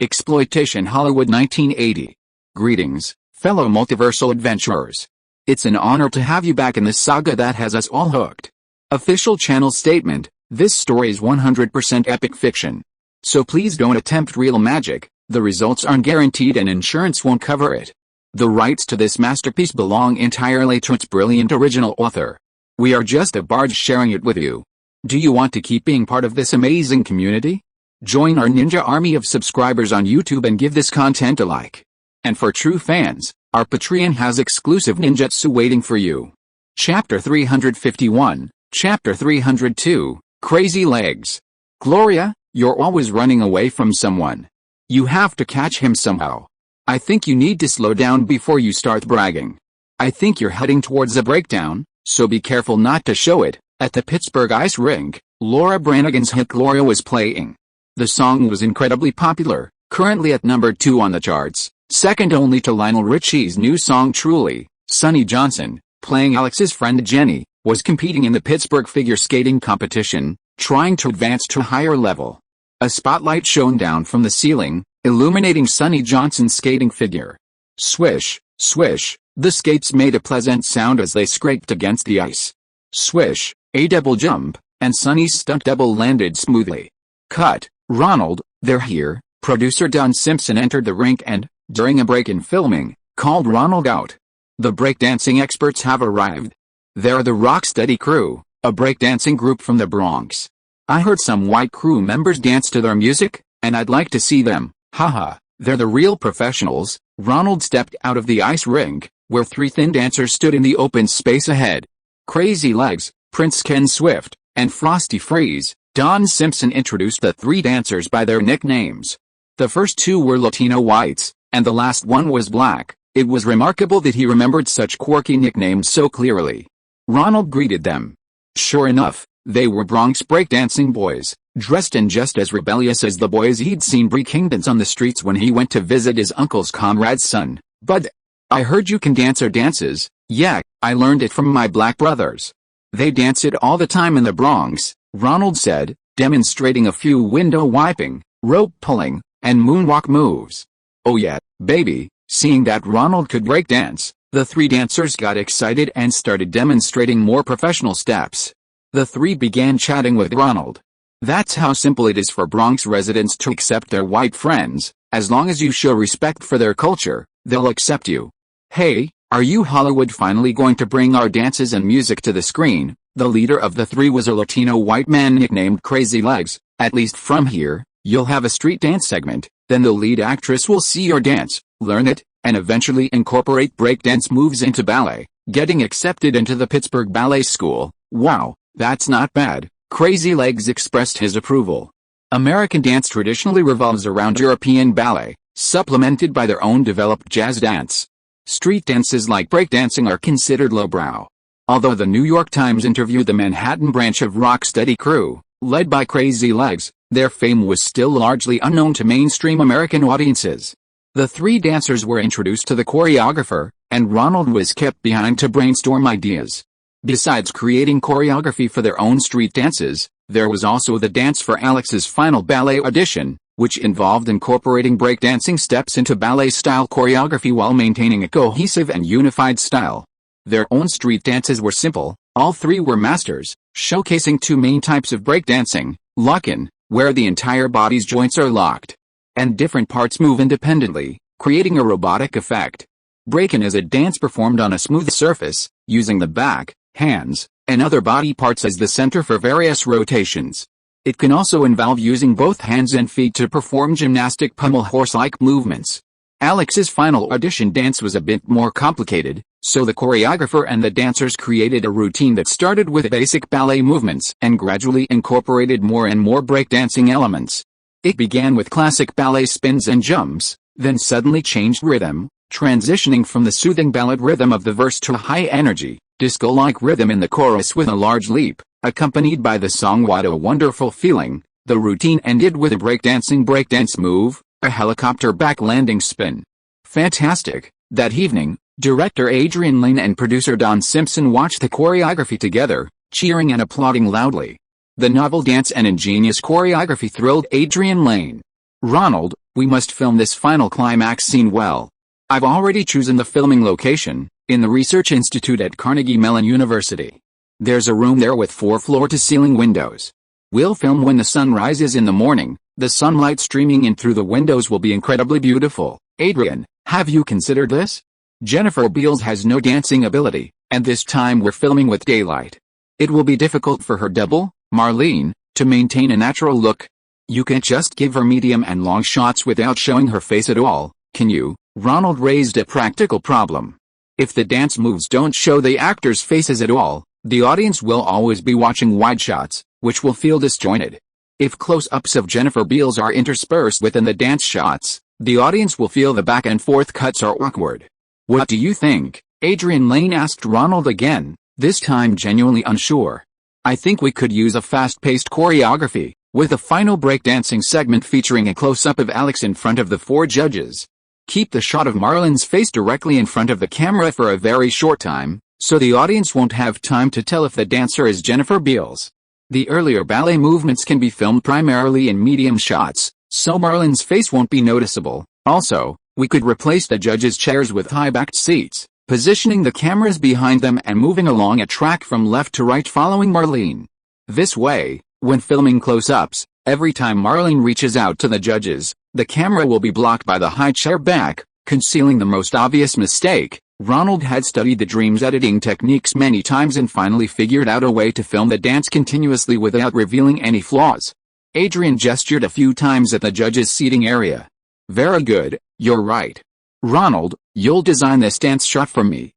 Exploitation Hollywood 1980. Greetings, fellow multiversal adventurers. It's an honor to have you back in this saga that has us all hooked. Official channel statement: this story is 100% epic fiction. So please don't attempt real magic, the results aren't guaranteed and insurance won't cover it. The rights to this masterpiece belong entirely to its brilliant original author. We are just a barge sharing it with you. Do you want to keep being part of this amazing community? Join our ninja army of subscribers on YouTube and give this content a like. And for true fans, our Patreon has exclusive ninjutsu waiting for you. Chapter 351, Chapter 302, Crazy Legs. Gloria, you're always running away from someone. You have to catch him somehow. I think you need to slow down before you start bragging. I think you're heading towards a breakdown, so be careful not to show it. At the Pittsburgh ice rink, Laura Branigan's hit Gloria was playing. The song was incredibly popular, currently at number 2 on the charts, second only to Lionel Richie's new song Truly. Sonny Johnson, playing Alex's friend Jenny, was competing in the Pittsburgh figure skating competition, trying to advance to a higher level. A spotlight shone down from the ceiling, illuminating Sonny Johnson's skating figure. Swish, swish, the skates made a pleasant sound as they scraped against the ice. Swish, a double jump, and Sonny's stunt double landed smoothly. Cut. Ronald, they're here. Producer Don Simpson entered the rink and, during a break in filming, called Ronald out. The breakdancing experts have arrived. They're the Rocksteady Crew, a breakdancing group from the Bronx. I heard some white crew members dance to their music, and I'd like to see them. Haha, they're the real professionals. Ronald stepped out of the ice rink, where 3 thin dancers stood in the open space ahead. Crazy Legs, Prince Ken Swift, and Frosty Freeze. Don Simpson introduced the 3 dancers by their nicknames. The first 2 were Latino whites, and the last one was black. It was remarkable that he remembered such quirky nicknames so clearly. Ronald greeted them. Sure enough, they were Bronx breakdancing boys, dressed in just as rebellious as the boys he'd seen breaking dance on the streets when he went to visit his uncle's comrade's son. Bud, I heard you can dance our dances. Yeah, I learned it from my black brothers. They dance it all the time in the Bronx, Ronald said, demonstrating a few window wiping, rope pulling, and moonwalk moves. Oh yeah, baby. Seeing that Ronald could break dance, the 3 dancers got excited and started demonstrating more professional steps. The 3 began chatting with Ronald. That's how simple it is for Bronx residents to accept their white friends. As long as you show respect for their culture, they'll accept you. Hey, are you Hollywood finally going to bring our dances and music to the screen? The leader of the 3 was a Latino white man nicknamed Crazy Legs. At least from here, you'll have a street dance segment, then the lead actress will see your dance, learn it, and eventually incorporate breakdance moves into ballet, getting accepted into the Pittsburgh Ballet School. Wow, that's not bad. Crazy Legs expressed his approval. American dance traditionally revolves around European ballet, supplemented by their own developed jazz dance. Street dances like breakdancing are considered lowbrow. Although the New York Times interviewed the Manhattan branch of Rocksteady Crew, led by Crazy Legs, their fame was still largely unknown to mainstream American audiences. The 3 dancers were introduced to the choreographer, and Ronald was kept behind to brainstorm ideas. Besides creating choreography for their own street dances, there was also the dance for Alex's final ballet audition, which involved incorporating breakdancing steps into ballet-style choreography while maintaining a cohesive and unified style. Their own street dances were simple. All 3 were masters, showcasing 2 main types of breakdancing: lock-in, where the entire body's joints are locked, and different parts move independently, creating a robotic effect. Break-in is a dance performed on a smooth surface, using the back, hands, and other body parts as the center for various rotations. It can also involve using both hands and feet to perform gymnastic pummel horse-like movements. Alex's final audition dance was a bit more complicated, so the choreographer and the dancers created a routine that started with basic ballet movements and gradually incorporated more and more breakdancing elements. It began with classic ballet spins and jumps, then suddenly changed rhythm, transitioning from the soothing ballad rhythm of the verse to a high-energy, disco-like rhythm in the chorus with a large leap, accompanied by the song "What a Wonderful Feeling." The routine ended with a breakdance move, a helicopter back landing spin. Fantastic! That evening, director Adrian Lane and producer Don Simpson watched the choreography together, cheering and applauding loudly. The novel dance and ingenious choreography thrilled Adrian Lane. Ronald, We must film this final climax scene well. I've already chosen the filming location, in the Research Institute at Carnegie Mellon University. There's a room there with 4 floor-to-ceiling windows. We'll film when the sun rises in the morning. The sunlight streaming in through the windows will be incredibly beautiful. Adrian, have you considered this? Jennifer Beals has no dancing ability, and this time we're filming with daylight. It will be difficult for her double, Marlene, to maintain a natural look. You can't just give her medium and long shots without showing her face at all, can you? Ronald raised a practical problem. If the dance moves don't show the actors' faces at all, the audience will always be watching wide shots, which will feel disjointed. If close-ups of Jennifer Beals are interspersed within the dance shots, the audience will feel the back and forth cuts are awkward. What do you think? Adrian Lane asked Ronald again, this time genuinely unsure. I think we could use a fast-paced choreography, with a final breakdancing segment featuring a close-up of Alex in front of the 4 judges. Keep the shot of Marlene's face directly in front of the camera for a very short time, so the audience won't have time to tell if the dancer is Jennifer Beals. The earlier ballet movements can be filmed primarily in medium shots, so Marlene's face won't be noticeable. Also, we could replace the judges' chairs with high-backed seats, positioning the cameras behind them and moving along a track from left to right following Marlene. This way, when filming close-ups, every time Marlene reaches out to the judges, the camera will be blocked by the high chair back, concealing the most obvious mistake. Ronald had studied the Dream's editing techniques many times and finally figured out a way to film the dance continuously without revealing any flaws. Adrian gestured a few times at the judges' seating area. Very good, you're right. Ronald, you'll design this dance shot for me.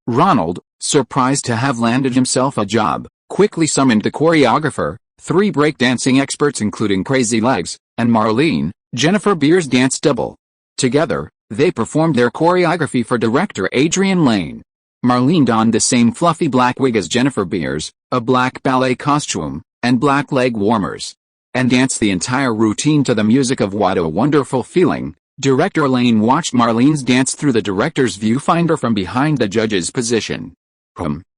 Ronald, surprised to have landed himself a job, quickly summoned the choreographer, 3 breakdancing experts including Crazy Legs, and Marlene, Jennifer Beals' dance double. Together, they performed their choreography for director Adrian Lane. Marlene donned the same fluffy black wig as Jennifer Beals, a black ballet costume, and black leg warmers, and danced the entire routine to the music of What a Wonderful Feeling. Director Lane watched Marlene's dance through the director's viewfinder from behind the judge's position.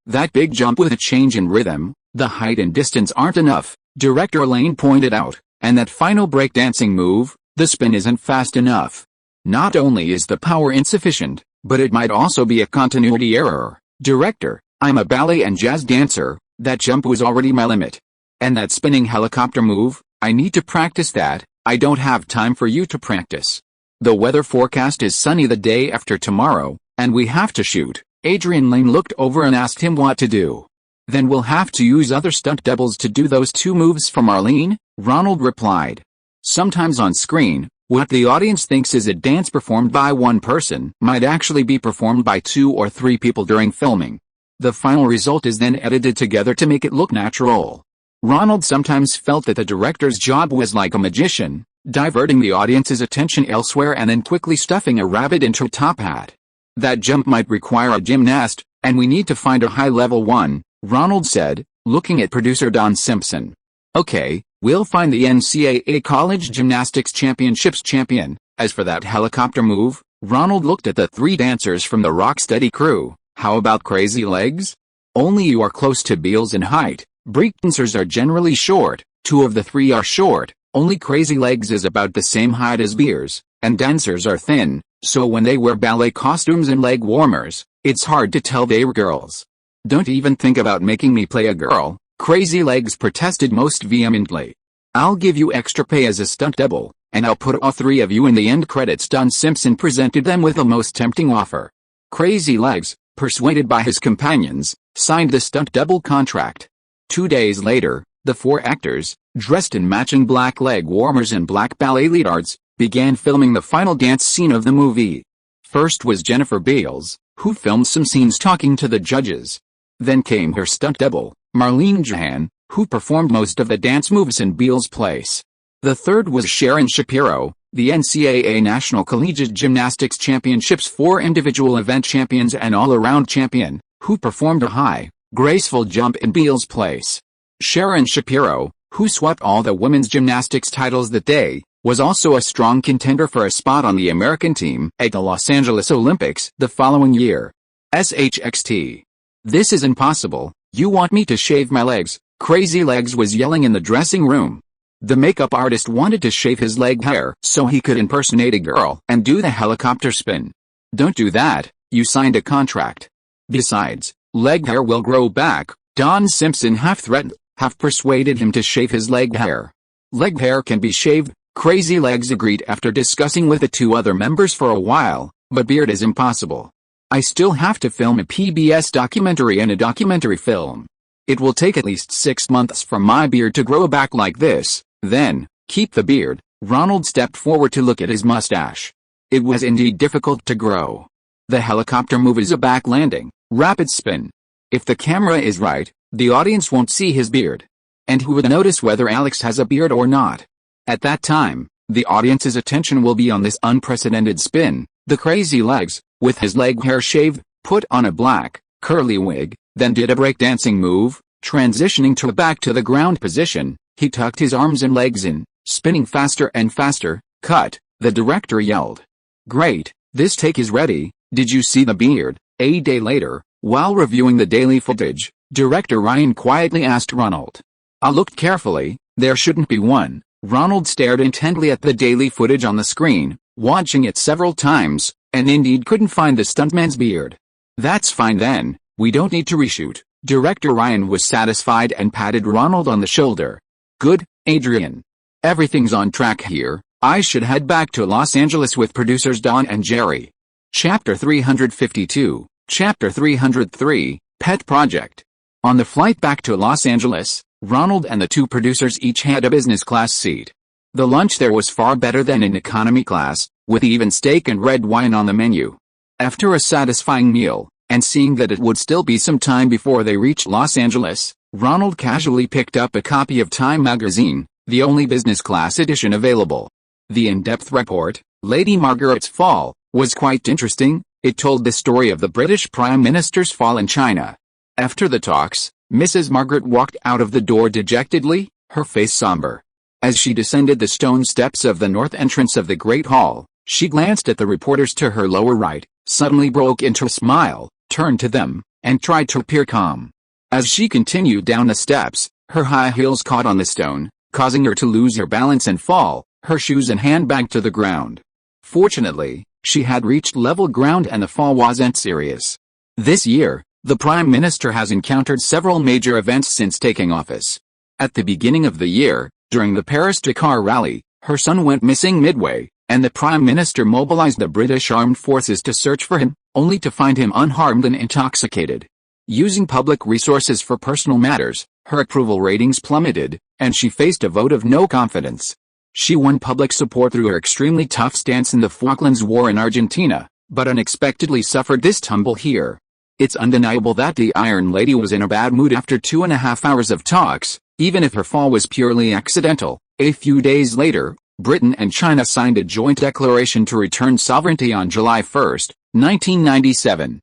That big jump with a change in rhythm, the height and distance aren't enough, Director Lane pointed out, and that final breakdancing move, the spin isn't fast enough. Not only is the power insufficient, but it might also be a continuity error. Director, I'm a ballet and jazz dancer, that jump was already my limit. And that spinning helicopter move, I need to practice that. I don't have time for you to practice. The weather forecast is sunny the day after tomorrow, and we have to shoot. Adrian Lane looked over and asked him what to do. Then we'll have to use other stunt doubles to do those 2 moves for Marlene, Ronald replied. Sometimes on screen, what the audience thinks is a dance performed by one person might actually be performed by 2 or 3 people during filming. The final result is then edited together to make it look natural. Ronald sometimes felt that the director's job was like a magician, diverting the audience's attention elsewhere and then quickly stuffing a rabbit into a top hat. That jump might require a gymnast, and we need to find a high-level one, Ronald said, looking at producer Don Simpson. Okay, we'll find the NCAA College Gymnastics Championships champion. As for that helicopter move, Ronald looked at the 3 dancers from the Rocksteady crew. How about Crazy Legs? Only you are close to Beals in height. Breakdancers are generally short, 2 of the 3 are short, only Crazy Legs is about the same height as Beals, and dancers are thin, so when they wear ballet costumes and leg warmers, it's hard to tell they're girls. Don't even think about making me play a girl, Crazy Legs protested most vehemently. I'll give you extra pay as a stunt double, and I'll put all 3 of you in the end credits. Don Simpson presented them with a most tempting offer. Crazy Legs, persuaded by his companions, signed the stunt double contract. 2 days later, the 4 actors, dressed in matching black leg warmers and black ballet leotards, began filming the final dance scene of the movie. First was Jennifer Beals, who filmed some scenes talking to the judges. Then came her stunt double, Marlene Jahan, who performed most of the dance moves in Beals' place. The third was Sharon Shapiro, the NCAA National Collegiate Gymnastics Championships 4 individual event champions and all-around champion, who performed a high, graceful jump in Beals' place. Sharon Shapiro, who swept all the women's gymnastics titles that day, was also a strong contender for a spot on the American team at the Los Angeles Olympics the following year. SHXT. This is impossible, you want me to shave my legs, Crazy Legs was yelling in the dressing room. The makeup artist wanted to shave his leg hair so he could impersonate a girl and do the helicopter spin. Don't do that, you signed a contract. Besides, leg hair will grow back. Don Simpson half threatened, half persuaded him to shave his leg hair. Leg hair can be shaved, Crazy Legs agreed after discussing with the two other members for a while, but beard is impossible. I still have to film a PBS documentary and a documentary film. It will take at least 6 months for my beard to grow back like this. Then, keep the beard. Ronald stepped forward to look at his mustache. It was indeed difficult to grow. The helicopter move is a back landing, rapid spin. If the camera is right, the audience won't see his beard. And who would notice whether Alex has a beard or not? At that time, the audience's attention will be on this unprecedented spin. The Crazy Legs, with his leg hair shaved, put on a black, curly wig, then did a breakdancing move, transitioning to a back to the ground position. He tucked his arms and legs in, spinning faster and faster. Cut, the director yelled. Great, this take is ready. Did you see the beard? A day later, while reviewing the daily footage, director Ryan quietly asked Ronald. I looked carefully, there shouldn't be one. Ronald stared intently at the daily footage on the screen, watching it several times, and indeed couldn't find the stuntman's beard. That's fine then, we don't need to reshoot. Director Ryan was satisfied and patted Ronald on the shoulder. Good, Adrian. Everything's on track here. I should head back to Los Angeles with producers Don and Jerry. Chapter 352, Chapter 303, Pet Project. On the flight back to Los Angeles, Ronald and the two producers each had a business class seat. The lunch there was far better than in economy class, with even steak and red wine on the menu. After a satisfying meal, and seeing that it would still be some time before they reached Los Angeles, Ronald casually picked up a copy of Time magazine, the only business class edition available. The in-depth report, Lady Margaret's Fall, was quite interesting. It told the story of the British Prime Minister's fall in China. After the talks, Mrs. Margaret walked out of the door dejectedly, her face somber. As she descended the stone steps of the north entrance of the Great Hall, she glanced at the reporters to her lower right, suddenly broke into a smile, turned to them, and tried to appear calm. As she continued down the steps, her high heels caught on the stone, causing her to lose her balance and fall, her shoes and handbag to the ground. Fortunately, she had reached level ground and the fall wasn't serious. This year, the Prime Minister has encountered several major events since taking office. At the beginning of the year, during the Paris-Dakar rally, her son went missing midway, and the Prime Minister mobilized the British Armed Forces to search for him, only to find him unharmed and intoxicated. Using public resources for personal matters, her approval ratings plummeted, and she faced a vote of no confidence. She won public support through her extremely tough stance in the Falklands War in Argentina, but unexpectedly suffered this tumble here. It's undeniable that the Iron Lady was in a bad mood after 2.5 hours of talks, even if her fall was purely accidental. A few days later, Britain and China signed a joint declaration to return sovereignty on July 1, 1997.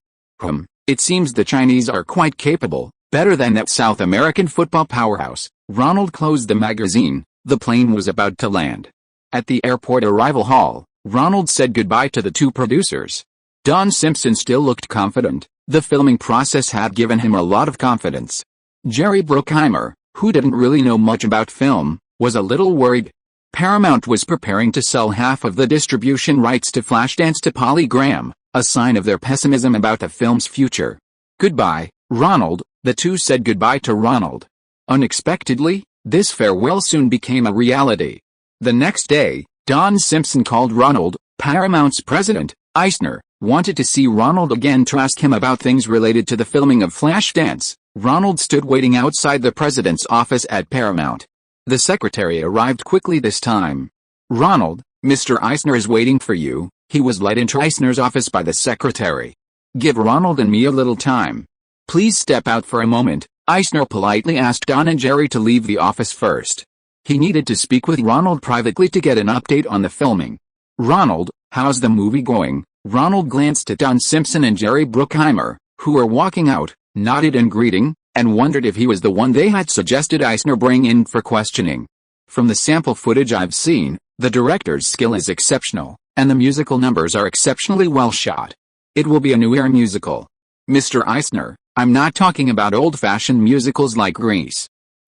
It seems the Chinese are quite capable, better than that South American football powerhouse. Ronald closed the magazine. The plane was about to land. At the airport arrival hall, Ronald said goodbye to the two producers. Don Simpson still looked confident. The filming process had given him a lot of confidence. Jerry Bruckheimer, who didn't really know much about film, was a little worried. Paramount was preparing to sell half of the distribution rights to Flashdance to Polygram, a sign of their pessimism about the film's future. Goodbye, Ronald. The two said goodbye to Ronald. Unexpectedly, this farewell soon became a reality. The next day, Don Simpson called Ronald. Paramount's president, Eisner, wanted to see Ronald again to ask him about things related to the filming of Flashdance. Ronald stood waiting outside the president's office at Paramount. The secretary arrived quickly this time. Ronald, Mr. Eisner is waiting for you. He was led into Eisner's office by the secretary. Give Ronald and me a little time. Please step out for a moment. Eisner politely asked Don and Jerry to leave the office first. He needed to speak with Ronald privately to get an update on the filming. Ronald, how's the movie going? Ronald glanced at Don Simpson and Jerry Bruckheimer, who were walking out, nodded in greeting, and wondered if he was the one they had suggested Eisner bring in for questioning. From the sample footage I've seen, the director's skill is exceptional, and the musical numbers are exceptionally well shot. It will be a new-era musical. Mr. Eisner, I'm not talking about old-fashioned musicals like Grease.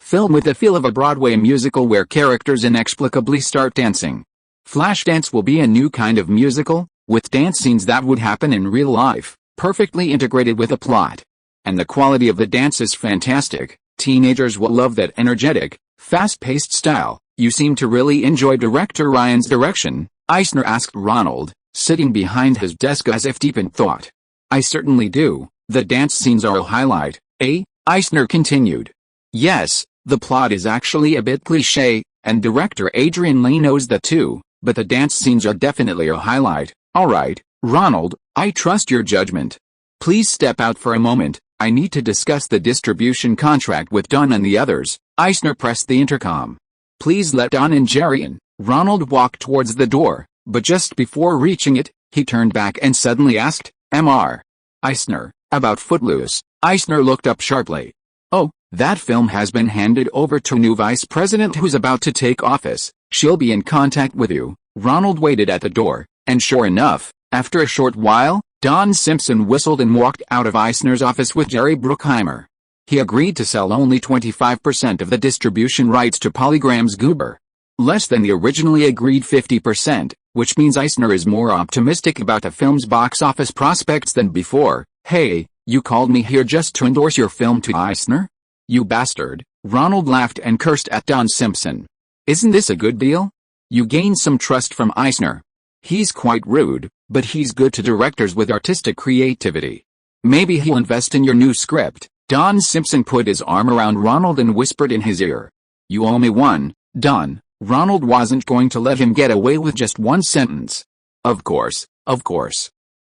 Film with the feel of a Broadway musical where characters inexplicably start dancing. Flashdance will be a new kind of musical, with dance scenes that would happen in real life, perfectly integrated with a plot. And the quality of the dance is fantastic. Teenagers will love that energetic, fast-paced style. You seem to really enjoy director Ryan's direction, Eisner asked Ronald, sitting behind his desk as if deep in thought. I certainly do. The dance scenes are a highlight, eh? Eisner continued. Yes, the plot is actually a bit cliché, and director Adrian Lee knows that too, but the dance scenes are definitely a highlight. Alright, Ronald, I trust your judgment. Please step out for a moment, I need to discuss the distribution contract with Don and the others. Eisner pressed the intercom. Please let Don and Jerry in. Ronald walked towards the door, but just before reaching it, he turned back and suddenly asked, Mr. Eisner, about Footloose. Eisner looked up sharply. Oh, that film has been handed over to a new vice president who's about to take office. She'll be in contact with you. Ronald waited at the door, and sure enough, after a short while, Don Simpson whistled and walked out of Eisner's office with Jerry Bruckheimer. He agreed to sell only 25% of the distribution rights to Polygram's Goober. Less than the originally agreed 50%, which means Eisner is more optimistic about the film's box office prospects than before. Hey, you called me here just to endorse your film to Eisner? You bastard. Ronald laughed and cursed at Don Simpson. Isn't this a good deal? You gain some trust from Eisner. He's quite rude, but he's good to directors with artistic creativity. Maybe he'll invest in your new script. Don Simpson put his arm around Ronald and whispered in his ear. You owe me one, Don. Ronald wasn't going to let him get away with just one sentence. Of course.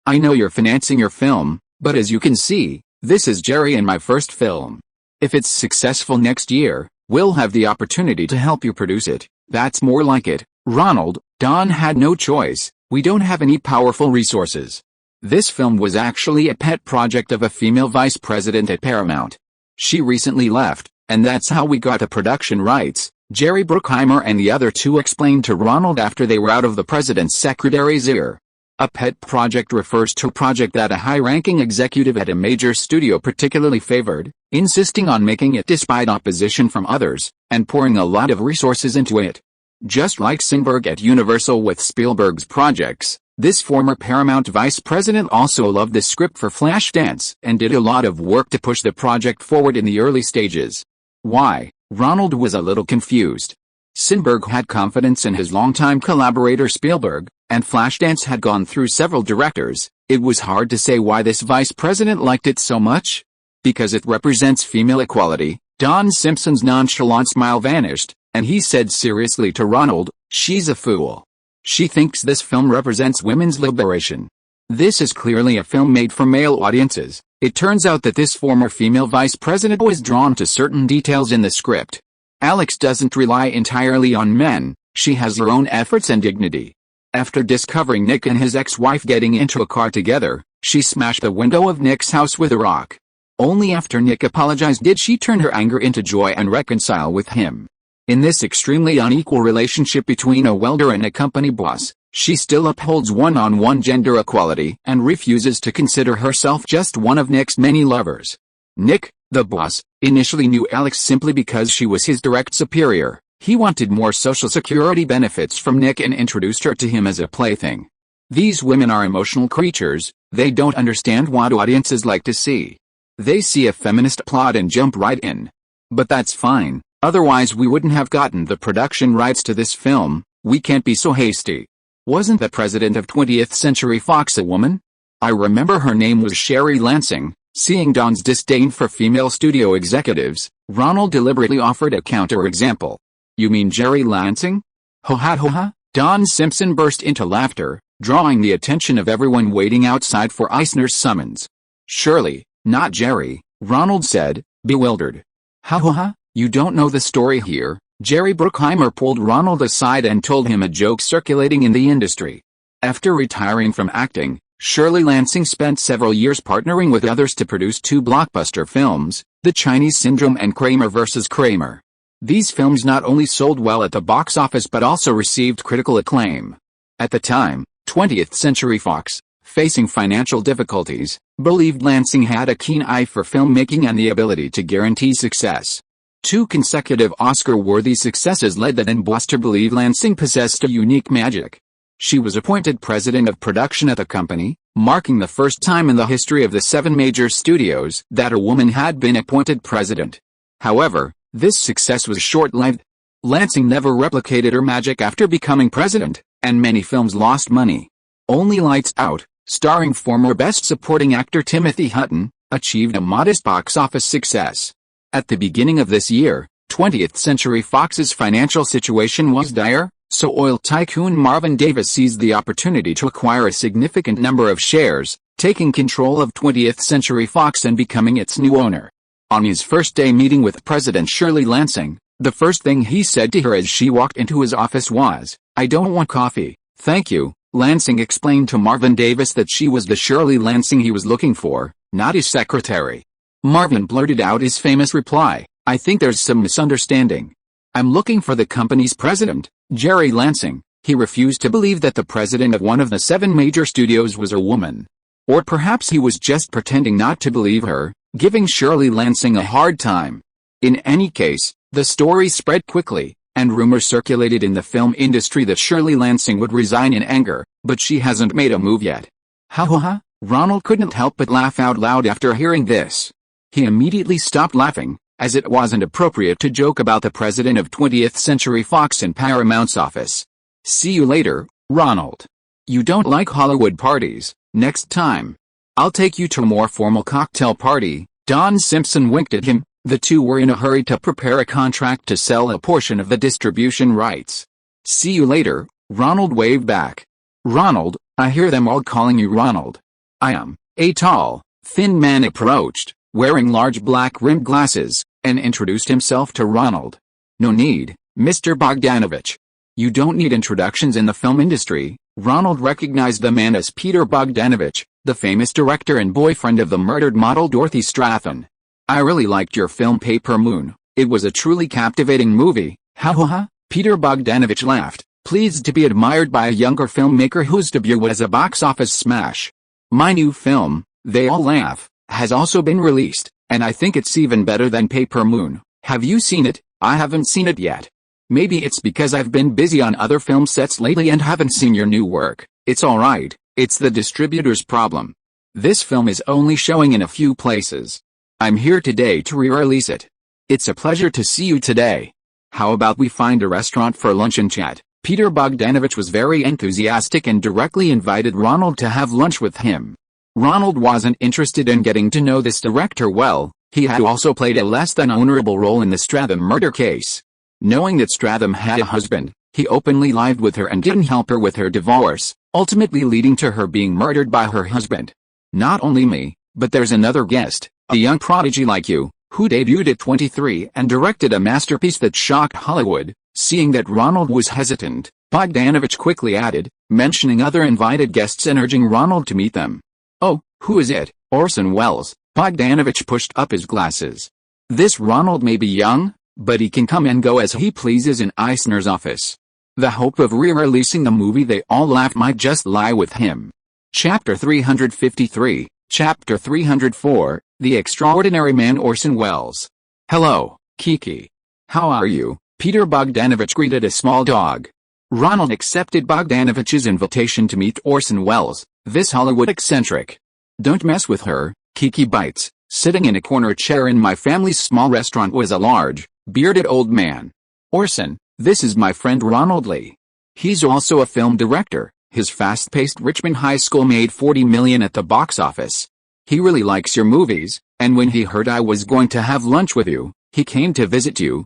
I know you're financing your film, but as you can see, this is Jerry and my first film. If it's successful next year, we'll have the opportunity to help you produce it. That's more like it. Ronald, Don had no choice. We don't have any powerful resources. This film was actually a pet project of a female vice president at Paramount. She recently left, and that's how we got the production rights. Jerry Bruckheimer and the other two explained to Ronald after they were out of the president's secretary's ear. A pet project refers to a project that a high-ranking executive at a major studio particularly favored, insisting on making it despite opposition from others, and pouring a lot of resources into it. Just like Sinberg at Universal with Spielberg's projects, this former Paramount vice president also loved the script for Flashdance and did a lot of work to push the project forward in the early stages. Why? Ronald was a little confused. Sinberg had confidence in his longtime collaborator Spielberg, and Flashdance had gone through several directors. It was hard to say why this vice president liked it so much. Because it represents female equality. Don Simpson's nonchalant smile vanished, and he said seriously to Ronald, she's a fool. She thinks this film represents women's liberation. This is clearly a film made for male audiences. It turns out that this former female vice president was drawn to certain details in the script. Alex doesn't rely entirely on men, she has her own efforts and dignity. After discovering Nick and his ex-wife getting into a car together, she smashed the window of Nick's house with a rock. Only after Nick apologized did she turn her anger into joy and reconcile with him. In this extremely unequal relationship between a welder and a company boss, she still upholds one-on-one gender equality and refuses to consider herself just one of Nick's many lovers. Nick, the boss, initially knew Alex simply because she was his direct superior. He wanted more social security benefits from Nick and introduced her to him as a plaything. These women are emotional creatures, they don't understand what audiences like to see. They see a feminist plot and jump right in. But that's fine. Otherwise we wouldn't have gotten the production rights to this film. We can't be so hasty. Wasn't the president of 20th Century Fox a woman? I remember her name was Sherry Lansing. Seeing Don's disdain for female studio executives, Ronald deliberately offered a counter-example. You mean Jerry Lansing? Ho ha ho ha? Don Simpson burst into laughter, drawing the attention of everyone waiting outside for Eisner's summons. Surely, not Jerry, Ronald said, bewildered. Ha ha ha? You don't know the story here. Jerry Bruckheimer pulled Ronald aside and told him a joke circulating in the industry. After retiring from acting, Shirley Lansing spent several years partnering with others to produce two blockbuster films, The Chinese Syndrome and Kramer vs. Kramer. These films not only sold well at the box office but also received critical acclaim. At the time, 20th Century Fox, facing financial difficulties, believed Lansing had a keen eye for filmmaking and the ability to guarantee success. Two consecutive Oscar-worthy successes led the then-boss to believe Lansing possessed a unique magic. She was appointed president of production at the company, marking the first time in the history of the 7 major studios that a woman had been appointed president. However, this success was short-lived. Lansing never replicated her magic after becoming president, and many films lost money. Only Lights Out, starring former Best Supporting Actor Timothy Hutton, achieved a modest box office success. At the beginning of this year, 20th Century Fox's financial situation was dire, so oil tycoon Marvin Davis seized the opportunity to acquire a significant number of shares, taking control of 20th Century Fox and becoming its new owner. On his first day meeting with President Shirley Lansing, the first thing he said to her as she walked into his office was, "I don't want coffee, thank you." Lansing explained to Marvin Davis that she was the Shirley Lansing he was looking for, not his secretary. Marvin blurted out his famous reply, "I think there's some misunderstanding. I'm looking for the company's president, Jerry Lansing." He refused to believe that the president of one of the 7 major studios was a woman. Or perhaps he was just pretending not to believe her, giving Shirley Lansing a hard time. In any case, the story spread quickly, and rumors circulated in the film industry that Shirley Lansing would resign in anger, but she hasn't made a move yet. Ha ha ha, Ronald couldn't help but laugh out loud after hearing this. He immediately stopped laughing, as it wasn't appropriate to joke about the president of 20th Century Fox in Paramount's office. "See you later, Ronald. You don't like Hollywood parties. Next time, I'll take you to a more formal cocktail party." Don Simpson winked at him. The two were in a hurry to prepare a contract to sell a portion of the distribution rights. "See you later," Ronald waved back. "Ronald, I hear them all calling you Ronald." "I am." A tall, thin man approached, wearing large black-rimmed glasses, and introduced himself to Ronald. "No need, Mr. Bogdanovich. You don't need introductions in the film industry." Ronald recognized the man as Peter Bogdanovich, the famous director and boyfriend of the murdered model Dorothy Strathern. "I really liked your film Paper Moon. It was a truly captivating movie." "Ha ha ha," Peter Bogdanovich laughed, pleased to be admired by a younger filmmaker whose debut was a box office smash. "My new film, They All Laugh, has also been released, and I think it's even better than Paper Moon. Have you seen it?" "I haven't seen it yet. Maybe it's because I've been busy on other film sets lately and haven't seen your new work." "It's alright, it's the distributor's problem. This film is only showing in a few places. I'm here today to re-release it." "It's a pleasure to see you today. How about we find a restaurant for lunch and chat?" Peter Bogdanovich was very enthusiastic and directly invited Ronald to have lunch with him. Ronald wasn't interested in getting to know this director well. He had also played a less than honorable role in the Stratham murder case. Knowing that Stratham had a husband, he openly lied with her and didn't help her with her divorce, ultimately leading to her being murdered by her husband. "Not only me, but there's another guest, a young prodigy like you, who debuted at 23 and directed a masterpiece that shocked Hollywood." Seeing that Ronald was hesitant, Bogdanovich quickly added, mentioning other invited guests and urging Ronald to meet them. "Oh, who is it?" "Orson Welles." Bogdanovich pushed up his glasses. "This Ronald may be young, but he can come and go as he pleases in Eisner's office. The hope of re-releasing the movie They All Laugh might just lie with him." Chapter 353, Chapter 304, The Extraordinary Man Orson Welles. "Hello, Kiki. How are you?" Peter Bogdanovich greeted a small dog. Ronald accepted Bogdanovich's invitation to meet Orson Welles, this Hollywood eccentric. "Don't mess with her, Kiki bites." Sitting in a corner chair in my family's small restaurant was a large, bearded old man. "Orson, this is my friend Ronald Lee. He's also a film director. His fast-paced Richmond High School made $40 million at the box office. He really likes your movies, and when he heard I was going to have lunch with you, he came to visit you."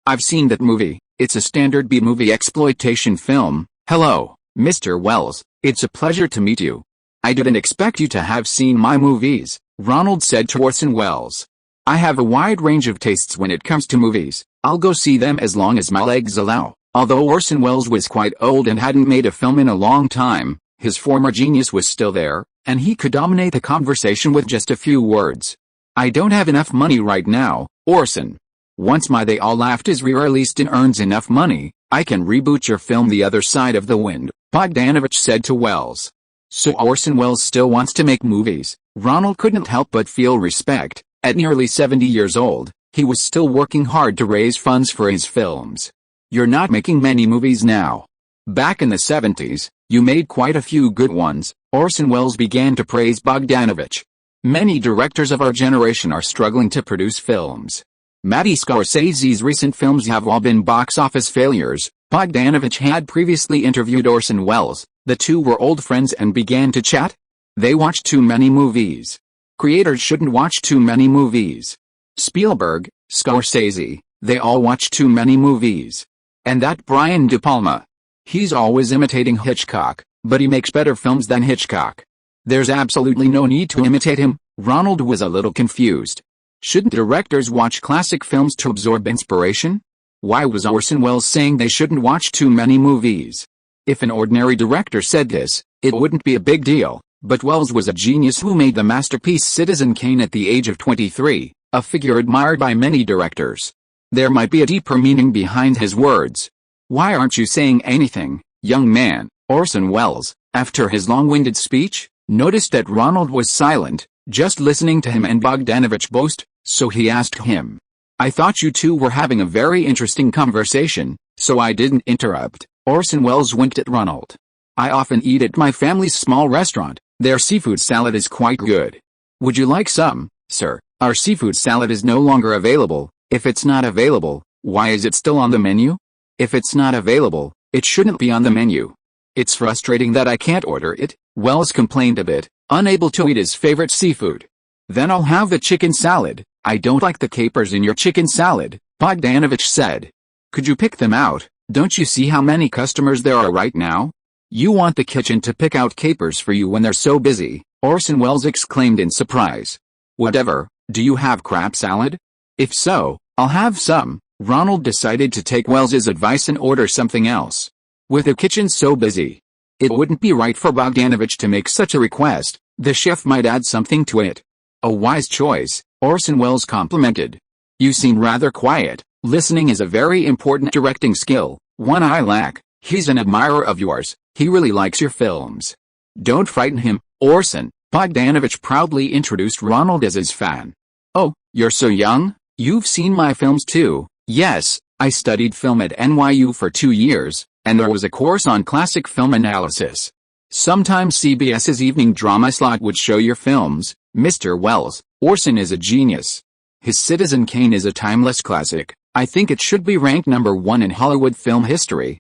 "I've seen that movie. It's a standard B-movie exploitation film." "Hello, Mr. Welles. It's a pleasure to meet you. I didn't expect you to have seen my movies," Ronald said to Orson Welles. "I have a wide range of tastes when it comes to movies. I'll go see them as long as my legs allow." Although Orson Welles was quite old and hadn't made a film in a long time, his former genius was still there, and he could dominate the conversation with just a few words. "I don't have enough money right now, Orson. Once my They All Laughed is re-released and earns enough money, I can reboot your film The Other Side of the Wind," Bogdanovich said to Welles. So Orson Welles still wants to make movies. Ronald couldn't help but feel respect. At nearly 70 years old, He was still working hard to raise funds for his films. You're not making many movies now. Back in the 70s, you made quite a few good ones, Orson Welles began to praise Bogdanovich. Many directors of our generation are struggling to produce films. Martin Scorsese's recent films have all been box office failures. Bogdanovich had previously interviewed Orson Welles. The two were old friends and began to chat. They watched too many movies. Creators shouldn't watch too many movies. Spielberg, Scorsese, they all watch too many movies. And that Brian De Palma. He's always imitating Hitchcock, but he makes better films than Hitchcock. There's absolutely no need to imitate him. Ronald was a little confused. Shouldn't directors watch classic films to absorb inspiration? Why was Orson Welles saying they shouldn't watch too many movies? If an ordinary director said this, it wouldn't be a big deal, but Welles was a genius who made the masterpiece Citizen Kane at the age of 23, a figure admired by many directors. There might be a deeper meaning behind his words. Why aren't you saying anything, young man? Orson Welles, after his long-winded speech, noticed that Ronald was silent, just listening to him and Bogdanovich boast, so he asked him. I thought you two were having a very interesting conversation, so I didn't interrupt. Orson Welles winked at Ronald. I often eat at my family's small restaurant. Their seafood salad is quite good. Would you like some, sir? Our seafood salad is no longer available. If it's not available, why is it still on the menu? If it's not available, it shouldn't be on the menu. It's frustrating that I can't order it, Welles complained a bit, unable to eat his favorite seafood. Then I'll have the chicken salad. I don't like the capers in your chicken salad, Bogdanovich said. Could you pick them out? Don't you see how many customers there are right now? You want the kitchen to pick out capers for you when they're so busy, Orson Welles exclaimed in surprise. Whatever, do you have crab salad? If so, I'll have some. Ronald decided to take Welles's advice and order something else. With the kitchen so busy, it wouldn't be right for Bogdanovich to make such a request. The chef might add something to it. A wise choice, Orson Welles complimented. You seem rather quiet. Listening is a very important directing skill, one I lack. He's an admirer of yours. He really likes your films. Don't frighten him, Orson. Bogdanovich proudly introduced Ronald as his fan. Oh, you're so young? You've seen my films too? Yes, I studied film at NYU for 2 years, and there was a course on classic film analysis. Sometimes CBS's evening drama slot would show your films. Mr. Welles, Orson is a genius. His Citizen Kane is a timeless classic. I think it should be ranked #1 in Hollywood film history.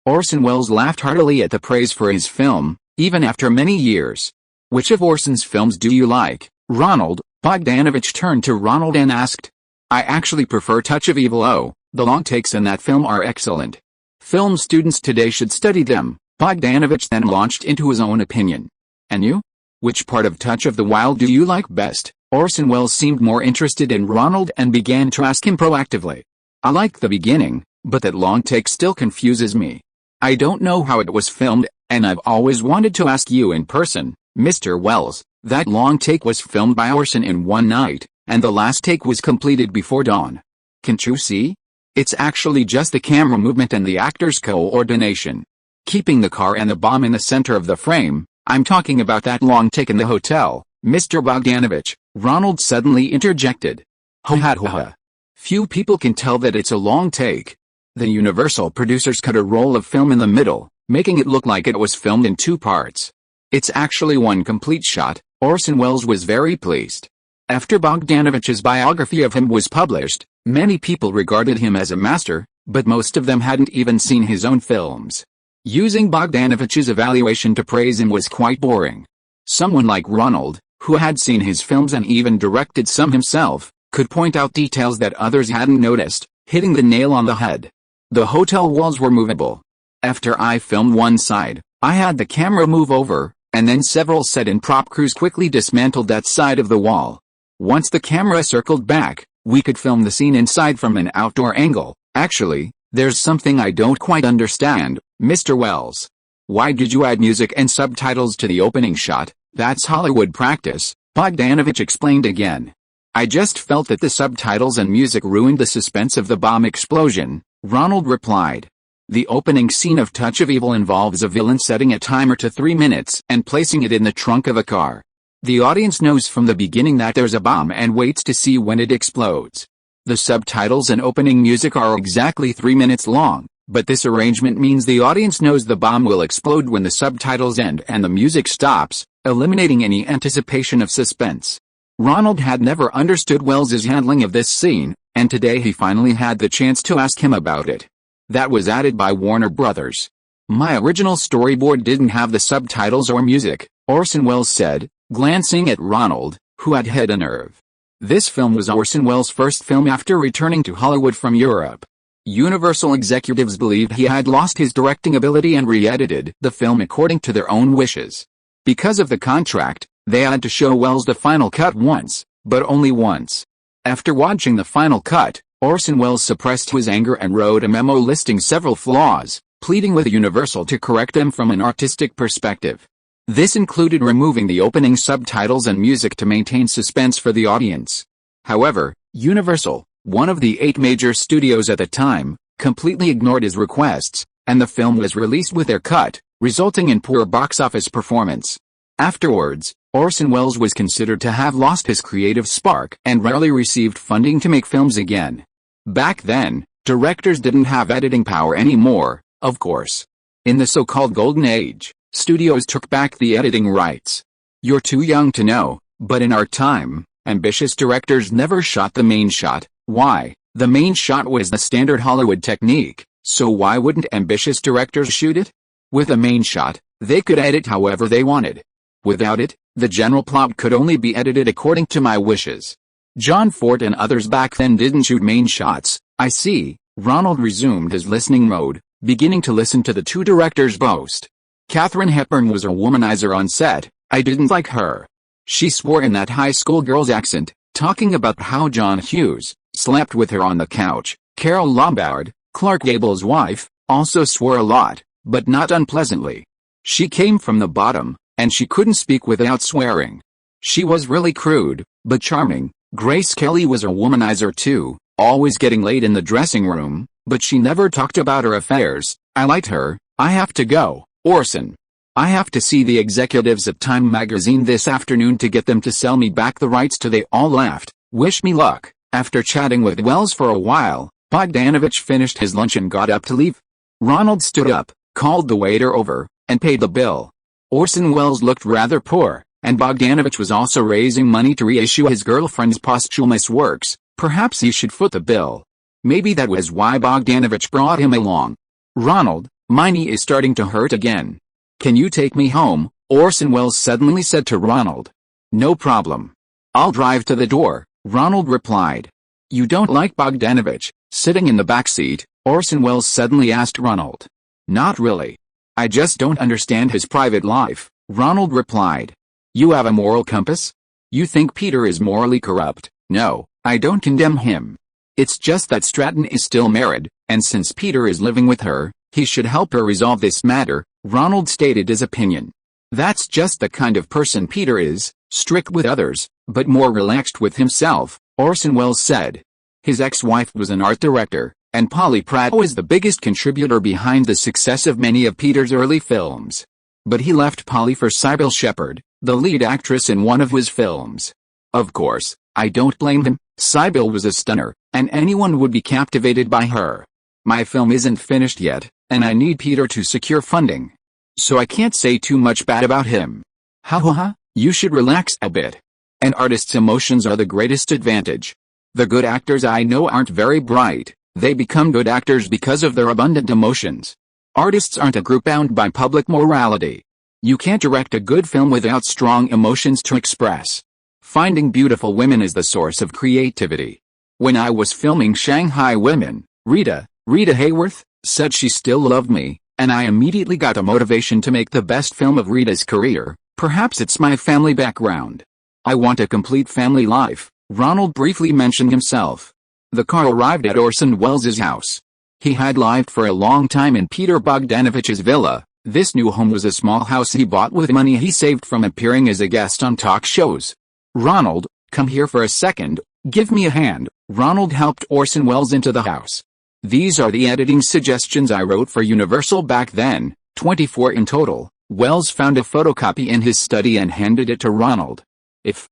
Orson Welles laughed heartily at the praise for his film, even after many years. Which of Orson's films do you like, Ronald? Bogdanovich turned to Ronald and asked. I actually prefer Touch of Evil. Oh, the long takes in that film are excellent. Film students today should study them. Bogdanovich then launched into his own opinion. And you? Which part of Touch of the Wild do you like best? Orson Welles seemed more interested in Ronald and began to ask him proactively. I like the beginning, but that long take still confuses me. I don't know how it was filmed, and I've always wanted to ask you in person, Mr. Welles. That long take was filmed by Orson in one night, and the last take was completed before dawn. Can't you see? It's actually just the camera movement and the actor's coordination. Keeping the car and the bomb in the center of the frame. I'm talking about that long take in the hotel, Mr. Bogdanovich, Ronald suddenly interjected. Ho ha ho ha. Few people can tell that it's a long take. The Universal producers cut a roll of film in the middle, making it look like it was filmed in 2 parts. It's actually one complete shot. Orson Welles was very pleased. After Bogdanovich's biography of him was published, many people regarded him as a master, but most of them hadn't even seen his own films. Using Bogdanovich's evaluation to praise him was quite boring. Someone like Ronald, who had seen his films and even directed some himself, could point out details that others hadn't noticed, hitting the nail on the head. The hotel walls were movable. After I filmed one side, I had the camera move over, and then several set and prop crews quickly dismantled that side of the wall. Once the camera circled back, we could film the scene inside from an outdoor angle. Actually, there's something I don't quite understand, Mr. Welles. Why did you add music and subtitles to the opening shot? That's Hollywood practice, Bogdanovich explained again. I just felt that the subtitles and music ruined the suspense of the bomb explosion, Ronald replied. The opening scene of Touch of Evil involves a villain setting a timer to 3 minutes and placing it in the trunk of a car. The audience knows from the beginning that there's a bomb and waits to see when it explodes. The subtitles and opening music are exactly 3 minutes long, but this arrangement means the audience knows the bomb will explode when the subtitles end and the music stops, eliminating any anticipation of suspense. Ronald had never understood Welles's handling of this scene, and today he finally had the chance to ask him about it. That was added by Warner Brothers. My original storyboard didn't have the subtitles or music, Orson Welles said, glancing at Ronald, who had a nerve. This film was Orson Welles' first film after returning to Hollywood from Europe. Universal executives believed he had lost his directing ability and re-edited the film according to their own wishes. Because of the contract, they had to show Welles the final cut once, but only once. After watching the final cut, Orson Welles suppressed his anger and wrote a memo listing several flaws, pleading with Universal to correct them from an artistic perspective. This included removing the opening subtitles and music to maintain suspense for the audience. However, Universal, one of the 8 major studios at the time, completely ignored his requests, and the film was released with their cut, resulting in poor box office performance. Afterwards, Orson Welles was considered to have lost his creative spark and rarely received funding to make films again. Back then, directors didn't have editing power anymore, of course. In the so-called Golden Age, studios took back the editing rights. You're too young to know, but in our time, ambitious directors never shot the main shot. Why? The main shot was the standard Hollywood technique, so why wouldn't ambitious directors shoot it? With a main shot, they could edit however they wanted. Without it, the general plot could only be edited according to my wishes. John Ford and others back then didn't shoot main shots. I see. Ronald resumed his listening mode, beginning to listen to the two directors boast. Katharine Hepburn was a womanizer on set. I didn't like her. She swore in that high school girl's accent, talking about how John Hughes slept with her on the couch. Carole Lombard, Clark Gable's wife, also swore a lot, but not unpleasantly. She came from the bottom, and she couldn't speak without swearing. She was really crude, but charming. Grace Kelly was a womanizer too, always getting late in the dressing room, but she never talked about her affairs. I liked her. I have to go, Orson. I have to see the executives at Time magazine this afternoon to get them to sell me back the rights to. They all laughed. Wish me luck. After chatting with Welles for a while, Bogdanovich finished his lunch and got up to leave. Ronald stood up, called the waiter over, and paid the bill. Orson Welles looked rather poor, and Bogdanovich was also raising money to reissue his girlfriend's posthumous works. Perhaps he should foot the bill. Maybe that was why Bogdanovich brought him along. Ronald, my knee is starting to hurt again. Can you take me home? Orson Welles suddenly said to Ronald. No problem. I'll drive to the door, Ronald replied. You don't like Bogdanovich? Sitting in the back seat, Orson Welles suddenly asked Ronald. Not really. I just don't understand his private life, Ronald replied. You have a moral compass? You think Peter is morally corrupt? No, I don't condemn him. It's just that Stratton is still married, and since Peter is living with her, he should help her resolve this matter, Ronald stated his opinion. That's just the kind of person Peter is, strict with others, but more relaxed with himself, Orson Welles said. His ex-wife was an art director, and Polly Pratt was the biggest contributor behind the success of many of Peter's early films. But he left Polly for Sybil Shepherd, the lead actress in one of his films. Of course, I don't blame him. Sybil was a stunner, and anyone would be captivated by her. My film isn't finished yet, and I need Peter to secure funding. So I can't say too much bad about him. Ha ha ha, you should relax a bit. An artist's emotions are the greatest advantage. The good actors I know aren't very bright. They become good actors because of their abundant emotions. Artists aren't a group bound by public morality. You can't direct a good film without strong emotions to express. Finding beautiful women is the source of creativity. When I was filming Shanghai Women, Rita Hayworth, said she still loved me, and I immediately got a motivation to make the best film of Rita's career. Perhaps it's my family background. I want a complete family life, Ronald briefly mentioned himself. The car arrived at Orson Welles' house. He had lived for a long time in Peter Bogdanovich's villa. This new home was a small house he bought with money he saved from appearing as a guest on talk shows. Ronald, come here for a second, give me a hand. Ronald helped Orson Welles into the house. These are the editing suggestions I wrote for Universal back then, 24 in total. Welles found a photocopy in his study and handed it to Ronald. If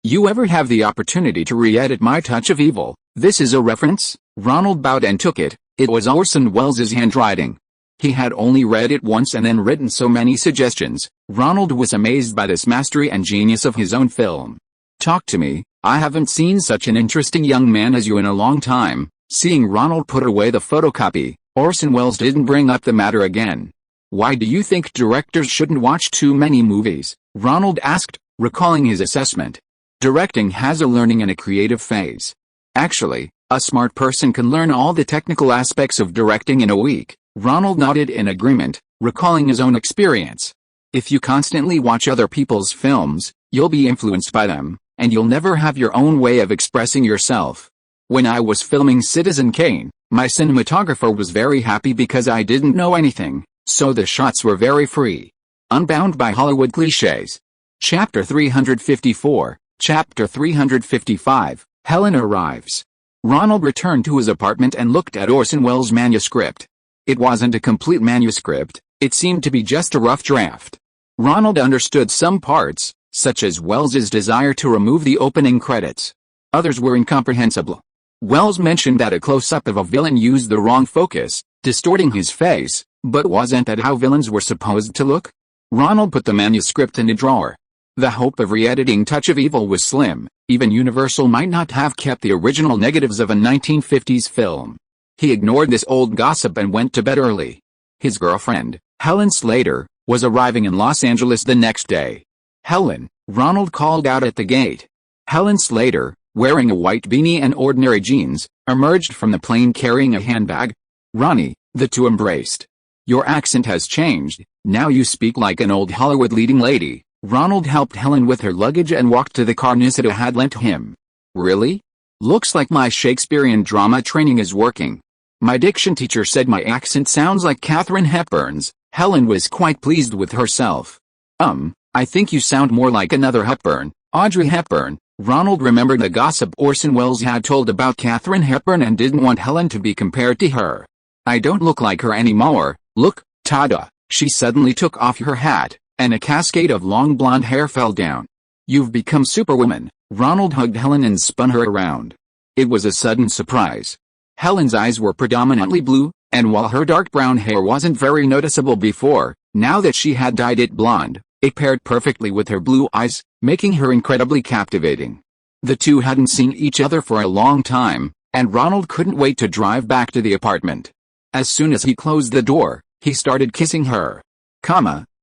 You ever have the opportunity to re-edit My Touch of Evil? This is a reference? Ronald bowed and took it. It was Orson Welles' handwriting. He had only read it once and then written so many suggestions. Ronald was amazed by this mastery and genius of his own film. Talk to me. I haven't seen such an interesting young man as you in a long time. Seeing Ronald put away the photocopy, Orson Welles didn't bring up the matter again. Why do you think directors shouldn't watch too many movies? Ronald asked, recalling his assessment. Directing has a learning and a creative phase. Actually, a smart person can learn all the technical aspects of directing in a week. Ronald nodded in agreement, recalling his own experience. If you constantly watch other people's films, you'll be influenced by them, and you'll never have your own way of expressing yourself. When I was filming Citizen Kane, my cinematographer was very happy because I didn't know anything, so the shots were very free. Unbound by Hollywood cliches. Chapter 354, Chapter 355, Helen arrives. Ronald returned to his apartment and looked at Orson Welles' manuscript. It wasn't a complete manuscript, it seemed to be just a rough draft. Ronald understood some parts, such as Welles's desire to remove the opening credits. Others were incomprehensible. Welles mentioned that a close-up of a villain used the wrong focus, distorting his face, but wasn't that how villains were supposed to look? Ronald put the manuscript in a drawer. The hope of re-editing Touch of Evil was slim. Even Universal might not have kept the original negatives of a 1950s film. He ignored this old gossip and went to bed early. His girlfriend, Helen Slater, was arriving in Los Angeles the next day. Helen, Ronald called out at the gate. Helen Slater, wearing a white beanie and ordinary jeans, emerged from the plane carrying a handbag. Ronnie, the two embraced. Your accent has changed, now you speak like an old Hollywood leading lady. Ronald helped Helen with her luggage and walked to the car Nisita had lent him. Really? Looks like my Shakespearean drama training is working. My diction teacher said my accent sounds like Katharine Hepburn's. Helen was quite pleased with herself. I think you sound more like another Hepburn, Audrey Hepburn. Ronald remembered the gossip Orson Welles had told about Katharine Hepburn and didn't want Helen to be compared to her. I don't look like her anymore. Look, Tada. She suddenly took off her hat, and a cascade of long blonde hair fell down. You've become Superwoman. Ronald hugged Helen and spun her around. It was a sudden surprise. Helen's eyes were predominantly blue, and while her dark brown hair wasn't very noticeable before, now that she had dyed it blonde, it paired perfectly with her blue eyes, making her incredibly captivating. The two hadn't seen each other for a long time, and Ronald couldn't wait to drive back to the apartment. As soon as he closed the door, he started kissing her.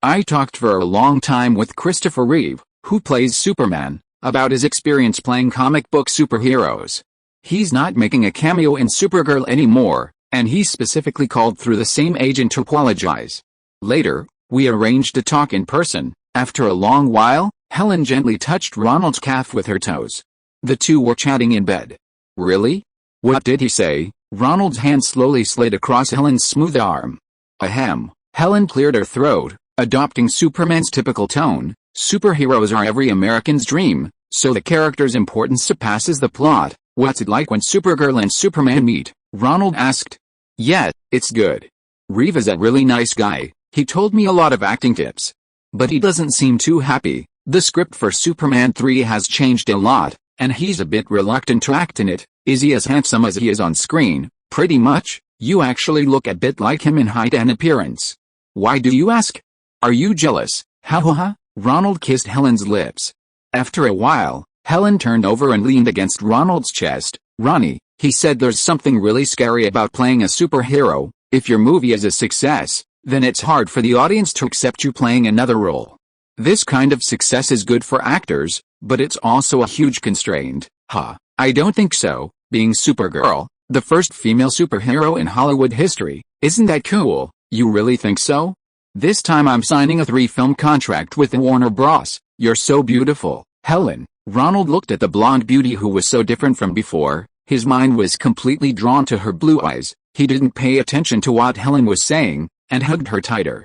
I talked for a long time with Christopher Reeve, who plays Superman, about his experience playing comic book superheroes. He's not making a cameo in Supergirl anymore, and he specifically called through the same agent to apologize. Later, we arranged to talk in person. After a long while, Helen gently touched Ronald's calf with her toes. The two were chatting in bed. Really? What did he say? Ronald's hand slowly slid across Helen's smooth arm. Ahem. Helen cleared her throat, adopting Superman's typical tone. Superheroes are every American's dream, so the character's importance surpasses the plot. What's it like when Supergirl and Superman meet? Ronald asked. Yeah, it's good. Reeve is a really nice guy. He told me a lot of acting tips. But he doesn't seem too happy. The script for Superman 3 has changed a lot, and he's a bit reluctant to act in it. Is he as handsome as he is on screen? Pretty much. You actually look a bit like him in height and appearance. Why do you ask? Are you jealous? Ha ha ha. Ronald kissed Helen's lips. After a while, Helen turned over and leaned against Ronald's chest. Ronnie, he said, there's something really scary about playing a superhero. If your movie is a success, then it's hard for the audience to accept you playing another role. This kind of success is good for actors, but it's also a huge constraint. I don't think so. Being Supergirl, the first female superhero in Hollywood history, isn't that cool? You really think so? This time I'm signing a 3-film contract with the Warner Bros. You're so beautiful, Helen. Ronald looked at the blonde beauty who was so different from before. His mind was completely drawn to her blue eyes. He didn't pay attention to what Helen was saying, and hugged her tighter.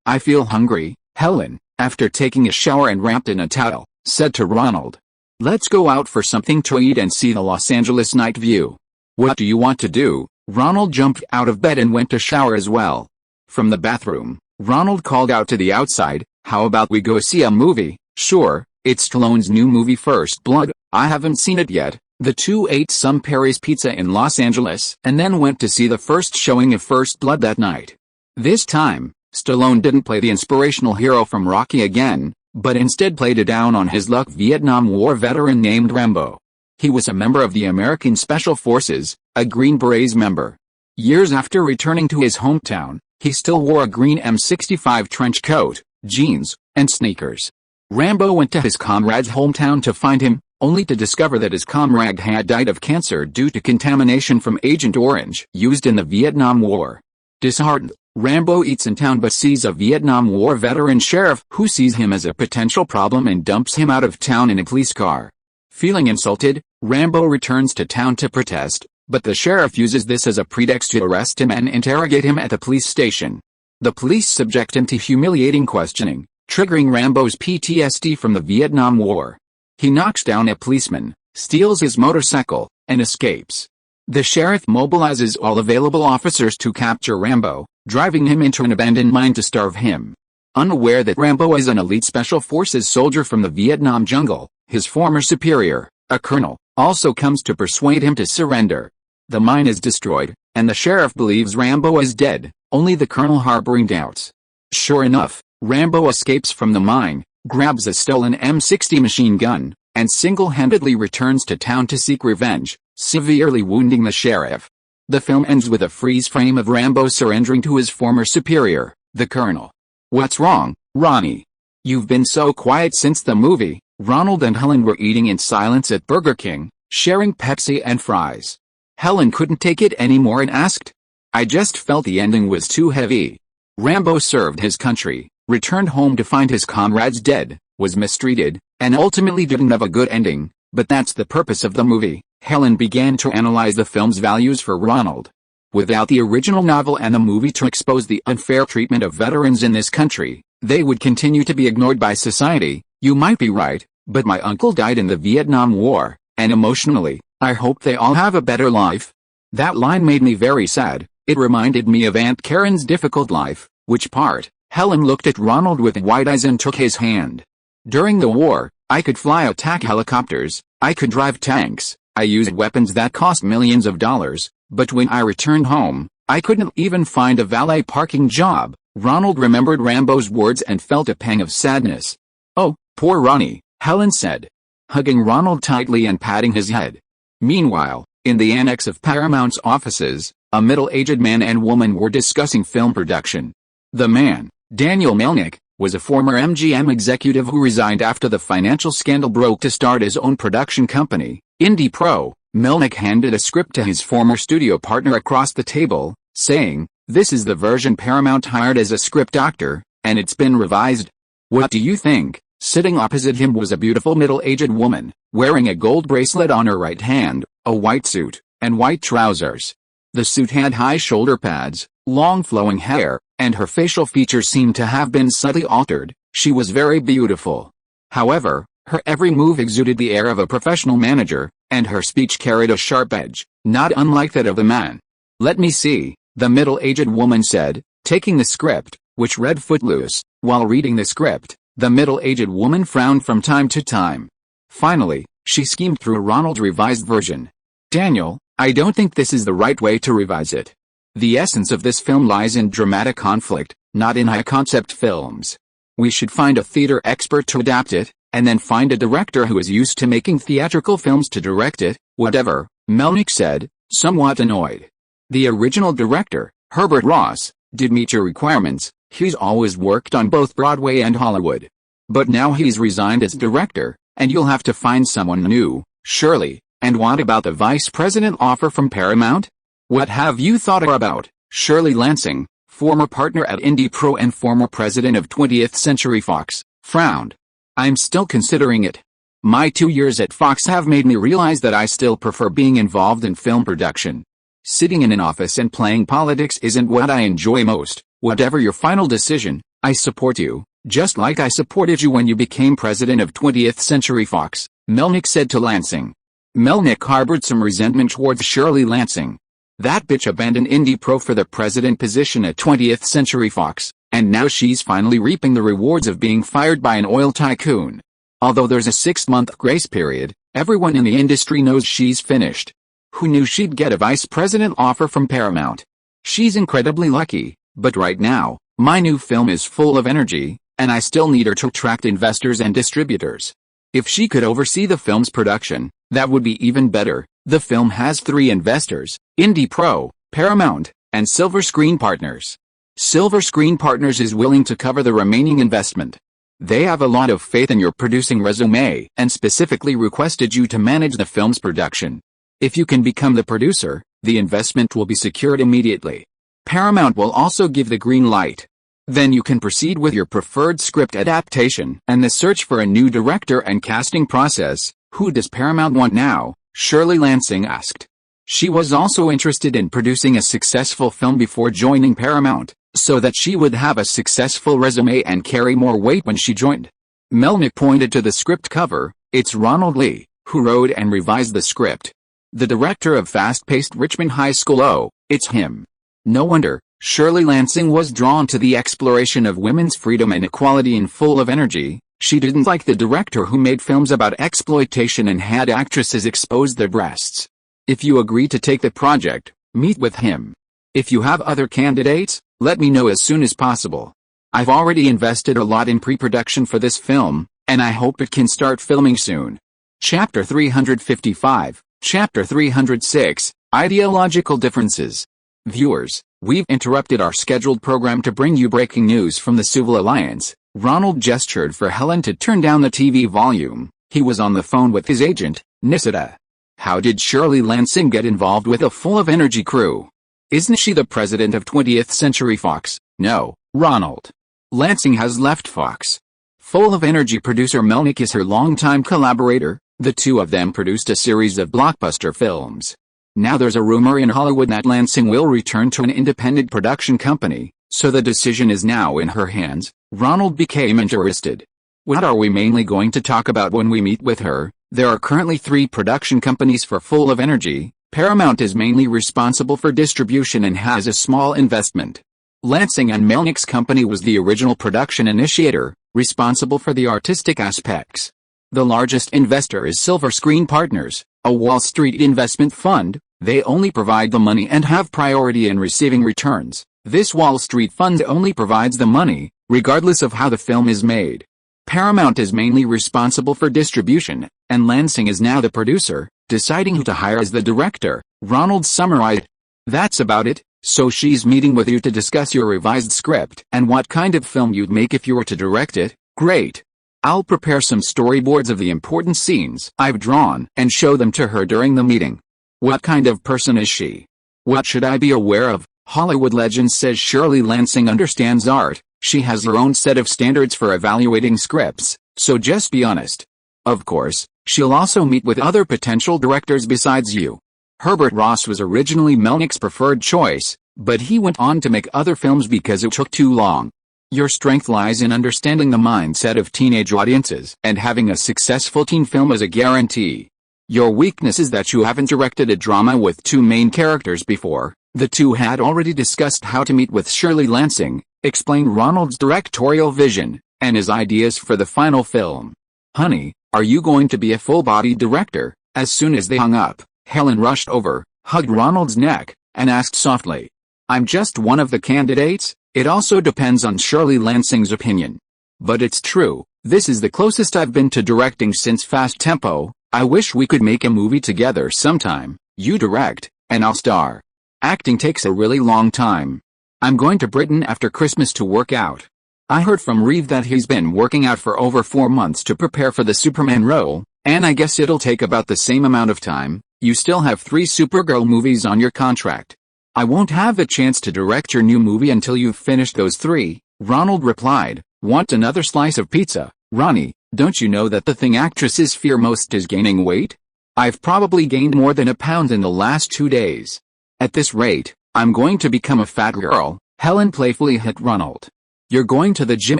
I feel hungry, Helen, after taking a shower and wrapped in a towel, said to Ronald. Let's go out for something to eat and see the Los Angeles night view. What do you want to do? Ronald jumped out of bed and went to shower as well. From the bathroom, Ronald called out to the outside, how about we go see a movie? Sure, It's Stallone's new movie First Blood. I haven't seen it yet. The two ate some Perry's Pizza in Los Angeles and then went to see the first showing of First Blood that night. This time, Stallone didn't play the inspirational hero from Rocky again, but instead played a down-on-his-luck Vietnam War veteran named Rambo. He was a member of the American Special Forces, a Green Berets member. Years after returning to his hometown, he still wore a green M65 trench coat, jeans, and sneakers. Rambo went to his comrade's hometown to find him, only to discover that his comrade had died of cancer due to contamination from Agent Orange used in the Vietnam War. Disheartened, Rambo eats in town but sees a Vietnam War veteran sheriff who sees him as a potential problem and dumps him out of town in a police car. Feeling insulted, Rambo returns to town to protest, but the sheriff uses this as a pretext to arrest him and interrogate him at the police station. The police subject him to humiliating questioning, triggering Rambo's PTSD from the Vietnam War. He knocks down a policeman, steals his motorcycle, and escapes. The sheriff mobilizes all available officers to capture Rambo, driving him into an abandoned mine to starve him. Unaware that Rambo is an elite Special Forces soldier from the Vietnam jungle, his former superior, a colonel, also comes to persuade him to surrender. The mine is destroyed, and the sheriff believes Rambo is dead, only the colonel harboring doubts. Sure enough, Rambo escapes from the mine, grabs a stolen M60 machine gun, and single-handedly returns to town to seek revenge, severely wounding the sheriff. The film ends with a freeze frame of Rambo surrendering to his former superior, the colonel. "What's wrong, Ronnie? You've been so quiet since the movie." Ronald and Helen were eating in silence at Burger King, sharing Pepsi and fries. Helen couldn't take it anymore and asked, "I just felt the ending was too heavy." Rambo served his country, returned home to find his comrades dead, was mistreated, and ultimately didn't have a good ending, but that's the purpose of the movie. Helen began to analyze the film's values for Ronald. Without the original novel and the movie to expose the unfair treatment of veterans in this country, they would continue to be ignored by society. "You might be right, but my uncle died in the Vietnam War, and emotionally, I hope they all have a better life." That line made me very sad. It reminded me of Aunt Karen's difficult life. Which part? Helen looked at Ronald with wide eyes and took his hand. "During the war, I could fly attack helicopters, I could drive tanks, I used weapons that cost millions of dollars, but when I returned home, I couldn't even find a valet parking job." Ronald remembered Rambo's words and felt a pang of sadness. "Oh, poor Ronnie," Helen said, hugging Ronald tightly and patting his head. Meanwhile, in the annex of Paramount's offices, a middle-aged man and woman were discussing film production. The man, Daniel Melnick, was a former MGM executive who resigned after the financial scandal broke to start his own production company, Indie Pro. Melnick handed a script to his former studio partner across the table, saying, "This is the version Paramount hired as a script doctor, and it's been revised. What do you think?" Sitting opposite him was a beautiful middle-aged woman, wearing a gold bracelet on her right hand, a white suit, and white trousers. The suit had high shoulder pads, long flowing hair, and her facial features seemed to have been subtly altered. She was very beautiful. However, her every move exuded the air of a professional manager, and her speech carried a sharp edge, not unlike that of the man. "Let me see," the middle-aged woman said, taking the script, which read Footloose. While reading the script, the middle-aged woman frowned from time to time. Finally, she skimmed through Ronald's revised version. "Daniel, I don't think this is the right way to revise it. The essence of this film lies in dramatic conflict, not in high-concept films. We should find a theater expert to adapt it, and then find a director who is used to making theatrical films to direct it." "Whatever," Melnick said, somewhat annoyed. "The original director, Herbert Ross, did meet your requirements. He's always worked on both Broadway and Hollywood. But now he's resigned as director, and you'll have to find someone new, surely." "And what about the vice president offer from Paramount? What have you thought about?" Shirley Lansing, former partner at Indie Pro and former president of 20th Century Fox, frowned. "I'm still considering it. My 2 years at Fox have made me realize that I still prefer being involved in film production. Sitting in an office and playing politics isn't what I enjoy most. Whatever your final decision, I support you, just like I supported you when you became president of 20th Century Fox," Melnick said to Lansing. Melnick harbored some resentment towards Shirley Lansing. That bitch abandoned Indie Pro for the president position at 20th Century Fox, and now she's finally reaping the rewards of being fired by an oil tycoon. Although there's a 6-month grace period, everyone in the industry knows she's finished. Who knew she'd get a vice president offer from Paramount? She's incredibly lucky, but right now, my new film is full of energy, and I still need her to attract investors and distributors. If she could oversee the film's production, that would be even better. The film has 3 investors: Indie Pro, Paramount, and Silver Screen Partners. Silver Screen Partners is willing to cover the remaining investment. They have a lot of faith in your producing resume and specifically requested you to manage the film's production. If you can become the producer, the investment will be secured immediately. Paramount will also give the green light. Then you can proceed with your preferred script adaptation and the search for a new director and casting process. Who does Paramount want now? Shirley Lansing asked. She was also interested in producing a successful film before joining Paramount, so that she would have a successful resume and carry more weight when she joined. Melnick pointed to the script cover. It's Ronald Lee, who wrote and revised the script. The director of fast-paced Richmond High School. Oh, it's him. No wonder. Shirley Lansing was drawn to the exploration of women's freedom and equality in Full of Energy. She didn't like the director who made films about exploitation and had actresses expose their breasts. If you agree to take the project, meet with him. If you have other candidates, let me know as soon as possible. I've already invested a lot in pre-production for this film, and I hope it can start filming soon. Chapter 355, Chapter 306, Ideological Differences. Viewers, we've interrupted our scheduled program to bring you breaking news from the Civil Alliance. Ronald gestured for Helen to turn down the TV volume. He was on the phone with his agent, Nisida. How did Shirley Lansing get involved with a Full of Energy crew? Isn't she the president of 20th Century Fox? No, Ronald. Lansing has left Fox. Full of Energy producer Melnick is her longtime collaborator. The two of them produced a series of blockbuster films. Now there's a rumor in Hollywood that Lansing will return to an independent production company, so the decision is now in her hands. Ronald became interested. What are we mainly going to talk about when we meet with her? There are currently 3 production companies for Full of Energy. Paramount is mainly responsible for distribution and has a small investment. Lansing and Melnick's company was the original production initiator, responsible for the artistic aspects. The largest investor is Silver Screen Partners, a Wall Street investment fund. They only provide the money and have priority in receiving returns. This Wall Street fund only provides the money, regardless of how the film is made. Paramount is mainly responsible for distribution, and Lansing is now the producer, deciding who to hire as the director. Ronald summarized. That's about it. So she's meeting with you to discuss your revised script and what kind of film you'd make if you were to direct it. Great. I'll prepare some storyboards of the important scenes I've drawn and show them to her during the meeting. What kind of person is she? What should I be aware of? Hollywood legend says Shirley Lansing understands art. She has her own set of standards for evaluating scripts, so just be honest. Of course, she'll also meet with other potential directors besides you. Herbert Ross was originally Melnick's preferred choice, but he went on to make other films because it took too long. Your strength lies in understanding the mindset of teenage audiences and having a successful teen film is a guarantee. Your weakness is that you haven't directed a drama with 2 main characters before. The two had already discussed how to meet with Shirley Lansing, explain Ronald's directorial vision, and his ideas for the final film. Honey, are you going to be a full-body director? As soon as they hung up, Helen rushed over, hugged Ronald's neck, and asked softly. I'm just one of the candidates. It also depends on Shirley Lansing's opinion. But it's true, this is the closest I've been to directing since Fast Tempo. I wish we could make a movie together sometime. You direct, and I'll star. Acting takes a really long time. I'm going to Britain after Christmas to work out. I heard from Reeve that he's been working out for over 4 months to prepare for the Superman role, and I guess it'll take about the same amount of time. You still have 3 Supergirl movies on your contract. I won't have a chance to direct your new movie until you've finished those 3, Ronald replied. Want another slice of pizza? Ronnie, don't you know that the thing actresses fear most is gaining weight? I've probably gained more than a pound in the last 2 days. At this rate, I'm going to become a fat girl. Helen playfully hit Ronald. You're going to the gym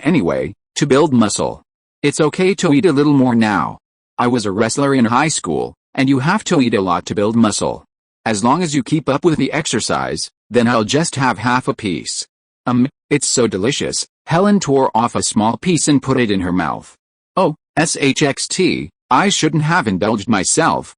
anyway, to build muscle. It's okay to eat a little more now. I was a wrestler in high school, and you have to eat a lot to build muscle. As long as you keep up with the exercise, then I'll just have half a piece. It's so delicious. Helen tore off a small piece and put it in her mouth. Oh, shxt, I shouldn't have indulged myself,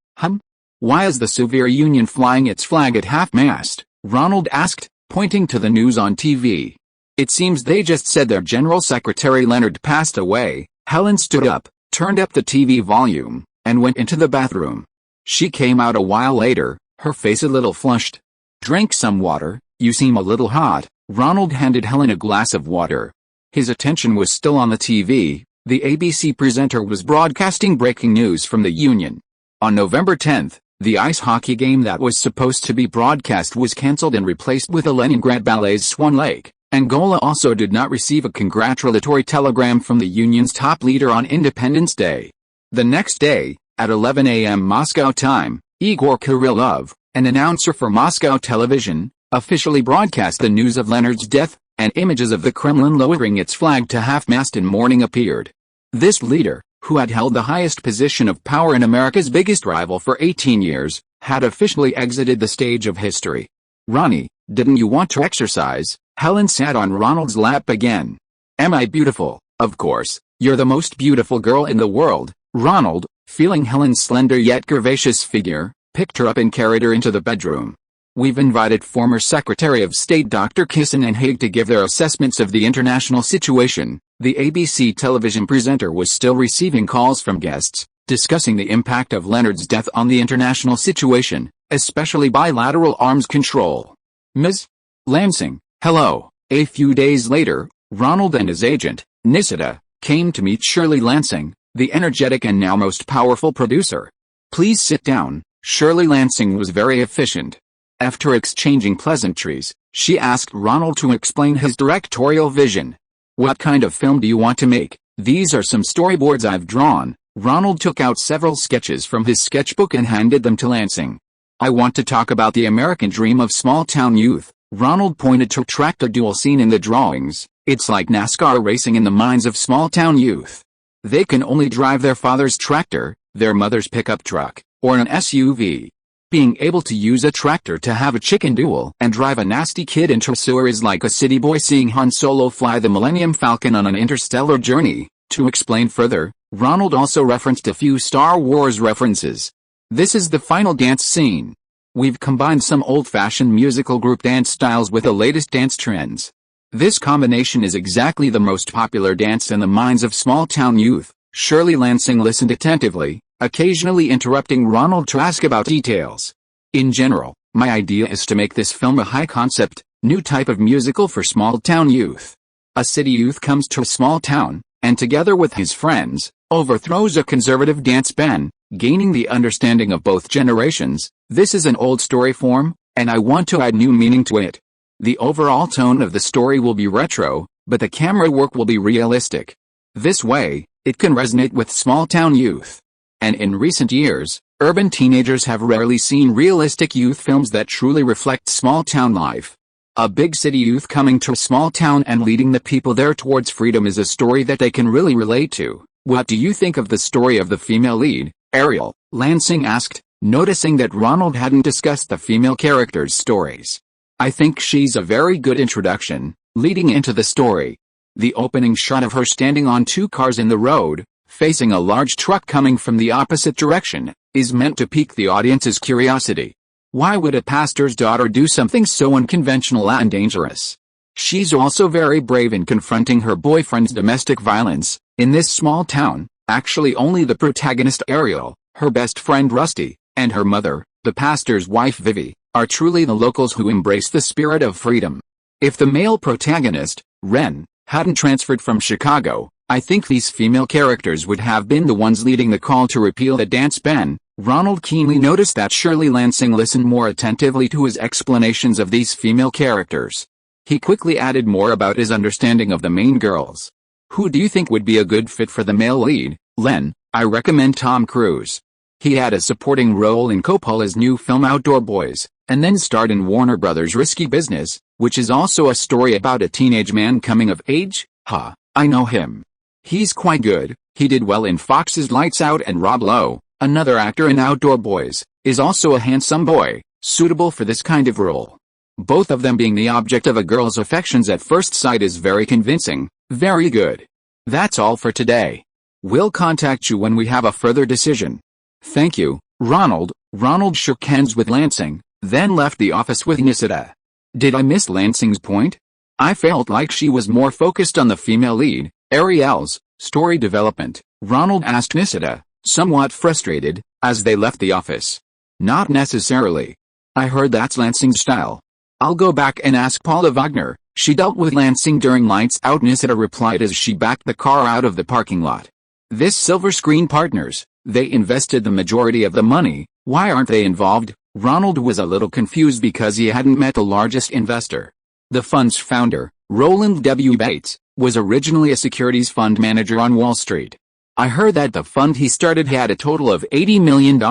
Why is the Soviet Union flying its flag at half-mast? Ronald asked, pointing to the news on TV. It seems they just said their General Secretary Leonard passed away. Helen stood up, turned up the TV volume, and went into the bathroom. She came out a while later, her face a little flushed. Drink some water, you seem a little hot. Ronald handed Helen a glass of water. His attention was still on the TV. The ABC presenter was broadcasting breaking news from the Union. On November 10th, the ice hockey game that was supposed to be broadcast was cancelled and replaced with a Leningrad Ballet's Swan Lake. Angola also did not receive a congratulatory telegram from the Union's top leader on Independence Day. The next day, at 11 a.m. Moscow time, Igor Kirillov, an announcer for Moscow television, officially broadcast the news of Leonard's death, and images of the Kremlin lowering its flag to half-mast in mourning appeared. This leader, who had held the highest position of power in America's biggest rival for 18 years, had officially exited the stage of history. Ronnie, didn't you want to exercise? Helen sat on Ronald's lap again. Am I beautiful? Of course, you're the most beautiful girl in the world. Ronald, feeling Helen's slender yet curvaceous figure, picked her up and carried her into the bedroom. We've invited former Secretary of State Dr. Kissen and Haig to give their assessments of the international situation. The ABC television presenter was still receiving calls from guests, discussing the impact of Leonard's death on the international situation, especially bilateral arms control. Ms. Lansing, hello. A few days later, Ronald and his agent, Nisida, came to meet Shirley Lansing, the energetic and now most powerful producer. Please sit down. Shirley Lansing was very efficient. After exchanging pleasantries, she asked Ronald to explain his directorial vision. What kind of film do you want to make? These are some storyboards I've drawn. Ronald took out several sketches from his sketchbook and handed them to Lansing. I want to talk about the American dream of small-town youth. Ronald pointed to a tractor duel scene in the drawings. It's like NASCAR racing in the minds of small-town youth. They can only drive their father's tractor, their mother's pickup truck, or an SUV. Being able to use a tractor to have a chicken duel and drive a nasty kid into a sewer is like a city boy seeing Han Solo fly the Millennium Falcon on an interstellar journey. To explain further, Ronald also referenced a few Star Wars references. This is the final dance scene. We've combined some old-fashioned musical group dance styles with the latest dance trends. This combination is exactly the most popular dance in the minds of small-town youth. Shirley Lansing listened attentively, occasionally interrupting Ronald to ask about details. In general, my idea is to make this film a high-concept, new type of musical for small-town youth. A city youth comes to a small town, and together with his friends, overthrows a conservative dance ban, gaining the understanding of both generations. This is an old story form, and I want to add new meaning to it. The overall tone of the story will be retro, but the camera work will be realistic. This way, it can resonate with small-town youth. And in recent years, urban teenagers have rarely seen realistic youth films that truly reflect small-town life. A big city youth coming to a small town and leading the people there towards freedom is a story that they can really relate to. What do you think of the story of the female lead, Ariel? Lansing asked, noticing that Ronald hadn't discussed the female characters' stories. I think she's a very good introduction, leading into the story. The opening shot of her standing on two cars in the road, facing a large truck coming from the opposite direction, is meant to pique the audience's curiosity. Why would a pastor's daughter do something so unconventional and dangerous? She's also very brave in confronting her boyfriend's domestic violence. In this small town, actually only the protagonist Ariel, her best friend Rusty, and her mother, the pastor's wife Vivi, are truly the locals who embrace the spirit of freedom. If the male protagonist, Ren, hadn't transferred from Chicago, I think these female characters would have been the ones leading the call to repeal the dance ban. Ronald keenly noticed that Shirley Lansing listened more attentively to his explanations of these female characters. He quickly added more about his understanding of the main girls. Who do you think would be a good fit for the male lead? Len, I recommend Tom Cruise. He had a supporting role in Coppola's new film Outdoor Boys, and then starred in Warner Brothers' Risky Business, which is also a story about a teenage man coming of age. I know him. He's quite good. He did well in Fox's Lights Out, and Rob Lowe, another actor in Outdoor Boys, is also a handsome boy, suitable for this kind of role. Both of them being the object of a girl's affections at first sight is very convincing. Very good. That's all for today. We'll contact you when we have a further decision. Thank you, Ronald. Ronald shook hands with Lansing, then left the office with Nisida. Did I miss Lansing's point? I felt like she was more focused on the female lead, Ariel's, story development, Ronald asked Nisida, somewhat frustrated, as they left the office. Not necessarily. I heard that's Lansing's style. I'll go back and ask Paula Wagner. She dealt with Lansing during Lights Out, Nisida replied as she backed the car out of the parking lot. This Silver Screen Partners, they invested the majority of the money, why aren't they involved? Ronald was a little confused because he hadn't met the largest investor. The fund's founder, Roland W. Bates, was originally a securities fund manager on Wall Street. I heard that the fund he started had a total of $80 million,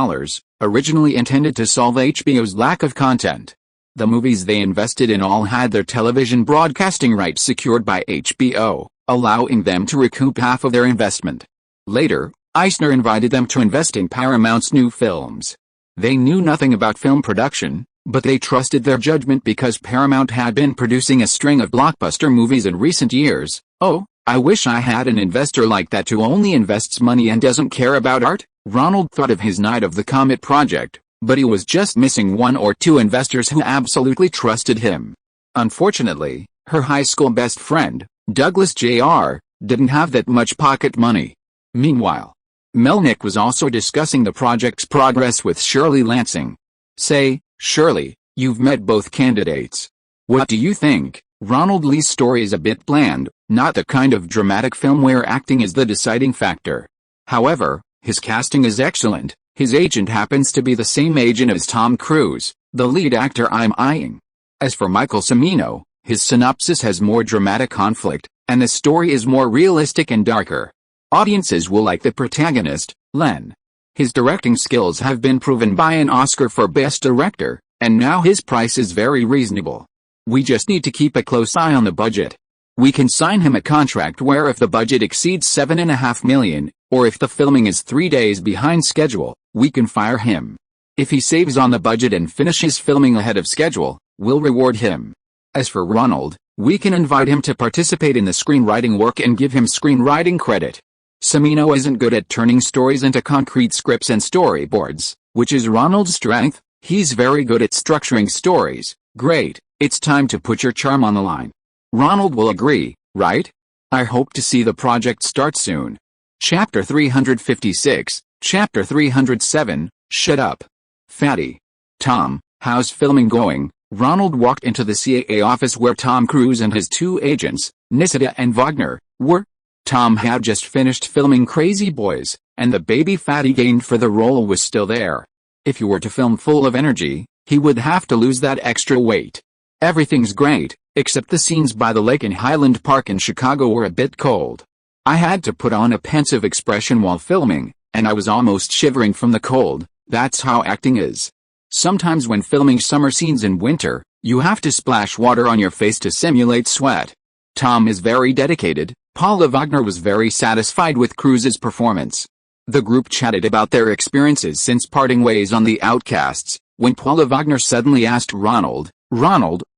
originally intended to solve HBO's lack of content. The movies they invested in all had their television broadcasting rights secured by HBO, allowing them to recoup half of their investment. Later, Eisner invited them to invest in Paramount's new films. They knew nothing about film production, but they trusted their judgment because Paramount had been producing a string of blockbuster movies in recent years. Oh, I wish I had an investor like that who only invests money and doesn't care about art. Ronald thought of his Night of the Comet project, but he was just missing one or two investors who absolutely trusted him. Unfortunately, her high school best friend, Douglas Jr., didn't have that much pocket money. Meanwhile, Melnick was also discussing the project's progress with Shirley Lansing. Say, Shirley, you've met both candidates. What do you think? Ronald Lee's story is a bit bland, not the kind of dramatic film where acting is the deciding factor. However, his casting is excellent. His agent happens to be the same agent as Tom Cruise, the lead actor I'm eyeing. As for Michael Cimino, his synopsis has more dramatic conflict, and the story is more realistic and darker. Audiences will like the protagonist, Len. His directing skills have been proven by an Oscar for Best Director, and now his price is very reasonable. We just need to keep a close eye on the budget. We can sign him a contract where if the budget exceeds $7.5 million, or if the filming is 3 days behind schedule, we can fire him. If he saves on the budget and finishes filming ahead of schedule, we'll reward him. As for Ronald, we can invite him to participate in the screenwriting work and give him screenwriting credit. Cimino isn't good at turning stories into concrete scripts and storyboards, which is Ronald's strength. He's very good at structuring stories. Great, it's time to put your charm on the line. Ronald will agree, right? I hope to see the project start soon. Chapter 356, Chapter 307, Shut Up. Fatty. Tom, how's filming going? Ronald walked into the CAA office where Tom Cruise and his two agents, Nisida and Wagner, were. Tom had just finished filming Crazy Boys, and the baby fat he gained for the role was still there. If he were to film Full of Energy, he would have to lose that extra weight. Everything's great, except the scenes by the lake in Highland Park in Chicago were a bit cold. I had to put on a pensive expression while filming, and I was almost shivering from the cold. That's how acting is. Sometimes when filming summer scenes in winter, you have to splash water on your face to simulate sweat. Tom is very dedicated. Paula Wagner was very satisfied with Cruise's performance. The group chatted about their experiences since parting ways on The Outcasts, when Paula Wagner suddenly asked Ronald,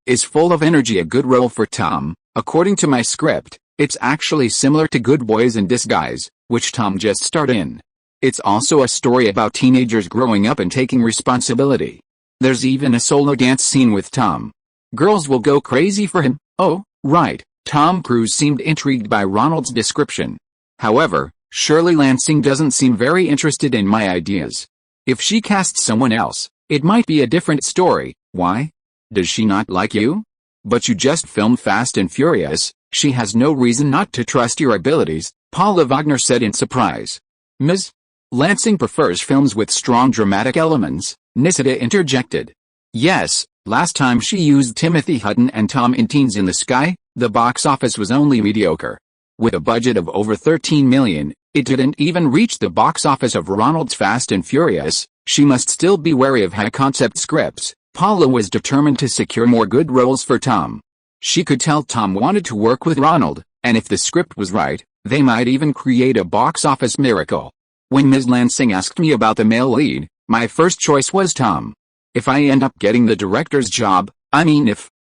is Full of Energy a good role for Tom? According to my script, it's actually similar to Good Boys in Disguise, which Tom just starred in. It's also a story about teenagers growing up and taking responsibility. There's even a solo dance scene with Tom. Girls will go crazy for him. Oh, right. Tom Cruise seemed intrigued by Ronald's description. However, Shirley Lansing doesn't seem very interested in my ideas. If she casts someone else, it might be a different story. Why? Does she not like you? But you just filmed Fast and Furious. She has no reason not to trust your abilities, Paula Wagner said in surprise. Ms. Lansing prefers films with strong dramatic elements, Nisida interjected. Yes, last time she used Timothy Hutton and Tom in Teens in the Sky, the box office was only mediocre. With a budget of over $13 million, it didn't even reach the box office of Ronald's Fast and Furious. She must still be wary of high-concept scripts. Paula was determined to secure more good roles for Tom. She could tell Tom wanted to work with Ronald, and if the script was right, they might even create a box office miracle. When Ms. Lansing asked me about the male lead, my first choice was Tom. If I end up getting the director's job,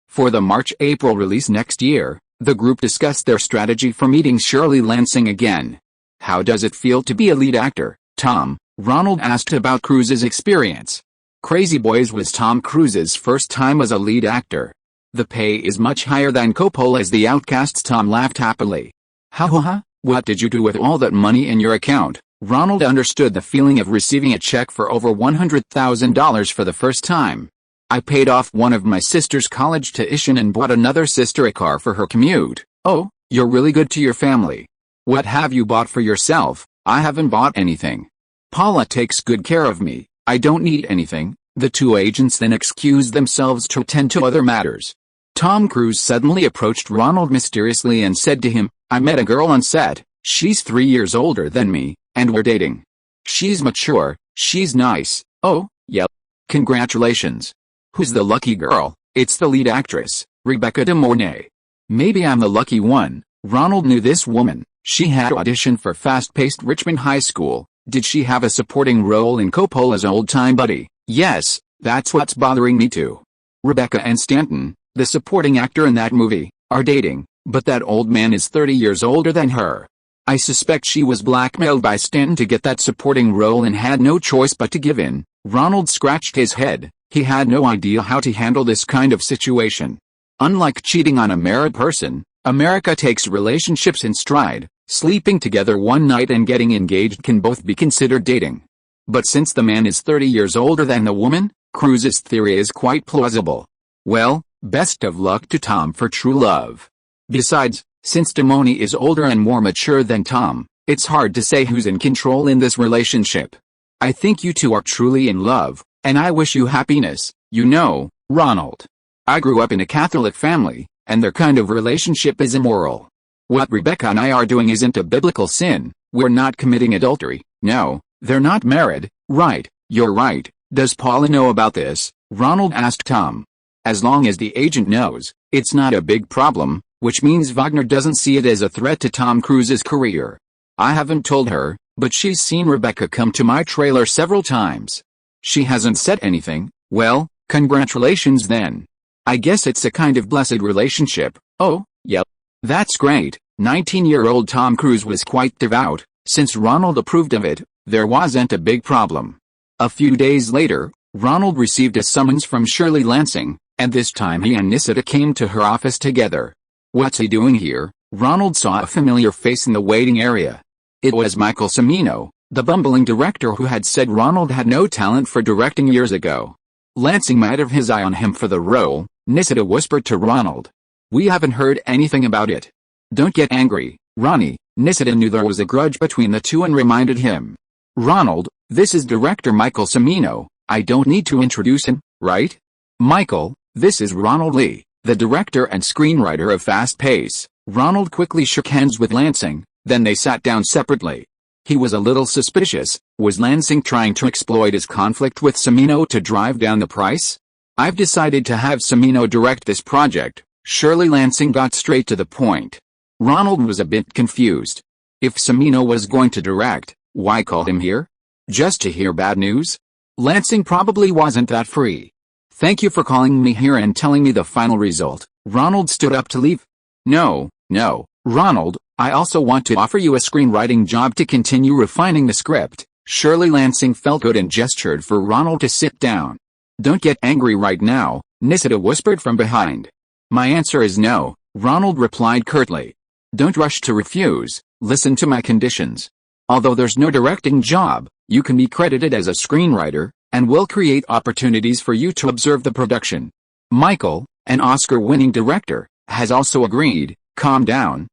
for the March-April release next year, the group discussed their strategy for meeting Shirley Lansing again. How does it feel to be a lead actor, Tom? Ronald asked about Cruise's experience. Crazy Boys was Tom Cruise's first time as a lead actor. The pay is much higher than Coppola's The Outcasts. Tom laughed happily. Ha, what did you do with all that money in your account? Ronald understood the feeling of receiving a check for over $100,000 for the first time. I paid off one of my sister's college tuition and bought another sister a car for her commute. Oh, you're really good to your family. What have you bought for yourself? I haven't bought anything. Paula takes good care of me. I don't need anything. The two agents then excused themselves to attend to other matters. Tom Cruise suddenly approached Ronald mysteriously and said to him, I met a girl on set. She's 3 years older than me, and we're dating. She's mature, she's nice. Oh, yeah. Congratulations. Who's the lucky girl? It's the lead actress, Rebecca De Mornay. Maybe I'm the lucky one. Ronald knew this woman. She had auditioned for fast-paced Richmond High School. Did she have a supporting role in Coppola's old-time buddy? Yes, that's what's bothering me too. Rebecca and Stanton, the supporting actor in that movie, are dating, but that old man is 30 years older than her. I suspect she was blackmailed by Stanton to get that supporting role and had no choice but to give in. Ronald scratched his head. He had no idea how to handle this kind of situation. Unlike cheating on a married person, America takes relationships in stride. Sleeping together one night and getting engaged can both be considered dating. But since the man is 30 years older than the woman, Cruise's theory is quite plausible. Well, best of luck to Tom for true love. Besides, since De Mornay is older and more mature than Tom, it's hard to say who's in control in this relationship. I think you two are truly in love, and I wish you happiness. You know, Ronald, I grew up in a Catholic family, and their kind of relationship is immoral. What Rebecca and I are doing isn't a biblical sin. We're not committing adultery. No, they're not married. Right, you're right. Does Paula know about this? Ronald asked Tom. As long as the agent knows, it's not a big problem, which means Wagner doesn't see it as a threat to Tom Cruise's career. I haven't told her, but she's seen Rebecca come to my trailer several times. She hasn't said anything. Well, congratulations then. I guess it's a kind of blessed relationship. Oh, yep. That's great. 19-year-old Tom Cruise was quite devout. Since Ronald approved of it, there wasn't a big problem. A few days later, Ronald received a summons from Shirley Lansing, and this time he and Nisita came to her office together. What's he doing here? Ronald saw a familiar face in the waiting area. It was Michael Cimino, the bumbling director who had said Ronald had no talent for directing years ago. Lansing might have his eye on him for the role, Nisita whispered to Ronald. We haven't heard anything about it. Don't get angry, Ronnie. Nisita knew there was a grudge between the two and reminded him. Ronald, this is director Michael Cimino. I don't need to introduce him, right? Michael, this is Ronald Lee, the director and screenwriter of Fast Pace. Ronald quickly shook hands with Lansing, then they sat down separately. He was a little suspicious. Was Lansing trying to exploit his conflict with Cimino to drive down the price? I've decided to have Cimino direct this project. Shirley Lansing got straight to the point. Ronald was a bit confused. If Cimino was going to direct, why call him here? Just to hear bad news? Lansing probably wasn't that free. Thank you for calling me here and telling me the final result. Ronald stood up to leave. No, Ronald, I also want to offer you a screenwriting job to continue refining the script. Shirley Lansing felt good and gestured for Ronald to sit down. Don't get angry right now, Nisita whispered from behind. My answer is no, Ronald replied curtly. Don't rush to refuse, listen to my conditions. Although there's no directing job, you can be credited as a screenwriter, and we'll create opportunities for you to observe the production. Michael, an Oscar-winning director, has also agreed. Calm down,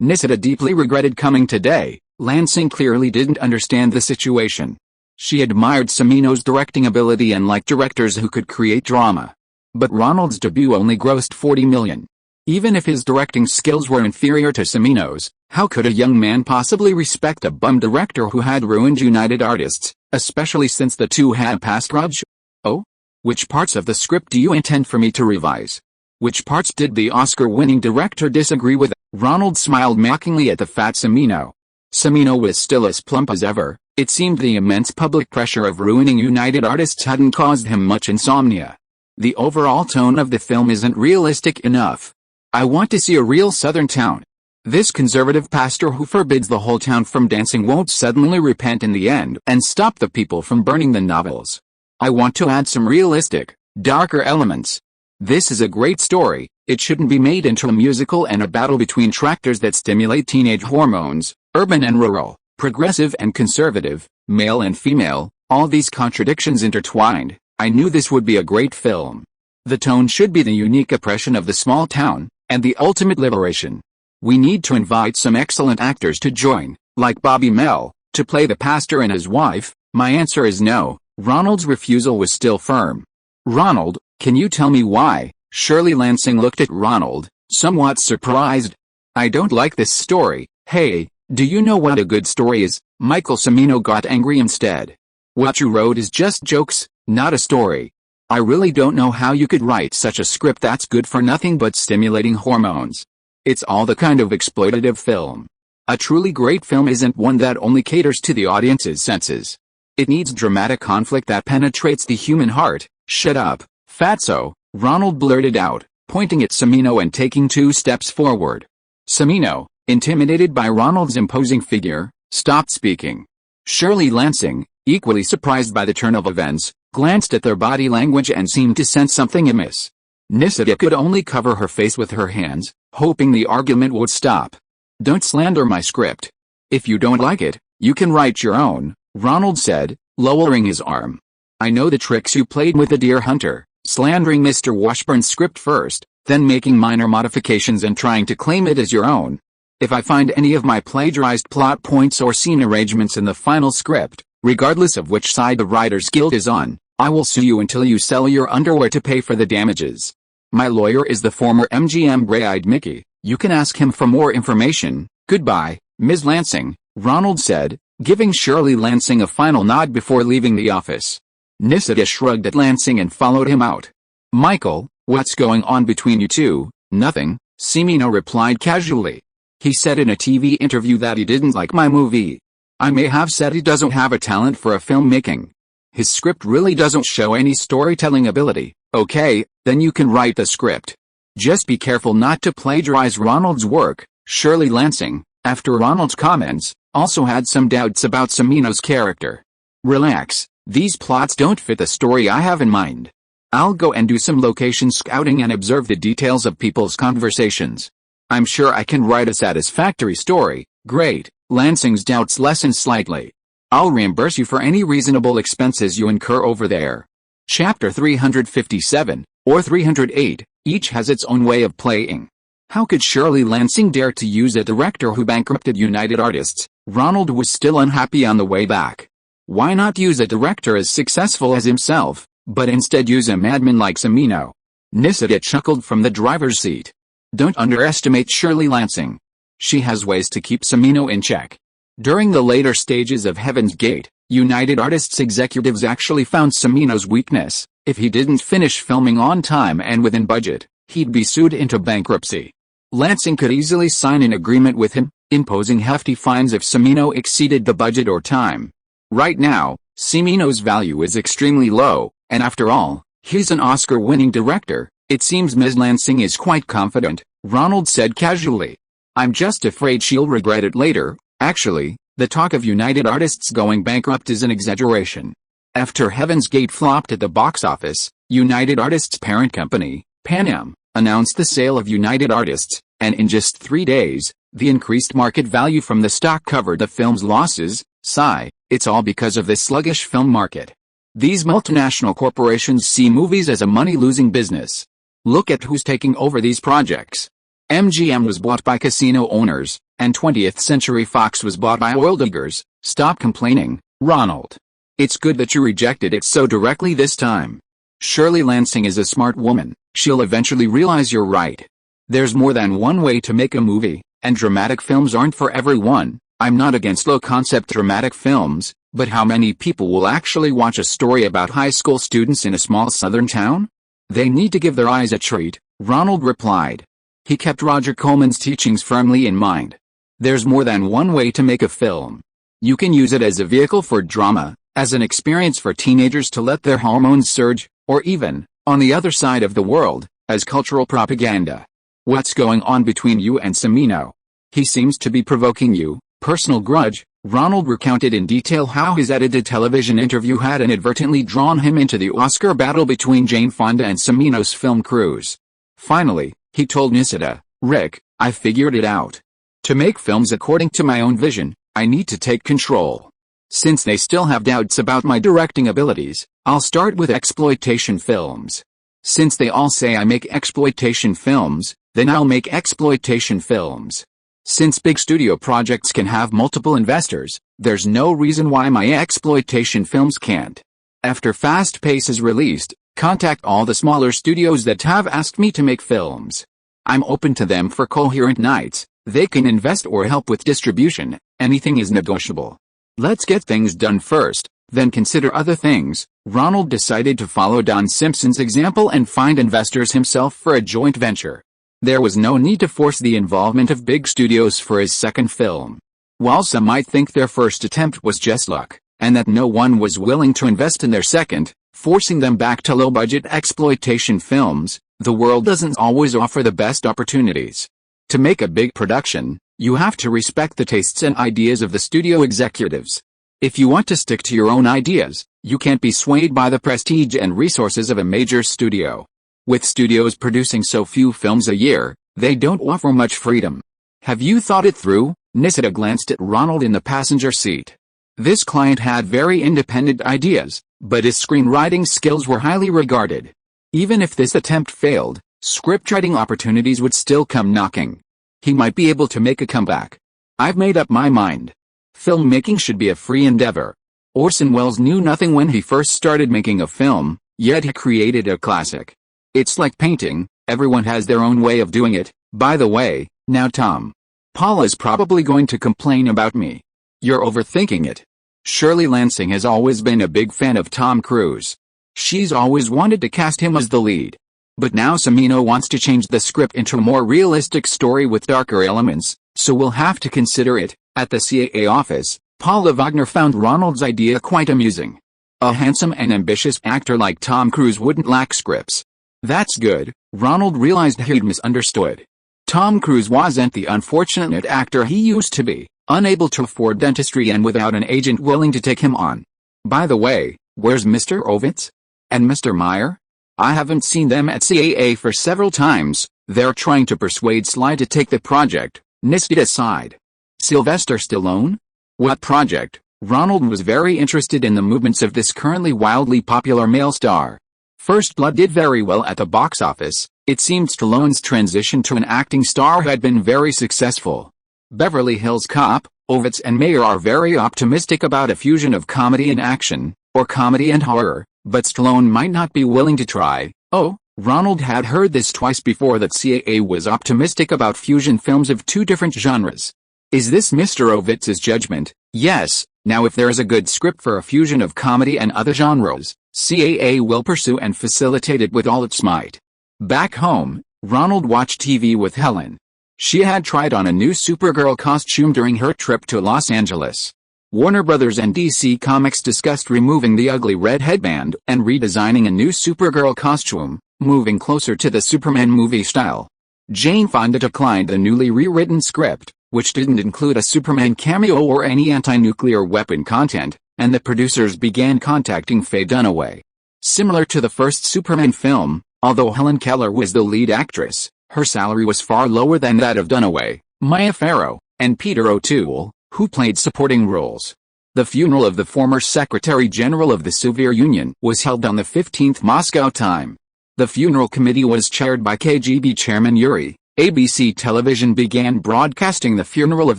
Nisita deeply regretted coming today. Lansing clearly didn't understand the situation. She admired Cimino's directing ability and liked directors who could create drama. But Ronald's debut only grossed $40 million. Even if his directing skills were inferior to Cimino's, how could a young man possibly respect a bum director who had ruined United Artists, especially since the two had past grudge? Oh? Which parts of the script do you intend for me to revise? Which parts did the Oscar-winning director disagree with? Ronald smiled mockingly at the fat Cimino. Cimino was still as plump as ever. It seemed the immense public pressure of ruining United Artists hadn't caused him much insomnia. The overall tone of the film isn't realistic enough. I want to see a real southern town. This conservative pastor who forbids the whole town from dancing won't suddenly repent in the end and stop the people from burning the novels. I want to add some realistic, darker elements. This is a great story. It shouldn't be made into a musical and a battle between tractors that stimulate teenage hormones, urban and rural, progressive and conservative, male and female, all these contradictions intertwined. I knew this would be a great film. The tone should be the unique oppression of the small town, and the ultimate liberation. We need to invite some excellent actors to join, like Bobby Mell, to play the pastor and his wife. My answer is no. Ronald's refusal was still firm. Ronald, can you tell me why? Shirley Lansing looked at Ronald, somewhat surprised. I don't like this story. Hey, do you know what a good story is? Michael Cimino got angry instead. What you wrote is just jokes, not a story. I really don't know how you could write such a script that's good for nothing but stimulating hormones. It's all the kind of exploitative film. A truly great film isn't one that only caters to the audience's senses. It needs dramatic conflict that penetrates the human heart. Shut up, fatso, Ronald blurted out, pointing at Cimino and taking 2 steps forward. Cimino, intimidated by Ronald's imposing figure, stopped speaking. Shirley Lansing, equally surprised by the turn of events, glanced at their body language and seemed to sense something amiss. Nisida could only cover her face with her hands, hoping the argument would stop. Don't slander my script. If you don't like it, you can write your own, Ronald said, lowering his arm. I know the tricks you played with the Deer Hunter, slandering Mr. Washburn's script first, then making minor modifications and trying to claim it as your own. If I find any of my plagiarized plot points or scene arrangements in the final script, regardless of which side the Writers Guild is on, I will sue you until you sell your underwear to pay for the damages. My lawyer is the former MGM Gray-Eyed Mickey. You can ask him for more information. Goodbye, Ms. Lansing, Ronald said, giving Shirley Lansing a final nod before leaving the office. Nisida shrugged at Lansing and followed him out. Michael, what's going on between you two? Nothing, Cimino replied casually. He said in a TV interview that he didn't like my movie. I may have said he doesn't have a talent for a filmmaking. His script really doesn't show any storytelling ability. Okay, then you can write the script. Just be careful not to plagiarize Ronald's work. Shirley Lansing, after Ronald's comments, also had some doubts about Cimino's character. Relax, these plots don't fit the story I have in mind. I'll go and do some location scouting and observe the details of people's conversations. I'm sure I can write a satisfactory story. Great, Lansing's doubts lessened slightly. I'll reimburse you for any reasonable expenses you incur over there. Chapter 357, or 308, each has its own way of playing. How could Shirley Lansing dare to use a director who bankrupted United Artists? Ronald was still unhappy on the way back. Why not use a director as successful as himself, but instead use a madman like Cimino? Nisida chuckled from the driver's seat. Don't underestimate Shirley Lansing. She has ways to keep Cimino in check. During the later stages of Heaven's Gate, United Artists executives actually found Cimino's weakness. If he didn't finish filming on time and within budget, he'd be sued into bankruptcy. Lansing could easily sign an agreement with him, imposing hefty fines if Cimino exceeded the budget or time. Right now, Cimino's value is extremely low, and after all, he's an Oscar-winning director. It seems Ms. Lansing is quite confident, Ronald said casually. I'm just afraid she'll regret it later. Actually, the talk of United Artists going bankrupt is an exaggeration. After Heaven's Gate flopped at the box office, United Artists' parent company, Pan Am, announced the sale of United Artists, and in just 3 days, the increased market value from the stock covered the film's losses. Sigh, it's all because of the sluggish film market. These multinational corporations see movies as a money-losing business. Look at who's taking over these projects. MGM was bought by casino owners, and 20th Century Fox was bought by oil diggers. Stop complaining, Ronald. It's good that you rejected it so directly this time. Shirley Lansing is a smart woman. She'll eventually realize you're right. There's more than one way to make a movie, and dramatic films aren't for everyone. I'm not against low-concept dramatic films, but how many people will actually watch a story about high school students in a small southern town? They need to give their eyes a treat, Ronald replied. He kept Roger Coleman's teachings firmly in mind. There's more than one way to make a film. You can use it as a vehicle for drama, as an experience for teenagers to let their hormones surge, or even, on the other side of the world, as cultural propaganda. What's going on between you and Cimino? He seems to be provoking you. Personal grudge. Ronald recounted in detail how his edited television interview had inadvertently drawn him into the Oscar battle between Jane Fonda and Cimino's film crews. Finally, he told Nisida, "Rick, I figured it out. To make films according to my own vision, I need to take control. Since they still have doubts about my directing abilities, I'll start with exploitation films. Since they all say I make exploitation films, then I'll make exploitation films. Since big studio projects can have multiple investors, there's no reason why my exploitation films can't. After Fast Pace is released, contact all the smaller studios that have asked me to make films. I'm open to them for coherent nights. They can invest or help with distribution. Anything is negotiable. Let's get things done first, then consider other things." Ronald decided to follow Don Simpson's example and find investors himself for a joint venture. There was no need to force the involvement of big studios for his second film. While some might think their first attempt was just luck, and that no one was willing to invest in their second, forcing them back to low-budget exploitation films, the world doesn't always offer the best opportunities. To make a big production, you have to respect the tastes and ideas of the studio executives. If you want to stick to your own ideas, you can't be swayed by the prestige and resources of a major studio. With studios producing so few films a year, they don't offer much freedom. "Have you thought it through?" Nisida glanced at Ronald in the passenger seat. This client had very independent ideas, but his screenwriting skills were highly regarded. Even if this attempt failed, scriptwriting opportunities would still come knocking. He might be able to make a comeback. "I've made up my mind. Filmmaking should be a free endeavor." Orson Welles knew nothing when he first started making a film, yet he created a classic. It's like painting, everyone has their own way of doing it. By the way, now Tom. Paula's probably going to complain about me. You're overthinking it. Shirley Lansing has always been a big fan of Tom Cruise. She's always wanted to cast him as the lead. But now Cimino wants to change the script into a more realistic story with darker elements, so we'll have to consider it. At the CAA office, Paula Wagner found Ronald's idea quite amusing. A handsome and ambitious actor like Tom Cruise wouldn't lack scripts. That's good. Ronald realized he'd misunderstood. Tom Cruise wasn't the unfortunate actor he used to be, unable to afford dentistry and without an agent willing to take him on. By the way, where's Mr. Ovitz? And Mr. Meyer? I haven't seen them at CAA for several times. They're trying to persuade Sly to take the project. Nisida sighed. Sylvester Stallone? What project? Ronald was very interested in the movements of this currently wildly popular male star. First Blood did very well at the box office. It seemed Stallone's transition to an acting star had been very successful. Beverly Hills Cop, Ovitz and Meyer are very optimistic about a fusion of comedy and action, or comedy and horror, but Stallone might not be willing to try. Oh, Ronald had heard this twice before, that CAA was optimistic about fusion films of two different genres. Is this Mr. Ovitz's judgment? Yes. Now if there is a good script for a fusion of comedy and other genres, CAA will pursue and facilitate it with all its might. Back home, Ronald watched TV with Helen. She had tried on a new Supergirl costume during her trip to Los Angeles. Warner Brothers and DC Comics discussed removing the ugly red headband and redesigning a new Supergirl costume, moving closer to the Superman movie style. Jane Fonda declined the newly rewritten script, which didn't include a Superman cameo or any anti-nuclear weapon content, and the producers began contacting Faye Dunaway. Similar to the first Superman film, although Helen Keller was the lead actress, her salary was far lower than that of Dunaway, Maya Farrow, and Peter O'Toole, who played supporting roles. The funeral of the former Secretary General of the Soviet Union was held on the 15th Moscow time. The funeral committee was chaired by KGB Chairman Yuri. ABC television began broadcasting the funeral of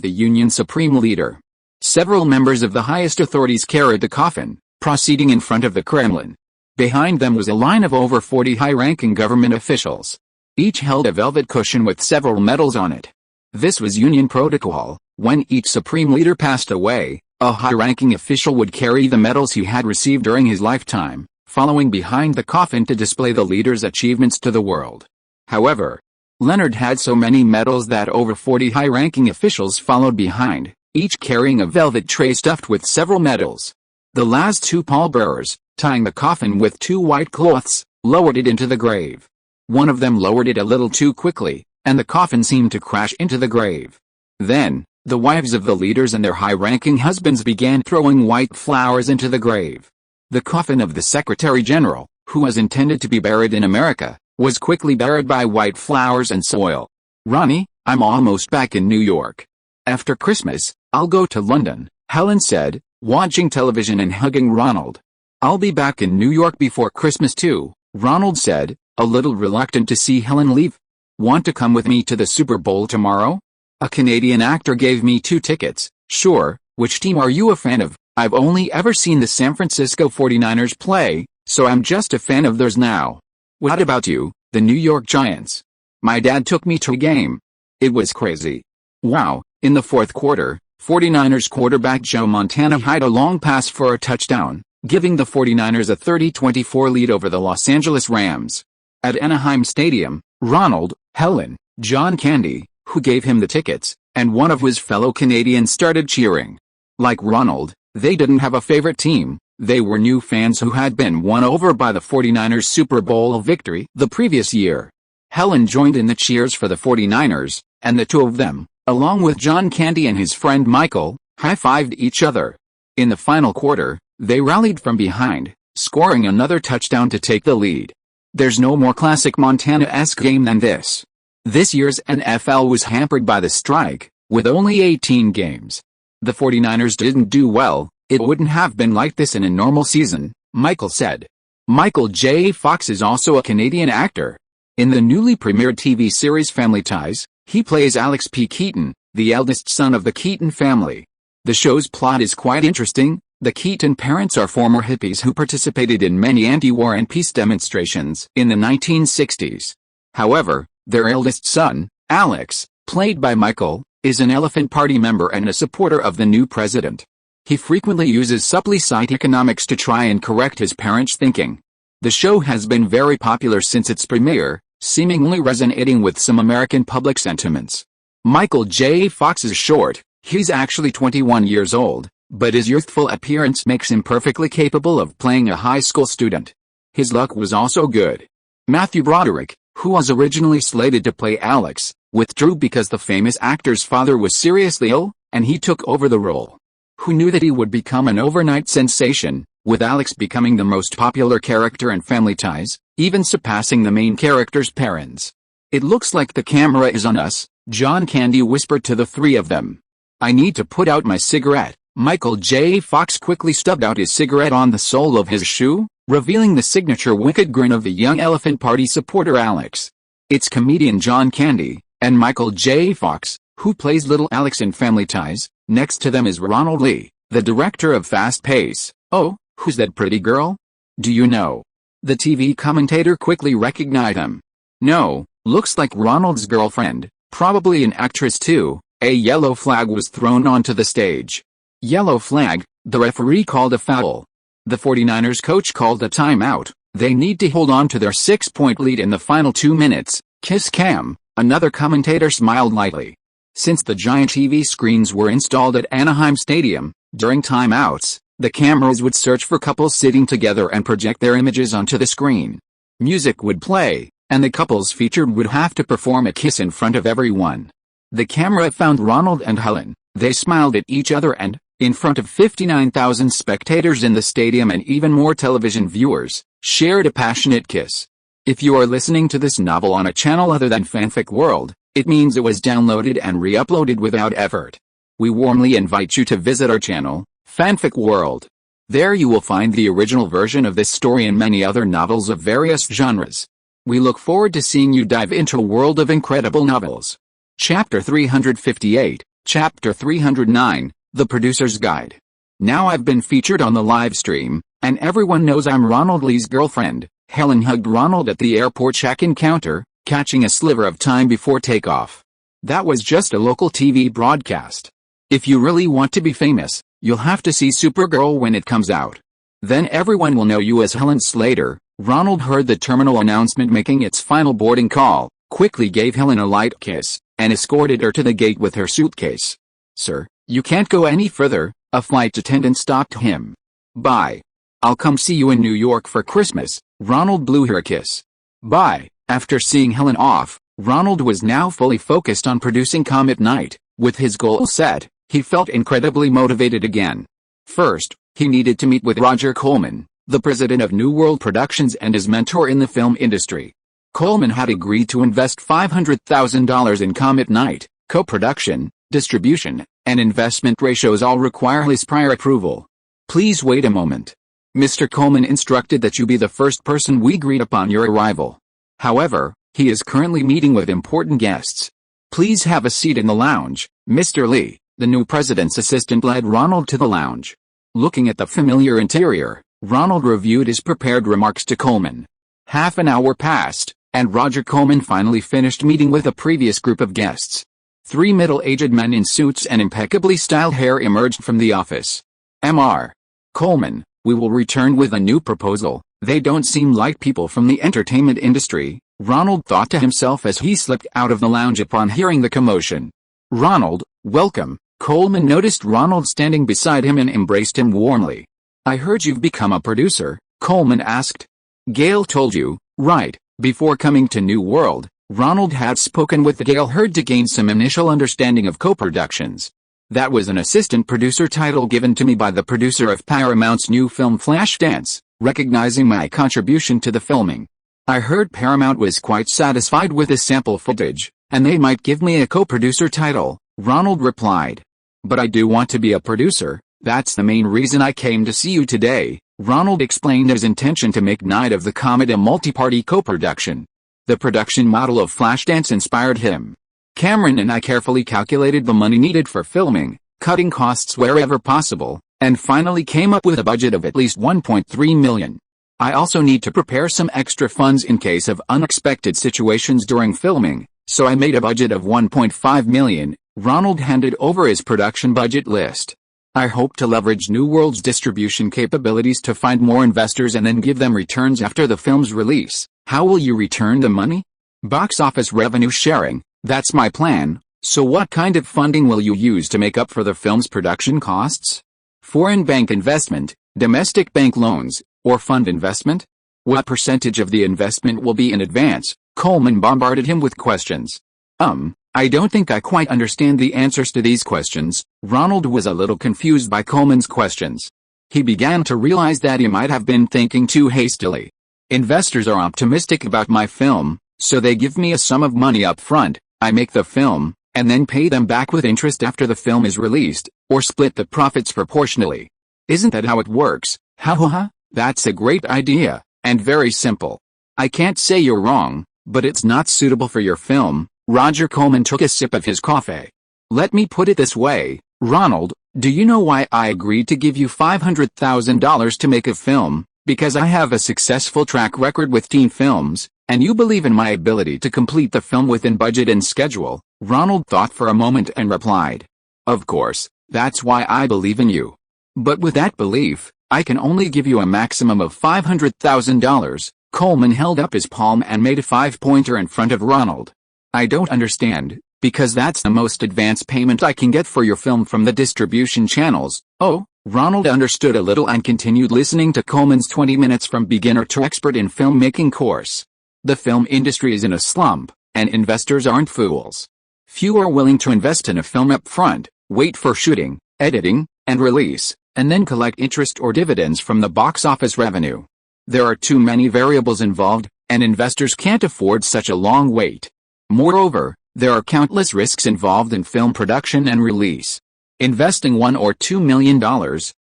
the Union's supreme leader. Several members of the highest authorities carried the coffin, proceeding in front of the Kremlin. Behind them was a line of over 40 high-ranking government officials. Each held a velvet cushion with several medals on it. This was Union protocol. When each supreme leader passed away, a high-ranking official would carry the medals he had received during his lifetime, following behind the coffin to display the leader's achievements to the world. However, Leonard had so many medals that over 40 high-ranking officials followed behind, each carrying a velvet tray stuffed with several medals. The last two pallbearers, tying the coffin with two white cloths, lowered it into the grave. One of them lowered it a little too quickly, and the coffin seemed to crash into the grave. Then, the wives of the leaders and their high-ranking husbands began throwing white flowers into the grave. The coffin of the Secretary General, who was intended to be buried in America, was quickly buried by white flowers and soil. "Ronnie, I'm almost back in New York. After Christmas, I'll go to London," Helen said, watching television and hugging Ronald. "I'll be back in New York before Christmas too," Ronald said, a little reluctant to see Helen leave. "Want to come with me to the Super Bowl tomorrow? A Canadian actor gave me 2 tickets." "Sure. Which team are you a fan of?" "I've only ever seen the San Francisco 49ers play, so I'm just a fan of theirs now." "What about you?" "The New York Giants. My dad took me to a game. It was crazy." "Wow." In the fourth quarter, 49ers quarterback Joe Montana hit a long pass for a touchdown, giving the 49ers a 30-24 lead over the Los Angeles Rams. At Anaheim Stadium, Ronald, Helen, John Candy, who gave him the tickets, and one of his fellow Canadians started cheering. Like Ronald, they didn't have a favorite team. They were new fans who had been won over by the 49ers Super Bowl victory the previous year. Helen joined in the cheers for the 49ers, and the two of them, along with John Candy and his friend Michael, high-fived each other. In the final quarter, they rallied from behind, scoring another touchdown to take the lead. There's no more classic Montana-esque game than this. This year's NFL was hampered by the strike, with only 18 games. The 49ers didn't do well. "It wouldn't have been like this in a normal season," Michael said. Michael J. Fox is also a Canadian actor. In the newly premiered TV series Family Ties, he plays Alex P. Keaton, the eldest son of the Keaton family. The show's plot is quite interesting. The Keaton parents are former hippies who participated in many anti-war and peace demonstrations in the 1960s. However, their eldest son, Alex, played by Michael, is an Elephant Party member and a supporter of the new president. He frequently uses supply-side economics to try and correct his parents' thinking. The show has been very popular since its premiere, seemingly resonating with some American public sentiments. Michael J. Fox is short. He's actually 21 years old, but his youthful appearance makes him perfectly capable of playing a high school student. His luck was also good. Matthew Broderick, who was originally slated to play Alex, withdrew because the famous actor's father was seriously ill, and he took over the role. Who knew that he would become an overnight sensation, with Alex becoming the most popular character in Family Ties, even surpassing the main character's parents. "It looks like the camera is on us," John Candy whispered to the three of them. "I need to put out my cigarette." Michael J. Fox quickly stubbed out his cigarette on the sole of his shoe, revealing the signature wicked grin of the young Elephant Party supporter Alex. It's comedian John Candy, and Michael J. Fox, who plays little Alex in Family Ties. Next to them is Ronald Lee, the director of Fast Pace. "Oh, who's that pretty girl? Do you know?" The TV commentator quickly recognized him. "No, looks like Ronald's girlfriend, probably an actress too." A yellow flag was thrown onto the stage. Yellow flag, the referee called a foul. The 49ers coach called a timeout. They need to hold on to their 6-point lead in the final 2 minutes. "Kiss cam," another commentator smiled lightly. Since the giant TV screens were installed at Anaheim Stadium, during timeouts, the cameras would search for couples sitting together and project their images onto the screen. Music would play, and the couples featured would have to perform a kiss in front of everyone. The camera found Ronald and Helen. They smiled at each other and, in front of 59,000 spectators in the stadium and even more television viewers, shared a passionate kiss. If you are listening to this novel on a channel other than Fanfic World, it means it was downloaded and re-uploaded without effort. We warmly invite you to visit our channel, Fanfic World. There you will find the original version of this story and many other novels of various genres. We look forward to seeing you dive into a world of incredible novels. Chapter 358, Chapter 309, The Producer's Guide. Now I've been featured on the live stream, and everyone knows I'm Ronald Lee's girlfriend. Helen hugged Ronald at the airport check-in counter, catching a sliver of time before takeoff. That was just a local TV broadcast. If you really want to be famous, you'll have to see Supergirl when it comes out. Then everyone will know you as Helen Slater. Ronald heard the terminal announcement making its final boarding call, quickly gave Helen a light kiss, and escorted her to the gate with her suitcase. "Sir, you can't go any further," a flight attendant stopped him. "Bye. I'll come see you in New York for Christmas." Ronald blew her a kiss. "Bye." After seeing Helen off, Ronald was now fully focused on producing Comet Night, With his goal set, he felt incredibly motivated again. First, he needed to meet with Roger Corman, the president of New World Productions and his mentor in the film industry. Corman had agreed to invest $500,000 in Comet Night. Co-production, distribution, and investment ratios all require his prior approval. Please wait a moment. Mr. Corman instructed that you be the first person we greet upon your arrival. However, he is currently meeting with important guests. Please have a seat in the lounge. Mr. Lee, the new president's assistant, led Ronald to the lounge. Looking at the familiar interior, Ronald reviewed his prepared remarks to Corman. Half an hour passed, and Roger Corman finally finished meeting with a previous group of guests. 3 middle-aged men in suits and impeccably styled hair emerged from the office. Mr. Corman, we will return with a new proposal. They don't seem like people from the entertainment industry, Ronald thought to himself as he slipped out of the lounge upon hearing the commotion. Ronald, welcome. Corman noticed Ronald standing beside him and embraced him warmly. I heard you've become a producer, Corman asked. Gail told you, right? Before coming to New World, Ronald had spoken with Gail Hurd to gain some initial understanding of co-productions. That was an assistant producer title given to me by the producer of Paramount's new film Flashdance, recognizing my contribution to the filming. I heard Paramount was quite satisfied with the sample footage, and they might give me a co-producer title, Ronald replied. But I do want to be a producer, that's the main reason I came to see you today, Ronald explained his intention to make Night of the Comet a multi-party co-production. The production model of Flashdance inspired him. Cameron and I carefully calculated the money needed for filming, cutting costs wherever possible, and finally came up with a budget of at least $1.3 million. I also need to prepare some extra funds in case of unexpected situations during filming, so I made a budget of $1.5 million. Ronald handed over his production budget list. I hope to leverage New World's distribution capabilities to find more investors and then give them returns after the film's release. How will you return the money? Box office revenue sharing, that's my plan. So what kind of funding will you use to make up for the film's production costs? Foreign bank investment, domestic bank loans, or fund investment? What percentage of the investment will be in advance? Corman bombarded him with questions. I don't think I quite understand the answers to these questions. Ronald was a little confused by Corman's questions. He began to realize that he might have been thinking too hastily. Investors are optimistic about my film, so they give me a sum of money up front, I make the film, and then pay them back with interest after the film is released, or split the profits proportionally. Isn't that how it works? Ha, that's a great idea, and very simple. I can't say you're wrong, but it's not suitable for your film. Roger Corman took a sip of his coffee. Let me put it this way, Ronald, do you know why I agreed to give you $500,000 to make a film? Because I have a successful track record with teen films, and you believe in my ability to complete the film within budget and schedule. Ronald thought for a moment and replied. Of course, that's why I believe in you. But with that belief, I can only give you a maximum of $500,000. Corman held up his palm and made a 5-pointer in front of Ronald. I don't understand, because that's the most advanced payment I can get for your film from the distribution channels. Oh, Ronald understood a little and continued listening to Corman's 20 minutes from beginner to expert in filmmaking course. The film industry is in a slump, and investors aren't fools. Few are willing to invest in a film up front, wait for shooting, editing, and release, and then collect interest or dividends from the box office revenue. There are too many variables involved, and investors can't afford such a long wait. Moreover, there are countless risks involved in film production and release. Investing $1 or $2 million,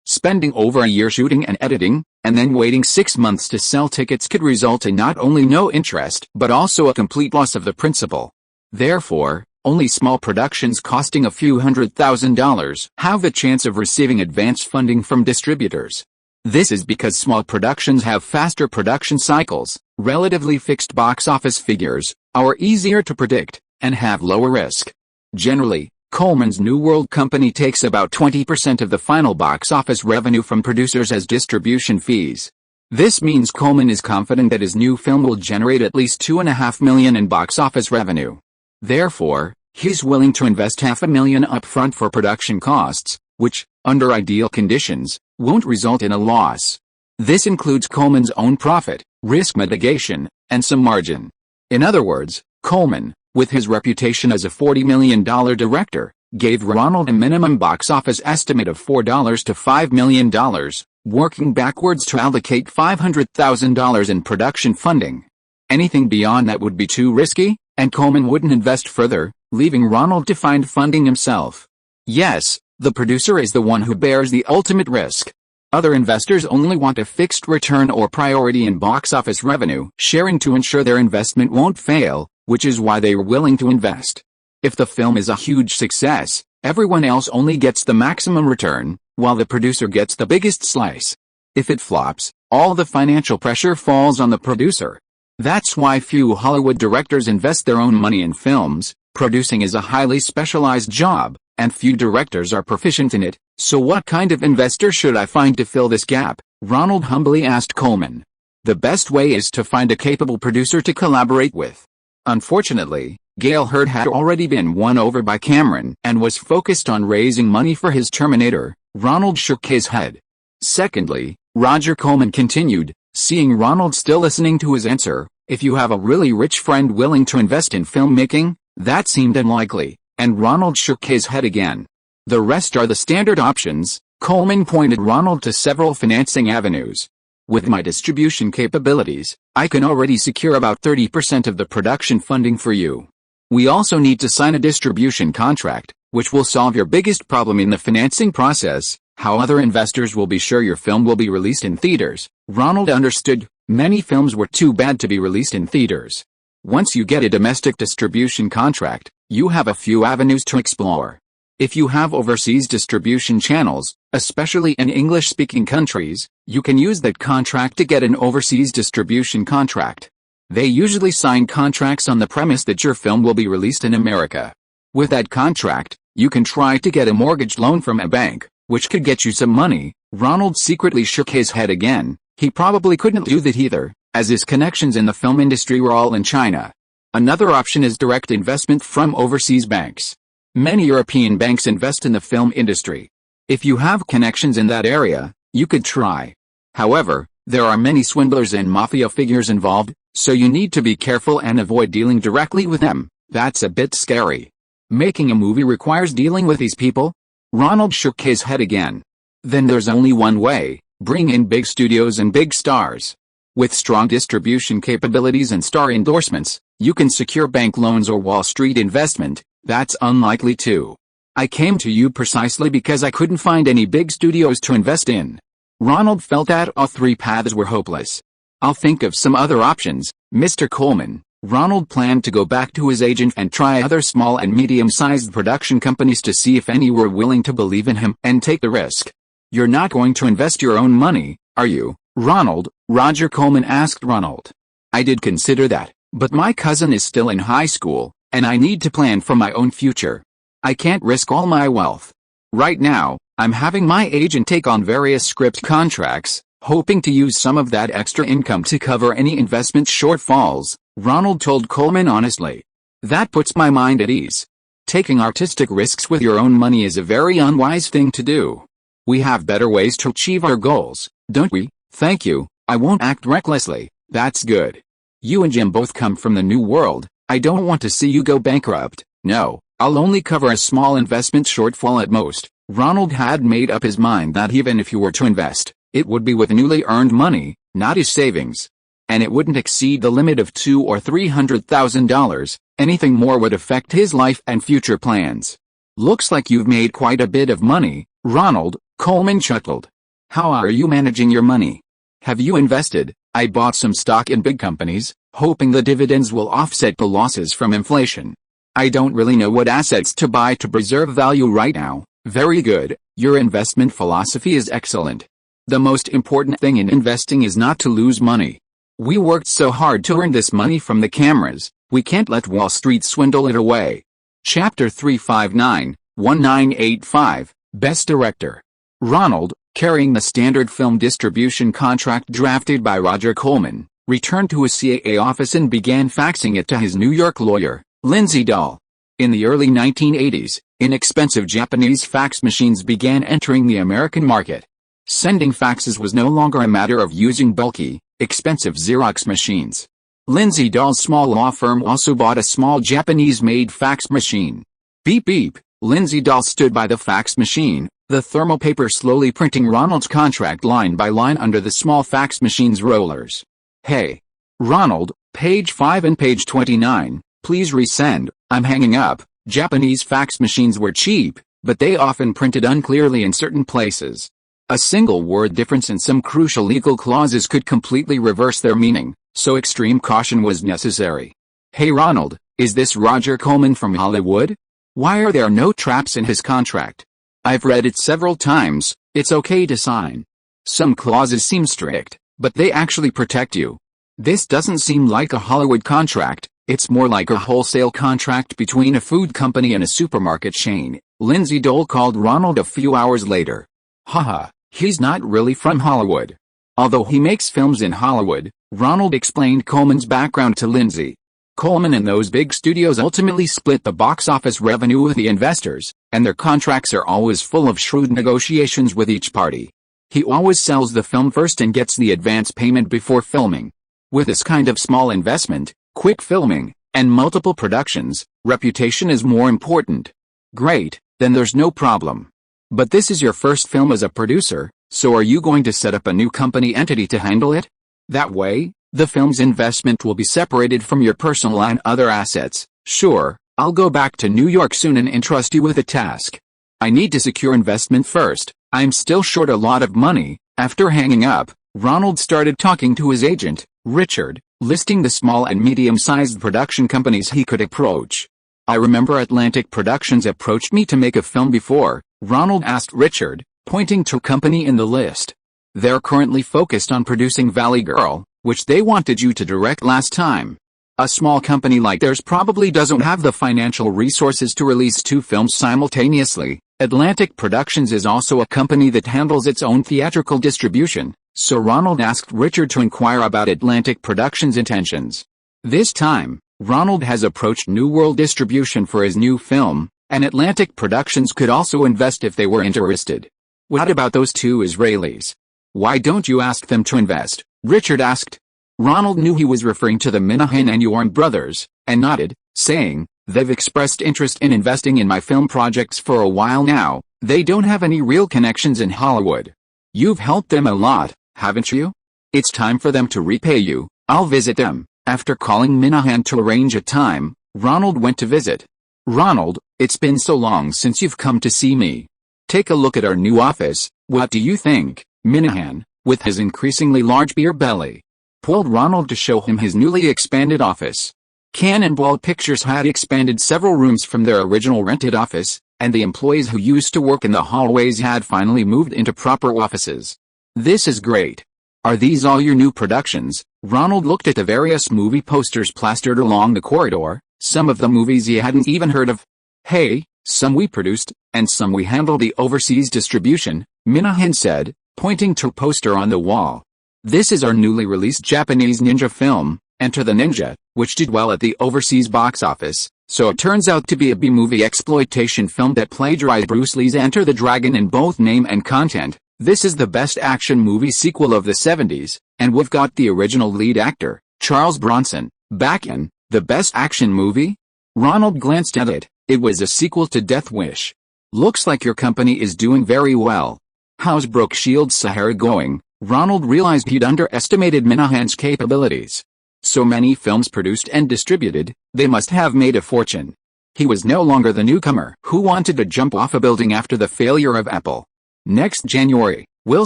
spending over a year shooting and editing, and then waiting 6 months to sell tickets could result in not only no interest but also a complete loss of the principal. Therefore, only small productions costing a few $100,000 have a chance of receiving advance funding from distributors. This is because small productions have faster production cycles, relatively fixed box office figures, are easier to predict, and have lower risk. Generally, Corman's New World company takes about 20% of the final box office revenue from producers as distribution fees. This means Corman is confident that his new film will generate at least $2.5 million in box office revenue. Therefore, he's willing to invest $500,000 upfront for production costs, which, under ideal conditions, won't result in a loss. This includes Corman's own profit, risk mitigation, and some margin. In other words, Corman, with his reputation as a $40 million director, gave Ronald a minimum box office estimate of $4 to $5 million, working backwards to allocate $500,000 in production funding. Anything beyond that would be too risky, and Coleman wouldn't invest further, leaving Ronald to find funding himself. Yes, the producer is the one who bears the ultimate risk. Other investors only want a fixed return or priority in box office revenue sharing to ensure their investment won't fail, which is why they are willing to invest. If the film is a huge success, everyone else only gets the maximum return, while the producer gets the biggest slice. If it flops, all the financial pressure falls on the producer. That's why few Hollywood directors invest their own money in films. Producing is a highly specialized job, and few directors are proficient in it. So what kind of investor should I find to fill this gap? Ronald humbly asked Coleman. The best way is to find a capable producer to collaborate with. Unfortunately, Gale Hurd had already been won over by Cameron and was focused on raising money for his Terminator. Ronald shook his head. Secondly, Roger Coleman continued, seeing Ronald still listening to his answer, if you have a really rich friend willing to invest in filmmaking, that seemed unlikely, and Ronald shook his head again. The rest are the standard options. Coleman pointed Ronald to several financing avenues. With my distribution capabilities, I can already secure about 30% of the production funding for you. We also need to sign a distribution contract, which will solve your biggest problem in the financing process, how other investors will be sure your film will be released in theaters. Ronald understood, many films were too bad to be released in theaters. Once you get a domestic distribution contract, you have a few avenues to explore. If you have overseas distribution channels, especially in English-speaking countries, you can use that contract to get an overseas distribution contract. They usually sign contracts on the premise that your film will be released in America. With that contract, you can try to get a mortgage loan from a bank, which could get you some money. Ronald secretly shook his head again. He probably couldn't do that either, as his connections in the film industry were all in China. Another option is direct investment from overseas banks. Many European banks invest in the film industry. If you have connections in that area, you could try. However, there are many swindlers and mafia figures involved, so you need to be careful and avoid dealing directly with them. That's a bit scary. Making a movie requires dealing with these people? Ronald shook his head again. Then there's only one way, bring in big studios and big stars. With strong distribution capabilities and star endorsements, you can secure bank loans or Wall Street investment. That's unlikely too. I came to you precisely because I couldn't find any big studios to invest in. Ronald felt that all three paths were hopeless. I'll think of some other options, Mr. Coleman. Ronald planned to go back to his agent and try other small and medium-sized production companies to see if any were willing to believe in him and take the risk. You're not going to invest your own money, are you, Ronald? Roger Coleman asked Ronald. I did consider that, but my cousin is still in high school, and I need to plan for my own future. I can't risk all my wealth. Right now, I'm having my agent take on various script contracts, hoping to use some of that extra income to cover any investment shortfalls, Ronald told Coleman honestly. That puts my mind at ease. Taking artistic risks with your own money is a very unwise thing to do. We have better ways to achieve our goals, don't we? Thank you, I won't act recklessly. That's good. You and Jim both come from the new world. I don't want to see you go bankrupt. No, I'll only cover a small investment shortfall at most. Ronald had made up his mind that even if you were to invest, it would be with newly earned money, not his savings. And it wouldn't exceed the limit of $200,000 or $300,000. Anything more would affect his life and future plans. Looks like you've made quite a bit of money, Ronald, Coleman chuckled. How are you managing your money? Have you invested? I bought some stock in big companies, hoping the dividends will offset the losses from inflation. I don't really know what assets to buy to preserve value right now. Very good, your investment philosophy is excellent. The most important thing in investing is not to lose money. We worked so hard to earn this money from the cameras, we can't let Wall Street swindle it away. Chapter 359-1985, Best Director. Ronald, carrying the standard film distribution contract drafted by Roger Coleman, returned to his CAA office and began faxing it to his New York lawyer, Lindsay Dahl. In the early 1980s, inexpensive Japanese fax machines began entering the American market. Sending faxes was no longer a matter of using bulky, expensive Xerox machines. Lindsay Dahl's small law firm also bought a small Japanese-made fax machine. Beep beep, Lindsay Dahl stood by the fax machine, the thermal paper slowly printing Ronald's contract line by line under the small fax machine's rollers. "Hey. Ronald, page 5 and page 29, please resend, I'm hanging up." Japanese fax machines were cheap, but they often printed unclearly in certain places. A single word difference in some crucial legal clauses could completely reverse their meaning, so extreme caution was necessary. "Hey Ronald, is this Roger Coleman from Hollywood? Why are there no traps in his contract? I've read it several times, it's okay to sign. Some clauses seem strict, but they actually protect you. This doesn't seem like a Hollywood contract, it's more like a wholesale contract between a food company and a supermarket chain." Lindsay Dahl called Ronald a few hours later. "Haha, he's not really from Hollywood. Although he makes films in Hollywood," Ronald explained Coleman's background to Lindsay. "Coleman and those big studios ultimately split the box office revenue with the investors, and their contracts are always full of shrewd negotiations with each party. He always sells the film first and gets the advance payment before filming. With this kind of small investment, quick filming, and multiple productions, reputation is more important." "Great, then there's no problem. But this is your first film as a producer, so are you going to set up a new company entity to handle it? That way, the film's investment will be separated from your personal and other assets." "Sure, I'll go back to New York soon and entrust you with a task. I need to secure investment first, I'm still short a lot of money." After hanging up, Ronald started talking to his agent, Richard, listing the small and medium-sized production companies he could approach. "I remember Atlantic Productions approached me to make a film before," Ronald asked Richard, pointing to a company in the list. "They're currently focused on producing Valley Girl, which they wanted you to direct last time. A small company like theirs probably doesn't have the financial resources to release 2 films simultaneously. Atlantic Productions is also a company that handles its own theatrical distribution," so Ronald asked Richard to inquire about Atlantic Productions' intentions. This time, Ronald has approached New World Distribution for his new film, and Atlantic Productions could also invest if they were interested. "What about those 2 Israelis? Why don't you ask them to invest?" Richard asked. Ronald knew he was referring to the Minahan and Yorn brothers, and nodded, saying, "They've expressed interest in investing in my film projects for a while now. They don't have any real connections in Hollywood. You've helped them a lot, haven't you? It's time for them to repay you. I'll visit them." After calling Minahan to arrange a time, Ronald went to visit. "Ronald, it's been so long since you've come to see me. Take a look at our new office, what do you think?" Minahan, with his increasingly large beer belly, pulled Ronald to show him his newly expanded office. Cannonball Pictures had expanded several rooms from their original rented office, and the employees who used to work in the hallways had finally moved into proper offices. "This is great. Are these all your new productions?" Ronald looked at the various movie posters plastered along the corridor, some of the movies he hadn't even heard of. "Hey, some we produced, and some we handle the overseas distribution," Minahan said, pointing to a poster on the wall. "This is our newly released Japanese ninja film, Enter the Ninja, which did well at the overseas box office, so it turns out to be a B-movie exploitation film that plagiarized Bruce Lee's Enter the Dragon in both name and content. This is the best action movie sequel of the 70s, and we've got the original lead actor, Charles Bronson, back in the best action movie." Ronald glanced at it. It was a sequel to Death Wish. "Looks like your company is doing very well. How's Brooke Shields' Sahara going?" Ronald realized he'd underestimated Minahan's capabilities. So many films produced and distributed, they must have made a fortune. He was no longer the newcomer who wanted to jump off a building after the failure of Apple. "Next January, we'll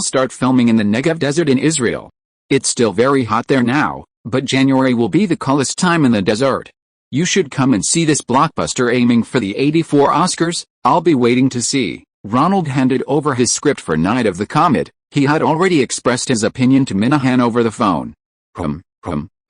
start filming in the Negev Desert in Israel. It's still very hot there now, but January will be the coolest time in the desert. You should come and see this blockbuster aiming for the '84 Oscars. I'll be waiting to see." Ronald handed over his script for Night of the Comet. He had already expressed his opinion to Minahan over the phone.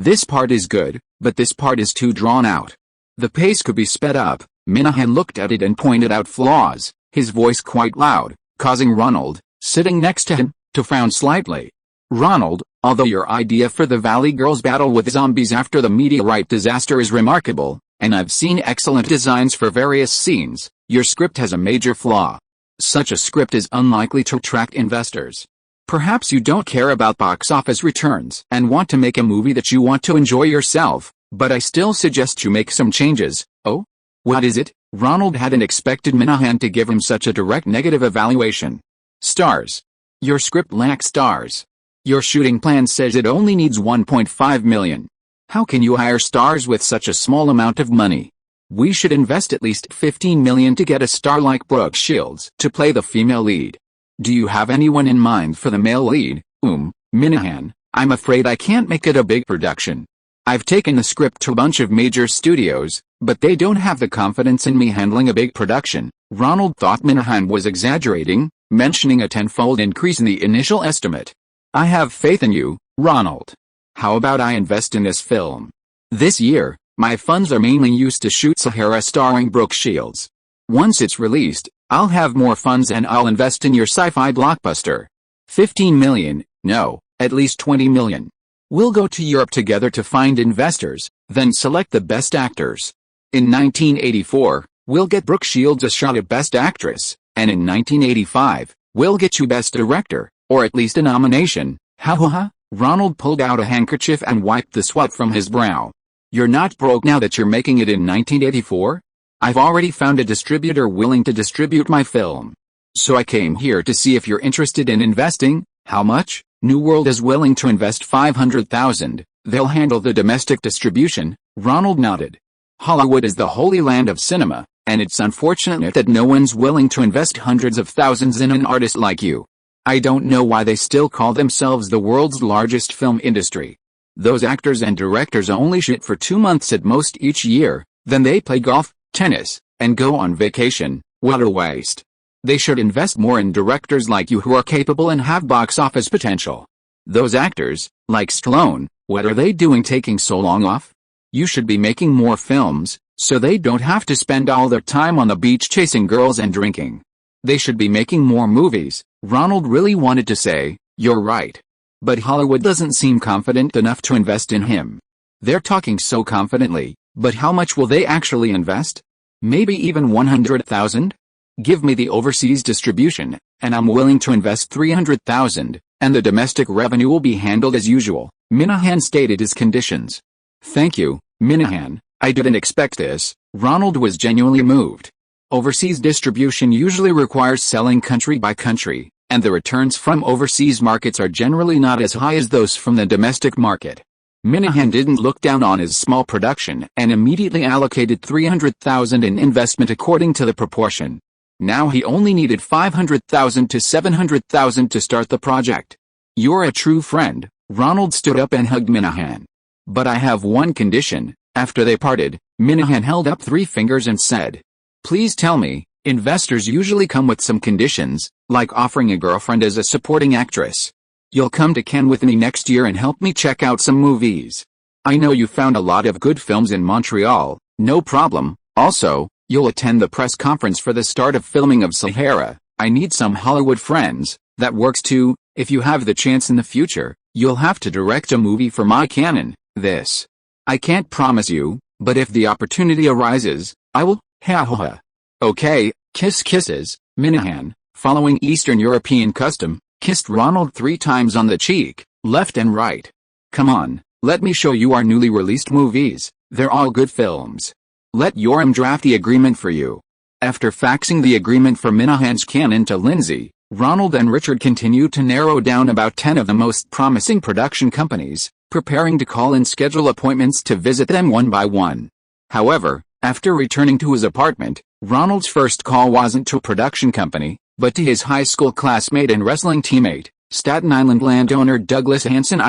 This part is good, but this part is too drawn out. The pace could be sped up." Minahan looked at it and pointed out flaws, his voice quite loud, causing Ronald, sitting next to him, to frown slightly. "Ronald, although your idea for the Valley Girls battle with zombies after the meteorite disaster is remarkable, and I've seen excellent designs for various scenes, your script has a major flaw. Such a script is unlikely to attract investors. Perhaps you don't care about box office returns and want to make a movie that you want to enjoy yourself, but I still suggest you make some changes." "Oh? What is it?" Ronald hadn't expected Minahan to give him such a direct negative evaluation. Stars. Your script lacks stars. Your shooting plan says it only needs 1.5 million. How can you hire stars with such a small amount of money? We should invest at least 15 million to get a star like Brooke Shields to play the female lead. Do you have anyone in mind for the male lead? Minahan, I'm afraid I can't make it a big production. I've taken the script to a bunch of major studios, but they don't have the confidence in me handling a big production. Ronald thought Minahan was exaggerating, mentioning a tenfold increase in the initial estimate. I have faith in you, Ronald. How about I invest in this film? This year, my funds are mainly used to shoot Sahara starring Brooke Shields. Once it's released, I'll have more funds and I'll invest in your sci-fi blockbuster. 15 million, no, at least 20 million. We'll go to Europe together to find investors, then select the best actors. In 1984, we'll get Brooke Shields a shot at Best Actress, and in 1985, we'll get you Best Director, or at least a nomination. Ha ha ha. Ronald pulled out a handkerchief and wiped the sweat from his brow. You're not broke now that you're making it in 1984? I've already found a distributor willing to distribute my film. So I came here to see if you're interested in investing. How much? New World is willing to invest $500,000. They'll handle the domestic distribution. Ronald nodded. Hollywood is the holy land of cinema, and it's unfortunate that no one's willing to invest hundreds of thousands in an artist like you. I don't know why they still call themselves the world's largest film industry. Those actors and directors only shoot for 2 months at most each year, then they play golf, tennis, and go on vacation. What a waste. They should invest more in directors like you who are capable and have box office potential. Those actors, like Stallone, what are they doing taking so long off? You should be making more films, so they don't have to spend all their time on the beach chasing girls and drinking. They should be making more movies. Ronald really wanted to say, you're right. But Hollywood doesn't seem confident enough to invest in him. They're talking so confidently, but how much will they actually invest? Maybe even 100,000? Give me the overseas distribution, and I'm willing to invest 300,000, and the domestic revenue will be handled as usual. Minahan stated his conditions. Thank you, Minahan, I didn't expect this. Ronald was genuinely moved. Overseas distribution usually requires selling country by country, and the returns from overseas markets are generally not as high as those from the domestic market. Minahan didn't look down on his small production and immediately allocated 300,000 in investment according to the proportion. Now he only needed 500,000 to 700,000 to start the project. You're a true friend. Ronald stood up and hugged Minahan. But I have one condition. After they parted, Minahan held up 3 fingers and said, please tell me. Investors usually come with some conditions, like offering a girlfriend as a supporting actress. You'll come to Cannes with me next year and help me check out some movies. I know you found a lot of good films in Montreal. No problem. Also, you'll attend the press conference for the start of filming of Sahara. I need some Hollywood friends. That works too. If you have the chance in the future, you'll have to direct a movie for my canon. This. I can't promise you, but if the opportunity arises, I will. Ha ha ha. Okay, kisses. Minahan, following Eastern European custom, kissed Ronald 3 times on the cheek, left and right. Come on, let me show you our newly released movies. They're all good films. Let Yoram draft the agreement for you. After faxing the agreement for Minahan's canon to Lindsay, Ronald and Richard continued to narrow down about 10 of the most promising production companies, preparing to call and schedule appointments to visit them one by one. However, after returning to his apartment, Ronald's first call wasn't to a production company, but to his high school classmate and wrestling teammate, Staten Island landowner Douglas Hanson.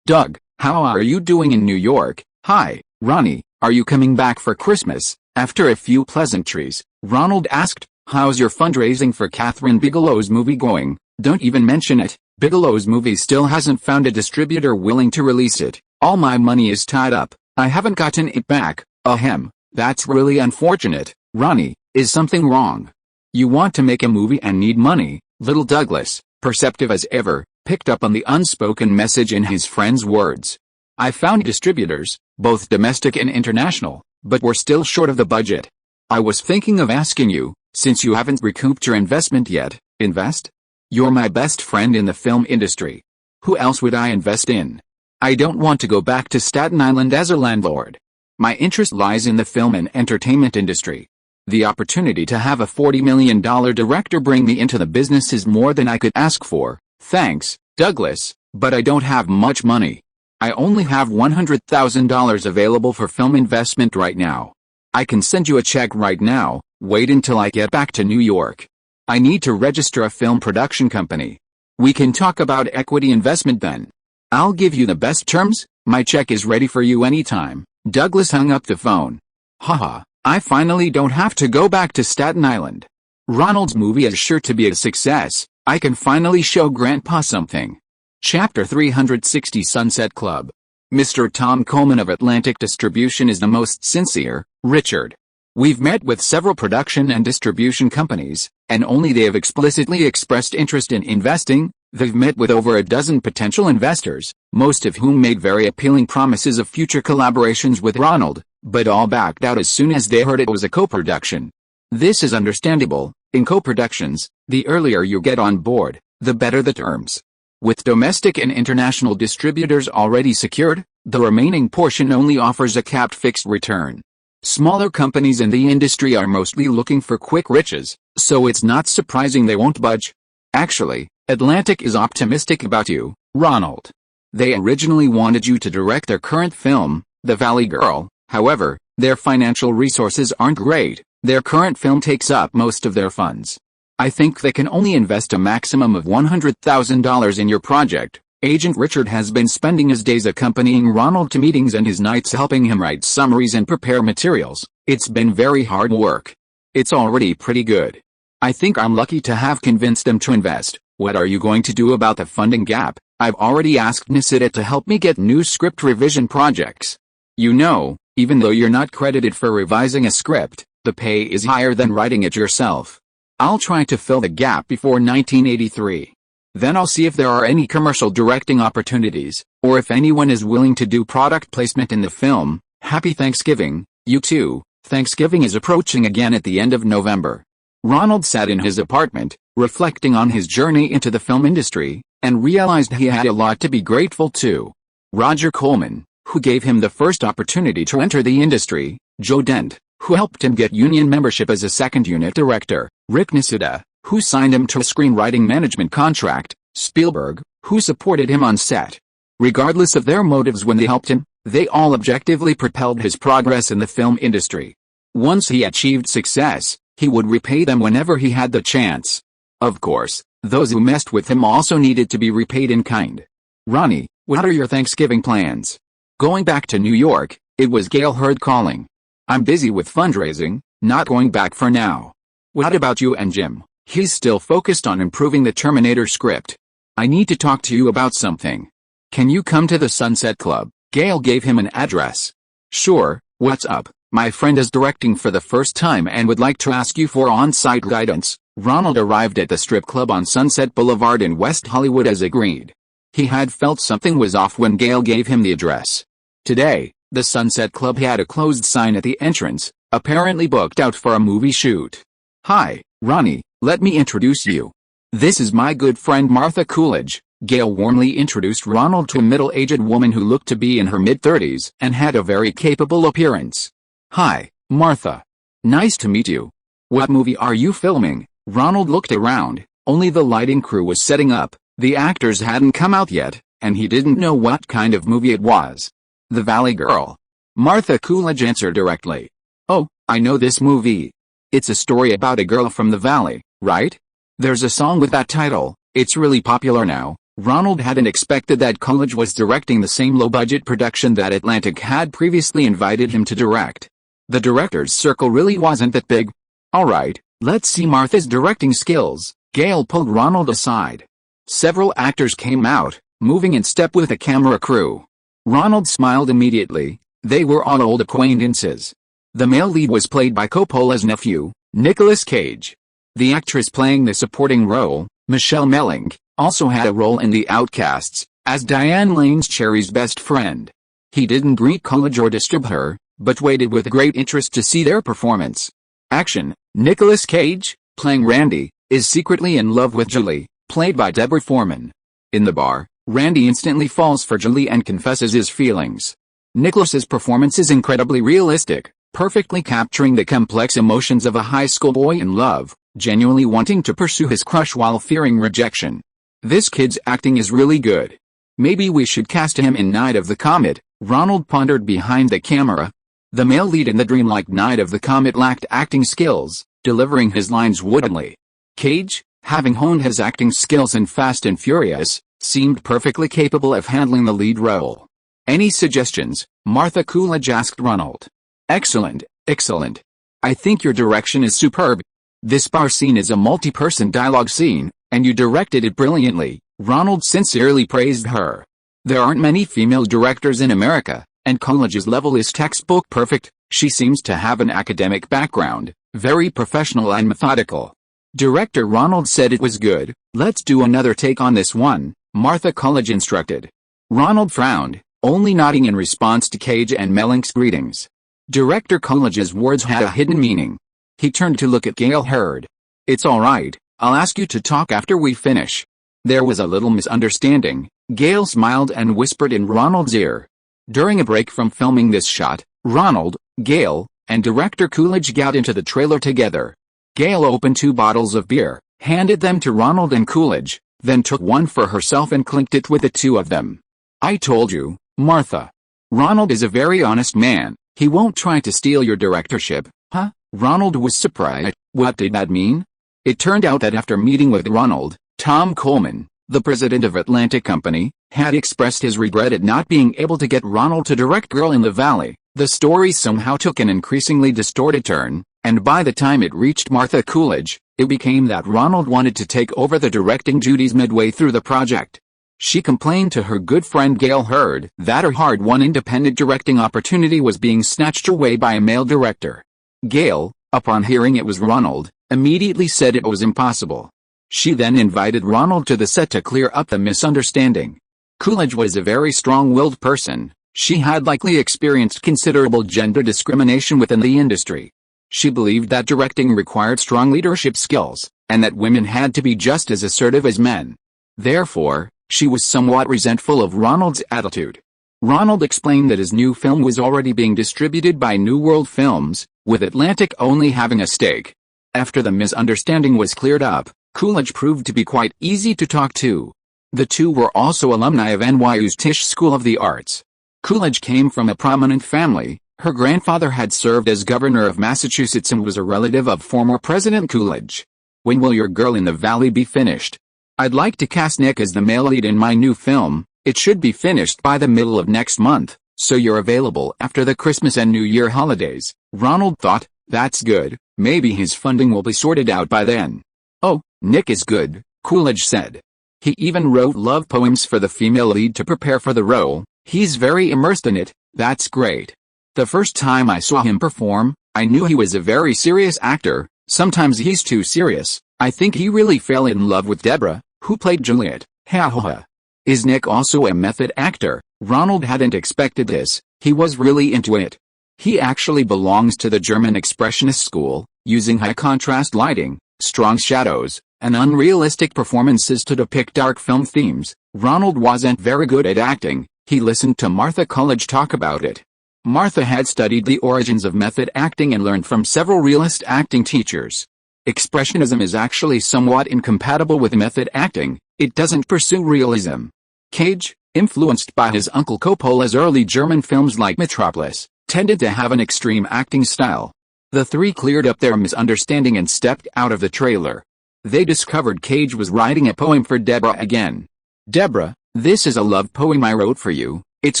Doug, how are you doing in New York? Hi, Ronnie, are you coming back for Christmas? After a few pleasantries, Ronald asked, how's your fundraising for Catherine Bigelow's movie going? Don't even mention it. Bigelow's movie still hasn't found a distributor willing to release it. All my money is tied up. I haven't gotten it back. Ahem. That's really unfortunate. Ronnie, is something wrong? You want to make a movie and need money. Little Douglas, perceptive as ever, picked up on the unspoken message in his friend's words. I found distributors, both domestic and international, but we're still short of the budget. I was thinking of asking you, since you haven't recouped your investment yet, invest? You're my best friend in the film industry. Who else would I invest in? I don't want to go back to Staten Island as a landlord. My interest lies in the film and entertainment industry. The opportunity to have a $40 million director bring me into the business is more than I could ask for. Thanks, Douglas, but I don't have much money. I only have $100,000 available for film investment right now. I can send you a check right now. Wait until I get back to New York. I need to register a film production company. We can talk about equity investment then. I'll give you the best terms. My check is ready for you anytime. Douglas hung up the phone. Haha, I finally don't have to go back to Staten Island. Ronald's movie is sure to be a success. I can finally show Grandpa something. Chapter 360 Sunset Club. Mr. Tom Coleman of Atlantic Distribution is the most sincere, Richard. We've met with several production and distribution companies, and only they have explicitly expressed interest in investing. They've met with over a dozen potential investors, most of whom made very appealing promises of future collaborations with Ronald, but all backed out as soon as they heard it was a co-production. This is understandable. In co-productions, the earlier you get on board, the better the terms. With domestic and international distributors already secured, the remaining portion only offers a capped fixed return. Smaller companies in the industry are mostly looking for quick riches, so it's not surprising they won't budge. Actually, Atlantic is optimistic about you, Ronald. They originally wanted you to direct their current film, The Valley Girl. However, their financial resources aren't great. Their current film takes up most of their funds. I think they can only invest a maximum of $100,000 in your project. Agent Richard has been spending his days accompanying Ronald to meetings and his nights helping him write summaries and prepare materials. It's been very hard work. It's already pretty good. I think I'm lucky to have convinced them to invest. What are you going to do about the funding gap? I've already asked Nisida to help me get new script revision projects. You know, even though you're not credited for revising a script, the pay is higher than writing it yourself. I'll try to fill the gap before 1983. Then I'll see if there are any commercial directing opportunities, or if anyone is willing to do product placement in the film. Happy Thanksgiving, you too. Thanksgiving is approaching again at the end of November. Ronald sat in his apartment, reflecting on his journey into the film industry, and realized he had a lot to be grateful to. Roger Coleman, who gave him the first opportunity to enter the industry, Joe Dent, who helped him get union membership as a second unit director, Rick Nisida, who signed him to a screenwriting management contract, Spielberg, who supported him on set. Regardless of their motives when they helped him, they all objectively propelled his progress in the film industry. Once he achieved success, he would repay them whenever he had the chance. Of course, those who messed with him also needed to be repaid in kind. Ronnie, what are your Thanksgiving plans? Going back to New York, it was Gail Hurd calling. I'm busy with fundraising, not going back for now. What about you and Jim? He's still focused on improving the Terminator script. I need to talk to you about something. Can you come to the Sunset Club? Gail gave him an address. Sure, what's up? My friend is directing for the first time and would like to ask you for on-site guidance. Ronald arrived at the strip club on Sunset Boulevard in West Hollywood as agreed. He had felt something was off when Gail gave him the address. Today, the Sunset Club had a closed sign at the entrance, apparently booked out for a movie shoot. Hi, Ronnie, let me introduce you. This is my good friend Martha Coolidge. Gail warmly introduced Ronald to a middle-aged woman who looked to be in her mid-30s and had a very capable appearance. Hi, Martha. Nice to meet you. What movie are you filming? Ronald looked around. Only the lighting crew was setting up. The actors hadn't come out yet, and he didn't know what kind of movie it was. The Valley Girl. Martha Coolidge answered directly. Oh, I know this movie. It's a story about a girl from the valley, right? There's a song with that title. It's really popular now. Ronald hadn't expected that Coolidge was directing the same low-budget production that Atlantic had previously invited him to direct. The director's circle really wasn't that big. Alright, let's see Martha's directing skills. Gail pulled Ronald aside. Several actors came out, moving in step with the camera crew. Ronald smiled immediately. They were all old acquaintances. The male lead was played by Coppola's nephew, Nicolas Cage. The actress playing the supporting role, Michelle Melling, also had a role in The Outcasts, as Diane Lane's Cherry's best friend. He didn't greet Coolidge or disturb her, but waited with great interest to see their performance. Action. Nicolas Cage, playing Randy, is secretly in love with Julie, played by Deborah Foreman. In the bar, Randy instantly falls for Julie and confesses his feelings. Nicholas's performance is incredibly realistic. perfectly capturing the complex emotions of a high school boy in love, genuinely wanting to pursue his crush while fearing rejection. This kid's acting is really good. Maybe we should cast him in Night of the Comet, Ronald pondered behind the camera. The male lead in the dreamlike Night of the Comet lacked acting skills, delivering his lines woodenly. Cage, having honed his acting skills in Fast and Furious, seemed perfectly capable of handling the lead role. Any suggestions? Martha Coolidge asked Ronald. Excellent, excellent. I think your direction is superb. This bar scene is a multi-person dialogue scene, and you directed it brilliantly, Ronald sincerely praised her. There aren't many female directors in America, and Coolidge's level is textbook perfect. She seems to have an academic background, very professional and methodical. Director Ronald said it was good. Let's do another take on this one, Martha Coolidge instructed. Ronald frowned, only nodding in response to Cage and Melink's greetings. Director Coolidge's words had a hidden meaning. He turned to look at Gale Hurd. It's all right, I'll ask you to talk after we finish. There was a little misunderstanding. Gale smiled and whispered in Ronald's ear. During a break from filming this shot, Ronald, Gale, and director Coolidge got into the trailer together. Gale opened 2 bottles of beer, handed them to Ronald and Coolidge, then took one for herself and clinked it with the 2 of them. I told you, Martha. Ronald is a very honest man. He won't try to steal your directorship, huh? Ronald was surprised. What did that mean? It turned out that after meeting with Ronald, Tom Coleman, the president of Atlantic Company, had expressed his regret at not being able to get Ronald to direct Girl in the Valley. The story somehow took an increasingly distorted turn, and by the time it reached Martha Coolidge, it became that Ronald wanted to take over the directing duties midway through the project. She complained to her good friend Gale Hurd that her hard-won independent directing opportunity was being snatched away by a male director. Gale, upon hearing it was Ronald, immediately said it was impossible. She then invited Ronald to the set to clear up the misunderstanding. Coolidge was a very strong-willed person. She had likely experienced considerable gender discrimination within the industry. She believed that directing required strong leadership skills, and that women had to be just as assertive as men. Therefore, she was somewhat resentful of Ronald's attitude. Ronald explained that his new film was already being distributed by New World Films, with Atlantic only having a stake. After the misunderstanding was cleared up, Coolidge proved to be quite easy to talk to. The 2 were also alumni of NYU's Tisch School of the Arts. Coolidge came from a prominent family. Her grandfather had served as governor of Massachusetts and was a relative of former President Coolidge. When will your Girl in the Valley be finished? I'd like to cast Nick as the male lead in my new film. It should be finished by the middle of next month, so you're available after the Christmas and New Year holidays. Ronald thought, that's good, maybe his funding will be sorted out by then. Oh, Nick is good, Coolidge said. He even wrote love poems for the female lead to prepare for the role. He's very immersed in it. That's great. The first time I saw him perform, I knew he was a very serious actor. Sometimes he's too serious. I think he really fell in love with Deborah, who played Juliet. Ha ha ha. Is Nick also a method actor? Ronald hadn't expected this. He was really into it. He actually belongs to the German Expressionist school, using high contrast lighting, strong shadows, and unrealistic performances to depict dark film themes. Ronald wasn't very good at acting. He listened to Martha Coolidge talk about it. Martha had studied the origins of method acting and learned from several realist acting teachers. Expressionism is actually somewhat incompatible with method acting. It doesn't pursue realism. Cage, influenced by his uncle Coppola's early German films like Metropolis, tended to have an extreme acting style. The 3 cleared up their misunderstanding and stepped out of the trailer. They discovered Cage was writing a poem for Deborah again. Deborah, this is a love poem I wrote for you. It's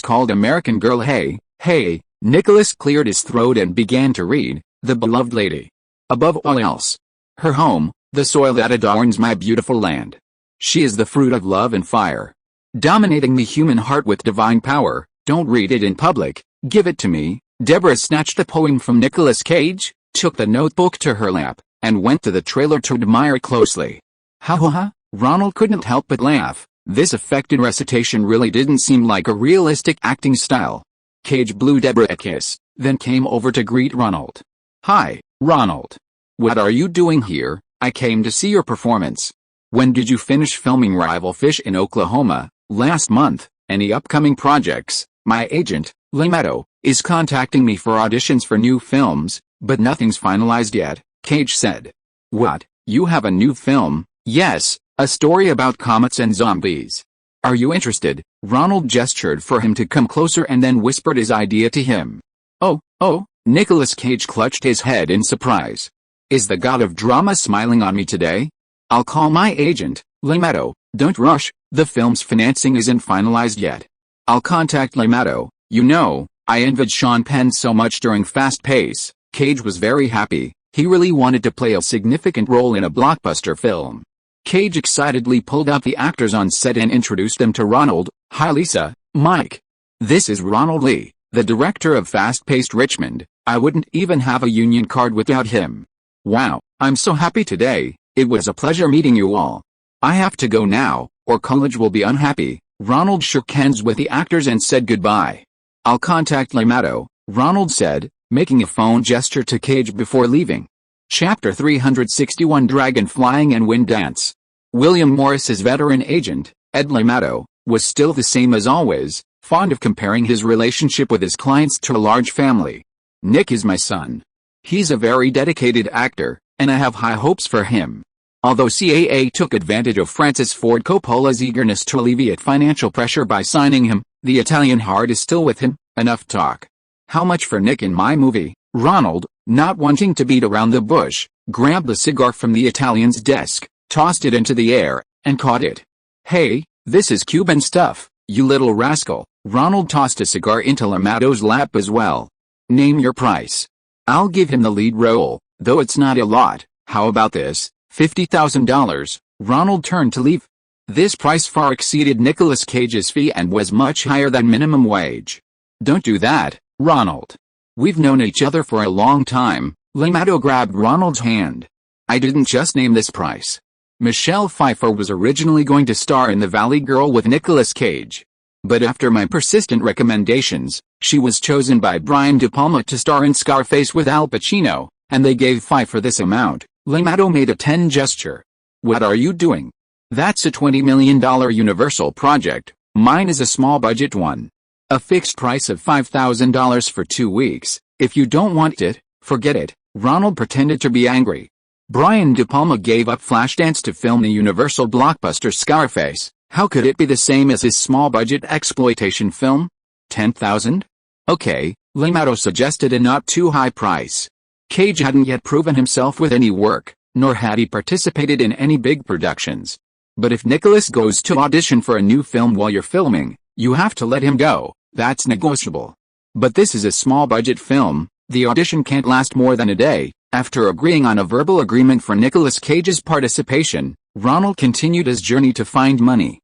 called American Girl. Hey, hey. Nicholas cleared his throat and began to read, The beloved lady. Above all else. Her home, the soil that adorns my beautiful land. She is the fruit of love and fire. Dominating the human heart with divine power. Don't read it in public. Give it to me. Deborah snatched the poem from Nicolas Cage, took the notebook to her lap, and went to the trailer to admire closely. Ha ha ha. Ronald couldn't help but laugh. This affected recitation really didn't seem like a realistic acting style. Cage blew Deborah a kiss, then came over to greet Ronald. Hi, Ronald. What are you doing here? I came to see your performance. When did you finish filming Rival Fish in Oklahoma? Last month. Any upcoming projects? My agent, Lee Meadow, is contacting me for auditions for new films, but nothing's finalized yet, Cage said. What, you have a new film? Yes, a story about comets and zombies. Are you interested? Ronald gestured for him to come closer and then whispered his idea to him. Oh, Nicolas Cage clutched his head in surprise. Is the god of drama smiling on me today? I'll call my agent, Lemato. Don't rush, the film's financing isn't finalized yet. I'll contact Lemato. You know, I envied Sean Penn so much during Fast Pace. Cage was very happy. He really wanted to play a significant role in a blockbuster film. Cage excitedly pulled out the actors on set and introduced them to Ronald. Hi Lisa, Mike. This is Ronald Lee, the director of Fast-Paced Richmond. I wouldn't even have a union card without him. Wow, I'm so happy today. It was a pleasure meeting you all. I have to go now, or college will be unhappy. Ronald shook hands with the actors and said goodbye. I'll contact Lemato, Ronald said, making a phone gesture to Cage before leaving. Chapter 361 Dragon Flying and Wind Dance. William Morris's veteran agent, Ed Lemato, was still the same as always, fond of comparing his relationship with his clients to a large family. Nick is my son. He's a very dedicated actor, and I have high hopes for him. Although CAA took advantage of Francis Ford Coppola's eagerness to alleviate financial pressure by signing him, the Italian heart is still with him. Enough talk. How much for Nick in my movie? Ronald, not wanting to beat around the bush, grabbed a cigar from the Italian's desk, tossed it into the air, and caught it. Hey, this is Cuban stuff, you little rascal. Ronald tossed a cigar into Lemato's lap as well. Name your price. I'll give him the lead role, though it's not a lot. How about this? $50,000. Ronald turned to leave. This price far exceeded Nicolas Cage's fee and was much higher than minimum wage. Don't do that, Ronald. We've known each other for a long time. Lemato grabbed Ronald's hand. I didn't just name this price. Michelle Pfeiffer was originally going to star in The Valley Girl with Nicolas Cage. But after my persistent recommendations, she was chosen by Brian De Palma to star in Scarface with Al Pacino, and they gave Pfeiffer this amount. Lemato made a 10 gesture. What are you doing? That's a $20 million Universal project. Mine is a small budget one. A fixed price of $5,000 for 2 weeks. If you don't want it, forget it. Ronald pretended to be angry. Brian De Palma gave up Flashdance to film the Universal blockbuster Scarface. How could it be the same as his small-budget exploitation film? $10,000? Okay, Lemato suggested a not-too-high price. Cage hadn't yet proven himself with any work, nor had he participated in any big productions. But if Nicolas goes to audition for a new film while you're filming, you have to let him go. That's negotiable. But this is a small-budget film. The audition can't last more than a day. After agreeing on a verbal agreement for Nicolas Cage's participation, Ronald continued his journey to find money.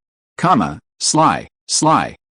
Sly.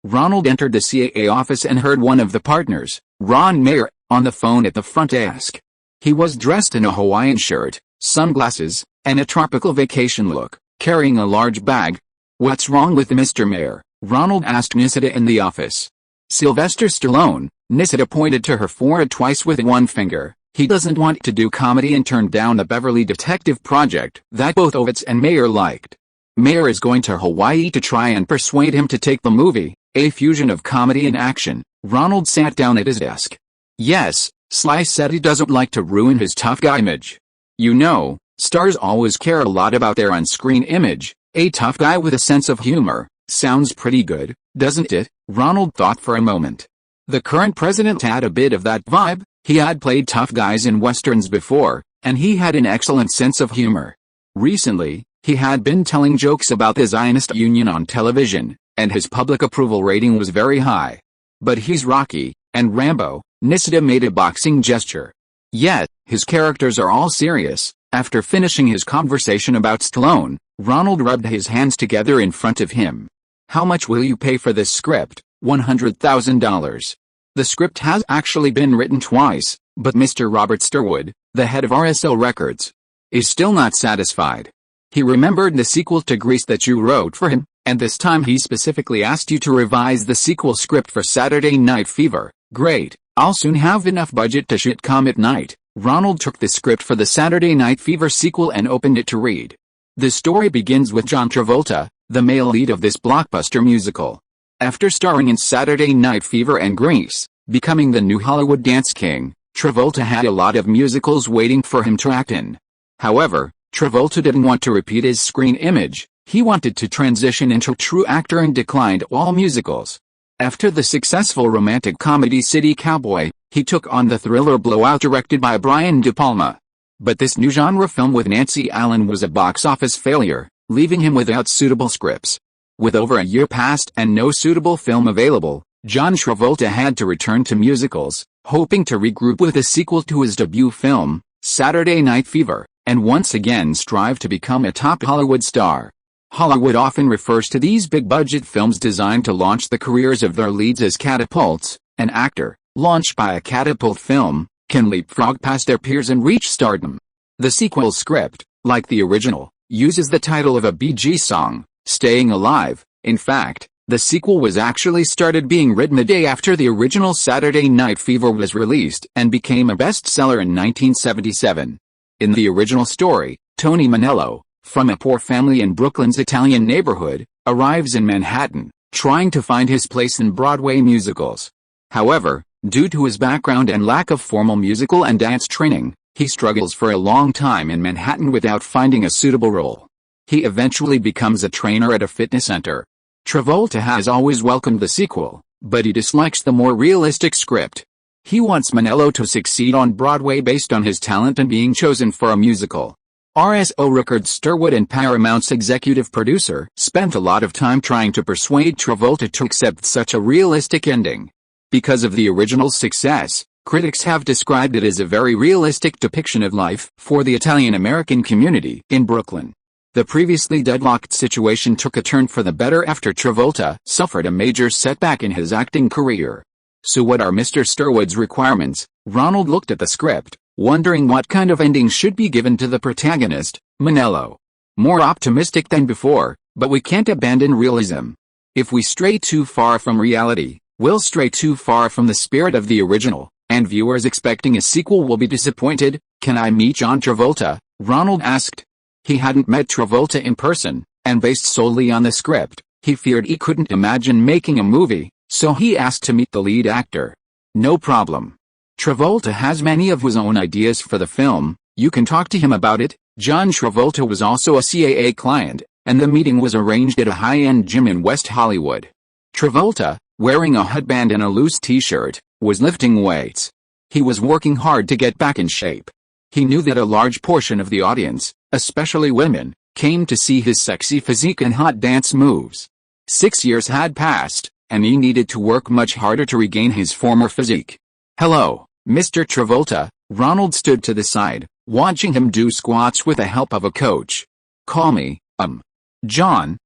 Ronald entered the CAA office and heard one of the partners, Ron Mayer, on the phone at the front desk. He was dressed in a Hawaiian shirt, sunglasses, and a tropical vacation look, carrying a large bag. What's wrong with Mr. Mayer? Ronald asked Nisida in the office. Sylvester Stallone. Nisida pointed to her forehead twice with one finger. He doesn't want to do comedy and turned down the Beverly Detective project that both Ovitz and Mayer liked. Mayer is going to Hawaii to try and persuade him to take the movie, a fusion of comedy and action. Ronald sat down at his desk. Yes, Sly said he doesn't like to ruin his tough guy image. You know, stars always care a lot about their on-screen image. A tough guy with a sense of humor. Sounds pretty good, doesn't it? Ronald thought for a moment. The current president had a bit of that vibe. He had played tough guys in westerns before, and he had an excellent sense of humor. Recently, he had been telling jokes about the Zionist Union on television, and his public approval rating was very high. But he's Rocky, and Rambo. Nisida made a boxing gesture. Yet, his characters are all serious. After finishing his conversation about Stallone, Ronald rubbed his hands together in front of him. How much will you pay for this script? $100,000. The script has actually been written twice, but Mr. Robert Sturwood, the head of RSL Records, is still not satisfied. He remembered the sequel to Grease that you wrote for him, and this time he specifically asked you to revise the sequel script for Saturday Night Fever. Great, I'll soon have enough budget to shoot Comet Night. Ronald took the script for the Saturday Night Fever sequel and opened it to read. The story begins with John Travolta, the male lead of this blockbuster musical. After starring in Saturday Night Fever and Grease, Becoming the new Hollywood dance king, Travolta had a lot of musicals waiting for him to act in. However, Travolta didn't want to repeat his screen image. He wanted to transition into a true actor and declined all musicals. After the successful romantic comedy City Cowboy, he took on the thriller Blowout directed by Brian De Palma. But this new genre film with Nancy Allen was a box office failure, leaving him without suitable scripts. With over a year past and no suitable film available, John Travolta had to return to musicals, hoping to regroup with a sequel to his debut film, Saturday Night Fever, and once again strive to become a top Hollywood star. Hollywood often refers to these big-budget films designed to launch the careers of their leads as catapults. An actor, launched by a catapult film, can leapfrog past their peers and reach stardom. The sequel script, like the original, uses the title of a Bee Gees song, Staying Alive. In fact, the sequel was actually started being written the day after the original Saturday Night Fever was released and became a bestseller in 1977. In the original story, Tony Manello, from a poor family in Brooklyn's Italian neighborhood, arrives in Manhattan, trying to find his place in Broadway musicals. However, due to his background and lack of formal musical and dance training, he struggles for a long time in Manhattan without finding a suitable role. He eventually becomes a trainer at a fitness center. Travolta has always welcomed the sequel, but he dislikes the more realistic script. He wants Manello to succeed on Broadway based on his talent and being chosen for a musical. RSO Rickard Sturwood and Paramount's executive producer spent a lot of time trying to persuade Travolta to accept such a realistic ending. Because of the original's success, critics have described it as a very realistic depiction of life for the Italian-American community in Brooklyn. The previously deadlocked situation took a turn for the better after Travolta suffered a major setback in his acting career. So what are Mr. Sturwood's requirements? Ronald looked at the script, wondering what kind of ending should be given to the protagonist, Manello. More optimistic than before, but we can't abandon realism. If we stray too far from reality, we'll stray too far from the spirit of the original, and viewers expecting a sequel will be disappointed. Can I meet John Travolta? Ronald asked. He hadn't met Travolta in person, and based solely on the script, he feared he couldn't imagine making a movie, so he asked to meet the lead actor. No problem. Travolta has many of his own ideas for the film, you can talk to him about it. John Travolta was also a CAA client, and the meeting was arranged at a high-end gym in West Hollywood. Travolta, wearing a headband and a loose t-shirt, was lifting weights. He was working hard to get back in shape. He knew that a large portion of the audience, especially women, came to see his sexy physique and hot dance moves. 6 years had passed, and he needed to work much harder to regain his former physique. Hello, Mr. Travolta. Ronald stood to the side, watching him do squats with the help of a coach. Call me, John.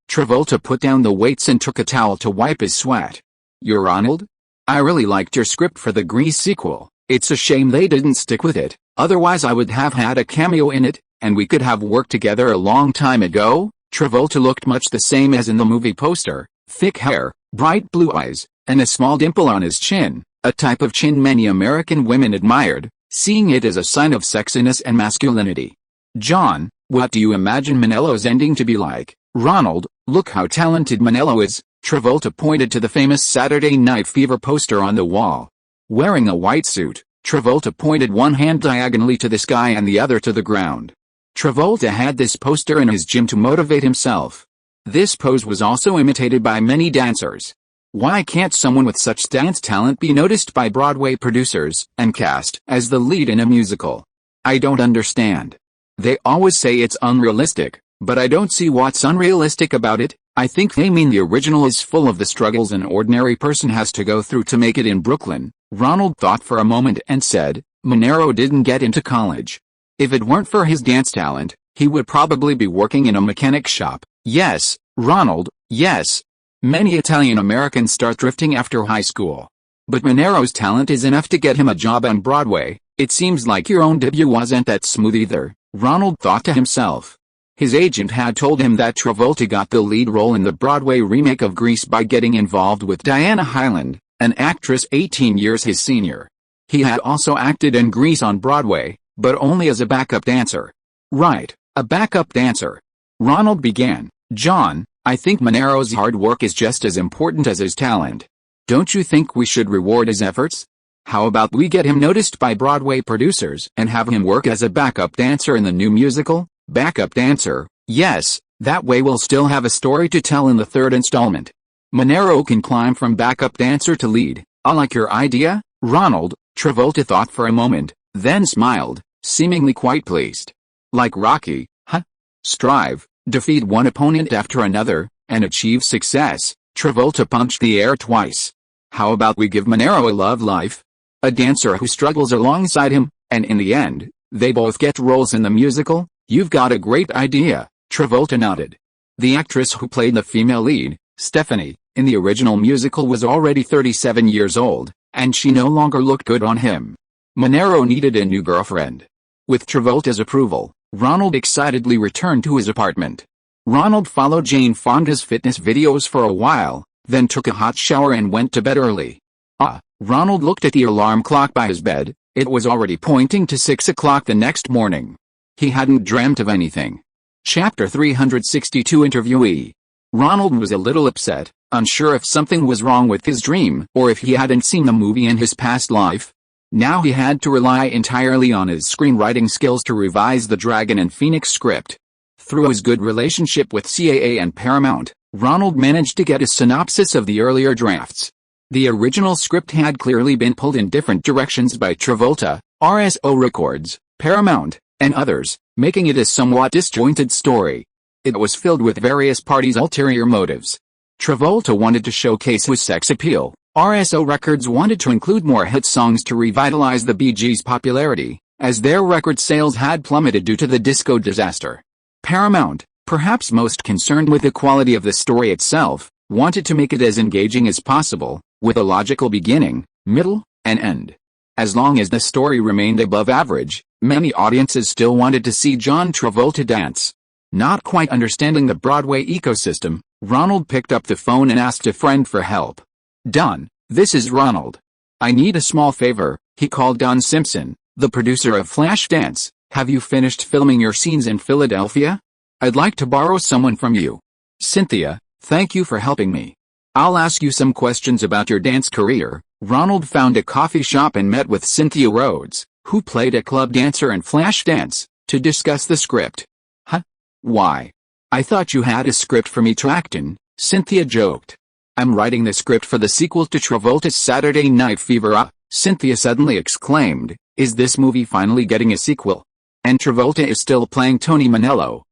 Travolta put down the weights and took a towel to wipe his sweat. You're Ronald? I really liked your script for the Grease sequel. It's a shame they didn't stick with it, otherwise I would have had a cameo in it, and we could have worked together a long time ago. Travolta looked much the same as in the movie poster, thick hair, bright blue eyes, and a small dimple on his chin, a type of chin many American women admired, seeing it as a sign of sexiness and masculinity. John, what do you imagine Manello's ending to be like? Ronald, look how talented Manello is. Travolta pointed to the famous Saturday Night Fever poster on the wall. Wearing a white suit, Travolta pointed one hand diagonally to the sky and the other to the ground. Travolta had this poster in his gym to motivate himself. This pose was also imitated by many dancers. Why can't someone with such dance talent be noticed by Broadway producers and cast as the lead in a musical? I don't understand. They always say it's unrealistic, but I don't see what's unrealistic about it. I think they mean the original is full of the struggles an ordinary person has to go through to make it in Brooklyn. Ronald thought for a moment and said, Manello didn't get into college. If it weren't for his dance talent, he would probably be working in a mechanic shop. Yes, Ronald, yes. Many Italian Americans start drifting after high school. But Manello's talent is enough to get him a job on Broadway. It seems like your own debut wasn't that smooth either, Ronald thought to himself. His agent had told him that Travolta got the lead role in the Broadway remake of Grease by getting involved with Diana Hyland, an actress 18 years his senior. He had also acted in Grease on Broadway, but only as a backup dancer. Right, a backup dancer. Ronald began. John, I think Manello's hard work is just as important as his talent. Don't you think we should reward his efforts? How about we get him noticed by Broadway producers and have him work as a backup dancer in the new musical? Backup dancer, yes, that way we'll still have a story to tell in the third installment. Monero can climb from backup dancer to lead. I like your idea, Ronald. Travolta thought for a moment, then smiled, seemingly quite pleased. Like Rocky, huh? Strive, defeat one opponent after another, and achieve success. Travolta punched the air twice. How about we give Monero a love life? A dancer who struggles alongside him, and in the end, they both get roles in the musical? You've got a great idea, Travolta nodded. The actress who played the female lead, Stephanie, in the original musical was already 37 years old, and she no longer looked good on him. Monero needed a new girlfriend. With Travolta's approval, Ronald excitedly returned to his apartment. Ronald followed Jane Fonda's fitness videos for a while, then took a hot shower and went to bed early. Ronald looked at the alarm clock by his bed. It was already pointing to 6 o'clock the next morning. He hadn't dreamt of anything. Chapter 362 Interviewee. Ronald was a little upset, unsure if something was wrong with his dream or if he hadn't seen the movie in his past life. Now he had to rely entirely on his screenwriting skills to revise the Dragon and Phoenix script. Through his good relationship with CAA and Paramount, Ronald managed to get a synopsis of the earlier drafts. The original script had clearly been pulled in different directions by Travolta, RSO Records, Paramount, and others, making it a somewhat disjointed story. It was filled with various parties' ulterior motives. Travolta wanted to showcase his sex appeal. RSO Records wanted to include more hit songs to revitalize the Bee Gees' popularity, as their record sales had plummeted due to the disco disaster. Paramount, perhaps most concerned with the quality of the story itself, wanted to make it as engaging as possible, with a logical beginning, middle, and end. As long as the story remained above average, many audiences still wanted to see John Travolta dance. Not quite understanding the Broadway ecosystem, Ronald picked up the phone and asked a friend for help. "Don, this is Ronald. I need a small favor," he called Don Simpson, the producer of Flashdance. "Have you finished filming your scenes in Philadelphia? I'd like to borrow someone from you." "Cynthia, thank you for helping me. I'll ask you some questions about your dance career." Ronald found a coffee shop and met with Cynthia Rhodes, who played a club dancer in Flashdance, to discuss the script. "Huh? Why? I thought you had a script for me to act in," Cynthia joked. "I'm writing the script for the sequel to Travolta's Saturday Night Fever." Cynthia suddenly exclaimed, "Is this movie finally getting a sequel? And Travolta is still playing Tony Manello?"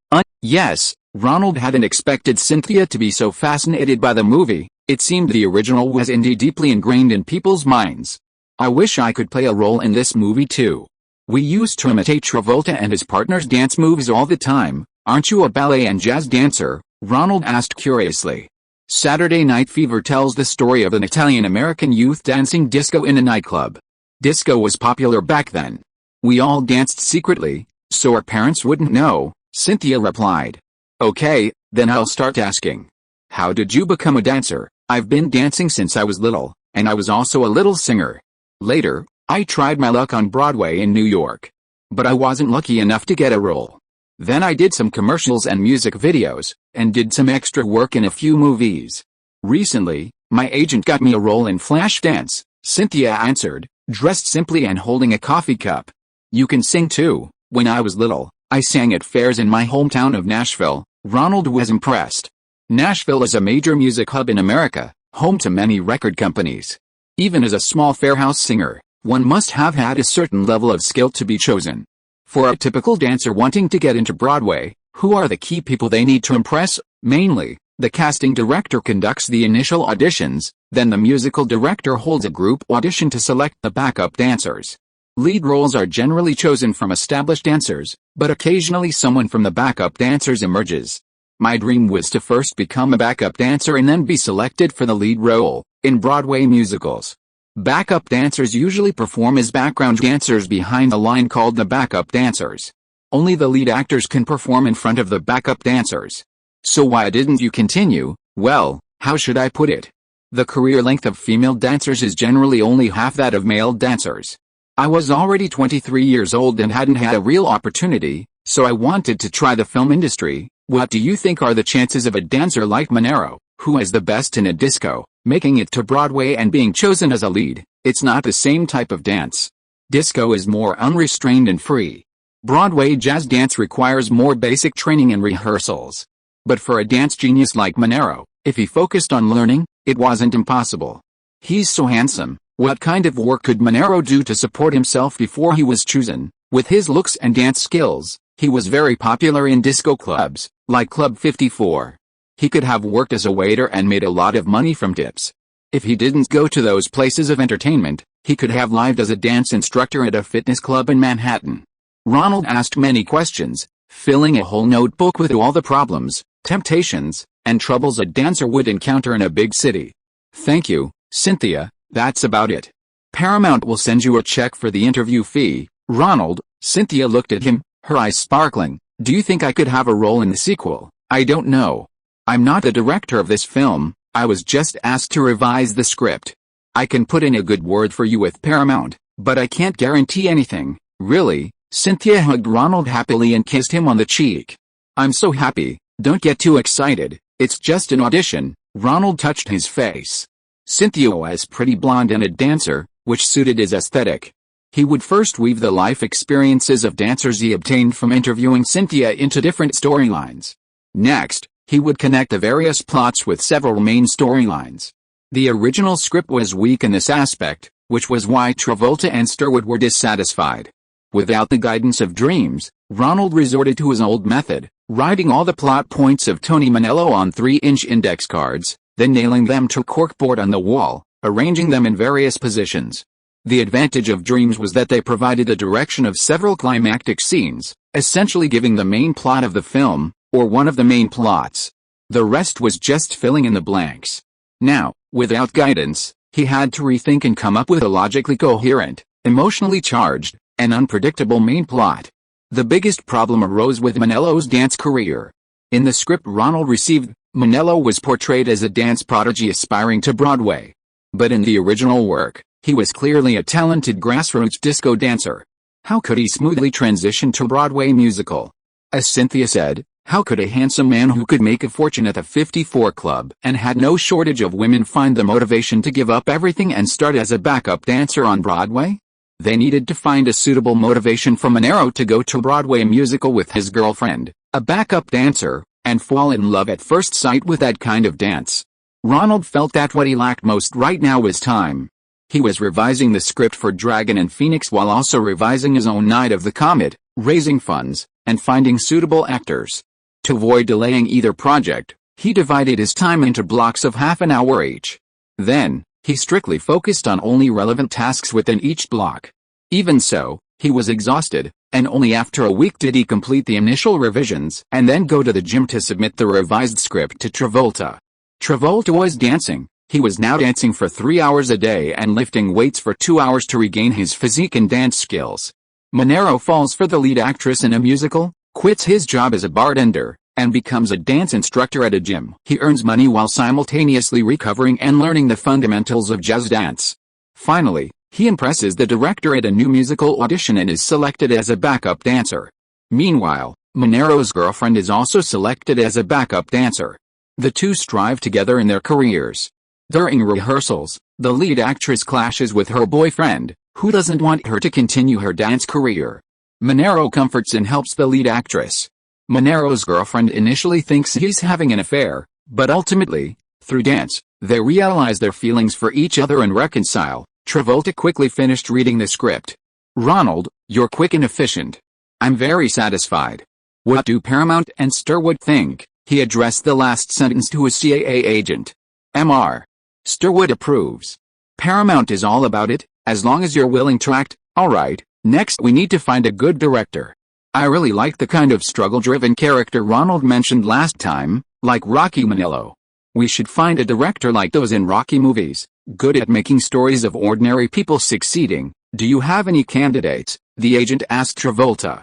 Yes." Ronald hadn't expected Cynthia to be so fascinated by the movie. It seemed the original was indeed deeply ingrained in people's minds. "I wish I could play a role in this movie too. We used to imitate Travolta and his partner's dance moves all the time." "Aren't you a ballet and jazz dancer?" Ronald asked curiously. Saturday Night Fever tells the story of an Italian-American youth dancing disco in a nightclub. Disco was popular back then. "We all danced secretly, so our parents wouldn't know," Cynthia replied. "Okay, then I'll start asking. How did you become a dancer?" "I've been dancing since I was little, and I was also a little singer. Later, I tried my luck on Broadway in New York. But I wasn't lucky enough to get a role. Then I did some commercials and music videos, and did some extra work in a few movies. Recently, my agent got me a role in Flashdance," Cynthia answered, dressed simply and holding a coffee cup. "You can sing too." "When I was little, I sang at fairs in my hometown of Nashville." Ronald was impressed. Nashville is a major music hub in America, home to many record companies. Even as a small fairhouse singer, one must have had a certain level of skill to be chosen. For a typical dancer wanting to get into Broadway, who are the key people they need to impress? Mainly, the casting director conducts the initial auditions, then the musical director holds a group audition to select the backup dancers. Lead roles are generally chosen from established dancers, but occasionally someone from the backup dancers emerges. My dream was to first become a backup dancer and then be selected for the lead role in Broadway musicals. Backup dancers usually perform as background dancers behind the line called the backup dancers. Only the lead actors can perform in front of the backup dancers. So why didn't you continue? Well, how should I put it? The career length of female dancers is generally only half that of male dancers. I was already 23 years old and hadn't had a real opportunity, so I wanted to try the film industry. What do you think are the chances of a dancer like Monero, who is the best in a disco, making it to Broadway and being chosen as a lead. It's not the same type of dance. Disco is more unrestrained and free. Broadway jazz dance requires more basic training and rehearsals. But for a dance genius like Monero, if he focused on learning, it wasn't impossible. He's so handsome. What kind of work could Monero do to support himself before he was chosen? With his looks and dance skills, he was very popular in disco clubs, like Club 54. He could have worked as a waiter and made a lot of money from tips. If he didn't go to those places of entertainment, he could have lived as a dance instructor at a fitness club in Manhattan. Ronald asked many questions, filling a whole notebook with all the problems, temptations, and troubles a dancer would encounter in a big city. Thank you, Cynthia, that's about it. Paramount will send you a check for the interview fee. Ronald, Cynthia looked at him, her eyes sparkling. Do you think I could have a role in the sequel? I don't know. I'm not the director of this film, I was just asked to revise the script. I can put in a good word for you with Paramount, but I can't guarantee anything, really. Cynthia hugged Ronald happily and kissed him on the cheek. I'm so happy, don't get too excited, it's just an audition. Ronald touched his face. Cynthia was pretty blonde and a dancer, which suited his aesthetic. He would first weave the life experiences of dancers he obtained from interviewing Cynthia into different storylines. Next, he would connect the various plots with several main storylines. The original script was weak in this aspect, which was why Travolta and Sturwood were dissatisfied. Without the guidance of dreams, Ronald resorted to his old method, writing all the plot points of Tony Manello on 3-inch index cards, then nailing them to corkboard on the wall, arranging them in various positions. The advantage of dreams was that they provided the direction of several climactic scenes, essentially giving the main plot of the film, or one of the main plots. The rest was just filling in the blanks. Now, without guidance, he had to rethink and come up with a logically coherent, emotionally charged, and unpredictable main plot. The biggest problem arose with Manello's dance career. In the script Ronald received, Manello was portrayed as a dance prodigy aspiring to Broadway. But in the original work, he was clearly a talented grassroots disco dancer. How could he smoothly transition to Broadway musical? As Cynthia said, how could a handsome man who could make a fortune at the 54 Club and had no shortage of women find the motivation to give up everything and start as a backup dancer on Broadway? They needed to find a suitable motivation for Monero to go to Broadway musical with his girlfriend, a backup dancer, and fall in love at first sight with that kind of dance. Ronald felt that what he lacked most right now was time. He was revising the script for Dragon and Phoenix while also revising his own Night of the Comet, raising funds, and finding suitable actors. To avoid delaying either project, he divided his time into blocks of half an hour each. Then, he strictly focused on only relevant tasks within each block. Even so, he was exhausted, and only after a week did he complete the initial revisions and then go to the gym to submit the revised script to Travolta. Travolta was dancing. He was now dancing for 3 hours a day and lifting weights for 2 hours to regain his physique and dance skills. Monero falls for the lead actress in a musical, quits his job as a bartender, and becomes a dance instructor at a gym. He earns money while simultaneously recovering and learning the fundamentals of jazz dance. Finally, he impresses the director at a new musical audition and is selected as a backup dancer. Meanwhile, Monero's girlfriend is also selected as a backup dancer. The two strive together in their careers. During rehearsals, the lead actress clashes with her boyfriend, who doesn't want her to continue her dance career. Monero comforts and helps the lead actress. Monero's girlfriend initially thinks he's having an affair, but ultimately, through dance, they realize their feelings for each other and reconcile. Travolta quickly finished reading the script. Ronald, you're quick and efficient. I'm very satisfied. What do Paramount and Sturwood think? He addressed the last sentence to a CAA agent. Mr. Sturwood approves. Paramount is all about it, as long as you're willing to act. Alright, next we need to find a good director. I really like the kind of struggle-driven character Ronald mentioned last time, like Rocky Manello. We should find a director like those in Rocky movies, good at making stories of ordinary people succeeding. Do you have any candidates? The agent asked Travolta.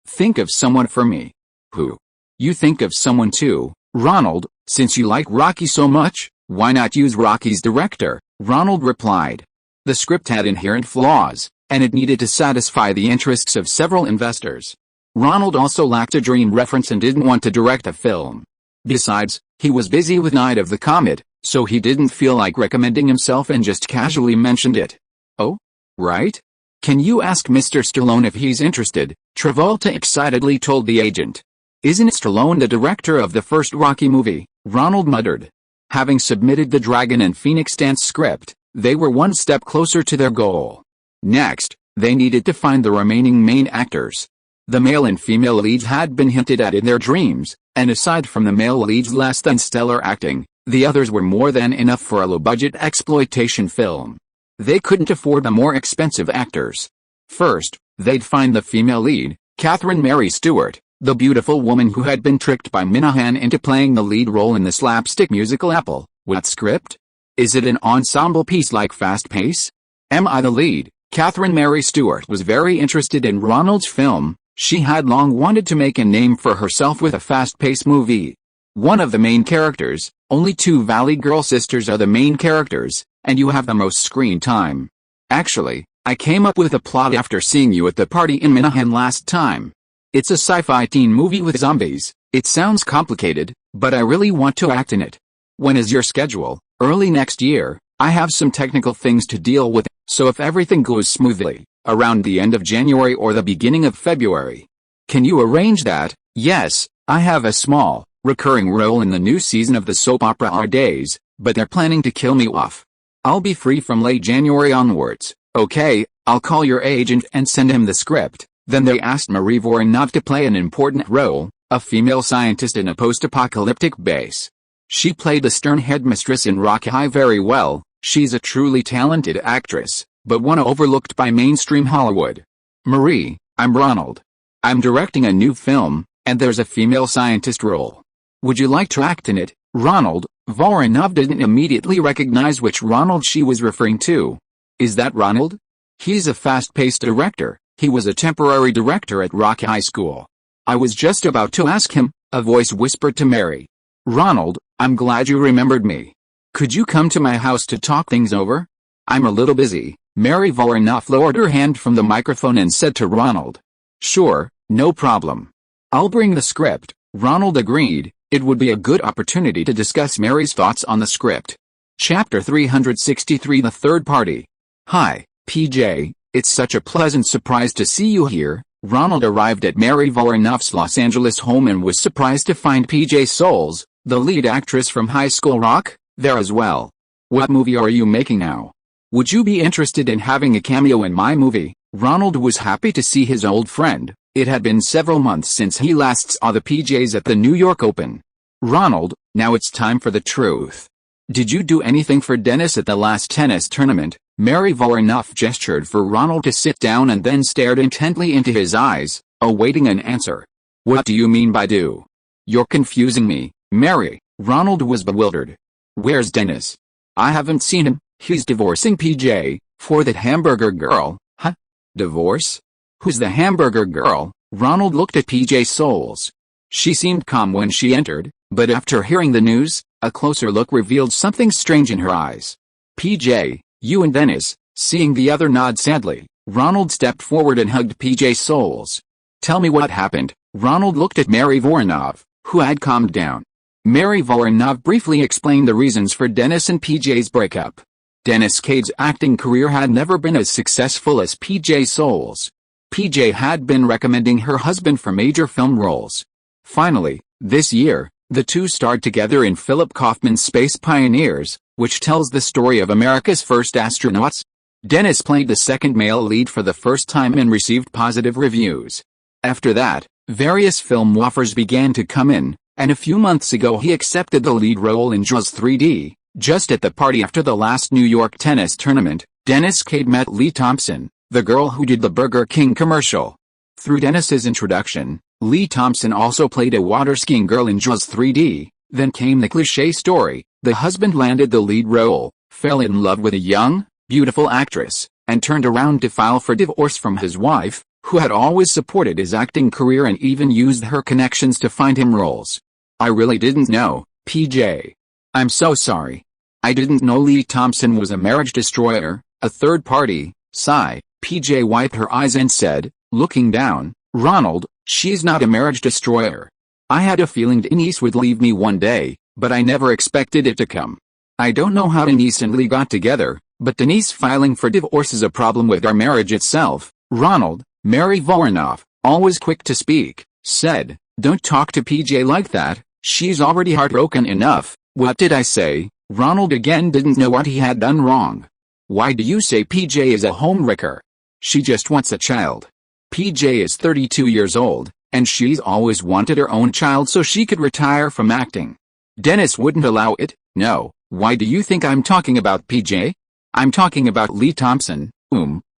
Think of someone for me. Who? You think of someone too, Ronald, since you like Rocky so much, why not use Rocky's director? Ronald replied. The script had inherent flaws, and it needed to satisfy the interests of several investors. Ronald also lacked a dream reference and didn't want to direct a film. Besides, he was busy with Night of the Comet, So he didn't feel like recommending himself and just casually mentioned it. Oh? Right? Can you ask Mr. Stallone if he's interested? Travolta excitedly told the agent. Isn't Stallone the director of the first Rocky movie? Ronald muttered. Having submitted the Dragon and Phoenix dance script, they were one step closer to their goal. Next, they needed to find the remaining main actors. The male and female leads had been hinted at in their dreams, and aside from the male leads' less than stellar acting, the others were more than enough for a low-budget exploitation film. They couldn't afford the more expensive actors. First, they'd find the female lead, Catherine Mary Stewart, the beautiful woman who had been tricked by Minahan into playing the lead role in the slapstick musical Apple. What script? Is it an ensemble piece like Fast Pace? Am I the lead? Catherine Mary Stewart was very interested in Ronald's film. She had long wanted to make a name for herself with a fast-paced movie. One of the main characters, only two Valley Girl sisters are the main characters, and you have the most screen time. Actually, I came up with a plot after seeing you at the party in Minahan last time. It's a sci-fi teen movie with zombies. It sounds complicated, but I really want to act in it. When is your schedule? Early next year. I have some technical things to deal with, so if everything goes smoothly, around the end of January or the beginning of February. Can you arrange that? Yes, I have a small, recurring role in the new season of the soap opera Our Days, but they're planning to kill me off. I'll be free from late January onwards. Okay, I'll call your agent and send him the script. Then they asked Marie Voronov to play an important role, a female scientist in a post-apocalyptic base. She played the stern headmistress in Rocky High very well. She's a truly talented actress, but one overlooked by mainstream Hollywood. Marie, I'm Ronald. I'm directing a new film, and there's a female scientist role. Would you like to act in it? Ronald. Voronov didn't immediately recognize which Ronald she was referring to. Is that Ronald? He's a fast-paced director. He was a temporary director at Rocky High School. I was just about to ask him, a voice whispered to Mary. Ronald, I'm glad you remembered me. Could you come to my house to talk things over? I'm a little busy. Mary Voronov lowered her hand from the microphone and said to Ronald. Sure, no problem. I'll bring the script. Ronald agreed. It would be a good opportunity to discuss Mary's thoughts on the script. Chapter 363 The Third Party. Hi, PJ, it's such a pleasant surprise to see you here. Ronald arrived at Mary Voronov's Los Angeles home and was surprised to find PJ Souls, the lead actress from High School Rock, there as well. What movie are you making now? Would you be interested in having a cameo in my movie? Ronald was happy to see his old friend. It had been several months since he last saw the PJs at the New York Open. Ronald, now it's time for the truth. Did you do anything for Dennis at the last tennis tournament? Mary Voronov gestured for Ronald to sit down and then stared intently into his eyes, awaiting an answer. What do you mean by do? You're confusing me, Mary. Ronald was bewildered. Where's Dennis? I haven't seen him. He's divorcing PJ, for that hamburger girl. Huh? Divorce? Who's the hamburger girl? Ronald looked at PJ Souls. She seemed calm when she entered, but after hearing the news, a closer look revealed something strange in her eyes. PJ, you and Dennis. Seeing the other nod sadly, Ronald stepped forward and hugged PJ Souls. Tell me what happened. Ronald looked at Mary Voronov, who had calmed down. Mary Voronov briefly explained the reasons for Dennis and PJ's breakup. Dennis Cade's acting career had never been as successful as PJ Souls. PJ had been recommending her husband for major film roles. Finally, this year, the two starred together in Philip Kaufman's Space Pioneers, which tells the story of America's first astronauts. Dennis played the second male lead for the first time and received positive reviews. After that, various film offers began to come in, and a few months ago he accepted the lead role in Jaws 3D. Just at the party after the last New York tennis tournament, Dennis Cade met Lee Thompson, the girl who did the Burger King commercial. Through Dennis's introduction, Lee Thompson also played a water-skiing girl in Jaws 3D. Then came the cliché story. The husband landed the lead role, fell in love with a young, beautiful actress, and turned around to file for divorce from his wife, who had always supported his acting career and even used her connections to find him roles. I really didn't know, PJ. I'm so sorry. I didn't know Lee Thompson was a marriage destroyer, a third party. Sigh. PJ wiped her eyes and said, looking down, Ronald, she's not a marriage destroyer. I had a feeling Denise would leave me one day, but I never expected it to come. I don't know how Denise and Lee got together, but Denise filing for divorce is a problem with our marriage itself. Ronald, Mary Voronov, always quick to speak, said, "Don't talk to PJ like that, she's already heartbroken enough." What did I say? Ronald again didn't know what he had done wrong. Why do you say PJ is a homewrecker? She just wants a child. PJ is 32 years old, and she's always wanted her own child so she could retire from acting. Dennis wouldn't allow it. No. Why do you think I'm talking about PJ? I'm talking about Lee Thompson.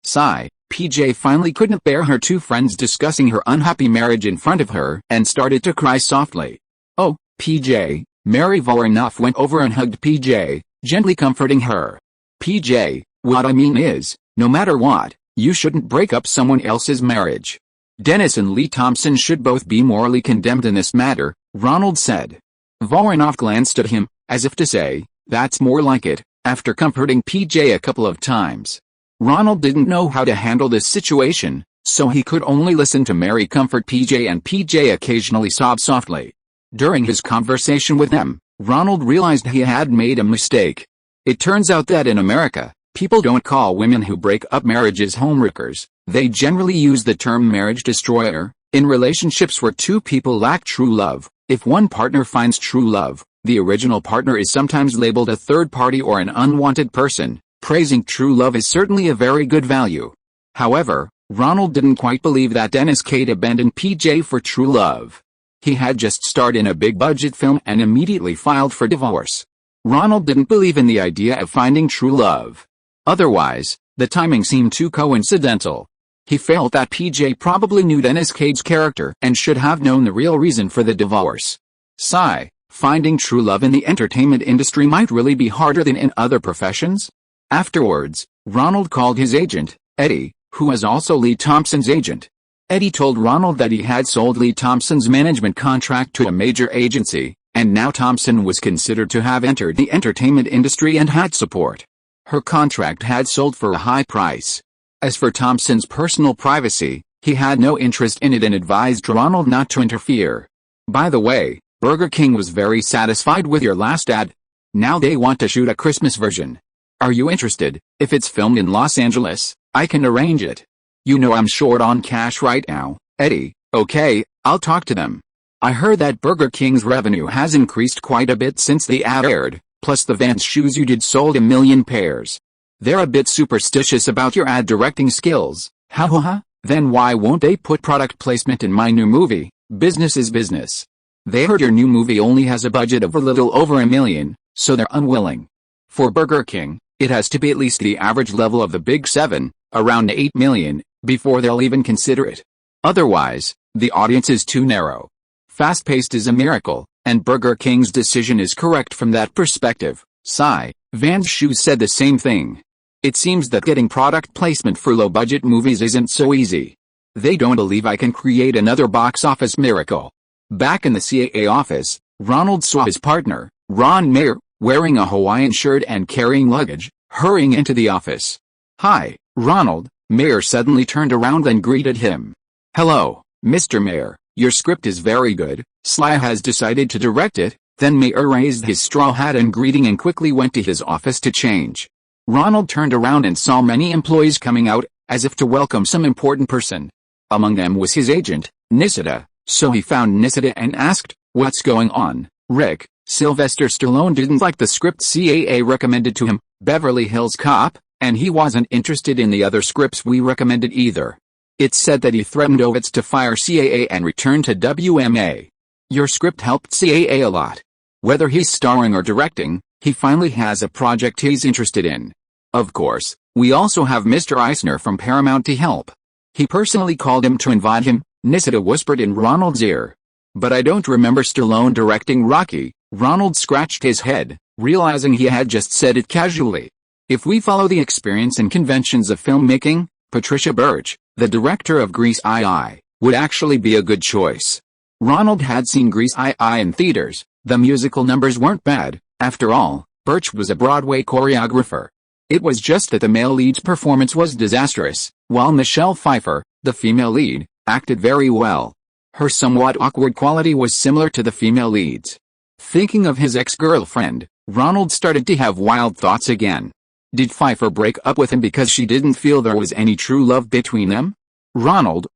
Sigh. PJ finally couldn't bear her two friends discussing her unhappy marriage in front of her and started to cry softly. "Oh, PJ." Mary Voronov went over and hugged PJ, gently comforting her. "PJ, what I mean is, no matter what, you shouldn't break up someone else's marriage. Dennis and Lee Thompson should both be morally condemned in this matter," Ronald said. Voronov glanced at him, as if to say, "That's more like it," after comforting PJ a couple of times. Ronald didn't know how to handle this situation, so he could only listen to Mary comfort PJ and PJ occasionally sob softly. During his conversation with them, Ronald realized he had made a mistake. It turns out that in America, people don't call women who break up marriages homewreckers. They generally use the term marriage destroyer. In relationships where two people lack true love, if one partner finds true love, the original partner is sometimes labeled a third party or an unwanted person. Praising true love is certainly a very good value. However, Ronald didn't quite believe that Dennis Cade abandoned PJ for true love. He had just starred in a big-budget film and immediately filed for divorce. Ronald didn't believe in the idea of finding true love. Otherwise, the timing seemed too coincidental. He felt that PJ probably knew Dennis Cade's character and should have known the real reason for the divorce. Sigh. Finding true love in the entertainment industry might really be harder than in other professions? Afterwards, Ronald called his agent, Eddie, who was also Lee Thompson's agent. Eddie told Ronald that he had sold Lee Thompson's management contract to a major agency, and now Thompson was considered to have entered the entertainment industry and had support. Her contract had sold for a high price. As for Thompson's personal privacy, he had no interest in it and advised Ronald not to interfere. "By the way, Burger King was very satisfied with your last ad. Now they want to shoot a Christmas version. Are you interested? If it's filmed in Los Angeles, I can arrange it. You know I'm short on cash right now, Eddie." "Okay, I'll talk to them. I heard that Burger King's revenue has increased quite a bit since the ad aired, plus the Vans shoes you did sold 1 million pairs. They're a bit superstitious about your ad directing skills." "Ha ha ha, then why won't they put product placement in my new movie? Business is business. They heard your new movie only has a budget of a little over 1 million, so they're unwilling. For Burger King, it has to be at least the average level of the Big Seven, around 8 million, before they'll even consider it. Otherwise, the audience is too narrow. Fast-paced is a miracle, and Burger King's decision is correct from that perspective." Sigh. Vans Shoes said the same thing. "It seems that getting product placement for low-budget movies isn't so easy. They don't believe I can create another box office miracle." Back in the CAA office, Ronald saw his partner, Ron Mayer, wearing a Hawaiian shirt and carrying luggage, hurrying into the office. "Hi, Ronald." Mayer suddenly turned around and greeted him. "Hello, Mr. Mayer, your script is very good. Sly has decided to direct it." Then Mayer raised his straw hat in greeting and quickly went to his office to change. Ronald turned around and saw many employees coming out, as if to welcome some important person. Among them was his agent, Nisida, so he found Nisida and asked, "What's going on, Rick?" Sylvester Stallone didn't like the script CAA recommended to him, Beverly Hills Cop, and he wasn't interested in the other scripts we recommended either. It said that he threatened Ovitz to fire CAA and return to WMA. "Your script helped CAA a lot. Whether he's starring or directing, he finally has a project he's interested in. Of course, we also have Mr. Eisner from Paramount to help. He personally called him to invite him," Nisida whispered in Ronald's ear. "But I don't remember Stallone directing Rocky." Ronald scratched his head, realizing he had just said it casually. "If we follow the experience and conventions of filmmaking, Patricia Birch, the director of Grease II, would actually be a good choice." Ronald had seen Grease II in theaters. The musical numbers weren't bad. After all, Birch was a Broadway choreographer. It was just that the male lead's performance was disastrous, while Michelle Pfeiffer, the female lead, acted very well. Her somewhat awkward quality was similar to the female lead's. Thinking of his ex-girlfriend, Ronald started to have wild thoughts again. Did Pfeiffer break up with him because she didn't feel there was any true love between them? Ronald,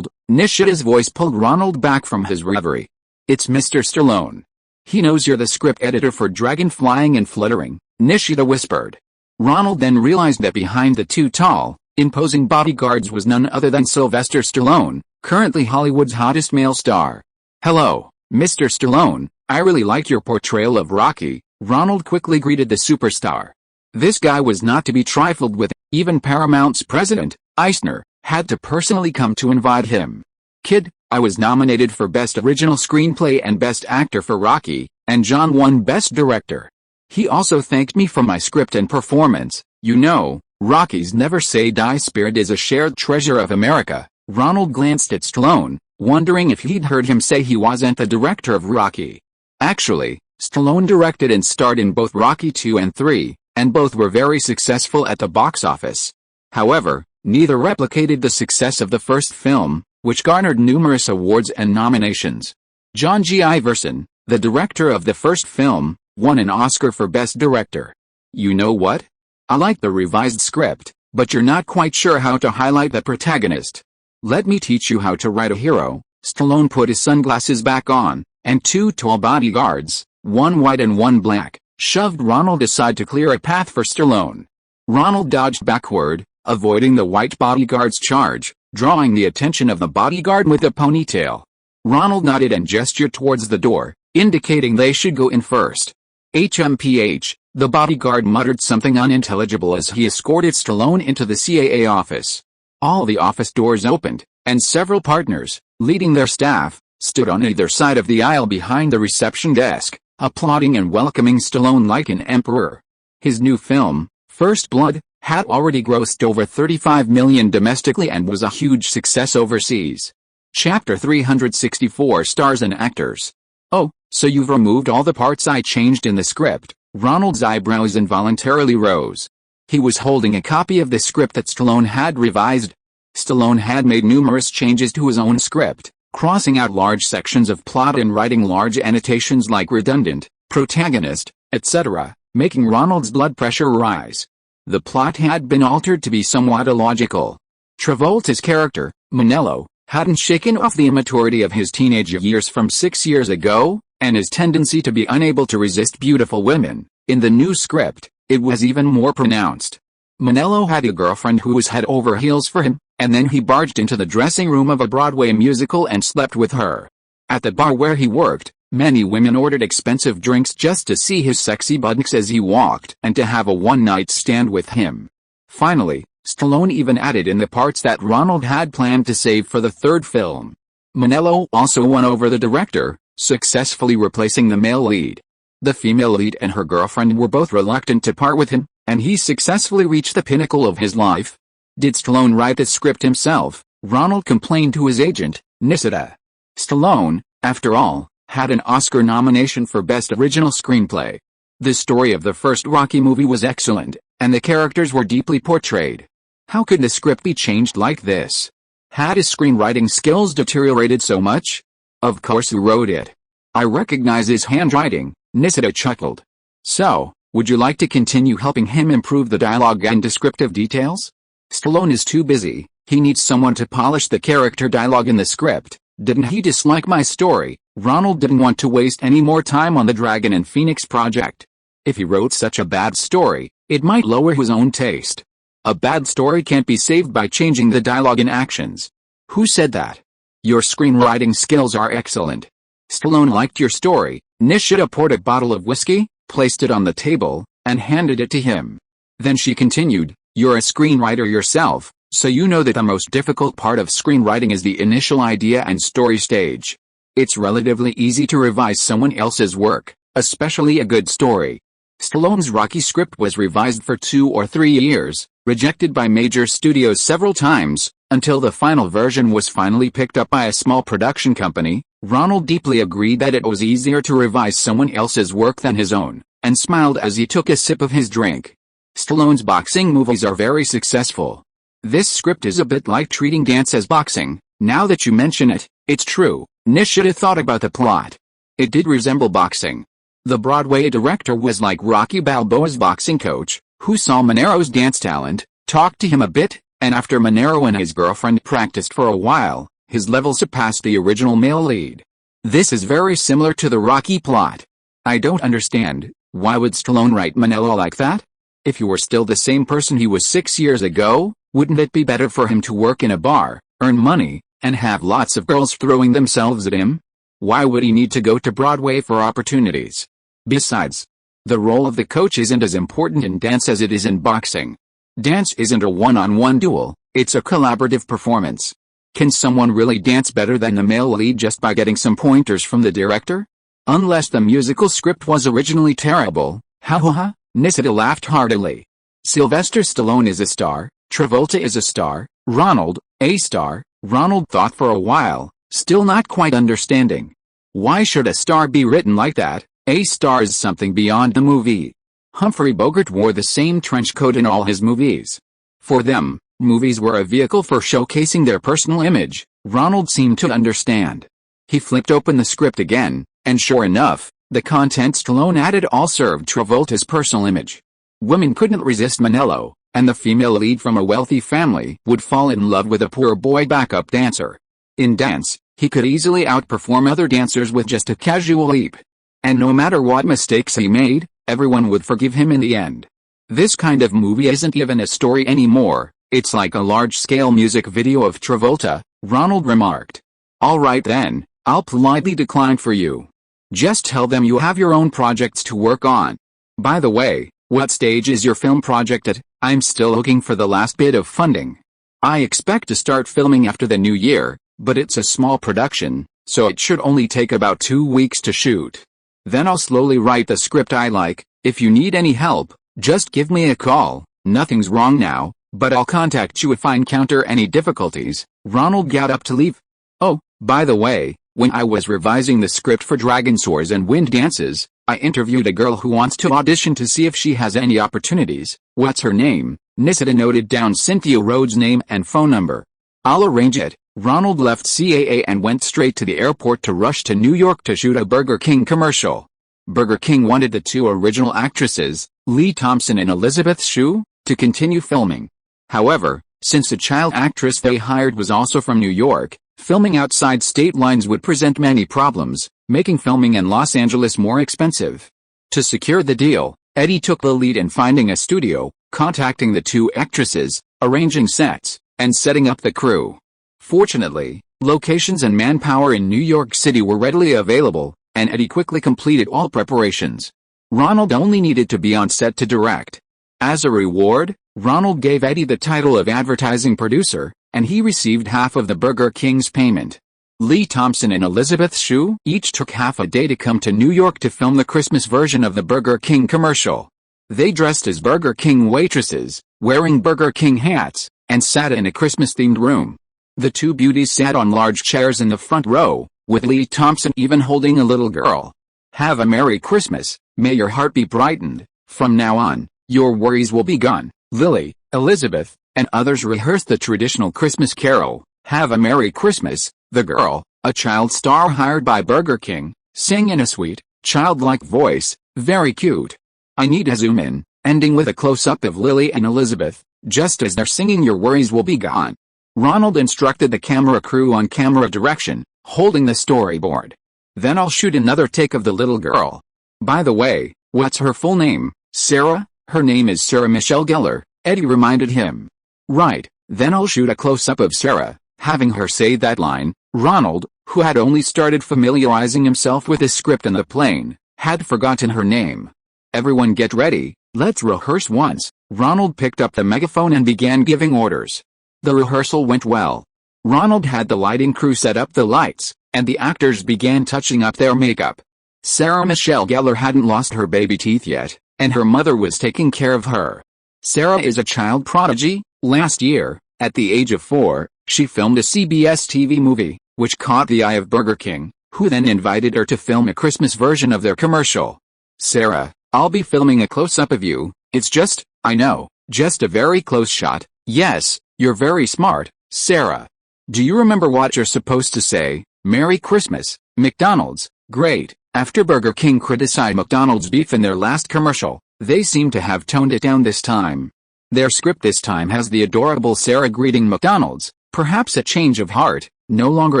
Nishida's voice pulled Ronald back from his reverie. It's Mr. Stallone. He knows you're the script editor for Dragon Flying and Fluttering, Nishida whispered. Ronald then realized that behind the two tall, imposing bodyguards was none other than Sylvester Stallone, currently Hollywood's hottest male star. Hello, Mr. Stallone, I really like your portrayal of Rocky, Ronald quickly greeted the superstar. This guy was not to be trifled with, even Paramount's president, Eisner, had to personally come to invite him. Kid, I was nominated for Best Original Screenplay and Best Actor for Rocky, and John won Best Director. He also thanked me for my script and performance. You know, Rocky's never say die spirit is a shared treasure of America. Ronald glanced at Stallone, wondering if he'd heard him say he wasn't the director of Rocky. Actually, Stallone directed and starred in both Rocky II and III, and both were very successful at the box office. However, neither replicated the success of the first film, which garnered numerous awards and nominations. John G. Iverson, the director of the first film, won an Oscar for Best Director. You know what? I like the revised script, but you're not quite sure how to highlight the protagonist. Let me teach you how to write a hero. Stallone put his sunglasses back on, and two tall bodyguards, one white and one black, shoved Ronald aside to clear a path for Stallone. Ronald dodged backward, avoiding the white bodyguard's charge, drawing the attention of the bodyguard with a ponytail. Ronald nodded and gestured towards the door, indicating they should go in first. HMPH, the bodyguard muttered something unintelligible as he escorted Stallone into the CAA office. All the office doors opened, and several partners, leading their staff, stood on either side of the aisle behind the reception desk, applauding and welcoming Stallone like an emperor. His new film, First Blood, had already grossed over $35 million domestically and was a huge success overseas. Chapter 364 Stars and Actors. Oh, so you've removed all the parts I changed in the script. Ronald's eyebrows involuntarily rose. He was holding a copy of the script that Stallone had revised. Stallone had made numerous changes to his own script, crossing out large sections of plot and writing large annotations like redundant, protagonist, etc., making Ronald's blood pressure rise. The plot had been altered to be somewhat illogical. Travolta's character, Manello, hadn't shaken off the immaturity of his teenage years from 6 years ago, and his tendency to be unable to resist beautiful women. In the new script, it was even more pronounced. Manello had a girlfriend who was head over heels for him, and then he barged into the dressing room of a Broadway musical and slept with her. At the bar where he worked, many women ordered expensive drinks just to see his sexy buttocks as he walked and to have a one-night stand with him. Finally, Stallone even added in the parts that Ronald had planned to save for the third film. Manello also won over the director, successfully replacing the male lead. The female lead and her girlfriend were both reluctant to part with him, and he successfully reached the pinnacle of his life. Did Stallone write the script himself? Ronald complained to his agent, Nishida. Stallone, after all, had an Oscar nomination for Best Original Screenplay. The story of the first Rocky movie was excellent, and the characters were deeply portrayed. How could the script be changed like this? Had his screenwriting skills deteriorated so much? Of course, who wrote it? I recognize his handwriting, Nishida chuckled. So, would you like to continue helping him improve the dialogue and descriptive details? Stallone is too busy, he needs someone to polish the character dialogue in the script. Didn't he dislike my story? Ronald didn't want to waste any more time on the Dragon and Phoenix project. If he wrote such a bad story, it might lower his own taste. A bad story can't be saved by changing the dialogue and actions. Who said that? Your screenwriting skills are excellent. Stallone liked your story. Nishida poured a bottle of whiskey, placed it on the table, and handed it to him. Then she continued, you're a screenwriter yourself, so you know that the most difficult part of screenwriting is the initial idea and story stage. It's relatively easy to revise someone else's work, especially a good story. Stallone's Rocky script was revised for 2 or 3 years, rejected by major studios several times, until the final version was finally picked up by a small production company. Ronald deeply agreed that it was easier to revise someone else's work than his own, and smiled as he took a sip of his drink. Stallone's boxing movies are very successful. This script is a bit like treating dance as boxing. Now that you mention it, it's true. Nishida thought about the plot. It did resemble boxing. The Broadway director was like Rocky Balboa's boxing coach, who saw Monero's dance talent, talked to him a bit, and after Monero and his girlfriend practiced for a while, his level surpassed the original male lead. This is very similar to the Rocky plot. I don't understand, why would Stallone write Monero like that? If you were still the same person he was 6 years ago, wouldn't it be better for him to work in a bar, earn money, and have lots of girls throwing themselves at him? Why would he need to go to Broadway for opportunities? Besides, the role of the coach isn't as important in dance as it is in boxing. Dance isn't a one-on-one duel, it's a collaborative performance. Can someone really dance better than the male lead just by getting some pointers from the director? Unless the musical script was originally terrible, ha ha ha, Nisida laughed heartily. Sylvester Stallone is a star, Travolta is a star, Ronald, a star. Ronald thought for a while, still not quite understanding. Why should a star be written like that? A star is something beyond the movie. Humphrey Bogart wore the same trench coat in all his movies. For them, movies were a vehicle for showcasing their personal image. Ronald seemed to understand. He flipped open the script again, and sure enough, the content Stallone added all served Travolta's personal image. Women couldn't resist Manello, and the female lead from a wealthy family would fall in love with a poor boy backup dancer. In dance, he could easily outperform other dancers with just a casual leap. And no matter what mistakes he made, everyone would forgive him in the end. This kind of movie isn't even a story anymore, it's like a large-scale music video of Travolta, Ronald remarked. All right then, I'll politely decline for you. Just tell them you have your own projects to work on. By the way, what stage is your film project at? I'm still looking for the last bit of funding. I expect to start filming after the new year, but it's a small production, so it should only take about 2 weeks to shoot. Then I'll slowly write the script I like. If you need any help, just give me a call. Nothing's wrong now, but I'll contact you if I encounter any difficulties. Ronald got up to leave. Oh, by the way, when I was revising the script for Dragon Swords and Wind Dances, I interviewed a girl who wants to audition to see if she has any opportunities. What's her name? Nisida noted down Cynthia Rhodes' name and phone number. I'll arrange it. Ronald left CAA and went straight to the airport to rush to New York to shoot a Burger King commercial. Burger King wanted the two original actresses, Lee Thompson and Elizabeth Shue, to continue filming. However, since the child actress they hired was also from New York, filming outside state lines would present many problems, making filming in Los Angeles more expensive. To secure the deal, Eddie took the lead in finding a studio, contacting the two actresses, arranging sets, and setting up the crew. Fortunately, locations and manpower in New York City were readily available, and Eddie quickly completed all preparations. Ronald only needed to be on set to direct. As a reward, Ronald gave Eddie the title of advertising producer, and he received half of the Burger King's payment. Lee Thompson and Elizabeth Shue each took half a day to come to New York to film the Christmas version of the Burger King commercial. They dressed as Burger King waitresses, wearing Burger King hats, and sat in a Christmas-themed room. The two beauties sat on large chairs in the front row, with Lee Thompson even holding a little girl. Have a Merry Christmas, may your heart be brightened, from now on, your worries will be gone. Lily, Elizabeth, and others rehearsed the traditional Christmas carol, Have a Merry Christmas. The girl, a child star hired by Burger King, sang in a sweet, childlike voice, very cute. I need a zoom in, ending with a close-up of Lily and Elizabeth, just as they're singing Your Worries Will Be Gone. Ronald instructed the camera crew on camera direction, holding the storyboard. Then I'll shoot another take of the little girl. By the way, what's her full name? Sarah? Her name is Sarah Michelle Gellar, Eddie reminded him. Right, then I'll shoot a close-up of Sarah, having her say that line. Ronald, who had only started familiarizing himself with the script in the plane, had forgotten her name. Everyone get ready, let's rehearse once. Ronald picked up the megaphone and began giving orders. The rehearsal went well. Ronald had the lighting crew set up the lights, and the actors began touching up their makeup. Sarah Michelle Gellar hadn't lost her baby teeth yet, and her mother was taking care of her. Sarah is a child prodigy. Last year, at the age of 4, she filmed a CBS TV movie, which caught the eye of Burger King, who then invited her to film a Christmas version of their commercial. Sarah, I'll be filming a close-up of you. It's just, I know, just a very close shot. Yes, you're very smart, Sarah. Do you remember what you're supposed to say? Merry Christmas, McDonald's. Great, After Burger King criticized McDonald's beef in their last commercial, they seem to have toned it down this time. Their script this time has the adorable Sarah greeting McDonald's, perhaps a change of heart, no longer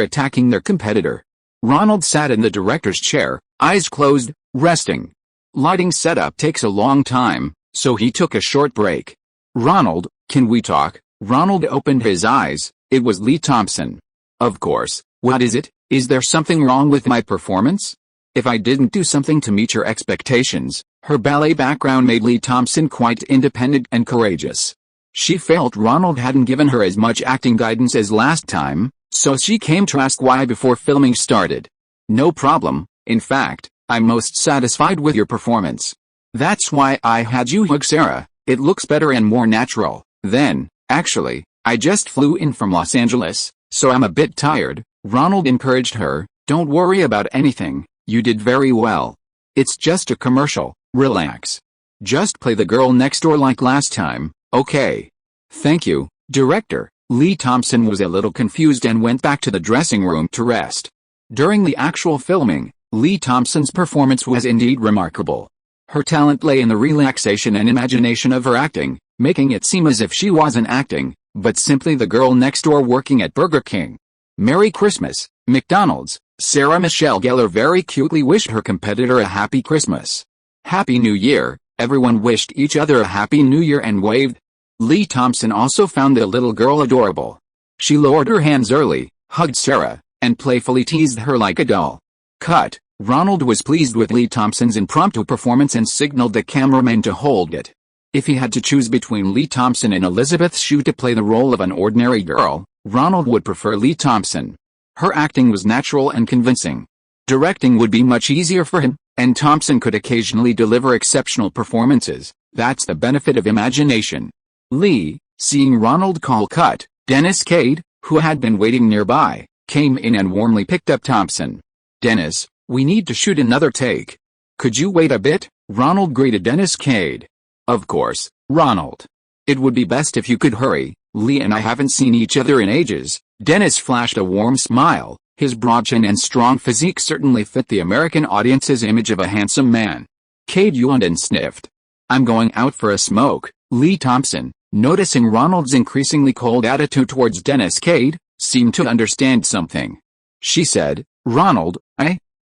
attacking their competitor. Ronald sat in the director's chair, eyes closed, resting. Lighting setup takes a long time, so he took a short break. "Ronald, can we talk?" Ronald opened his eyes. It was Lee Thompson. "Of course. What is it? Is there something wrong with my performance?" "If I didn't do something to meet your expectations." Her ballet background made Lee Thompson quite independent and courageous. She felt Ronald hadn't given her as much acting guidance as last time, so she came to ask why before filming started. "No problem. In fact, I'm most satisfied with your performance. That's why I had you hug Sarah. It looks better and more natural." Then, "Actually, I just flew in from Los Angeles, so I'm a bit tired." Ronald encouraged her. "Don't worry about anything. You did very well. It's just a commercial. Relax. Just play the girl next door like last time, okay?" "Thank you, director." Lee Thompson was a little confused and went back to the dressing room to rest. During the actual filming, Lee Thompson's performance was indeed remarkable. Her talent lay in the relaxation and imagination of her acting, making it seem as if she wasn't acting, but simply the girl next door working at Burger King. "Merry Christmas, McDonald's." Sarah Michelle Gellar very cutely wished her competitor a happy Christmas. "Happy New Year." Everyone wished each other a happy New Year and waved. Lee Thompson also found the little girl adorable. She lowered her hands early, hugged Sarah, and playfully teased her like a doll. Cut. Ronald was pleased with Lee Thompson's impromptu performance and signaled the cameraman to hold it. If he had to choose between Lee Thompson and Elizabeth Shue to play the role of an ordinary girl, Ronald would prefer Lee Thompson. Her acting was natural and convincing. Directing would be much easier for him, and Thompson could occasionally deliver exceptional performances. That's the benefit of imagination. Lee, seeing Ronald call cut, Dennis Cade, who had been waiting nearby, came in and warmly picked up Thompson. "Dennis, we need to shoot another take. Could you wait a bit?" Ronald greeted Dennis Cade. "Of course, Ronald. It would be best if you could hurry. Lee and I haven't seen each other in ages." Dennis flashed a warm smile. His broad chin and strong physique certainly fit the American audience's image of a handsome man. Cade yawned and sniffed. "I'm going out for a smoke." Lee Thompson, noticing Ronald's increasingly cold attitude towards Dennis Cade, seemed to understand something. She said, "Ronald,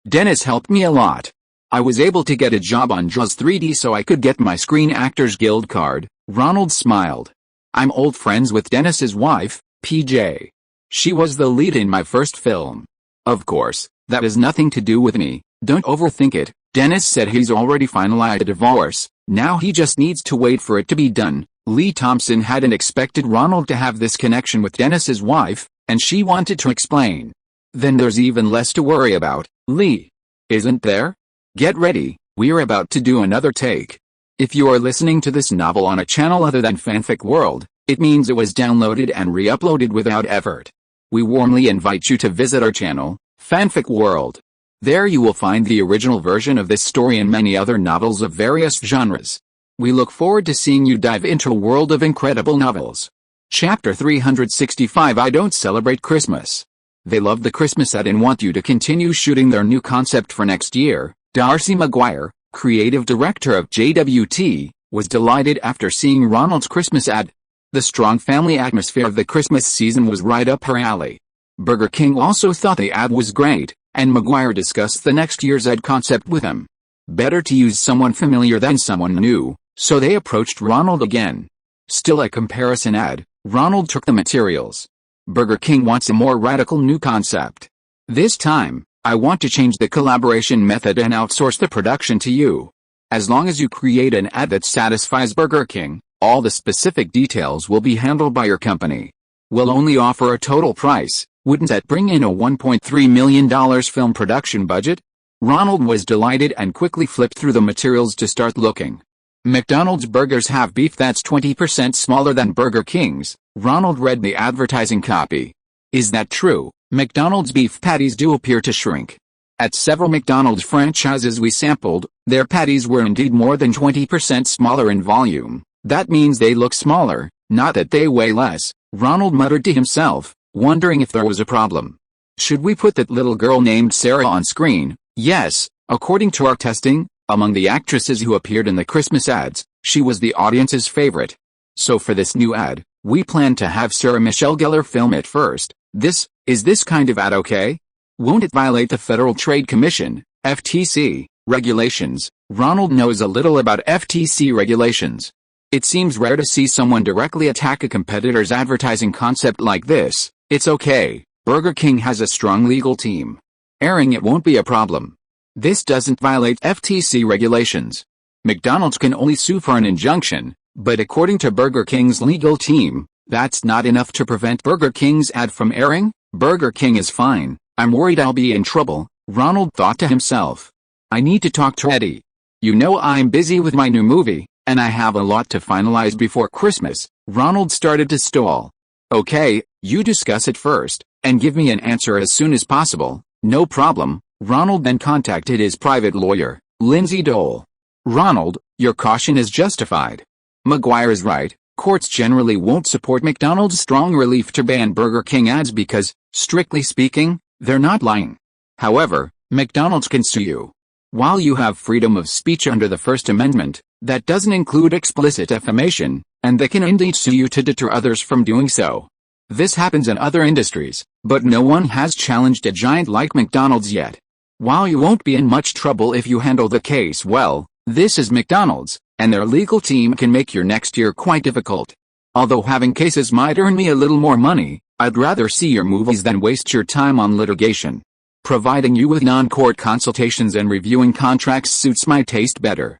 Dennis helped me a lot. I was able to get a job on Jaws 3D so I could get my Screen Actors Guild card." Ronald smiled. "I'm old friends with Dennis's wife, PJ. She was the lead in my first film." "Of course, that has nothing to do with me. Don't overthink it." Dennis said he's already finalized a divorce. Now he just needs to wait for it to be done. Lee Thompson hadn't expected Ronald to have this connection with Dennis's wife, and she wanted to explain. "Then there's even less to worry about, Lee. Isn't there? Get ready, we're about to do another take." If you are listening to this novel on a channel other than Fanfic World, it means it was downloaded and re-uploaded without effort. We warmly invite you to visit our channel, Fanfic World. There you will find the original version of this story and many other novels of various genres. We look forward to seeing you dive into a world of incredible novels. Chapter 365. I Don't Celebrate Christmas. They love the Christmas ad and want you to continue shooting their new concept for next year. Darcy McGuire, creative director of JWT, was delighted after seeing Ronald's Christmas ad. The strong family atmosphere of the Christmas season was right up her alley. Burger King also thought the ad was great, and McGuire discussed the next year's ad concept with him. Better to use someone familiar than someone new, so they approached Ronald again. Still a comparison ad, Ronald took the materials. Burger King wants a more radical new concept. "This time, I want to change the collaboration method and outsource the production to you. As long as you create an ad that satisfies Burger King, all the specific details will be handled by your company. We'll only offer a total price. Wouldn't that bring in a $1.3 million film production budget?" Ronald was delighted and quickly flipped through the materials to start looking. McDonald's burgers have beef that's 20% smaller than Burger King's. Ronald read the advertising copy. Is that true? McDonald's beef patties do appear to shrink. At several McDonald's franchises we sampled, their patties were indeed more than 20% smaller in volume. That means they look smaller, not that they weigh less. Ronald muttered to himself, wondering if there was a problem. Should we put that little girl named Sarah on screen, Yes, according to our testing, among the actresses who appeared in the Christmas ads, she was the audience's favorite. So for this new ad, we plan to have Sarah Michelle Gellar film it first. Is this kind of ad okay? Won't it violate the Federal Trade Commission, FTC, regulations? Ronald knows a little about FTC regulations. It seems rare to see someone directly attack a competitor's advertising concept like this. It's okay, Burger King has a strong legal team. Airing it won't be a problem. This doesn't violate FTC regulations. McDonald's can only sue for an injunction, but according to Burger King's legal team, that's not enough to prevent Burger King's ad from airing. Burger King is fine. I'm worried I'll be in trouble, Ronald thought to himself. I need to talk to Eddie. You know I'm busy with my new movie, and I have a lot to finalize before Christmas. Ronald started to stall. Okay, you discuss it first, and give me an answer as soon as possible. No problem. Ronald then contacted his private lawyer, Lindsay Dole. Ronald, your caution is justified. McGuire is right. Courts generally won't support McDonald's strong relief to ban Burger King ads because, strictly speaking, they're not lying. However, McDonald's can sue you. While you have freedom of speech under the First Amendment, that doesn't include explicit defamation, and they can indeed sue you to deter others from doing so. This happens in other industries, but no one has challenged a giant like McDonald's yet. While you won't be in much trouble if you handle the case well, this is McDonald's, and their legal team can make your next year quite difficult. Although having cases might earn me a little more money, I'd rather see your movies than waste your time on litigation. Providing you with non-court consultations and reviewing contracts suits my taste better.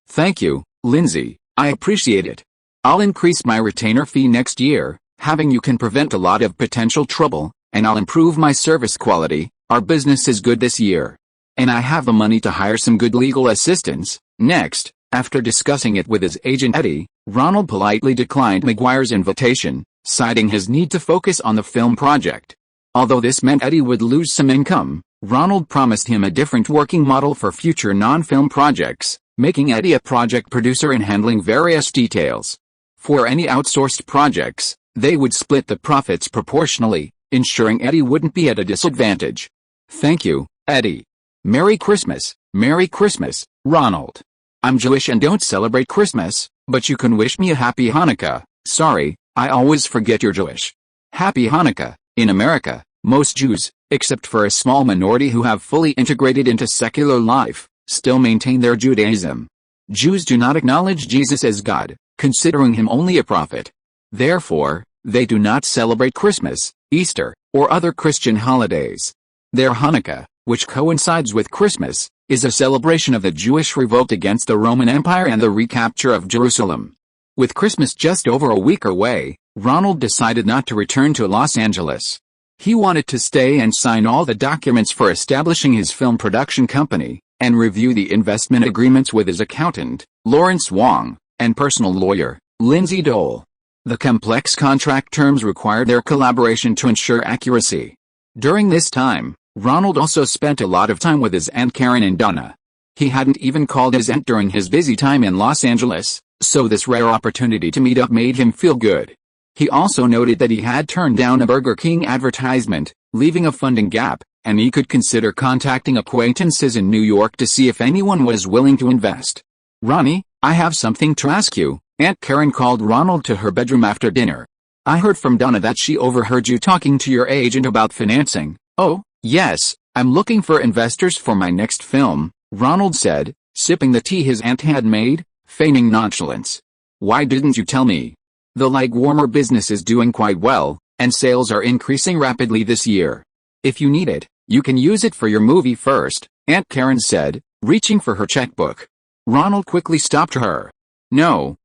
Thank you, Lindsay, I appreciate it. I'll increase my retainer fee next year, having you can prevent a lot of potential trouble, and I'll improve my service quality. Our business is good this year. And I have the money to hire some good legal assistants. Next, after discussing it with his agent Eddie, Ronald politely declined McGuire's invitation, citing his need to focus on the film project. Although this meant Eddie would lose some income, Ronald promised him a different working model for future non-film projects, making Eddie a project producer and handling various details. For any outsourced projects, they would split the profits proportionally, ensuring Eddie wouldn't be at a disadvantage. Thank you, Eddie. Merry Christmas, Ronald. I'm Jewish and don't celebrate Christmas, but you can wish me a happy Hanukkah. Sorry, I always forget you're Jewish. Happy Hanukkah. In America, most Jews, except for a small minority who have fully integrated into secular life, still maintain their Judaism. Jews do not acknowledge Jesus as God, considering him only a prophet. Therefore, they do not celebrate Christmas, Easter, or other Christian holidays. Their Hanukkah, which coincides with Christmas, is a celebration of the Jewish revolt against the Roman Empire and the recapture of Jerusalem. With Christmas just over a week away, Ronald decided not to return to Los Angeles. He wanted to stay and sign all the documents for establishing his film production company, and review the investment agreements with his accountant, Lawrence Wong, and personal lawyer, Lindsay Dole. The complex contract terms required their collaboration to ensure accuracy. During this time, Ronald also spent a lot of time with his Aunt Karen and Donna. He hadn't even called his aunt during his busy time in Los Angeles, so this rare opportunity to meet up made him feel good. He also noted that he had turned down a Burger King advertisement, leaving a funding gap, and he could consider contacting acquaintances in New York to see if anyone was willing to invest. Ronnie, I have something to ask you, Aunt Karen called Ronald to her bedroom after dinner. I heard from Donna that she overheard you talking to your agent about financing. Oh, yes, I'm looking for investors for my next film, Ronald said, sipping the tea his aunt had made, feigning nonchalance. Why didn't you tell me? The leg warmer business is doing quite well, and sales are increasing rapidly this year. If you need it, you can use it for your movie first, Aunt Karen said, reaching for her checkbook. Ronald quickly stopped her. No,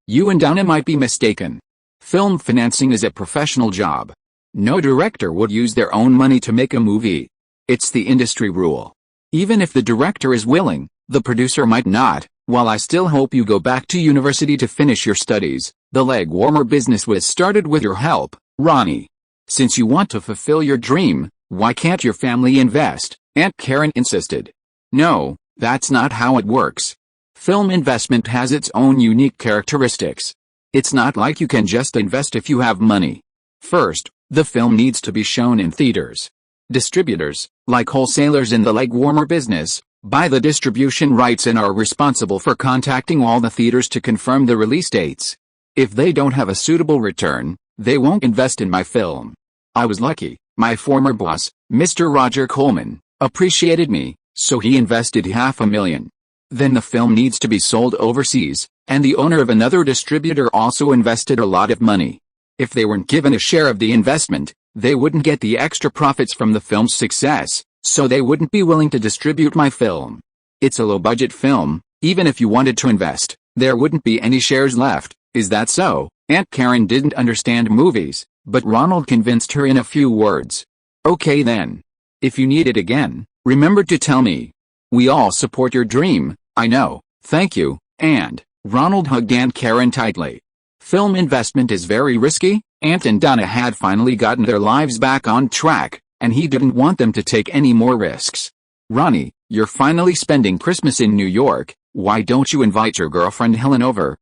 you and Donna might be mistaken. Film financing is a professional job. No director would use their own money to make a movie. It's the industry rule. Even if the director is willing, the producer might not. While I still hope you go back to university to finish your studies, the leg warmer business was started with your help, Ronnie. Since you want to fulfill your dream, why can't your family invest? Aunt Karen insisted. No, that's not how it works. Film investment has its own unique characteristics. It's not like you can just invest if you have money. First, the film needs to be shown in theaters. Distributors, like wholesalers in the leg warmer business, buy the distribution rights and are responsible for contacting all the theaters to confirm the release dates. If they don't have a suitable return, they won't invest in my film. I was lucky. My former boss, Mr. Roger Coleman, appreciated me, so he invested $500,000. Then the film needs to be sold overseas, and the owner of another distributor also invested a lot of money. If they weren't given a share of the investment, they wouldn't get the extra profits from the film's success, so they wouldn't be willing to distribute my film. It's a low-budget film. Even if you wanted to invest, there wouldn't be any shares left. Is that so? Aunt Karen didn't understand movies, but Ronald convinced her in a few words. Okay then. If you need it again, remember to tell me. We all support your dream, I know, thank you, and Ronald hugged Aunt Karen tightly. Film investment is very risky. Aunt and Donna had finally gotten their lives back on track, and he didn't want them to take any more risks. Ronnie, you're finally spending Christmas in New York, why don't you invite your girlfriend Helen over?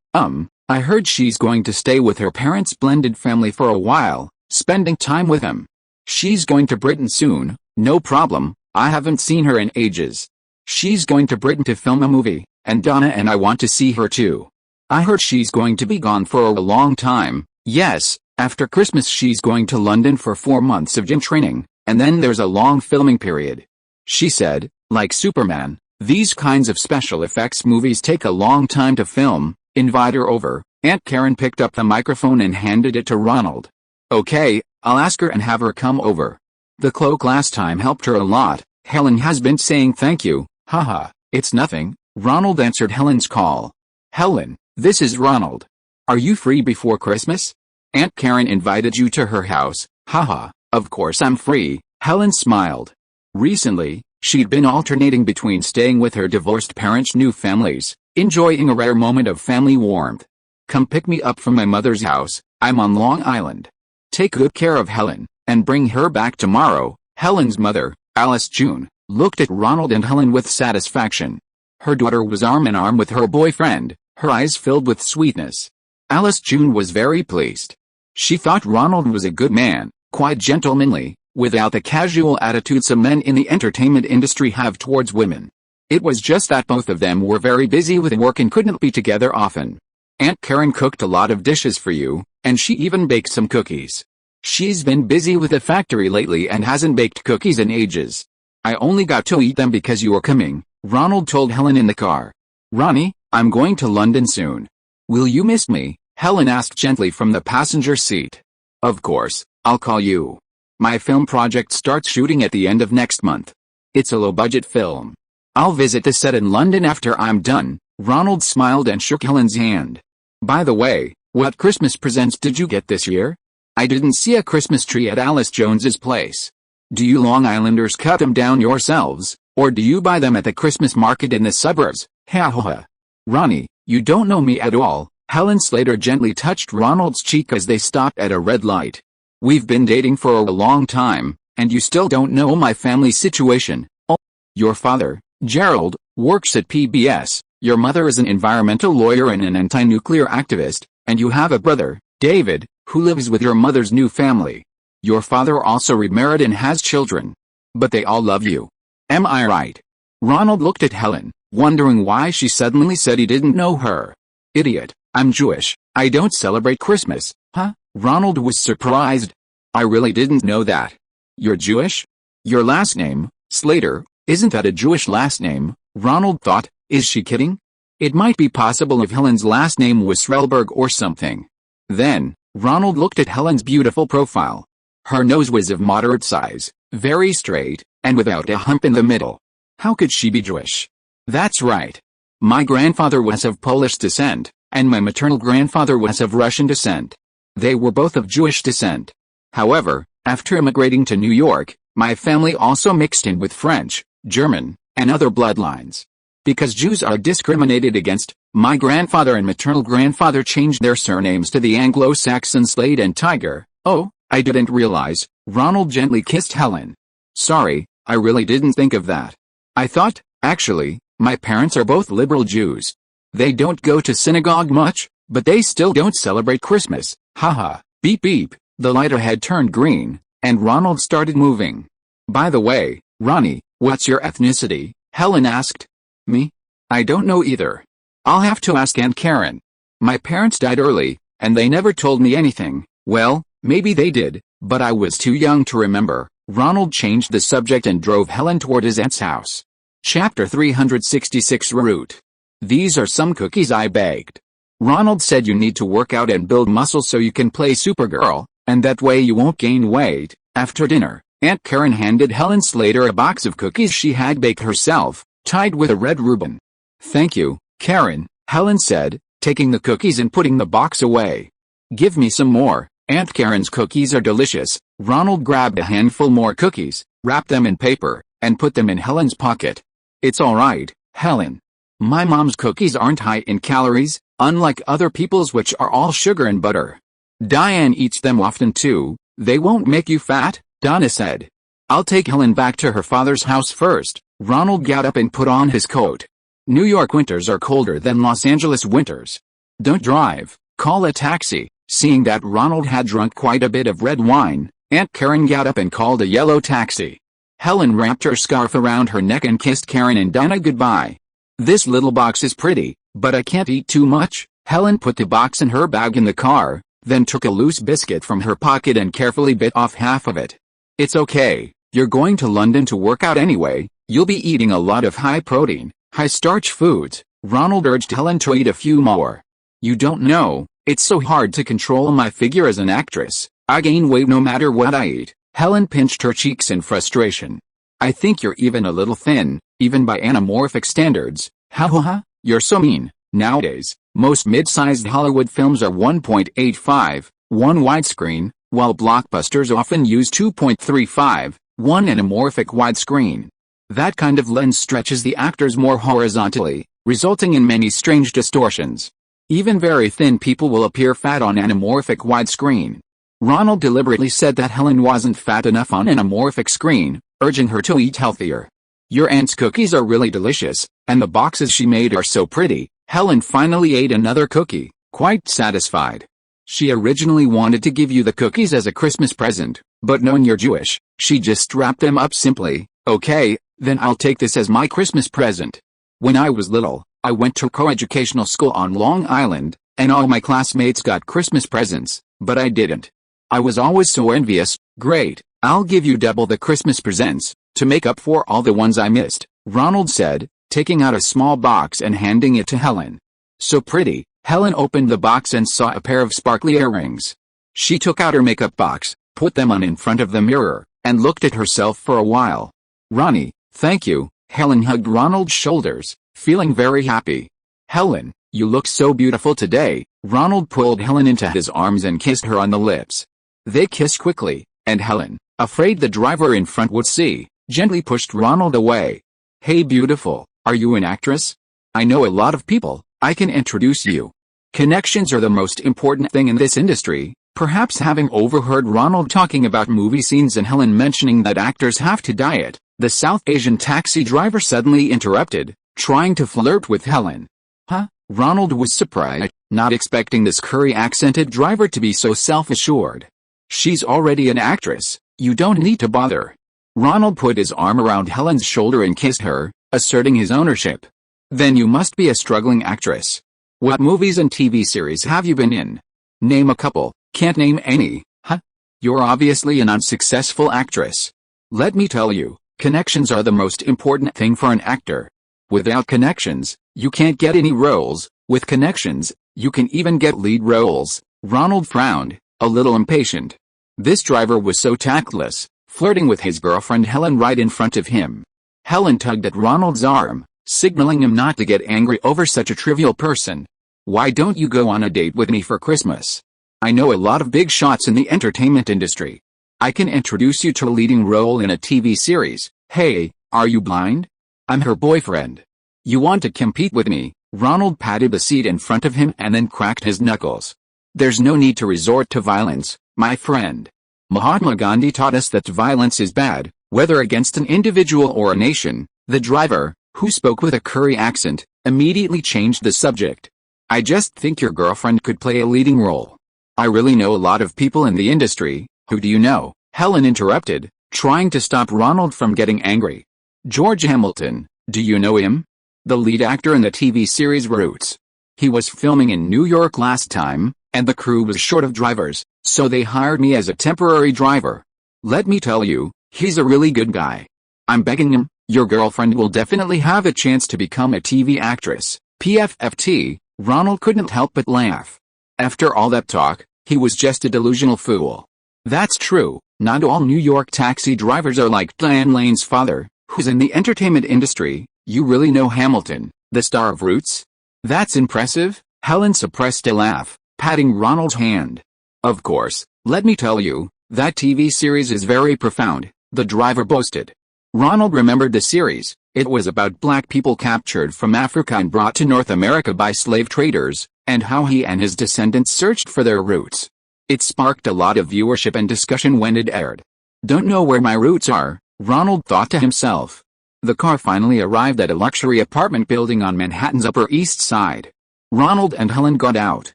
I heard she's going to stay with her parents' blended family for a while, spending time with them. She's going to Britain soon, no problem, I haven't seen her in ages. She's going to Britain to film a movie, and Donna and I want to see her too. I heard she's going to be gone for a long time. Yes, after Christmas she's going to London for 4 months of gym training, and then there's a long filming period. She said, like Superman, these kinds of special effects movies take a long time to film. Invite her over. Aunt Karen picked up the microphone and handed it to Ronald. Okay, I'll ask her and have her come over. The cloak last time helped her a lot. Helen has been saying thank you. Haha, it's nothing. Ronald answered Helen's call. Helen, this is Ronald. Are you free before Christmas? Aunt Karen invited you to her house. Haha, of course I'm free. Helen smiled. Recently, she'd been alternating between staying with her divorced parents' new families, enjoying a rare moment of family warmth. Come pick me up from my mother's house, I'm on Long Island. Take good care of Helen, and bring her back tomorrow. Helen's mother, Alice June, looked at Ronald and Helen with satisfaction. Her daughter was arm in arm with her boyfriend, her eyes filled with sweetness. Alice June was very pleased. She thought Ronald was a good man, quite gentlemanly, without the casual attitude some men in the entertainment industry have towards women. It was just that both of them were very busy with work and couldn't be together often. Aunt Karen cooked a lot of dishes for you, and she even baked some cookies. She's been busy with the factory lately and hasn't baked cookies in ages. I only got to eat them because you were coming, Ronald told Helen in the car. Ronnie, I'm going to London soon. Will you miss me? Helen asked gently from the passenger seat. Of course, I'll call you. My film project starts shooting at the end of next month. It's a low-budget film. I'll visit the set in London after I'm done. Ronald smiled and shook Helen's hand. By the way, what Christmas presents did you get this year? I didn't see a Christmas tree at Alice Jones's place. Do you Long Islanders cut them down yourselves, or do you buy them at the Christmas market in the suburbs? Ha ha ha. Ronnie, you don't know me at all. Helen Slater gently touched Ronald's cheek as they stopped at a red light. We've been dating for a long time, and you still don't know my family situation. Oh, your father, Gerald, works at PBS, your mother is an environmental lawyer and an anti-nuclear activist, and you have a brother, David, who lives with your mother's new family. Your father also remarried and has children. But they all love you. Am I right? Ronald looked at Helen, wondering why she suddenly said he didn't know her. Idiot, I'm Jewish, I don't celebrate Christmas. Huh? Ronald was surprised. I really didn't know that. You're Jewish? Your last name, Slater, isn't that a Jewish last name? Ronald thought, is she kidding? It might be possible if Helen's last name was Srelberg or something. Then, Ronald looked at Helen's beautiful profile. Her nose was of moderate size, very straight, and without a hump in the middle. How could she be Jewish? That's right. My grandfather was of Polish descent, and my maternal grandfather was of Russian descent. They were both of Jewish descent. However, after immigrating to New York, my family also mixed in with French, German, and other bloodlines. Because Jews are discriminated against, my grandfather and maternal grandfather changed their surnames to the Anglo-Saxon Slade and Tiger. Oh, I didn't realize. Ronald gently kissed Helen. Sorry, I really didn't think of that. I thought, actually, my parents are both liberal Jews. They don't go to synagogue much, but they still don't celebrate Christmas. Haha, beep beep. The light ahead turned green, and Ronald started moving. By the way, Ronnie, what's your ethnicity? Helen asked. Me? I don't know either. I'll have to ask Aunt Karen. My parents died early, and they never told me anything. Well, maybe they did, but I was too young to remember. Ronald changed the subject and drove Helen toward his aunt's house. Chapter 366 Route. These are some cookies I baked. Ronald said you need to work out and build muscle so you can play Supergirl, and that way you won't gain weight. After dinner, Aunt Karen handed Helen Slater a box of cookies she had baked herself, tied with a red ribbon. Thank you, Karen, Helen said, taking the cookies and putting the box away. Give me some more. Aunt Karen's cookies are delicious. Ronald grabbed a handful more cookies, wrapped them in paper, and put them in Helen's pocket. It's all right, Helen. My mom's cookies aren't high in calories, unlike other people's which are all sugar and butter. Diane eats them often too. They won't make you fat, Donna said. I'll take Helen back to her father's house first. Ronald got up and put on his coat. New York winters are colder than Los Angeles winters. Don't drive, call a taxi. Seeing that Ronald had drunk quite a bit of red wine, Aunt Karen got up and called a yellow taxi. Helen wrapped her scarf around her neck and kissed Karen and Donna goodbye. This little box is pretty, but I can't eat too much. Helen put the box in her bag in the car, then took a loose biscuit from her pocket and carefully bit off half of it. It's okay, you're going to London to work out anyway, you'll be eating a lot of high-protein, high-starch foods. Ronald urged Helen to eat a few more. You don't know, it's so hard to control my figure as an actress. I gain weight no matter what I eat. Helen pinched her cheeks in frustration. I think you're even a little thin, even by anamorphic standards. Ha ha ha, you're so mean. Nowadays, most mid-sized Hollywood films are 1.85, 1 widescreen, while blockbusters often use 2.35, 1 anamorphic widescreen. That kind of lens stretches the actors more horizontally, resulting in many strange distortions. Even very thin people will appear fat on anamorphic widescreen. Ronald deliberately said that Helen wasn't fat enough on anamorphic screen, urging her to eat healthier. Your aunt's cookies are really delicious, and the boxes she made are so pretty. Helen finally ate another cookie, quite satisfied. She originally wanted to give you the cookies as a Christmas present, but knowing you're Jewish, she just wrapped them up simply. Okay, then I'll take this as my Christmas present. When I was little, I went to coeducational school on Long Island, and all my classmates got Christmas presents, but I didn't. I was always so envious. Great, I'll give you double the Christmas presents, to make up for all the ones I missed, Ronald said, taking out a small box and handing it to Helen. So pretty. Helen opened the box and saw a pair of sparkly earrings. She took out her makeup box, put them on in front of the mirror, and looked at herself for a while. Ronnie, thank you. Helen hugged Ronald's shoulders, feeling very happy. Helen, you look so beautiful today. Ronald pulled Helen into his arms and kissed her on the lips. They kissed quickly, and Helen, afraid the driver in front would see, gently pushed Ronald away. Hey beautiful, are you an actress? I know a lot of people, I can introduce you. Connections are the most important thing in this industry. Perhaps having overheard Ronald talking about movie scenes and Helen mentioning that actors have to diet, the South Asian taxi driver suddenly interrupted, trying to flirt with Helen. Huh? Ronald was surprised, not expecting this curry-accented driver to be so self-assured. She's already an actress, you don't need to bother. Ronald put his arm around Helen's shoulder and kissed her, asserting his ownership. Then you must be a struggling actress. What movies and TV series have you been in? Name a couple. Can't name any, huh? You're obviously an unsuccessful actress. Let me tell you, connections are the most important thing for an actor. Without connections, you can't get any roles. With connections, you can even get lead roles. Ronald frowned, a little impatient. This driver was so tactless, flirting with his girlfriend Helen right in front of him. Helen tugged at Ronald's arm, signaling him not to get angry over such a trivial person. Why don't you go on a date with me for Christmas? I know a lot of big shots in the entertainment industry. I can introduce you to a leading role in a TV series. Hey, are you blind? I'm her boyfriend. You want to compete with me? Ronald patted the seat in front of him and then cracked his knuckles. There's no need to resort to violence, my friend. Mahatma Gandhi taught us that violence is bad, whether against an individual or a nation. The driver, who spoke with a curry accent, immediately changed the subject. I just think your girlfriend could play a leading role. I really know a lot of people in the industry. Who do you know? Helen interrupted, trying to stop Ronald from getting angry. George Hamilton, do you know him? The lead actor in the TV series Roots. He was filming in New York last time, and the crew was short of drivers, so they hired me as a temporary driver. Let me tell you, he's a really good guy. I'm begging him, your girlfriend will definitely have a chance to become a TV actress. PFFT, Ronald couldn't help but laugh. After all that talk, he was just a delusional fool. That's true, not all New York taxi drivers are like Diane Lane's father, who's in the entertainment industry. You really know Hamilton, the star of Roots? That's impressive. Helen suppressed a laugh, patting Ronald's hand. Of course, let me tell you, that TV series is very profound, the driver boasted. Ronald remembered the series. It was about black people captured from Africa and brought to North America by slave traders, and how he and his descendants searched for their roots. It sparked a lot of viewership and discussion when it aired. Don't know where my roots are, Ronald thought to himself. The car finally arrived at a luxury apartment building on Manhattan's Upper East Side. Ronald and Helen got out.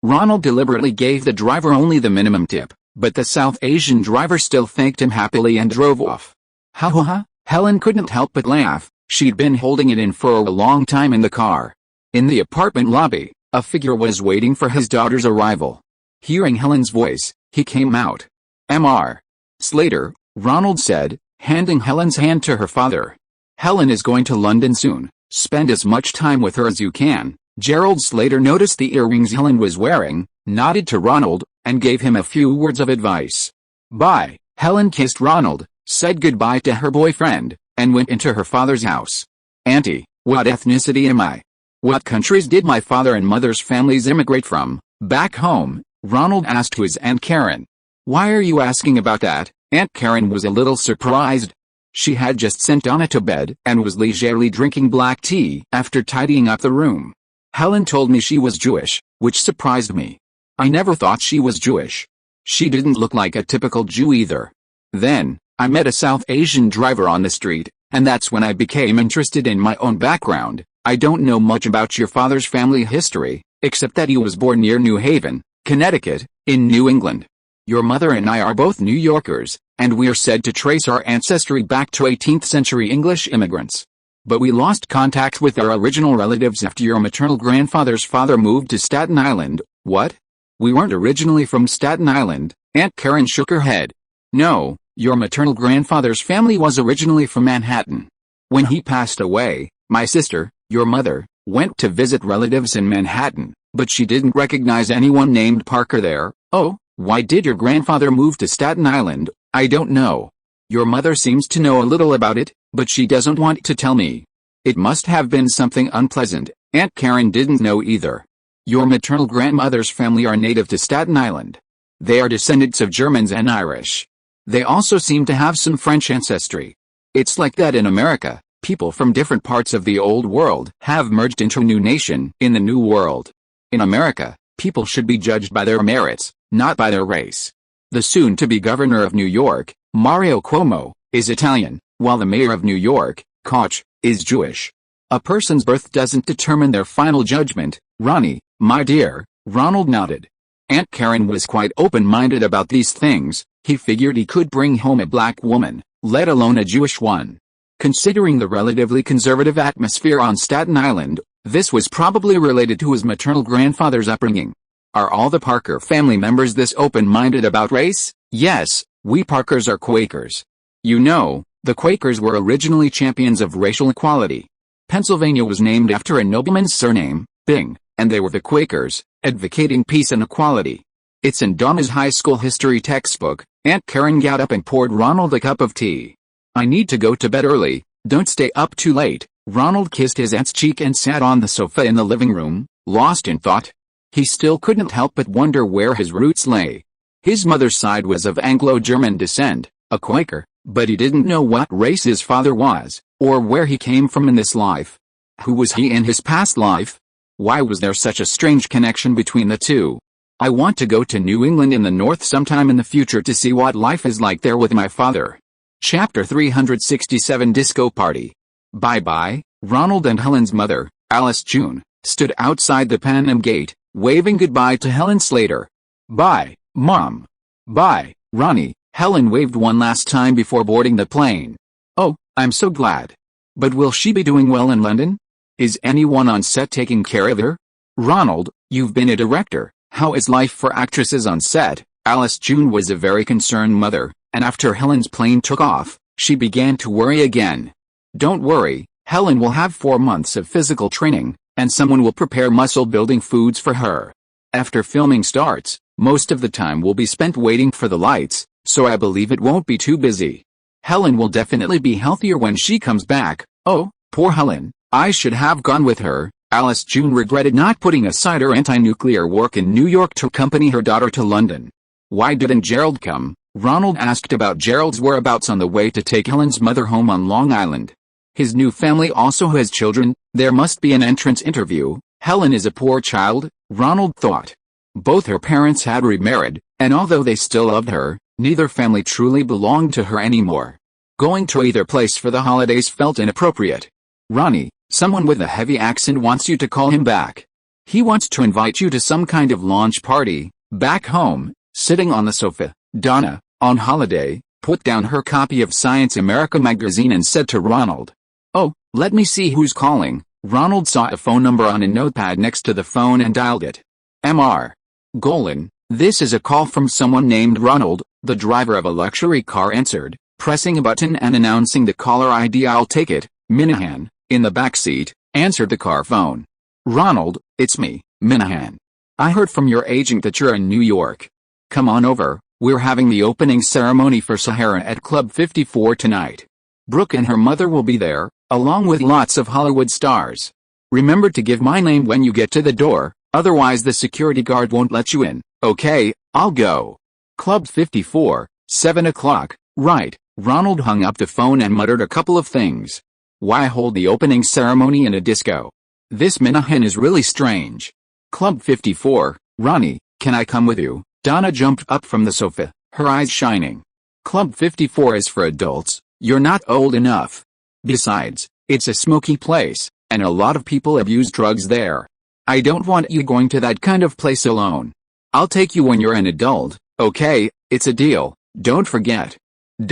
Ronald deliberately gave the driver only the minimum tip, but the South Asian driver still thanked him happily and drove off. Ha ha ha, Helen couldn't help but laugh. She'd been holding it in for a long time in the car. In the apartment lobby, a figure was waiting for his daughter's arrival. Hearing Helen's voice, he came out. Mr. Slater, Ronald said, handing Helen's hand to her father. Helen is going to London soon. Spend as much time with her as you can. Gerald Slater noticed the earrings Helen was wearing, nodded to Ronald, and gave him a few words of advice. Bye. Helen kissed Ronald, said goodbye to her boyfriend, and went into her father's house. Auntie, what ethnicity am I? What countries did my father and mother's families immigrate from? Back home, Ronald asked his Aunt Karen. Why are you asking about that? Aunt Karen was a little surprised. She had just sent Donna to bed and was leisurely drinking black tea after tidying up the room. Helen told me she was Jewish, which surprised me. I never thought she was Jewish. She didn't look like a typical Jew either. Then, I met a South Asian driver on the street, and that's when I became interested in my own background. I don't know much about your father's family history, except that he was born near New Haven, Connecticut, in New England. Your mother and I are both New Yorkers, and we are said to trace our ancestry back to 18th century English immigrants. But we lost contact with our original relatives after your maternal grandfather's father moved to Staten Island. What? We weren't originally from Staten Island. Aunt Karen shook her head. No, your maternal grandfather's family was originally from Manhattan. When he passed away, my sister, your mother, went to visit relatives in Manhattan, but she didn't recognize anyone named Parker there. Oh, why did your grandfather move to Staten Island? I don't know. Your mother seems to know a little about it, but she doesn't want to tell me. It must have been something unpleasant. Aunt Karen didn't know either. Your maternal grandmother's family are native to Staten Island. They are descendants of Germans and Irish. They also seem to have some French ancestry. It's like that in America. People from different parts of the old world have merged into a new nation in the new world. In America, people should be judged by their merits, not by their race. The soon-to-be governor of New York, Mario Cuomo, is Italian, while the mayor of New York, Koch, is Jewish. A person's birth doesn't determine their final judgment. Ronnie, my dear, Ronald nodded. Aunt Karen was quite open-minded about these things. He figured he could bring home a black woman, let alone a Jewish one. Considering the relatively conservative atmosphere on Staten Island, this was probably related to his maternal grandfather's upbringing. Are all the Parker family members this open-minded about race? Yes, we Parkers are Quakers. You know, the Quakers were originally champions of racial equality. Pennsylvania was named after a nobleman's surname, Bing, and they were the Quakers, advocating peace and equality. It's in Donna's high school history textbook. Aunt Karen got up and poured Ronald a cup of tea. I need to go to bed early, don't stay up too late. Ronald kissed his aunt's cheek and sat on the sofa in the living room, lost in thought. He still couldn't help but wonder where his roots lay. His mother's side was of Anglo-German descent, a Quaker, but he didn't know what race his father was, or where he came from in this life. Who was he in his past life? Why was there such a strange connection between the two? I want to go to New England in the north sometime in the future to see what life is like there with my father. Chapter 367 Disco Party. Bye-bye. Ronald and Helen's mother, Alice June, stood outside the Panem Gate, waving goodbye to Helen Slater. Bye, Mom. Bye, Ronnie. Helen waved one last time before boarding the plane. "Oh, I'm so glad. But will she be doing well in London? Is anyone on set taking care of her? Ronald, you've been a director. How is life for actresses on set?" Alice June was a very concerned mother, and after Helen's plane took off, she began to worry again. "Don't worry, Helen will have 4 months of physical training, and someone will prepare muscle-building foods for her. After filming starts, most of the time will be spent waiting for the lights, so I believe it won't be too busy. Helen will definitely be healthier when she comes back." "Oh, poor Helen, I should have gone with her." Alice June regretted not putting aside her anti-nuclear work in New York to accompany her daughter to London. "Why didn't Gerald come?" Ronald asked about Gerald's whereabouts on the way to take Helen's mother home on Long Island. "His new family also has children. There must be an entrance interview. Helen is a poor child," Ronald thought. Both her parents had remarried, and although they still loved her, neither family truly belonged to her anymore. Going to either place for the holidays felt inappropriate. "Ronnie, someone with a heavy accent wants you to call him back. He wants to invite you to some kind of launch party." Back home, sitting on the sofa, Donna, on holiday, put down her copy of Science America magazine and said to Ronald, "Oh, let me see who's calling." Ronald saw a phone number on a notepad next to the phone and dialed it. "Mr. Golan, this is a call from someone named Ronald," the driver of a luxury car answered, pressing a button and announcing the caller ID. "I'll take it." Minahan, in the back seat, answered the car phone. "Ronald, it's me, Minahan. I heard from your agent that you're in New York. Come on over, we're having the opening ceremony for Sahara at Club 54 tonight. Brooke and her mother will be there, along with lots of Hollywood stars. Remember to give my name when you get to the door, otherwise the security guard won't let you in." "Okay, I'll go." Club 54, 7 o'clock, right. Ronald hung up the phone and muttered a couple of things. Why hold the opening ceremony in a disco? This Minahan is really strange. Club 54, "Ronnie, can I come with you?" Donna jumped up from the sofa, her eyes shining. "Club 54 is for adults, you're not old enough. Besides, it's a smoky place, and a lot of people abuse drugs there. I don't want you going to that kind of place alone. I'll take you when you're an adult." "Okay, it's a deal, don't forget.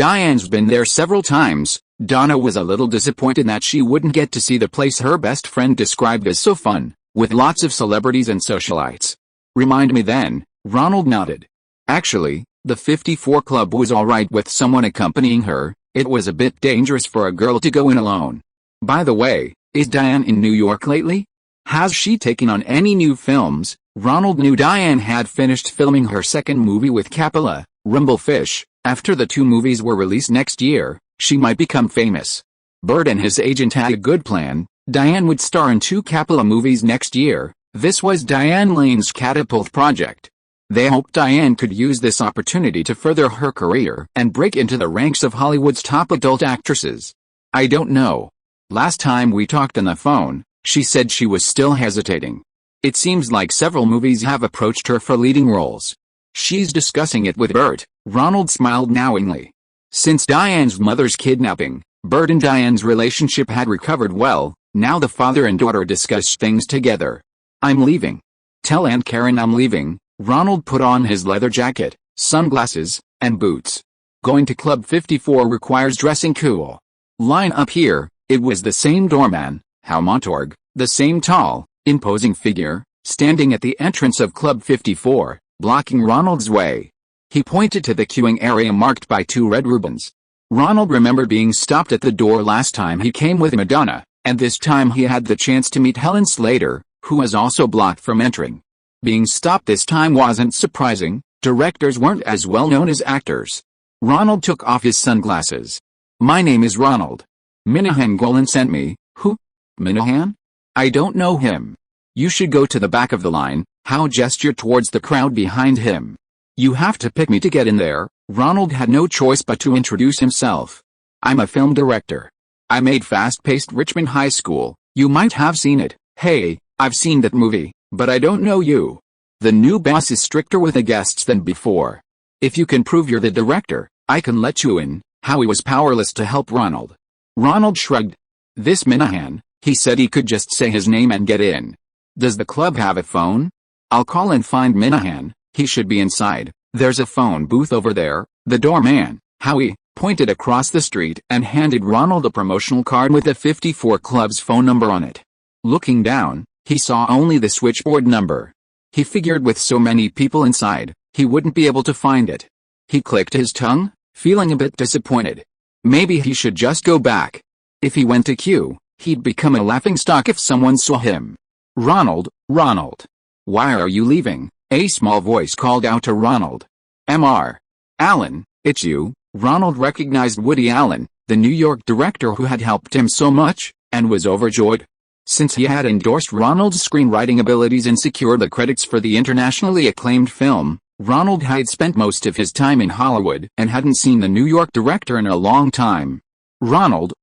Diane's been there several times." Donna was a little disappointed that she wouldn't get to see the place her best friend described as so fun, with lots of celebrities and socialites. "Remind me then." Ronald nodded. Actually, the 54 Club was alright with someone accompanying her. It was a bit dangerous for a girl to go in alone. "By the way, is Diane in New York lately? Has she taken on any new films?" Ronald knew Diane had finished filming her second movie with Capella, Rumblefish. After the 2 movies were released next year, she might become famous. Bert and his agent had a good plan. Diane would star in 2 Capella movies next year. This was Diane Lane's catapult project. They hoped Diane could use this opportunity to further her career and break into the ranks of Hollywood's top adult actresses. "I don't know. Last time we talked on the phone, she said she was still hesitating. It seems like several movies have approached her for leading roles. She's discussing it with Bert." Ronald smiled knowingly. Since Diane's mother's kidnapping, Bert and Diane's relationship had recovered well. Now the father and daughter discussed things together. "I'm leaving. Tell Aunt Karen I'm leaving." Ronald put on his leather jacket, sunglasses, and boots. "Going to Club 54 requires dressing cool. Line up here." It was the same doorman, Hal Montorg, the same tall, imposing figure, standing at the entrance of Club 54, blocking Ronald's way. He pointed to the queuing area marked by 2 red ribbons. Ronald remembered being stopped at the door last time he came with Madonna, and this time he had the chance to meet Helen Slater, who was also blocked from entering. Being stopped this time wasn't surprising. Directors weren't as well known as actors. Ronald took off his sunglasses. "My name is Ronald. Minahan Golan sent me." "Who? Minahan? I don't know him." "You should go to the back of the line." Hal gestured towards the crowd behind him. "You have to pick me to get in there." Ronald had no choice but to introduce himself. "I'm a film director. I made Fast-Paced Richmond High School. You might have seen it." "Hey, I've seen that movie, but I don't know you." The new boss is stricter with the guests than before. "If you can prove you're the director, I can let you in." Howie was powerless to help Ronald. Ronald shrugged. "This Minahan," he said he could just say his name and get in. "Does the club have a phone? I'll call and find Minahan. He should be inside. There's a phone booth over there." The doorman, Howie, pointed across the street and handed Ronald a promotional card with the 54 Club's phone number on it. Looking down, he saw only the switchboard number. He figured with so many people inside, he wouldn't be able to find it. He clicked his tongue, feeling a bit disappointed. Maybe he should just go back. If he went to queue, he'd become a laughingstock if someone saw him. Ronald, Ronald. Why are you leaving? A small voice called out to Ronald. Mr. Allen, it's you. Ronald recognized Woody Allen, the New York director who had helped him so much, and was overjoyed. Since he had endorsed Ronald's screenwriting abilities and secured the credits for the internationally acclaimed film, Ronald had spent most of his time in Hollywood and hadn't seen the New York director in a long time. Ronald,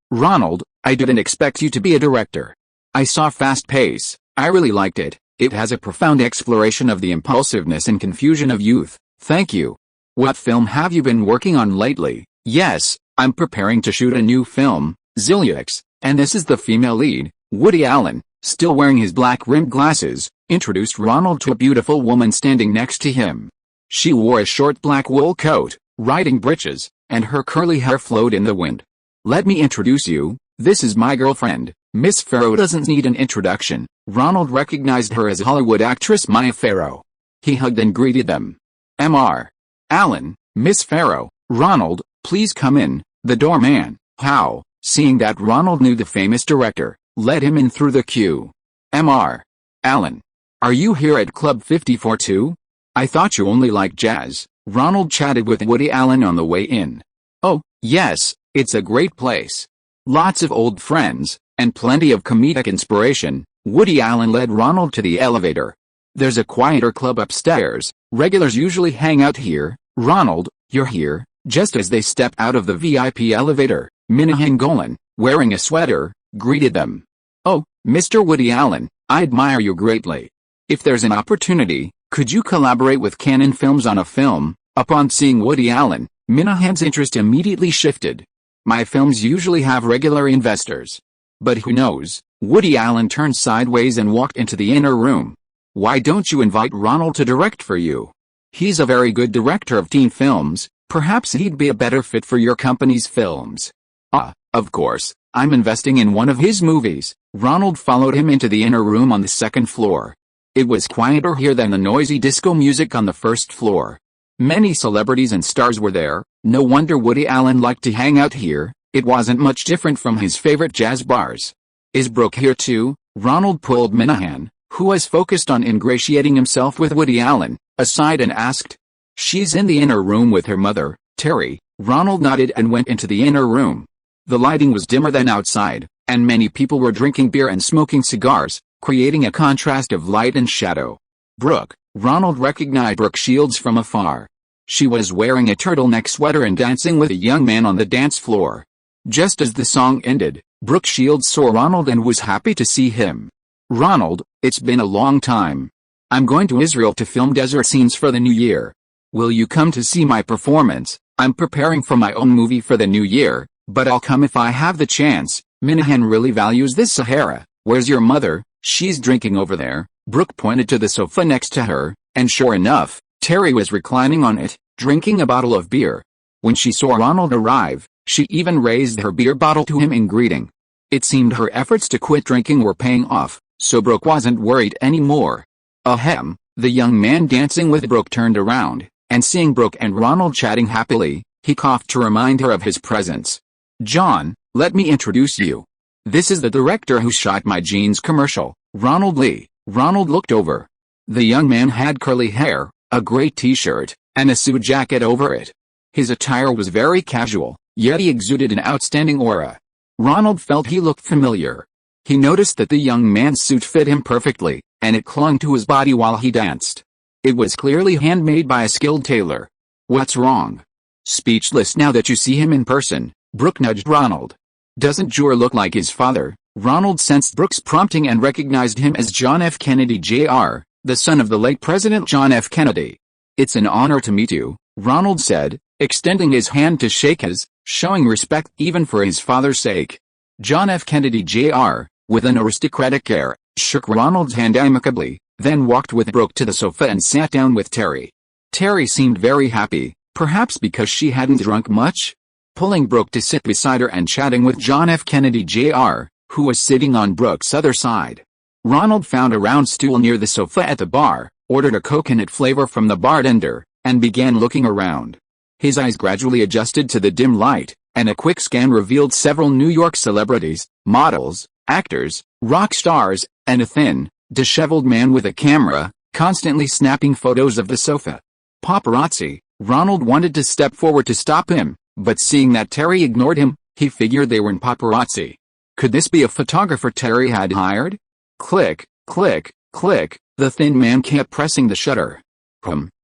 I didn't expect you to be a director. I saw Fast Pace. I really liked it. It has a profound exploration of the impulsiveness and confusion of youth. Thank you. What film have you been working on lately? Yes, I'm preparing to shoot a new film, Zilliax, and this is the female lead. Woody Allen, still wearing his black-rimmed glasses, introduced Ronald to a beautiful woman standing next to him. She wore a short black wool coat, riding breeches, and her curly hair flowed in the wind. Let me introduce you, this is my girlfriend, Miss Farrow. Doesn't need an introduction. Ronald recognized her as Hollywood actress Mia Farrow. He hugged and greeted them. Mr. Allen, Miss Farrow, Ronald, please come in. The doorman, Howe, seeing that Ronald knew the famous director, led him in through the queue. Mr. Allen, are you here at Club 54 too? I thought you only liked jazz. Ronald chatted with Woody Allen on the way in. Oh, yes, it's a great place. Lots of old friends, and plenty of comedic inspiration. Woody Allen led Ronald to the elevator. There's a quieter club upstairs. Regulars usually hang out here. Ronald, you're here. Just as they stepped out of the VIP elevator, Minahan Golan, wearing a sweater, greeted them. Oh, Mr. Woody Allen, I admire you greatly. If there's an opportunity, could you collaborate with Canon Films on a film? Upon seeing Woody Allen, Minahan's interest immediately shifted. My films usually have regular investors. But who knows? Woody Allen turned sideways and walked into the inner room. Why don't you invite Ronald to direct for you? He's a very good director of teen films. Perhaps he'd be a better fit for your company's films. Of course, I'm investing in one of his movies. Ronald followed him into the inner room on the second floor. It was quieter here than the noisy disco music on the first floor. Many celebrities and stars were there. No wonder Woody Allen liked to hang out here. It wasn't much different from his favorite jazz bars. Is Brooke here too? Ronald pulled Minahan, who was focused on ingratiating himself with Woody Allen, aside and asked. She's in the inner room with her mother, Terry. Ronald nodded and went into the inner room. The lighting was dimmer than outside, and many people were drinking beer and smoking cigars, creating a contrast of light and shadow. Brooke. Ronald recognized Brooke Shields from afar. She was wearing a turtleneck sweater and dancing with a young man on the dance floor. Just as the song ended, Brooke Shields saw Ronald and was happy to see him. Ronald, it's been a long time. I'm going to Israel to film desert scenes for the new year. Will you come to see my performance? I'm preparing for my own movie for the new year, but I'll come if I have the chance. Minahan really values this Sahara. Where's your mother? She's drinking over there. Brooke pointed to the sofa next to her, and sure enough, Terry was reclining on it, drinking a bottle of beer. When she saw Ronald arrive, she even raised her beer bottle to him in greeting. It seemed her efforts to quit drinking were paying off, so Brooke wasn't worried anymore. Ahem, the young man dancing with Brooke turned around, and seeing Brooke and Ronald chatting happily, he coughed to remind her of his presence. John, let me introduce you. This is the director who shot my jeans commercial, Ronald Lee. Ronald looked over. The young man had curly hair, a gray t-shirt, and a suit jacket over it. His attire was very casual, yet he exuded an outstanding aura. Ronald felt he looked familiar. He noticed that the young man's suit fit him perfectly, and it clung to his body while he danced. It was clearly handmade by a skilled tailor. What's wrong? Speechless now that you see him in person, Brooke nudged Ronald. Doesn't Jor look like his father? Ronald sensed Brooke's prompting and recognized him as John F. Kennedy Jr., the son of the late President John F. Kennedy. It's an honor to meet you, Ronald said, extending his hand to shake his, showing respect even for his father's sake. John F. Kennedy Jr., with an aristocratic air, shook Ronald's hand amicably, then walked with Brooke to the sofa and sat down with Terry. Terry seemed very happy. Perhaps because she hadn't drunk much? Pulling Brooke to sit beside her and chatting with John F. Kennedy Jr., who was sitting on Brooke's other side. Ronald found a round stool near the sofa at the bar, ordered a coconut flavor from the bartender, and began looking around. His eyes gradually adjusted to the dim light, and a quick scan revealed several New York celebrities, models, actors, rock stars, and a thin, disheveled man with a camera, constantly snapping photos of the sofa. Paparazzi. Ronald wanted to step forward to stop him, but seeing that Terry ignored him, he figured they weren't paparazzi. Could this be a photographer Terry had hired? Click, click, click, the thin man kept pressing the shutter.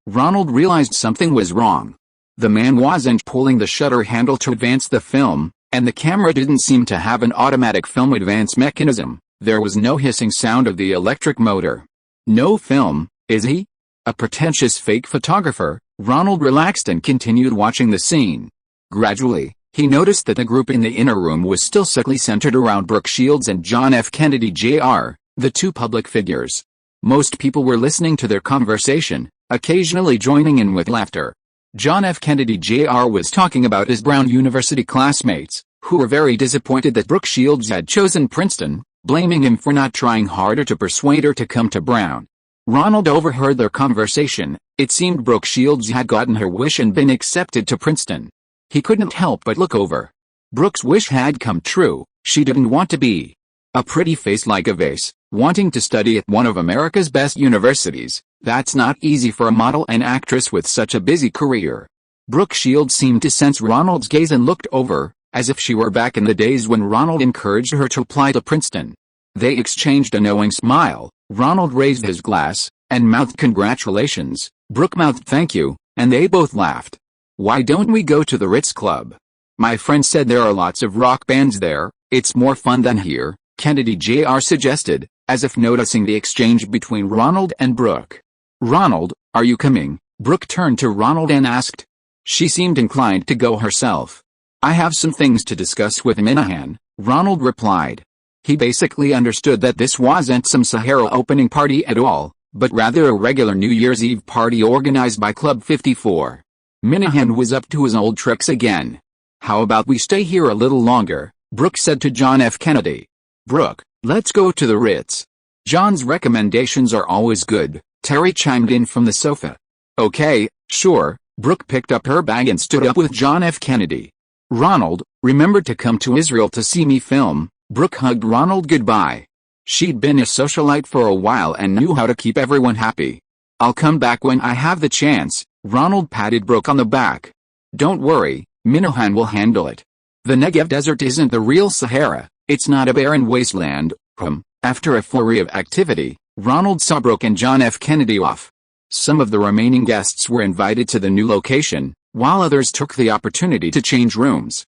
Ronald realized something was wrong. The man wasn't pulling the shutter handle to advance the film, and the camera didn't seem to have an automatic film advance mechanism. There was no hissing sound of the electric motor. No film, is he? A pretentious fake photographer. Ronald relaxed and continued watching the scene. Gradually, he noticed that the group in the inner room was still sickly centered around Brooke Shields and John F. Kennedy Jr., the two public figures. Most people were listening to their conversation, occasionally joining in with laughter. John F. Kennedy Jr. was talking about his Brown University classmates, who were very disappointed that Brooke Shields had chosen Princeton, blaming him for not trying harder to persuade her to come to Brown. Ronald overheard their conversation. It seemed Brooke Shields had gotten her wish and been accepted to Princeton. He couldn't help but look over. Brooke's wish had come true. She didn't want to be a pretty face like a vase, wanting to study at one of America's best universities. That's not easy for a model and actress with such a busy career. Brooke Shields seemed to sense Ronald's gaze and looked over, as if she were back in the days when Ronald encouraged her to apply to Princeton. They exchanged a knowing smile. Ronald raised his glass, and mouthed congratulations. Brooke mouthed thank you, and they both laughed. Why don't we go to the Ritz Club? My friend said there are lots of rock bands there, it's more fun than here, Kennedy Jr. suggested, as if noticing the exchange between Ronald and Brooke. Ronald, are you coming? Brooke turned to Ronald and asked. She seemed inclined to go herself. I have some things to discuss with Minahan, Ronald replied. He basically understood that this wasn't some Sahara opening party at all, but rather a regular New Year's Eve party organized by Club 54. Minahan was up to his old tricks again. How about we stay here a little longer, Brooke said to John F. Kennedy. Brooke, let's go to the Ritz. John's recommendations are always good, Terry chimed in from the sofa. Okay, sure. Brooke picked up her bag and stood up with John F. Kennedy. Ronald, remember to come to Israel to see me film. Brooke hugged Ronald goodbye. She'd been a socialite for a while and knew how to keep everyone happy. I'll come back when I have the chance, Ronald patted Brooke on the back. Don't worry, Minahan will handle it. The Negev Desert isn't the real Sahara, it's not a barren wasteland. After a flurry of activity, Ronald saw Brooke and John F. Kennedy off. Some of the remaining guests were invited to the new location, while others took the opportunity to change rooms.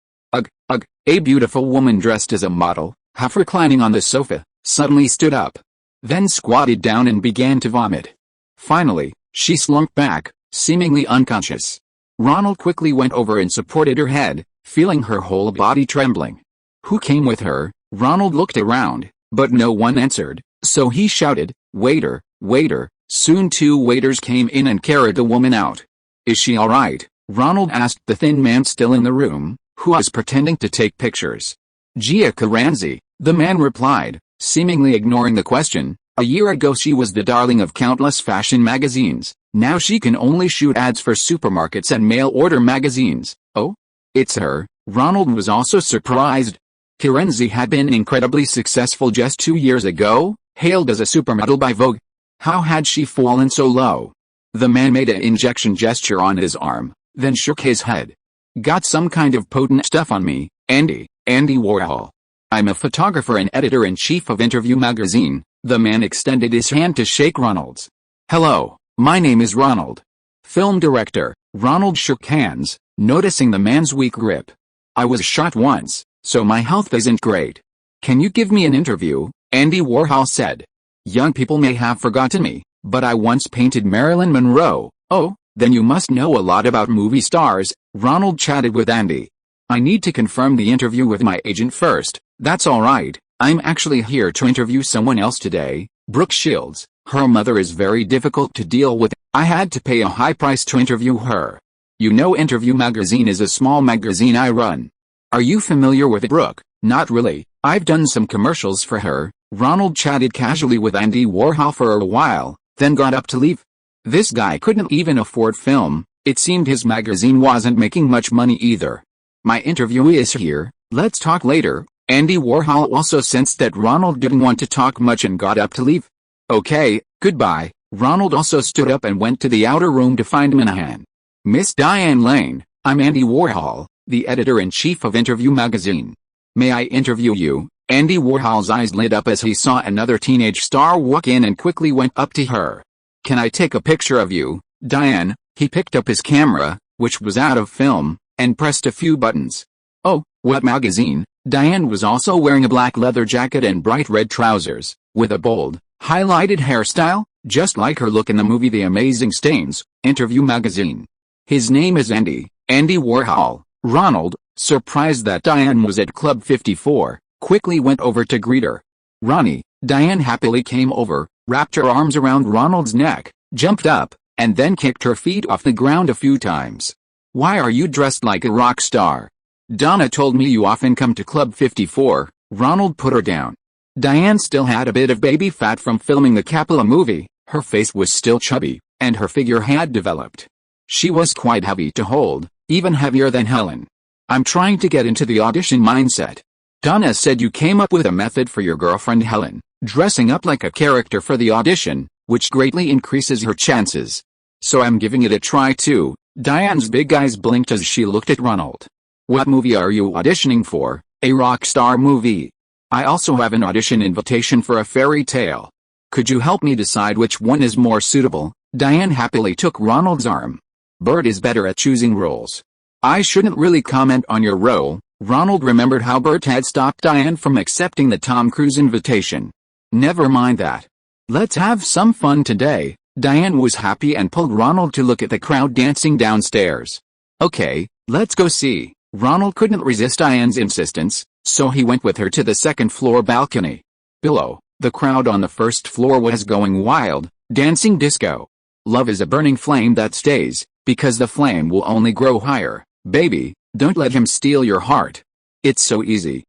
A beautiful woman dressed as a model, half reclining on the sofa, suddenly stood up. Then squatted down and began to vomit. Finally, she slunk back, seemingly unconscious. Ronald quickly went over and supported her head, feeling her whole body trembling. Who came with her? Ronald looked around, but no one answered, so he shouted, Waiter, waiter. Soon 2 waiters came in and carried the woman out. Is she all right? Ronald asked the thin man still in the room, who was pretending to take pictures. Gia Karanzi, the man replied, seemingly ignoring the question. A year ago she was the darling of countless fashion magazines. Now she can only shoot ads for supermarkets and mail-order magazines. Oh? It's her. Ronald was also surprised. Karenzi had been incredibly successful just 2 years ago, hailed as a supermodel by Vogue. How had she fallen so low? The man made an injection gesture on his arm, then shook his head. Got some kind of potent stuff on me, Andy Warhol. I'm a photographer and editor-in-chief of Interview magazine. The man extended his hand to shake Ronald's. Hello, my name is Ronald. Film director. Ronald shook hands, noticing the man's weak grip. I was shot once, so my health isn't great. Can you give me an interview? Andy Warhol said. Young people may have forgotten me, but I once painted Marilyn Monroe. Oh, then you must know a lot about movie stars. Ronald chatted with Andy. I need to confirm the interview with my agent first. That's all right. I'm actually here to interview someone else today, Brooke Shields. Her mother is very difficult to deal with. I had to pay a high price to interview her. You know Interview magazine is a small magazine I run. Are you familiar with it, Brooke? Not really. I've done some commercials for her. Ronald chatted casually with Andy Warhol for a while, then got up to leave. This guy couldn't even afford film. It seemed his magazine wasn't making much money either. My interviewee is here. Let's talk later. Andy Warhol also sensed that Ronald didn't want to talk much and got up to leave. Okay, goodbye. Ronald also stood up and went to the outer room to find Minahan. Miss Diane Lane, I'm Andy Warhol, the editor-in-chief of Interview magazine. May I interview you? Andy Warhol's eyes lit up as he saw another teenage star walk in and quickly went up to her. Can I take a picture of you, Diane? He picked up his camera, which was out of film, and pressed a few buttons. Oh, what magazine? Diane was also wearing a black leather jacket and bright red trousers, with a bold, highlighted hairstyle, just like her look in the movie The Amazing Stains. Interview magazine. His name is Andy Warhol. Ronald, surprised that Diane was at Club 54, quickly went over to greet her. Ronnie, Diane happily came over, wrapped her arms around Ronald's neck, jumped up, and then kicked her feet off the ground a few times. Why are you dressed like a rock star? Donna told me you often come to Club 54. Ronald put her down. Diane still had a bit of baby fat from filming the Capella movie. Her face was still chubby, and her figure had developed. She was quite heavy to hold, even heavier than Helen. I'm trying to get into the audition mindset. Donna said you came up with a method for your girlfriend Helen, dressing up like a character for the audition, which greatly increases her chances. So I'm giving it a try too. Diane's big eyes blinked as she looked at Ronald. What movie are you auditioning for? A rock star movie. I also have an audition invitation for a fairy tale. Could you help me decide which one is more suitable? Diane happily took Ronald's arm. Bert is better at choosing roles. I shouldn't really comment on your role. Ronald remembered how Bert had stopped Diane from accepting the Tom Cruise invitation. Never mind that. Let's have some fun today. Diane was happy and pulled Ronald to look at the crowd dancing downstairs. Okay, let's go see. Ronald couldn't resist Diane's insistence, so he went with her to the second-floor balcony. Below, the crowd on the first floor was going wild, dancing disco. Love is a burning flame that stays, because the flame will only grow higher. Baby, don't let him steal your heart. It's so easy,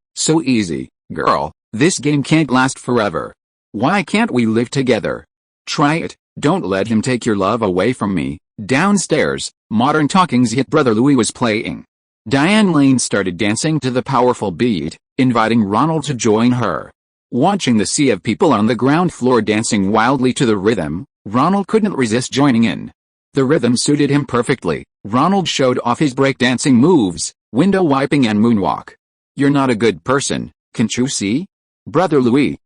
girl. This game can't last forever. Why can't we live together? Try it. Don't let him take your love away from me. Downstairs, Modern Talking's hit Brother Louie was playing. Diane Lane started dancing to the powerful beat, inviting Ronald to join her. Watching the sea of people on the ground floor dancing wildly to the rhythm, Ronald couldn't resist joining in. The rhythm suited him perfectly. Ronald showed off his breakdancing moves, window wiping and moonwalk. You're not a good person, can't you see? Brother Louie,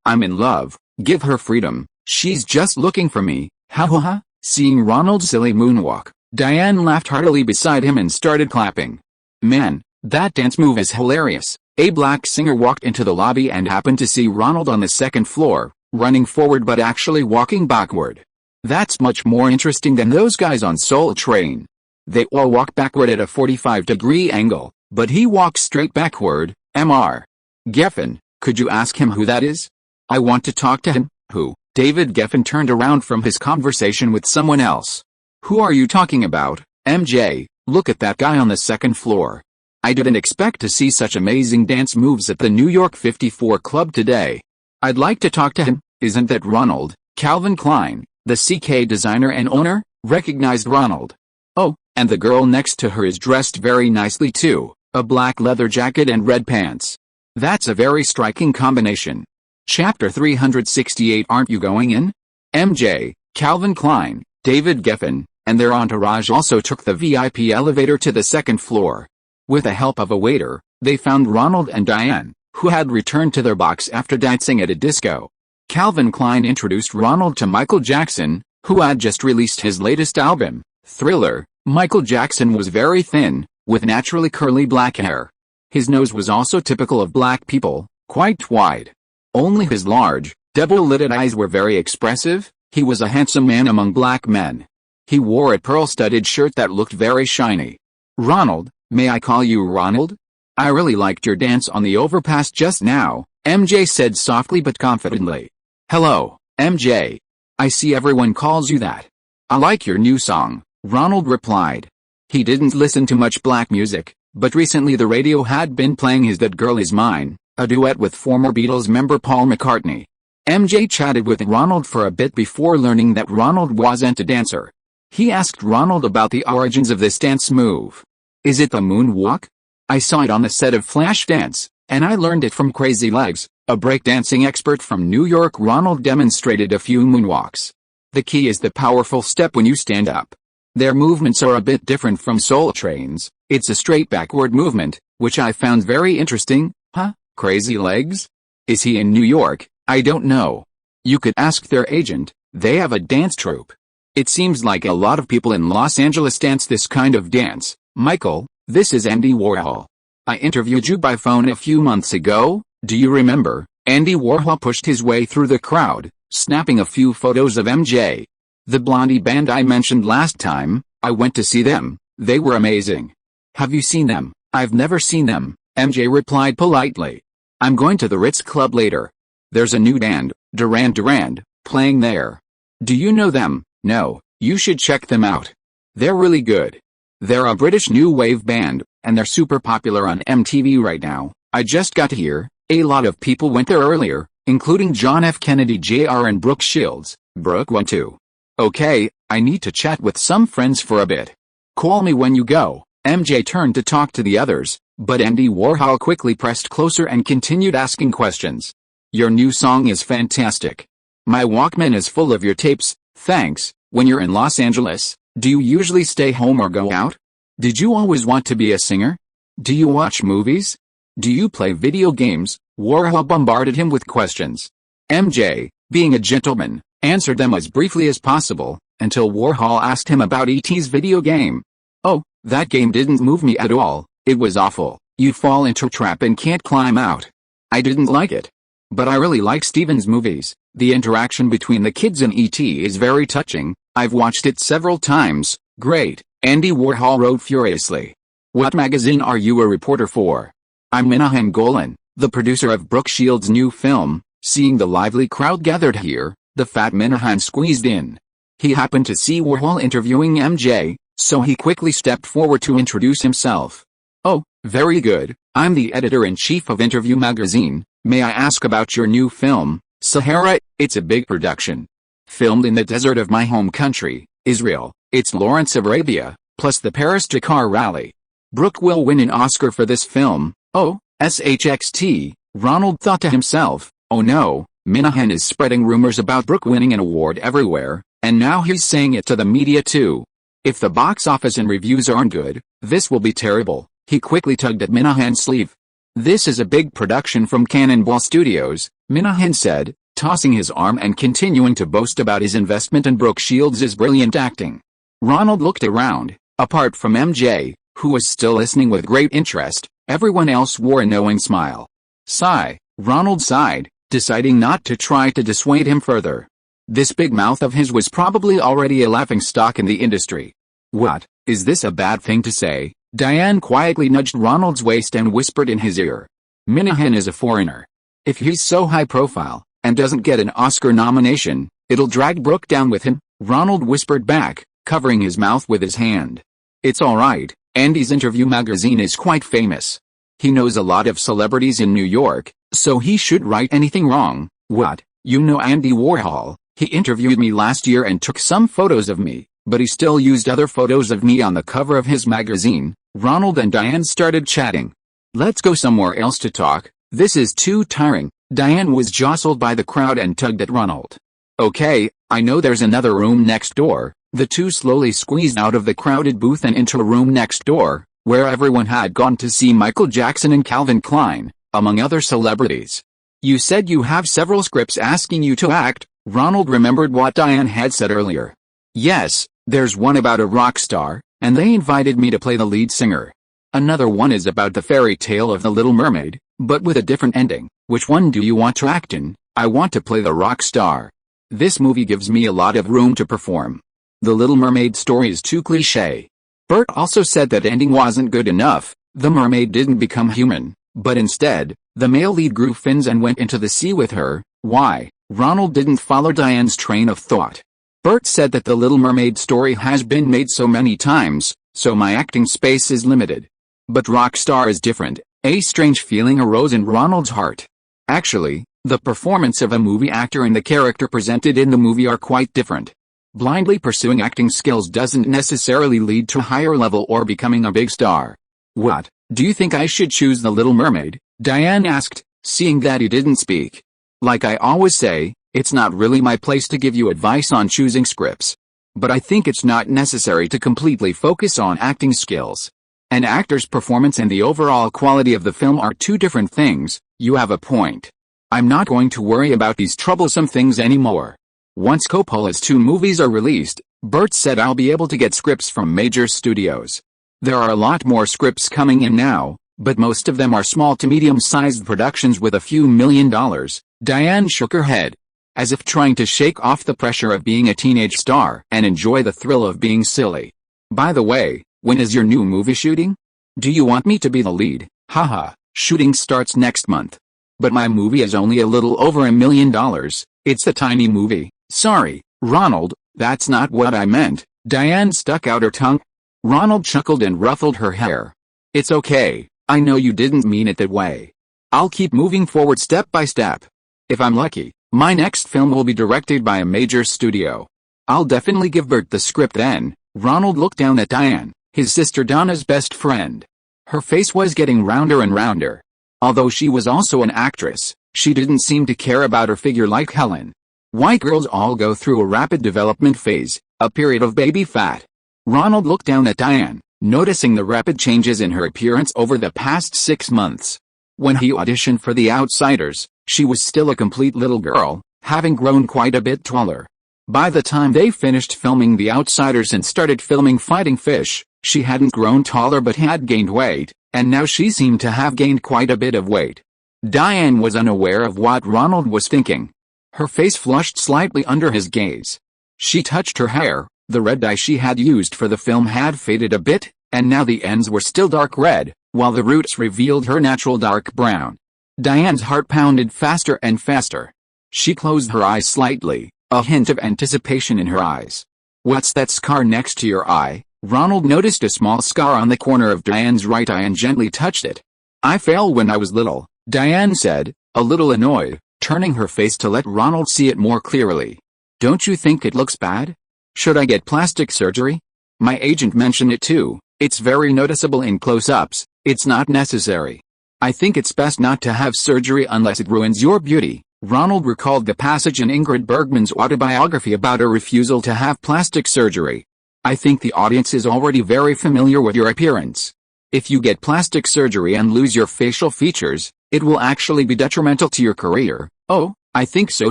I'm in love. Give her freedom. She's just looking for me. Ha ha ha. Seeing Ronald's silly moonwalk, Diane laughed heartily beside him and started clapping. Man, that dance move is hilarious. A black singer walked into the lobby and happened to see Ronald on the second floor, running forward but actually walking backward. That's much more interesting than those guys on Soul Train. They all walk backward at a 45-degree angle, but he walks straight backward. Mr. Geffen, could you ask him who that is? I want to talk to him. Who? David Geffen turned around from his conversation with someone else. Who are you talking about? MJ, look at that guy on the second floor. I didn't expect to see such amazing dance moves at the New York 54 Club today. I'd like to talk to him. Isn't that Ronald? Calvin Klein, the CK designer and owner, recognized Ronald. Oh, and the girl next to her is dressed very nicely too, a black leather jacket and red pants. That's a very striking combination. Chapter 368. Aren't you going in? MJ, Calvin Klein, David Geffen, and their entourage also took the VIP elevator to the second floor. With the help of a waiter, they found Ronald and Diane, who had returned to their box after dancing at a disco. Calvin Klein introduced Ronald to Michael Jackson, who had just released his latest album, Thriller. Michael Jackson was very thin, with naturally curly black hair. His nose was also typical of black people, quite wide. Only his large, double-lidded eyes were very expressive. He was a handsome man among black men. He wore a pearl-studded shirt that looked very shiny. Ronald, may I call you Ronald? I really liked your dance on the overpass just now, MJ said softly but confidently. Hello, MJ. I see everyone calls you that. I like your new song, Ronald replied. He didn't listen to much black music, but recently the radio had been playing his That Girl Is Mine, a duet with former Beatles member Paul McCartney. MJ chatted with Ronald for a bit before learning that Ronald wasn't a dancer. He asked Ronald about the origins of this dance move. Is it the moonwalk? I saw it on the set of Flashdance, and I learned it from Crazy Legs, a breakdancing expert from New York. Ronald demonstrated a few moonwalks. The key is the powerful step when you stand up. Their movements are a bit different from Soul Train's. It's a straight backward movement, which I found very interesting. Huh? Crazy Legs? Is he in New York? I don't know. You could ask their agent. They have a dance troupe. It seems like a lot of people in Los Angeles dance this kind of dance. Michael, this is Andy Warhol. I interviewed you by phone a few months ago. Do you remember? Andy Warhol pushed his way through the crowd, snapping a few photos of MJ. The Blondie band I mentioned last time, I went to see them. They were amazing. Have you seen them? I've never seen them, MJ replied politely. I'm going to the Ritz Club later. There's a new band, Duran Duran, playing there. Do you know them? No, you should check them out. They're really good. They're a British new wave band, and they're super popular on MTV right now. I just got here. A lot of people went there earlier, including John F. Kennedy Jr. and Brooke Shields. Brooke went too. Okay, I need to chat with some friends for a bit. Call me when you go. MJ turned to talk to the others, but Andy Warhol quickly pressed closer and continued asking questions. Your new song is fantastic. My Walkman is full of your tapes, thanks. When you're in Los Angeles, do you usually stay home or go out? Did you always want to be a singer? Do you watch movies? Do you play video games? Warhol bombarded him with questions. MJ, being a gentleman, answered them as briefly as possible, until Warhol asked him about E.T.'s video game. Oh, that game didn't move me at all. It was awful. You fall into a trap and can't climb out. I didn't like it. But I really like Steven's movies. The interaction between the kids and E.T. is very touching. I've watched it several times. Great, Andy Warhol wrote furiously. What magazine are you a reporter for? I'm Minahan Golan, the producer of Brooke Shields' new film. Seeing the lively crowd gathered here, the fat Minahan squeezed in. He happened to see Warhol interviewing MJ, so he quickly stepped forward to introduce himself. Oh, very good. I'm the editor-in-chief of Interview magazine. May I ask about your new film, Sahara? It's a big production. Filmed in the desert of my home country, Israel. It's Lawrence of Arabia, plus the Paris-Dakar Rally. Brooke will win an Oscar for this film. Oh, SHXT, Ronald thought to himself. Oh no, Minahan is spreading rumors about Brooke winning an award everywhere, and now he's saying it to the media too. If the box office and reviews aren't good, this will be terrible. He quickly tugged at Minahan's sleeve. This is a big production from Cannonball Studios, Minahan said, tossing his arm and continuing to boast about his investment in Brooke Shields' brilliant acting. Ronald looked around. Apart from MJ, who was still listening with great interest, everyone else wore a knowing smile. Sigh, Ronald sighed, deciding not to try to dissuade him further. This big mouth of his was probably already a laughingstock in the industry. What, is this a bad thing to say? Diane quietly nudged Ronald's waist and whispered in his ear. Minahan is a foreigner. If he's so high profile, and doesn't get an Oscar nomination, it'll drag Brooke down with him, Ronald whispered back, covering his mouth with his hand. It's alright, Andy's Interview magazine is quite famous. He knows a lot of celebrities in New York, so he should write anything wrong. What, you know Andy Warhol? He interviewed me last year and took some photos of me, but he still used other photos of me on the cover of his magazine. Ronald and Diane started chatting. Let's go somewhere else to talk, this is too tiring. Diane was jostled by the crowd and tugged at Ronald. Okay, I know there's another room next door. The two slowly squeezed out of the crowded booth and into a room next door, where everyone had gone to see Michael Jackson and Calvin Klein, among other celebrities. You said you have several scripts asking you to act. Ronald remembered what Diane had said earlier. Yes, there's one about a rock star, and they invited me to play the lead singer. Another one is about the fairy tale of the Little Mermaid, but with a different ending. Which one do you want to act in? I want to play the rock star. This movie gives me a lot of room to perform. The Little Mermaid story is too cliché. Bert also said that ending wasn't good enough. The mermaid didn't become human, but instead, the male lead grew fins and went into the sea with her. Why? Ronald didn't follow Diane's train of thought. Bert said that The Little Mermaid story has been made so many times, so my acting space is limited. But Rockstar is different. A strange feeling arose in Ronald's heart. Actually, the performance of a movie actor and the character presented in the movie are quite different. Blindly pursuing acting skills doesn't necessarily lead to a higher level or becoming a big star. What, do you think I should choose The Little Mermaid? Diane asked, seeing that he didn't speak. Like I always say, it's not really my place to give you advice on choosing scripts. But I think it's not necessary to completely focus on acting skills. An actor's performance and the overall quality of the film are two different things. You have a point. I'm not going to worry about these troublesome things anymore. Once Coppola's 2 movies are released, Bert said I'll be able to get scripts from major studios. There are a lot more scripts coming in now, but most of them are small to medium-sized productions with a few $1,000,000. Diane shook her head, as if trying to shake off the pressure of being a teenage star and enjoy the thrill of being silly. By the way, when is your new movie shooting? Do you want me to be the lead? Haha, shooting starts next month. But my movie is only a little over $1,000,000, it's a tiny movie. Sorry, Ronald, that's not what I meant. Diane stuck out her tongue. Ronald chuckled and ruffled her hair. It's okay, I know you didn't mean it that way. I'll keep moving forward step by step. If I'm lucky, my next film will be directed by a major studio. I'll definitely give Bert the script then. Ronald looked down at Diane, his sister Donna's best friend. Her face was getting rounder and rounder. Although she was also an actress, she didn't seem to care about her figure like Helen. White girls all go through a rapid development phase, a period of baby fat. Ronald looked down at Diane, noticing the rapid changes in her appearance over the past 6 months. When he auditioned for The Outsiders, she was still a complete little girl, having grown quite a bit taller. By the time they finished filming The Outsiders and started filming Fighting Fish, she hadn't grown taller but had gained weight, and now she seemed to have gained quite a bit of weight. Diane was unaware of what Ronald was thinking. Her face flushed slightly under his gaze. She touched her hair. The red dye she had used for the film had faded a bit, and now the ends were still dark red, while the roots revealed her natural dark brown. Diane's heart pounded faster and faster. She closed her eyes slightly, a hint of anticipation in her eyes. What's that scar next to your eye? Ronald noticed a small scar on the corner of Diane's right eye and gently touched it. I fell when I was little, Diane said, a little annoyed, turning her face to let Ronald see it more clearly. Don't you think it looks bad? Should I get plastic surgery? My agent mentioned it too. It's very noticeable in close-ups. It's not necessary. I think it's best not to have surgery unless it ruins your beauty. Ronald recalled the passage in Ingrid Bergman's autobiography about her refusal to have plastic surgery. I think the audience is already very familiar with your appearance. If you get plastic surgery and lose your facial features, it will actually be detrimental to your career. Oh, I think so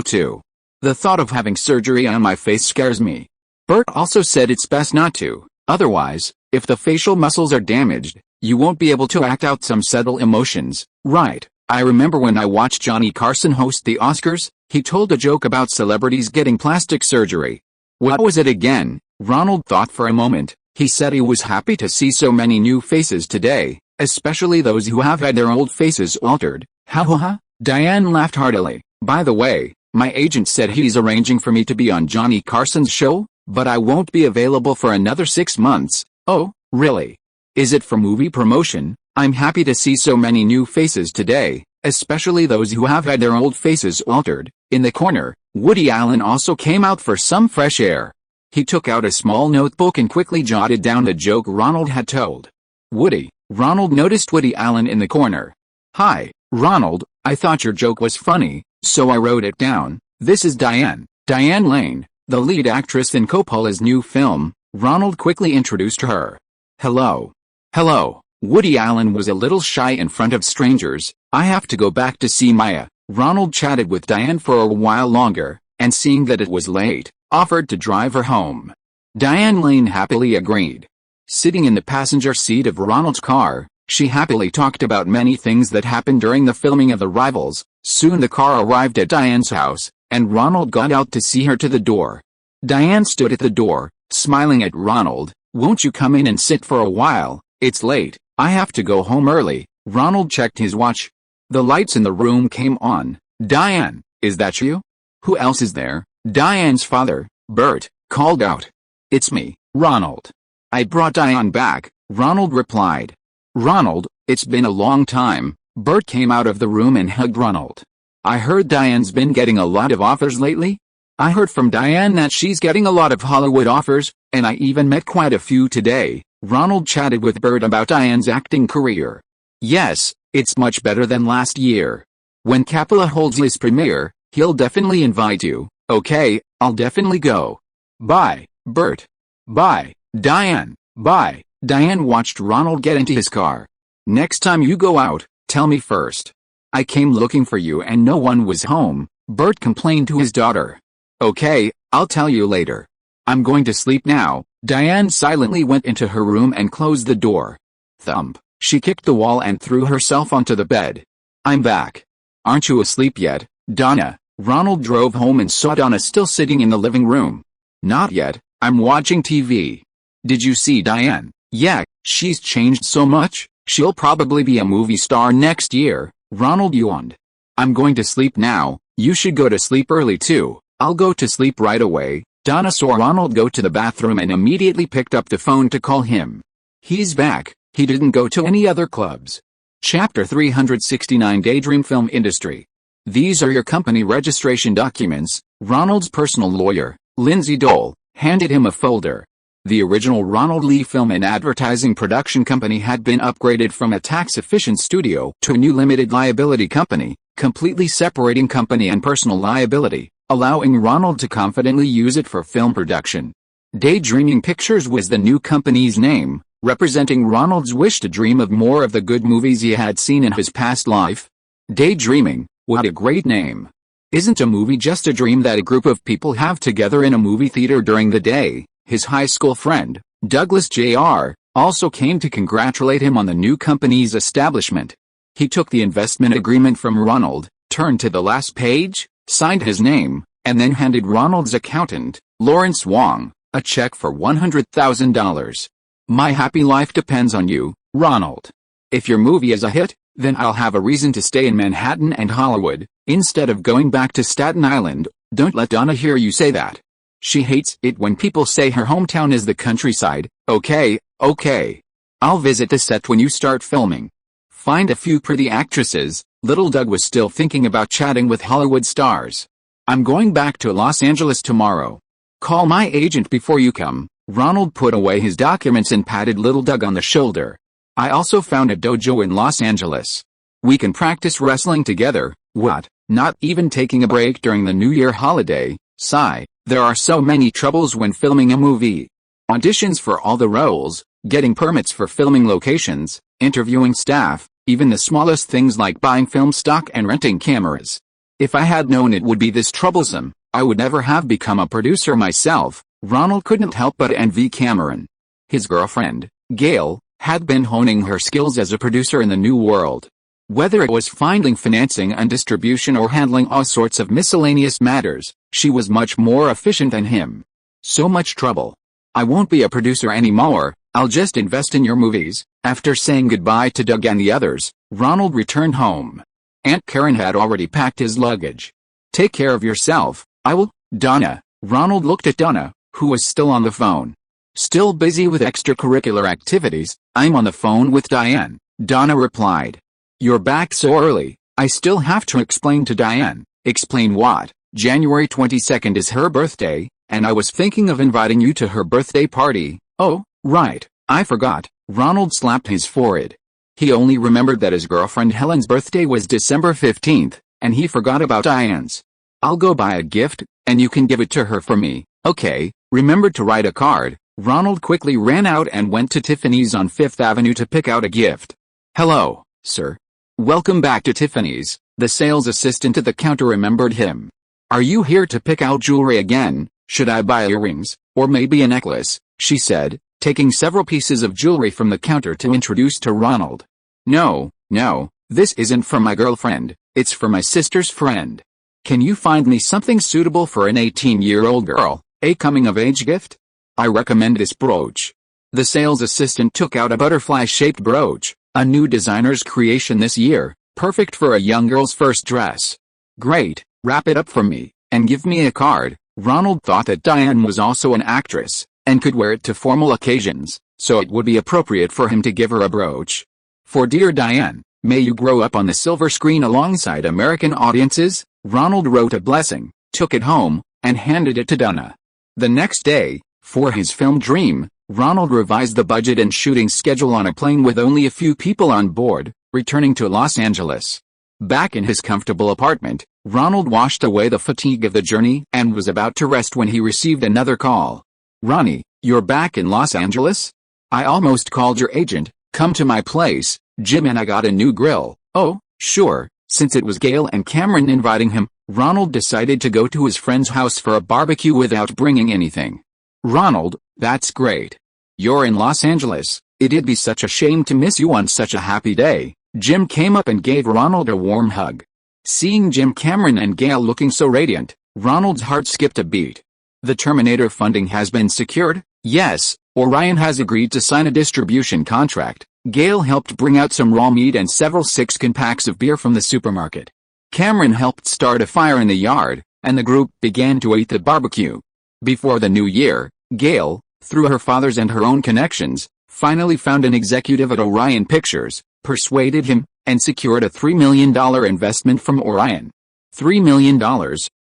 too. The thought of having surgery on my face scares me. Bert also said it's best not to. Otherwise, if the facial muscles are damaged, you won't be able to act out some subtle emotions. Right. I remember when I watched Johnny Carson host the Oscars, he told a joke about celebrities getting plastic surgery. What was it again? Ronald thought for a moment. He said he was happy to see so many new faces today, especially those who have had their old faces altered. Ha ha ha. Diane laughed heartily. By the way, my agent said he's arranging for me to be on Johnny Carson's show, but I won't be available for another 6 months. Oh, really? Is it for movie promotion? I'm happy to see so many new faces today, especially those who have had their old faces altered. In the corner, Woody Allen also came out for some fresh air. He took out a small notebook and quickly jotted down the joke Ronald had told. Woody. Ronald noticed Woody Allen in the corner. Hi, Ronald, I thought your joke was funny, so I wrote it down. This is Diane. Diane Lane, the lead actress in Coppola's new film. Ronald quickly introduced her. Hello. Hello. Woody Allen was a little shy in front of strangers. I have to go back to see Maya. Ronald chatted with Diane for a while longer, and seeing that it was late, offered to drive her home. Diane Lane happily agreed. Sitting in the passenger seat of Ronald's car, she happily talked about many things that happened during the filming of The Rivals. Soon the car arrived at Diane's house, and Ronald got out to see her to the door. Diane stood at the door, smiling at Ronald. Won't you come in and sit for a while? It's late. I have to go home early. Ronald checked his watch. The lights in the room came on. Diane, is that you? Who else is there? Diane's father, Bert, called out. "It's me, Ronald. I brought Diane back," Ronald replied. "Ronald, it's been a long time." Bert came out of the room and hugged Ronald. "I heard Diane's been getting a lot of offers lately?" "I heard from Diane that she's getting a lot of Hollywood offers, and I even met quite a few today." Ronald chatted with Bert about Diane's acting career. "Yes, it's much better than last year. When Capella holds his premiere, he'll definitely invite you." "Okay, I'll definitely go. Bye, Bert." "Bye, Diane." "Bye." Diane watched Ronald get into his car. "Next time you go out, tell me first. I came looking for you and no one was home," Bert complained to his daughter. "Okay, I'll tell you later. I'm going to sleep now." Diane silently went into her room and closed the door. Thump. She kicked the wall and threw herself onto the bed. "I'm back. Aren't you asleep yet, Donna?" Ronald drove home and saw Donna still sitting in the living room. "Not yet, I'm watching TV. Did you see Diane?" "Yeah, she's changed so much, she'll probably be a movie star next year," Ronald yawned. "I'm going to sleep now, you should go to sleep early too." "I'll go to sleep right away." Donna saw Ronald go to the bathroom and immediately picked up the phone to call him. He's back, he didn't go to any other clubs. Chapter 369 Daydream Film Industry. "These are your company registration documents." Ronald's personal lawyer, Lindsay Dole, handed him a folder. The original Ronald Lee Film and Advertising Production Company had been upgraded from a tax-efficient studio to a new limited liability company, completely separating company and personal liability, allowing Ronald to confidently use it for film production. Daydreaming Pictures was the new company's name, representing Ronald's wish to dream of more of the good movies he had seen in his past life. Daydreaming, what a great name. Isn't a movie just a dream that a group of people have together in a movie theater during the day? His high school friend, Douglas Jr., also came to congratulate him on the new company's establishment. He took the investment agreement from Ronald, turned to the last page, signed his name, and then handed Ronald's accountant, Lawrence Wong, a check for $100,000. "My happy life depends on you, Ronald. If your movie is a hit, then I'll have a reason to stay in Manhattan and Hollywood, instead of going back to Staten Island." Don't let Donna hear you say that. She hates it when people say her hometown is the countryside. "Okay, okay. I'll visit the set when you start filming. Find a few pretty actresses." Little Doug was still thinking about chatting with Hollywood stars. "I'm going back to Los Angeles tomorrow. Call my agent before you come." Ronald put away his documents and patted Little Doug on the shoulder. "I also found a dojo in Los Angeles. We can practice wrestling together." "What? Not even taking a break during the New Year holiday?" Sigh. "There are so many troubles when filming a movie. Auditions for all the roles, getting permits for filming locations, interviewing staff, even the smallest things like buying film stock and renting cameras. If I had known it would be this troublesome, I would never have become a producer myself." Ronald couldn't help but envy Cameron. His girlfriend, Gail, had been honing her skills as a producer in the new world. Whether it was finding financing and distribution or handling all sorts of miscellaneous matters, she was much more efficient than him. "So much trouble. I won't be a producer anymore, I'll just invest in your movies." After saying goodbye to Doug and the others, Ronald returned home. Aunt Karen had already packed his luggage. "Take care of yourself, I will, Donna." Ronald looked at Donna, who was still on the phone. "Still busy with extracurricular activities. I'm on the phone with Diane," Donna replied. "You're back so early, I still have to explain to Diane." "Explain what?" "January 22nd is her birthday, and I was thinking of inviting you to her birthday party." "Oh, right, I forgot." Ronald slapped his forehead. He only remembered that his girlfriend Helen's birthday was December 15th, and he forgot about Diane's. "I'll go buy a gift, and you can give it to her for me." "Okay, remember to write a card." Ronald quickly ran out and went to Tiffany's on 5th Avenue to pick out a gift. "Hello, sir. Welcome back to Tiffany's." The sales assistant at the counter remembered him. "Are you here to pick out jewelry again? Should I buy earrings, or maybe a necklace?" she said, taking several pieces of jewelry from the counter to introduce to Ronald. No, this isn't for my girlfriend, it's for my sister's friend. Can you find me something suitable for an 18-year-old girl, a coming-of-age gift? I recommend this brooch." The sales assistant took out a butterfly-shaped brooch, a new designer's creation this year, perfect for a young girl's first dress. "Great, wrap it up for me, and give me a card." Ronald thought that Diane was also an actress, and could wear it to formal occasions, so it would be appropriate for him to give her a brooch. "For dear Diane, may you grow up on the silver screen alongside American audiences," Ronald wrote a blessing, took it home, and handed it to Donna. The next day, for his film dream, Ronald revised the budget and shooting schedule on a plane with only a few people on board, returning to Los Angeles. Back in his comfortable apartment, Ronald washed away the fatigue of the journey and was about to rest when he received another call. "Ronnie, you're back in Los Angeles? I almost called your agent. Come to my place, Jim and I got a new grill." "Oh, sure." Since it was Gail and Cameron inviting him, Ronald decided to go to his friend's house for a barbecue without bringing anything. "Ronald, that's great. You're in Los Angeles. It'd be such a shame to miss you on such a happy day." Jim came up and gave Ronald a warm hug. Seeing Jim, Cameron and Gail looking so radiant, Ronald's heart skipped a beat. "The Terminator funding has been secured?" "Yes, Orion has agreed to sign a distribution contract." Gail helped bring out some raw meat and several six-can packs of beer from the supermarket. Cameron helped start a fire in the yard, and the group began to eat the barbecue. Before the new year, Gail, through her father's and her own connections, finally found an executive at Orion Pictures, persuaded him, and secured a $3 million investment from Orion. $3 million,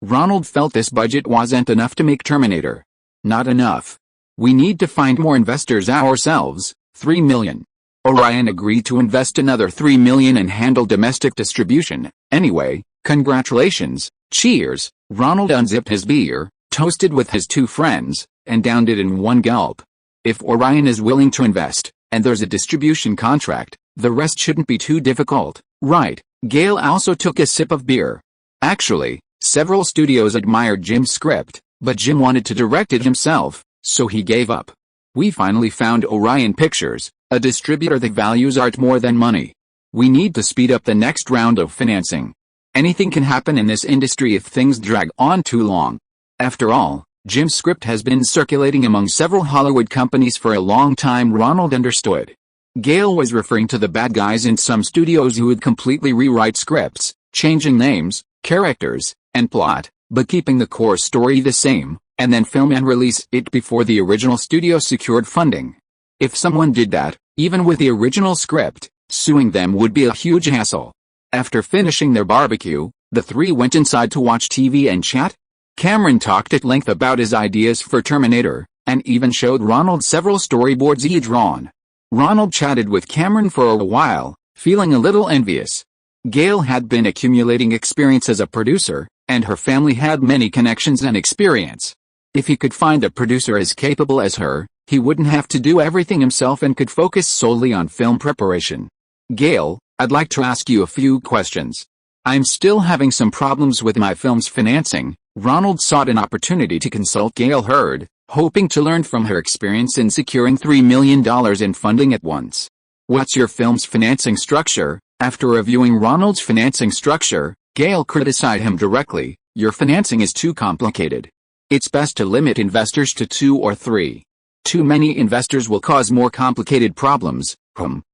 Ronald felt this budget wasn't enough to make Terminator. Not enough. "We need to find more investors ourselves." $3 million. Orion agreed to invest another $3 million and handle domestic distribution. "Anyway, congratulations, cheers." Ronald unzipped his beer, toasted with his two friends, and downed it in one gulp. If Orion is willing to invest, and there's a distribution contract, the rest shouldn't be too difficult, right? Gail also took a sip of beer. Actually, several studios admired Jim's script, but Jim wanted to direct it himself, so he gave up. "We finally found Orion Pictures, a distributor that values art more than money. We need to speed up the next round of financing. Anything can happen in this industry if things drag on too long." After all, Jim's script has been circulating among several Hollywood companies for a long time. Ronald understood. Gail was referring to the bad guys in some studios who would completely rewrite scripts, changing names, characters, and plot, but keeping the core story the same, and then film and release it before the original studio secured funding. If someone did that, even with the original script, suing them would be a huge hassle. After finishing their barbecue, the three went inside to watch TV and chat. Cameron talked at length about his ideas for Terminator, and even showed Ronald several storyboards he'd drawn. Ronald chatted with Cameron for a while, feeling a little envious. Gail had been accumulating experience as a producer, and her family had many connections and experience. If he could find a producer as capable as her, he wouldn't have to do everything himself and could focus solely on film preparation. "Gail, I'd like to ask you a few questions. I'm still having some problems with my film's financing." Ronald sought an opportunity to consult Gail Hurd, hoping to learn from her experience in securing $3 million in funding at once. "What's your film's financing structure?" After reviewing Ronald's financing structure, Gail criticized him directly. "Your financing is too complicated. It's best to limit investors to 2 or 3. Too many investors will cause more complicated problems."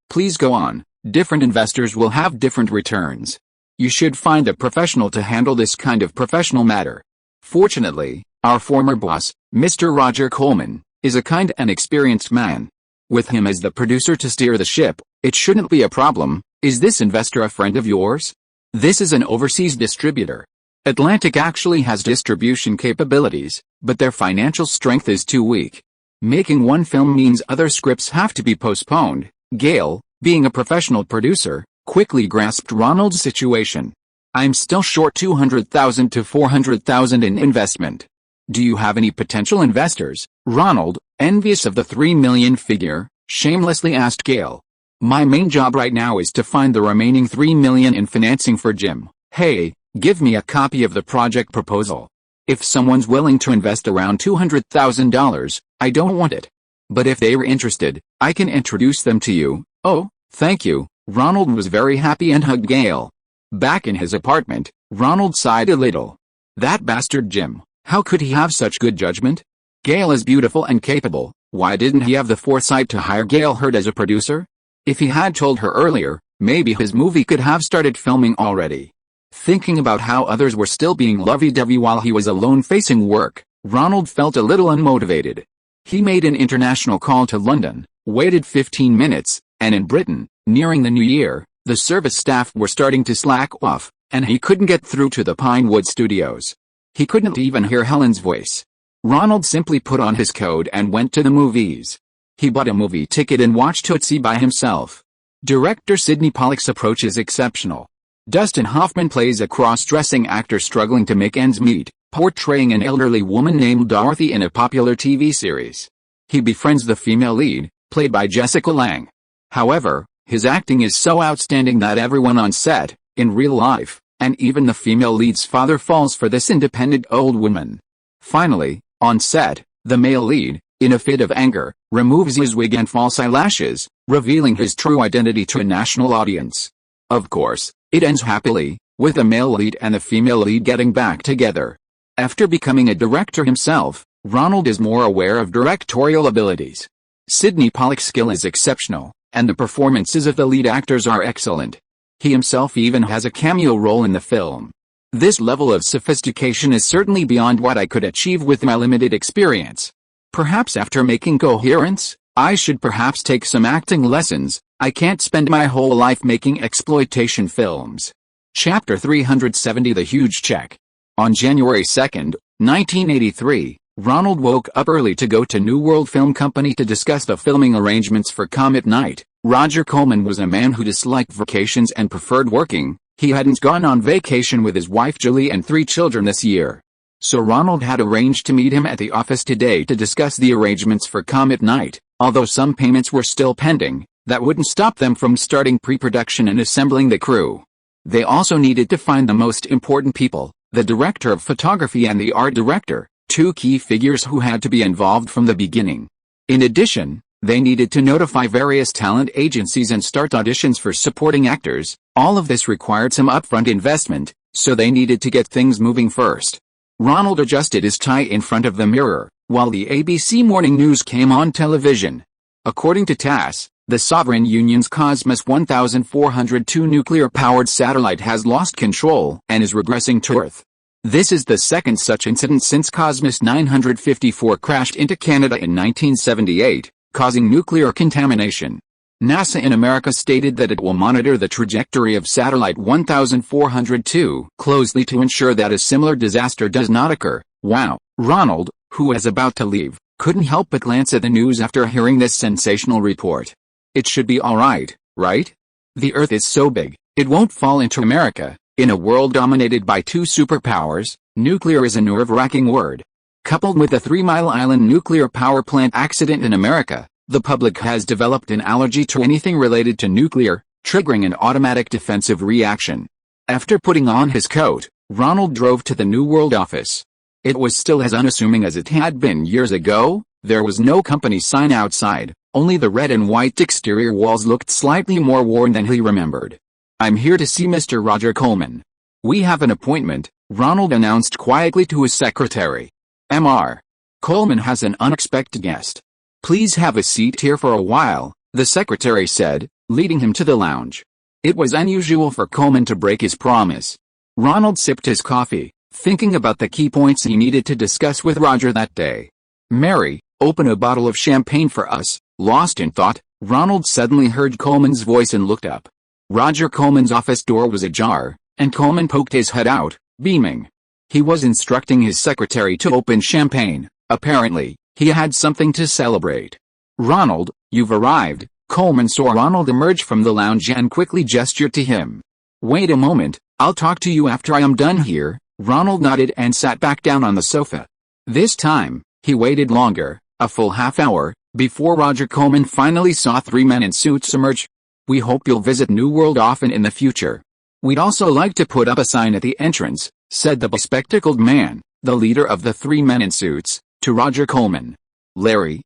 Please go on. "Different investors will have different returns. You should find a professional to handle this kind of professional matter. Fortunately, our former boss, Mr. Roger Coleman, is a kind and experienced man. With him as the producer to steer the ship, it shouldn't be a problem." "Is this investor a friend of yours?" "This is an overseas distributor. Atlantic actually has distribution capabilities, but their financial strength is too weak. Making one film means other scripts have to be postponed." Gail, being a professional producer, quickly grasped Ronald's situation. "I'm still short $200,000 to $400,000 in investment. Do you have any potential investors?" Ronald, envious of the $3 million figure, shamelessly asked Gail. "My main job right now is to find the remaining $3 million in financing for Jim. Hey, give me a copy of the project proposal. If someone's willing to invest around $200,000, I don't want it. But if they were interested, I can introduce them to you." "Oh, thank you." Ronald was very happy and hugged Gail. Back in his apartment, Ronald sighed a little. That bastard Jim, how could he have such good judgment? Gail is beautiful and capable. Why didn't he have the foresight to hire Gail Hurd as a producer? If he had told her earlier, maybe his movie could have started filming already. Thinking about how others were still being lovey-dovey while he was alone facing work, Ronald felt a little unmotivated. He made an international call to London, waited 15 minutes, and in Britain, nearing the new year, the service staff were starting to slack off, and he couldn't get through to the Pinewood studios. He couldn't even hear Helen's voice. Ronald simply put on his coat and went to the movies. He bought a movie ticket and watched Tootsie by himself. Director Sidney Pollack's approach is exceptional. Dustin Hoffman plays a cross-dressing actor struggling to make ends meet, portraying an elderly woman named Dorothy in a popular TV series. He befriends the female lead, played by Jessica Lange. However, his acting is so outstanding that everyone on set, in real life, and even the female lead's father falls for this independent old woman. Finally, on set, the male lead, in a fit of anger, removes his wig and false eyelashes, revealing his true identity to a national audience. Of course, it ends happily, with the male lead and the female lead getting back together. After becoming a director himself, Ronald is more aware of directorial abilities. Sidney Pollack's skill is exceptional, and the performances of the lead actors are excellent. He himself even has a cameo role in the film. This level of sophistication is certainly beyond what I could achieve with my limited experience. Perhaps after making Coherence, I should perhaps take some acting lessons. I can't spend my whole life making exploitation films. Chapter 370 The Huge Check. On January 2, 1983, Ronald woke up early to go to New World Film Company to discuss the filming arrangements for Comet Night. Roger Corman was a man who disliked vacations and preferred working. He hadn't gone on vacation with his wife Julie and 3 children this year. So Ronald had arranged to meet him at the office today to discuss the arrangements for Comet Night. Although some payments were still pending, that wouldn't stop them from starting pre-production and assembling the crew. They also needed to find the most important people, the director of photography and the art director, 2 key figures who had to be involved from the beginning. In addition, they needed to notify various talent agencies and start auditions for supporting actors. All of this required some upfront investment, so they needed to get things moving first. Ronald adjusted his tie in front of the mirror, while the ABC Morning News came on television. According to TASS, the Sovereign Union's Cosmos 1402 nuclear-powered satellite has lost control and is regressing to Earth. This is the second such incident since Cosmos 954 crashed into Canada in 1978, causing nuclear contamination. NASA in America stated that it will monitor the trajectory of Satellite 1402 closely to ensure that a similar disaster does not occur. Wow. Ronald, who was about to leave, couldn't help but glance at the news after hearing this sensational report. It should be alright, right? The Earth is so big, it won't fall into America. In a world dominated by 2 superpowers, nuclear is a nerve-wracking word. Coupled with the 3 Mile Island nuclear power plant accident in America, the public has developed an allergy to anything related to nuclear, triggering an automatic defensive reaction. After putting on his coat, Ronald drove to the New World office. It was still as unassuming as it had been years ago. There was no company sign outside, only the red and white exterior walls looked slightly more worn than he remembered. "I'm here to see Mr. Roger Corman. We have an appointment," Ronald announced quietly to his secretary. "Mr. Corman has an unexpected guest. Please have a seat here for a while," the secretary said, leading him to the lounge. It was unusual for Corman to break his promise. Ronald sipped his coffee, thinking about the key points he needed to discuss with Roger that day. "Mary, open a bottle of champagne for us." Lost in thought, Ronald suddenly heard Coleman's voice and looked up. Roger Coleman's office door was ajar, and Coleman poked his head out, beaming. He was instructing his secretary to open champagne. Apparently, he had something to celebrate. "Ronald, you've arrived." Coleman saw Ronald emerge from the lounge and quickly gestured to him. "Wait a moment, I'll talk to you after I am done here." Ronald nodded and sat back down on the sofa. This time, he waited longer, a full half hour, before Roger Corman finally saw 3 men in suits emerge. "We hope you'll visit New World often in the future. We'd also like to put up a sign at the entrance," said the bespectacled man, the leader of the 3 men in suits, to Roger Corman. Larry,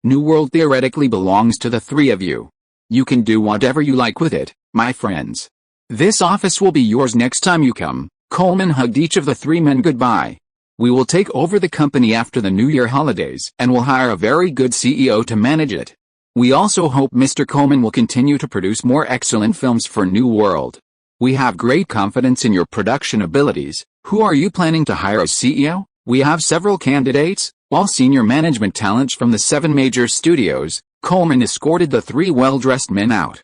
New World theoretically belongs to the 3 of you. You can do whatever you like with it, my friends. This office will be yours next time you come." Corman hugged each of the 3 men goodbye. "We will take over the company after the New Year holidays and will hire a very good CEO to manage it. We also hope Mr. Corman will continue to produce more excellent films for New World." We have great confidence in your production abilities. Who are you planning to hire as CEO? We have several candidates, all senior management talents from the 7 major studios. Coleman escorted the 3 well-dressed men out.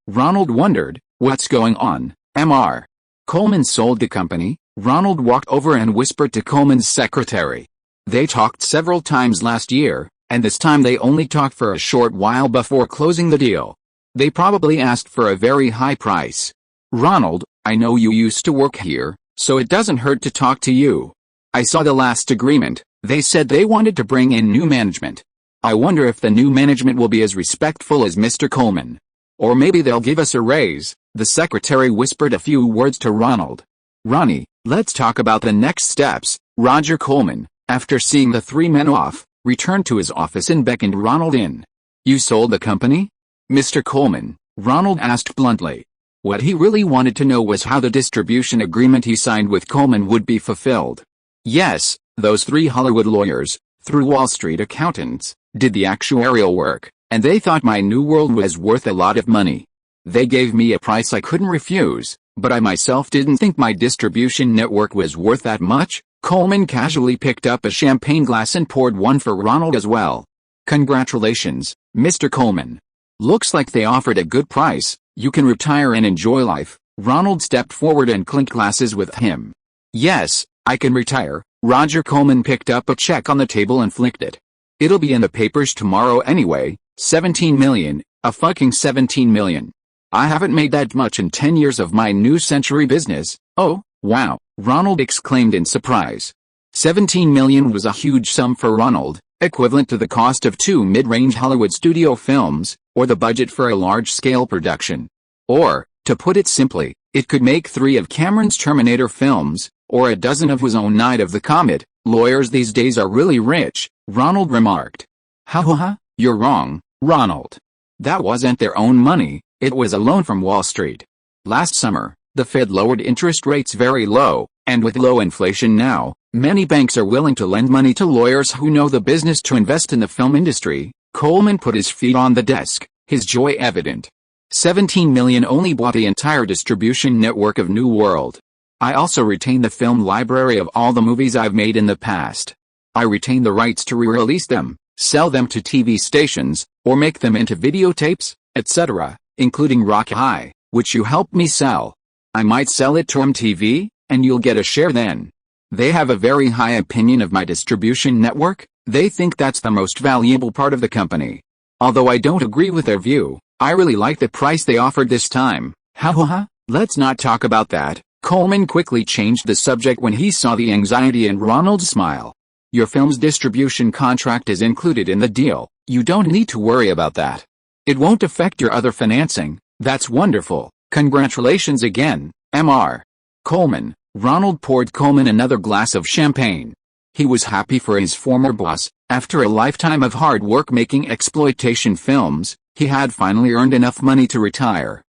Ronald wondered, what's going on, Mr. Coleman sold the company. Ronald walked over and whispered to Coleman's secretary. They talked several times last year, and this time they only talked for a short while before closing the deal. They probably asked for a very high price. Ronald, I know you used to work here, so it doesn't hurt to talk to you. I saw the last agreement. They said they wanted to bring in new management. I wonder if the new management will be as respectful as Mr. Coleman. Or maybe they'll give us a raise. The secretary whispered a few words to Ronald. Ronnie, let's talk about the next steps. Roger Coleman, after seeing the 3 men off, returned to his office and beckoned Ronald in. You sold the company? Mr. Coleman, Ronald asked bluntly. What he really wanted to know was how the distribution agreement he signed with Coleman would be fulfilled. Yes, those 3 Hollywood lawyers, through Wall Street accountants, did the actuarial work, and they thought my new world was worth a lot of money. They gave me a price I couldn't refuse, but I myself didn't think my distribution network was worth that much. Coleman casually picked up a champagne glass and poured one for Ronald as well. Congratulations, Mr. Coleman. Looks like they offered a good price. You can retire and enjoy life. Ronald stepped forward and clinked glasses with him. Yes, I can retire. Roger Coleman picked up a check on the table and flicked it. It'll be in the papers tomorrow anyway. 17 million, a fucking 17 million. I haven't made that much in 10 years of my new century business. Oh, wow, Ronald exclaimed in surprise. 17 million was a huge sum for Ronald, equivalent to the cost of 2 mid-range Hollywood studio films, or the budget for a large-scale production. Or, to put it simply, it could make 3 of Cameron's Terminator films, or a dozen of his own Night of the Comet. Lawyers these days are really rich, Ronald remarked. Ha, you're wrong, Ronald. That wasn't their own money, it was a loan from Wall Street. Last summer, the Fed lowered interest rates very low, and with low inflation now, many banks are willing to lend money to lawyers who know the business to invest in the film industry. Coleman put his feet on the desk, his joy evident. 17 million only bought the entire distribution network of New World. I also retain the film library of all the movies I've made in the past. I retain the rights to re-release them, sell them to TV stations, or make them into videotapes, etc., including Rock High, which you helped me sell. I might sell it to MTV, and you'll get a share then. They have a very high opinion of my distribution network. They think that's the most valuable part of the company. Although I don't agree with their view, I really like the price they offered this time. Ha, let's not talk about that. Coleman quickly changed the subject when he saw the anxiety in Ronald's smile. Your film's distribution contract is included in the deal. You don't need to worry about that. It won't affect your other financing. That's wonderful. Congratulations again, Mr. Coleman. Ronald poured Coleman another glass of champagne. He was happy for his former boss. After a lifetime of hard work making exploitation films, he had finally earned enough money to retire.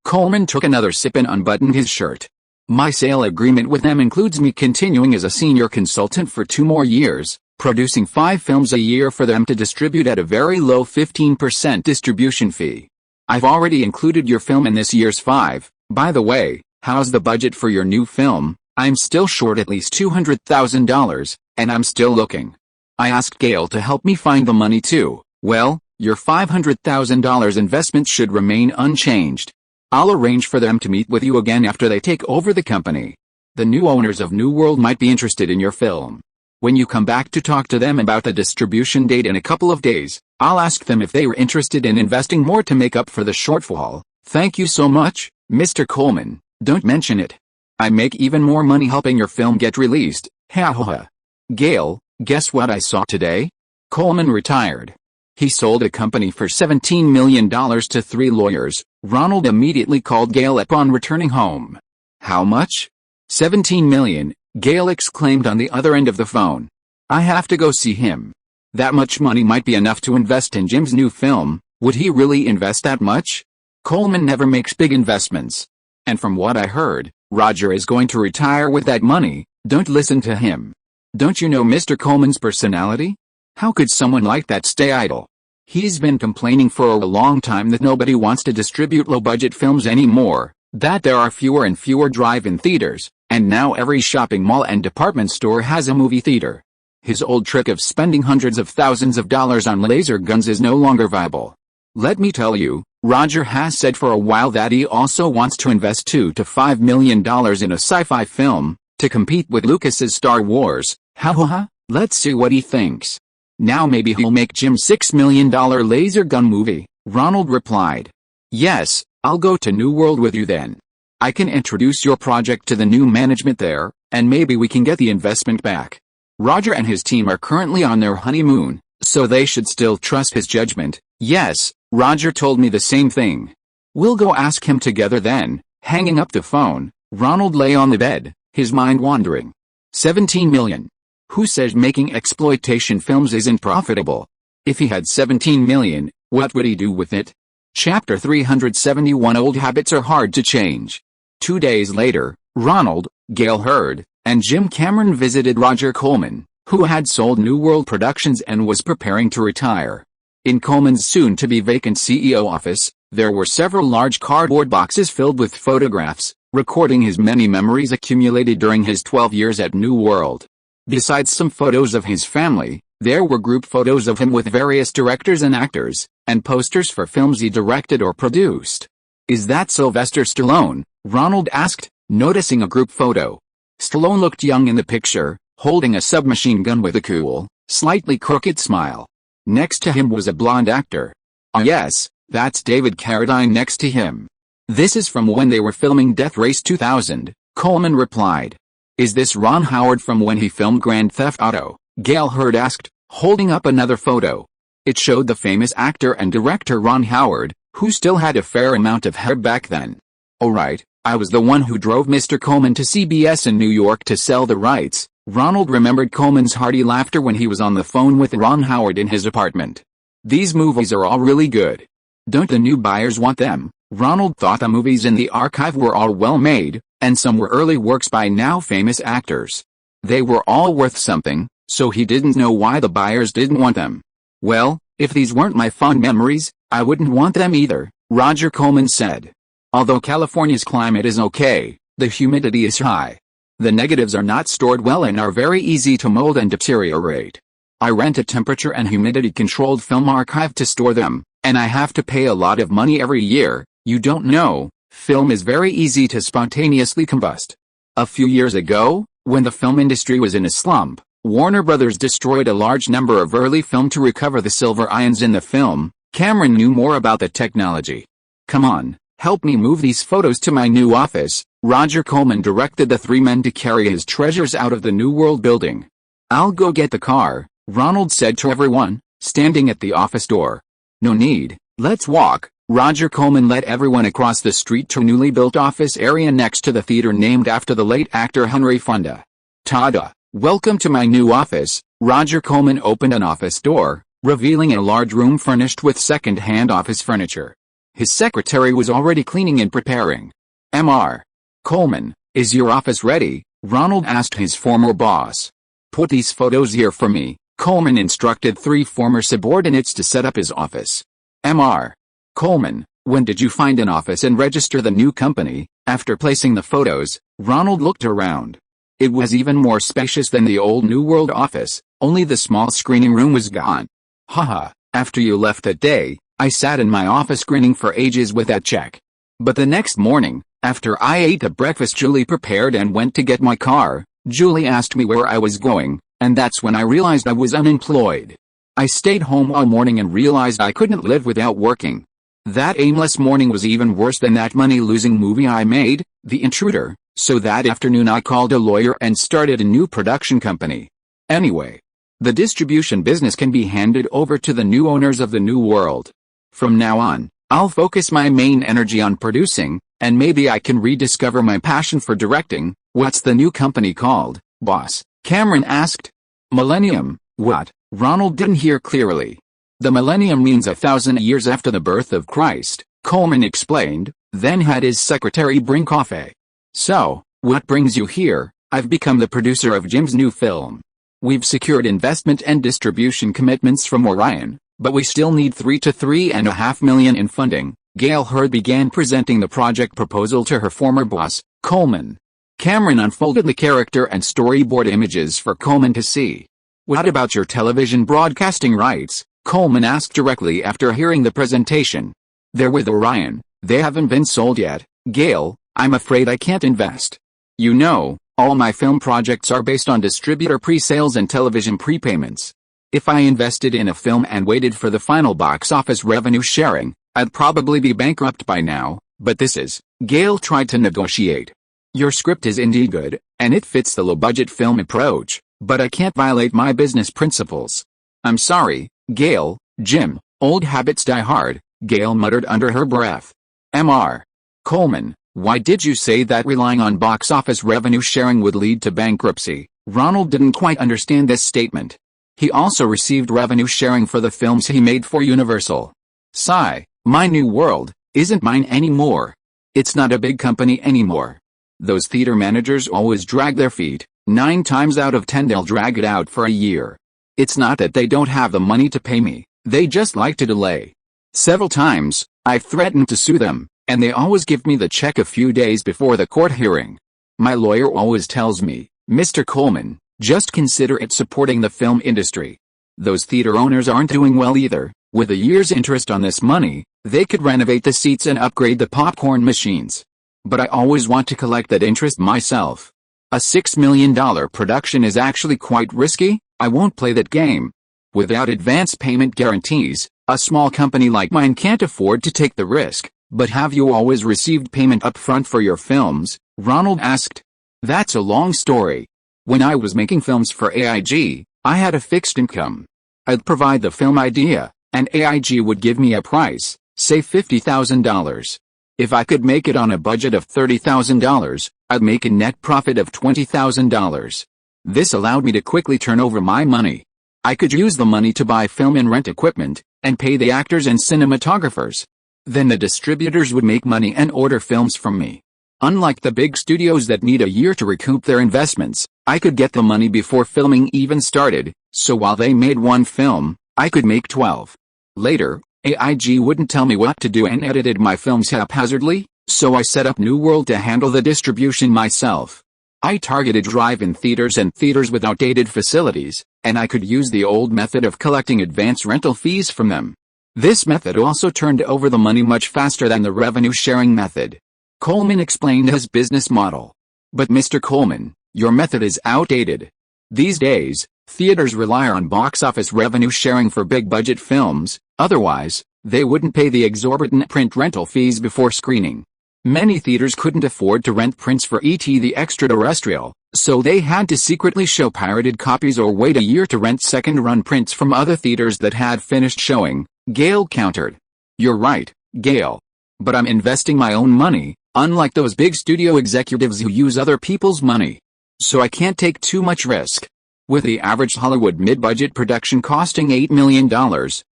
Coleman took another sip and unbuttoned his shirt. My sale agreement with them includes me continuing as a senior consultant for 2 more years, producing 5 films a year for them to distribute at a very low 15% distribution fee. I've already included your film in this year's 5. By the way, how's the budget for your new film? I'm still short at least $200,000, and I'm still looking. I asked Gail to help me find the money too. Well, your $500,000 investment should remain unchanged. I'll arrange for them to meet with you again after they take over the company. The new owners of New World might be interested in your film. When you come back to talk to them about the distribution date in a couple of days, I'll ask them if they were interested in investing more to make up for the shortfall. Thank you so much, Mr. Coleman. Don't mention it. I make even more money helping your film get released. Ha. Gail, guess what I saw today? Coleman retired. He sold a company for $17 million to 3 lawyers. Ronald immediately called Gail upon returning home. How much? 17 million, Gail exclaimed on the other end of the phone. I have to go see him. That much money might be enough to invest in Jim's new film. Would he really invest that much? Coleman never makes big investments. And from what I heard, Roger is going to retire with that money. Don't listen to him. Don't you know Mr. Coleman's personality? How could someone like that stay idle? He's been complaining for a long time that nobody wants to distribute low-budget films anymore. That there are fewer and fewer drive-in theaters, and now every shopping mall and department store has a movie theater. His old trick of spending hundreds of thousands of dollars on laser guns is no longer viable. Let me tell you, Roger has said for a while that he also wants to invest $2 to $5 million in a sci-fi film, to compete with Lucas's Star Wars. Ha. Let's see what he thinks. Now maybe he'll make Jim's $6 million laser gun movie, Ronald replied. Yes, I'll go to New World with you then. I can introduce your project to the new management there, and maybe we can get the investment back. Roger and his team are currently on their honeymoon, so they should still trust his judgment. Yes, Roger told me the same thing. We'll go ask him together then. Hanging up the phone, Ronald lay on the bed, his mind wandering. 17 million. Who says making exploitation films isn't profitable? If he had 17 million, what would he do with it? Chapter 371 Old habits are hard to change. 2 days later, Ronald, Gail Hurd, and Jim Cameron visited Roger Corman, who had sold New World Productions and was preparing to retire. In Corman's soon-to-be vacant CEO office, there were several large cardboard boxes filled with photographs, recording his many memories accumulated during his 12 years at New World. Besides some photos of his family, there were group photos of him with various directors and actors, and posters for films he directed or produced. Is that Sylvester Stallone? Ronald asked, noticing a group photo. Stallone looked young in the picture, holding a submachine gun with a cool, slightly crooked smile. Next to him was a blonde actor. Ah yes, that's David Carradine next to him. This is from when they were filming Death Race 2000, Coleman replied. Is this Ron Howard from when he filmed Grand Theft Auto? Gail Hurd asked, holding up another photo. It showed the famous actor and director Ron Howard, who still had a fair amount of hair back then. Oh right, I was the one who drove Mr. Coleman to CBS in New York to sell the rights. Ronald remembered Coleman's hearty laughter when he was on the phone with Ron Howard in his apartment. These movies are all really good. Don't the new buyers want them? Ronald thought the movies in the archive were all well made, and some were early works by now famous actors. They were all worth something, so he didn't know why the buyers didn't want them. Well, if these weren't my fond memories, I wouldn't want them either, Roger Corman said. Although California's climate is okay, the humidity is high. The negatives are not stored well and are very easy to mold and deteriorate. I rent a temperature and humidity controlled film archive to store them, and I have to pay a lot of money every year. You don't know, film is very easy to spontaneously combust. A few years ago, when the film industry was in a slump, Warner Brothers destroyed a large number of early film to recover the silver ions in the film. Cameron knew more about the technology. Come on, help me move these photos to my new office. Roger Corman directed the three men to carry his treasures out of the New World building. I'll go get the car, Ronald said to everyone, standing at the office door. No need, let's walk. Roger Corman led everyone across the street to a newly built office area next to the theater named after the late actor Henry Fonda. Tada! Welcome to my new office. Roger Corman opened an office door, revealing a large room furnished with second-hand office furniture. His secretary was already cleaning and preparing. Mr. Corman, is your office ready? Ronald asked his former boss. Put these photos here for me. Corman instructed three former subordinates to set up his office. Mr. Corman, when did you find an office and register the new company? After placing the photos, Ronald looked around. It was even more spacious than the old New World office, only the small screening room was gone. Haha, after you left that day, I sat in my office grinning for ages with that check. But the next morning, after I ate the breakfast Julie prepared and went to get my car, Julie asked me where I was going, and that's when I realized I was unemployed. I stayed home all morning and realized I couldn't live without working. That aimless morning was even worse than that money-losing movie I made, The Intruder, so that afternoon I called a lawyer and started a new production company. Anyway, the distribution business can be handed over to the new owners of the New World. From now on, I'll focus my main energy on producing, and maybe I can rediscover my passion for directing. What's the new company called, boss? Cameron asked. Millennium, what? Ronald didn't hear clearly. The millennium means 1,000 years after the birth of Christ, Coleman explained, then had his secretary bring coffee. So, what brings you here? I've become the producer of Jim's new film. We've secured investment and distribution commitments from Orion, but we still need $3 to $3.5 million in funding. Gail Hurd began presenting the project proposal to her former boss, Coleman. Cameron unfolded the character and storyboard images for Coleman to see. "What about your television broadcasting rights?" Coleman asked directly after hearing the presentation. "They're with Orion. They haven't been sold yet, Gail. I'm afraid I can't invest. You know, all my film projects are based on distributor pre-sales and television prepayments. If I invested in a film and waited for the final box office revenue sharing, I'd probably be bankrupt by now, but this is..." Gail tried to negotiate. "Your script is indeed good, and it fits the low-budget film approach, but I can't violate my business principles." "I'm sorry, Gail, Jim, old habits die hard," Gail muttered under her breath. Mr. Coleman, why did you say that relying on box office revenue sharing would lead to bankruptcy? Ronald didn't quite understand this statement. He also received revenue sharing for the films he made for Universal. Sigh, my new world isn't mine anymore. It's not a big company anymore. Those theater managers always drag their feet. 9 times out of 10 they'll drag it out for a year. It's not that they don't have the money to pay me, they just like to delay. Several times, I've threatened to sue them, and they always give me the check a few days before the court hearing. My lawyer always tells me, Mr. Coleman, just consider it supporting the film industry. Those theater owners aren't doing well either. With a year's interest on this money, they could renovate the seats and upgrade the popcorn machines. But I always want to collect that interest myself. A $6 million production is actually quite risky. I won't play that game. Without advance payment guarantees, a small company like mine can't afford to take the risk. But have you always received payment up front for your films? Ronald asked. That's a long story. When I was making films for AIG, I had a fixed income. I'd provide the film idea, and AIG would give me a price, say $50,000. If I could make it on a budget of $30,000, I'd make a net profit of $20,000. This allowed me to quickly turn over my money. I could use the money to buy film and rent equipment, and pay the actors and cinematographers. Then the distributors would make money and order films from me. Unlike the big studios that need a year to recoup their investments, I could get the money before filming even started, so while they made one film, I could make 12. Later, AIG wouldn't tell me what to do and edited my films haphazardly, so I set up New World to handle the distribution myself. I targeted drive-in theaters and theaters with outdated facilities, and I could use the old method of collecting advance rental fees from them. This method also turned over the money much faster than the revenue-sharing method. Coleman explained his business model. But Mr. Coleman, your method is outdated. These days, theaters rely on box office revenue sharing for big-budget films, otherwise, they wouldn't pay the exorbitant print rental fees before screening. Many theaters couldn't afford to rent prints for E.T. the Extraterrestrial, so they had to secretly show pirated copies or wait a year to rent second-run prints from other theaters that had finished showing, Gail countered. You're right, Gail. But I'm investing my own money, unlike those big studio executives who use other people's money. So I can't take too much risk. With the average Hollywood mid-budget production costing $8 million,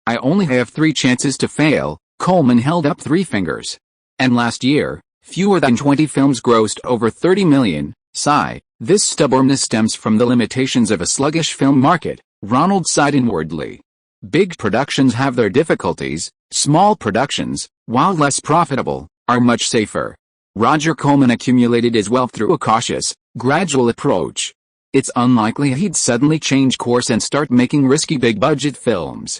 I only have 3 chances to fail. Coleman held up 3 fingers. And last year, fewer than 20 films grossed over $30 million. Sigh, this stubbornness stems from the limitations of a sluggish film market. Ronald sighed inwardly. Big productions have their difficulties. Small productions, while less profitable, are much safer. Roger Coleman accumulated his wealth through a cautious, gradual approach. It's unlikely he'd suddenly change course and start making risky big-budget films.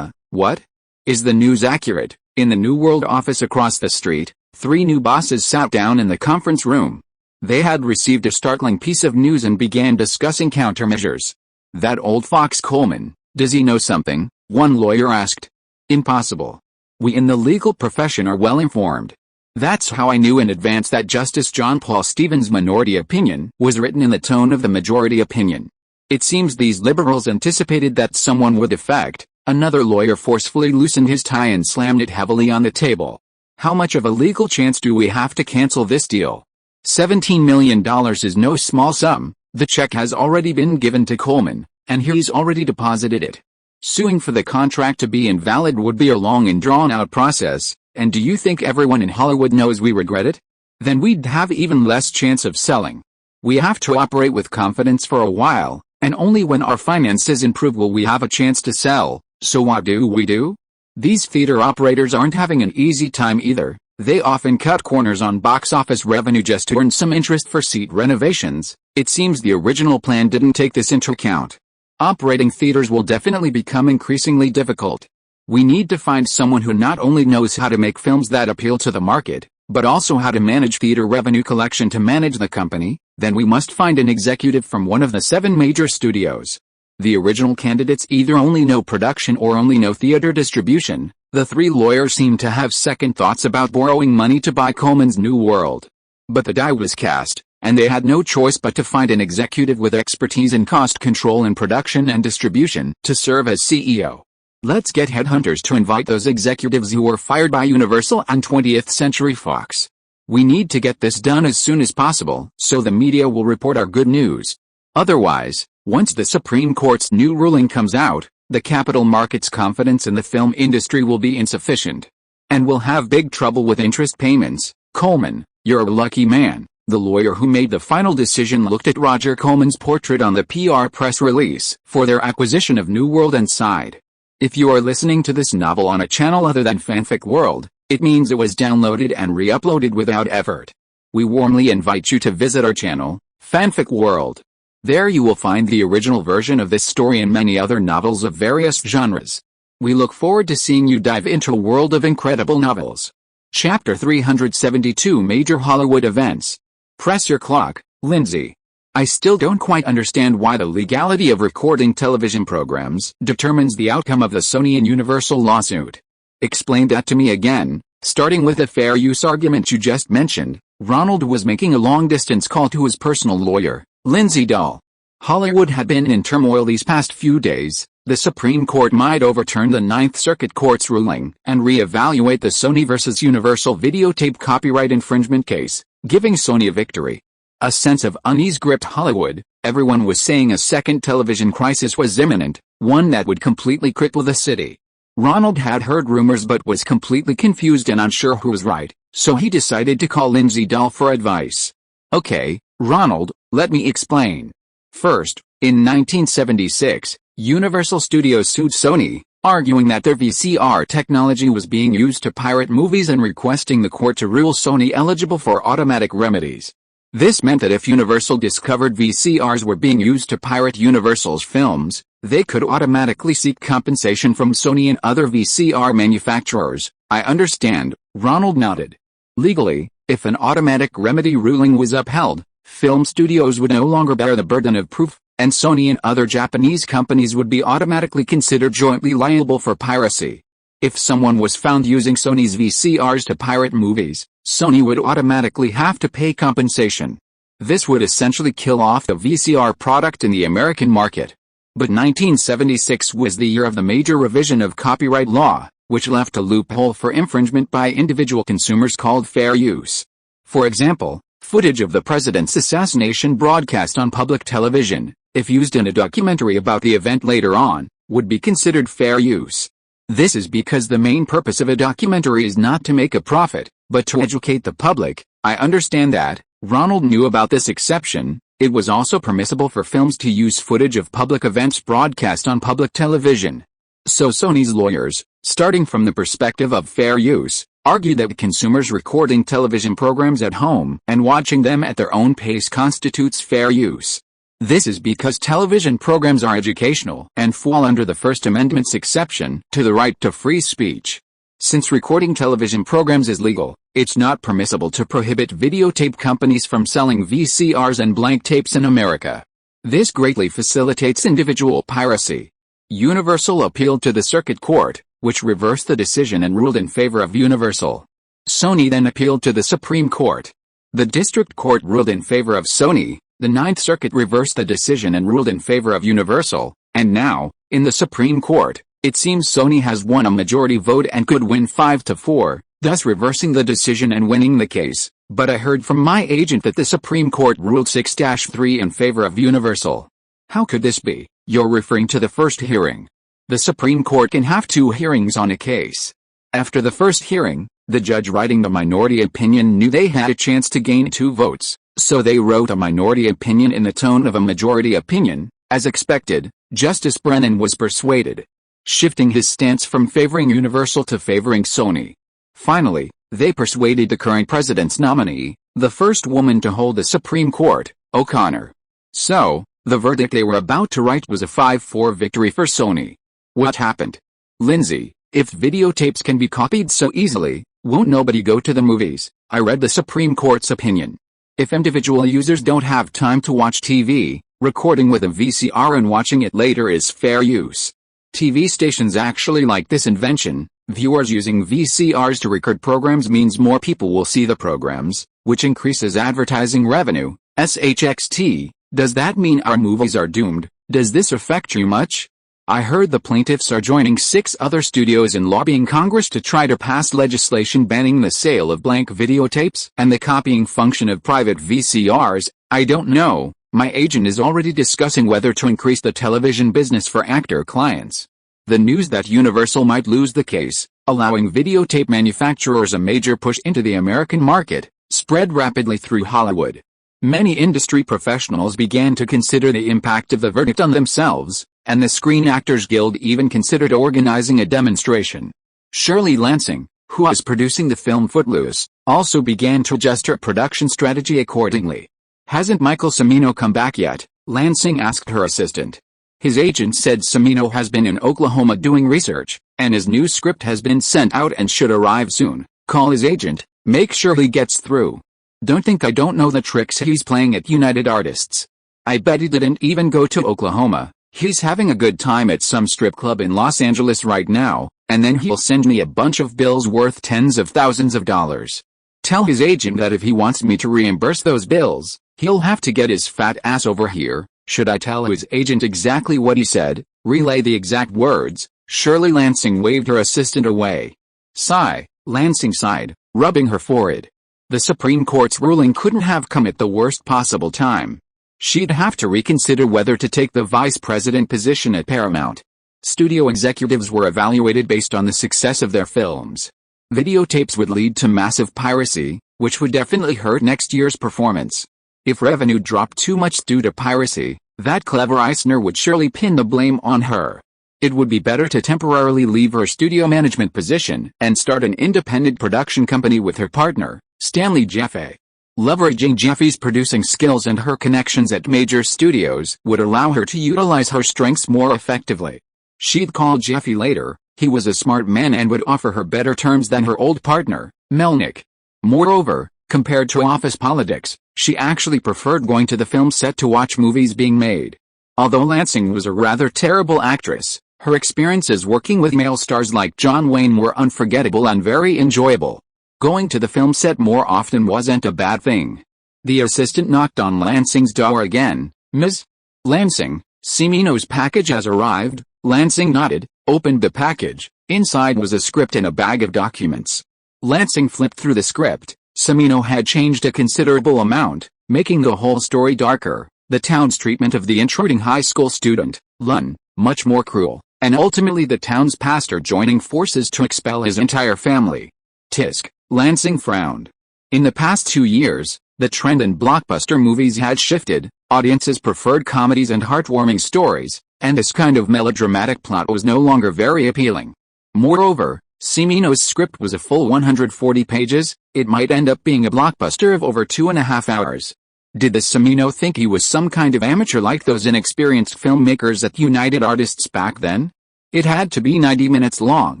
What? Is the news accurate? In the New World office across the street, 3 new bosses sat down in the conference room. They had received a startling piece of news and began discussing countermeasures. That old fox Coleman, does he know something? One lawyer asked. Impossible. We in the legal profession are well informed. That's how I knew in advance that Justice John Paul Stevens' minority opinion was written in the tone of the majority opinion. It seems these liberals anticipated that someone would defect. Another lawyer forcefully loosened his tie and slammed it heavily on the table. How much of a legal chance do we have to cancel this deal? $17 million is no small sum. The check has already been given to Coleman, and he's already deposited it. Suing for the contract to be invalid would be a long and drawn-out process, and do you think everyone in Hollywood knows we regret it? Then we'd have even less chance of selling. We have to operate with confidence for a while, and only when our finances improve will we have a chance to sell. So what do we do? These theater operators aren't having an easy time either. They often cut corners on box office revenue just to earn some interest for seat renovations. It seems the original plan didn't take this into account. Operating theaters will definitely become increasingly difficult. We need to find someone who not only knows how to make films that appeal to the market, but also how to manage theater revenue collection to manage the company. Then we must find an executive from one of the 7 major studios. The original candidates either only know production or only know theater distribution. The 3 lawyers seem to have second thoughts about borrowing money to buy Coleman's New World. But the die was cast, and they had no choice but to find an executive with expertise in cost control and production and distribution to serve as CEO. Let's get headhunters to invite those executives who were fired by Universal and 20th Century Fox. We need to get this done as soon as possible, so the media will report our good news. Otherwise, once the Supreme Court's new ruling comes out, the capital market's confidence in the film industry will be insufficient. And we'll have big trouble with interest payments. Coleman, you're a lucky man. The lawyer who made the final decision looked at Roger Coleman's portrait on the PR press release for their acquisition of New World and sighed. If you are listening to this novel on a channel other than Fanfic World, it means it was downloaded and re-uploaded without effort. We warmly invite you to visit our channel, Fanfic World. There you will find the original version of this story and many other novels of various genres. We look forward to seeing you dive into a world of incredible novels. Chapter 372 Major Hollywood Events. Press your clock, Lindsay. I still don't quite understand why the legality of recording television programs determines the outcome of the Sony and Universal lawsuit. Explain that to me again. Starting with the fair use argument you just mentioned, Ronald was making a long-distance call to his personal lawyer, Lindsay Dahl. Hollywood had been in turmoil these past few days. The Supreme Court might overturn the Ninth Circuit Court's ruling and re-evaluate the Sony versus Universal videotape copyright infringement case, giving Sony a victory. A sense of unease gripped Hollywood. Everyone was saying a second television crisis was imminent, one that would completely cripple the city. Ronald had heard rumors but was completely confused and unsure who was right, so he decided to call Lindsay Dahl for advice. Okay, Ronald, let me explain. First, in 1976, Universal Studios sued Sony, arguing that their VCR technology was being used to pirate movies and requesting the court to rule Sony eligible for automatic remedies. This meant that if Universal discovered VCRs were being used to pirate Universal's films, they could automatically seek compensation from Sony and other VCR manufacturers. I understand, Ronald nodded. Legally, if an automatic remedy ruling was upheld, film studios would no longer bear the burden of proof, and Sony and other Japanese companies would be automatically considered jointly liable for piracy. If someone was found using Sony's VCRs to pirate movies, Sony would automatically have to pay compensation. This would essentially kill off the VCR product in the American market. But 1976 was the year of the major revision of copyright law, which left a loophole for infringement by individual consumers called fair use. For example, footage of the president's assassination broadcast on public television, if used in a documentary about the event later on, would be considered fair use. This is because the main purpose of a documentary is not to make a profit, but to educate the public. I understand that. Ronald knew about this exception. It was also permissible for films to use footage of public events broadcast on public television. So Sony's lawyers, starting from the perspective of fair use, argued that consumers recording television programs at home and watching them at their own pace constitutes fair use. This is because television programs are educational and fall under the First Amendment's exception to the right to free speech. Since recording television programs is legal, it's not permissible to prohibit videotape companies from selling VCRs and blank tapes in America. This greatly facilitates individual piracy. Universal appealed to the Circuit Court, which reversed the decision and ruled in favor of Universal. Sony then appealed to the Supreme Court. The District Court ruled in favor of Sony. The Ninth Circuit reversed the decision and ruled in favor of Universal, and now, in the Supreme Court, it seems Sony has won a majority vote and could win 5-4, thus reversing the decision and winning the case. But I heard from my agent that the Supreme Court ruled 6-3 in favor of Universal. How could this be? You're referring to the first hearing. The Supreme Court can have 2 hearings on a case. After the first hearing, the judge writing the minority opinion knew they had a chance to gain 2 votes. So they wrote a minority opinion in the tone of a majority opinion. As expected, Justice Brennan was persuaded. shifting his stance from favoring Universal to favoring Sony. Finally, they persuaded the current president's nominee, the first woman to hold the Supreme Court, O'Connor. So, the verdict they were about to write was a 5-4 victory for Sony. What happened? Lindsay, if videotapes can be copied so easily, won't nobody go to the movies? I read the Supreme Court's opinion. If individual users don't have time to watch TV, recording with a VCR and watching it later is fair use. TV stations actually like this invention. Viewers using VCRs to record programs means more people will see the programs, which increases advertising revenue. SHXT, does that mean our movies are doomed? Does this affect you much? I heard the plaintiffs are joining 6 other studios in lobbying Congress to try to pass legislation banning the sale of blank videotapes and the copying function of private VCRs. I don't know. My agent is already discussing whether to increase the television business for actor clients. The news that Universal might lose the case, allowing videotape manufacturers a major push into the American market, spread rapidly through Hollywood. Many industry professionals began to consider the impact of the verdict on themselves, and the Screen Actors Guild even considered organizing a demonstration. Shirley Lansing, who is producing the film Footloose, also began to adjust her production strategy accordingly. Hasn't Michael Cimino come back yet? Lansing asked her assistant. His agent said Cimino has been in Oklahoma doing research, and his new script has been sent out and should arrive soon. Call his agent, make sure he gets through. Don't think I don't know the tricks he's playing at United Artists. I bet he didn't even go to Oklahoma. He's having a good time at some strip club in Los Angeles right now, and then he'll send me a bunch of bills worth tens of thousands of dollars. Tell his agent that if he wants me to reimburse those bills, he'll have to get his fat ass over here. Should I tell his agent exactly what he said? Relay the exact words. Shirley Lansing waved her assistant away. Sigh, Lansing sighed, rubbing her forehead. The Supreme Court's ruling couldn't have come at the worst possible time. She'd have to reconsider whether to take the vice president position at Paramount. Studio executives were evaluated based on the success of their films. Videotapes would lead to massive piracy, which would definitely hurt next year's performance. If revenue dropped too much due to piracy, that clever Eisner would surely pin the blame on her. It would be better to temporarily leave her studio management position and start an independent production company with her partner, Stanley Jaffe. Leveraging Jaffe's producing skills and her connections at major studios would allow her to utilize her strengths more effectively. She'd call Jaffe later. He was a smart man and would offer her better terms than her old partner, Melnick. Moreover, compared to office politics, she actually preferred going to the film set to watch movies being made. Although Lansing was a rather terrible actress, her experiences working with male stars like John Wayne were unforgettable and very enjoyable. Going to the film set more often wasn't a bad thing. The assistant knocked on Lansing's door again. Ms. Lansing, Cimino's package has arrived. Lansing nodded, opened the package. Inside was a script and a bag of documents. Lansing flipped through the script. Cimino had changed a considerable amount, making the whole story darker. The town's treatment of the intruding high school student, Lun, much more cruel, and ultimately the town's pastor joining forces to expel his entire family. Tisk. Lansing frowned. In the past 2 years, the trend in blockbuster movies had shifted. Audiences preferred comedies and heartwarming stories, and this kind of melodramatic plot was no longer very appealing. Moreover, Cimino's script was a full 140 pages. It might end up being a blockbuster of over 2.5 hours. Did the Cimino think he was some kind of amateur like those inexperienced filmmakers at United Artists back then? It had to be 90 minutes long,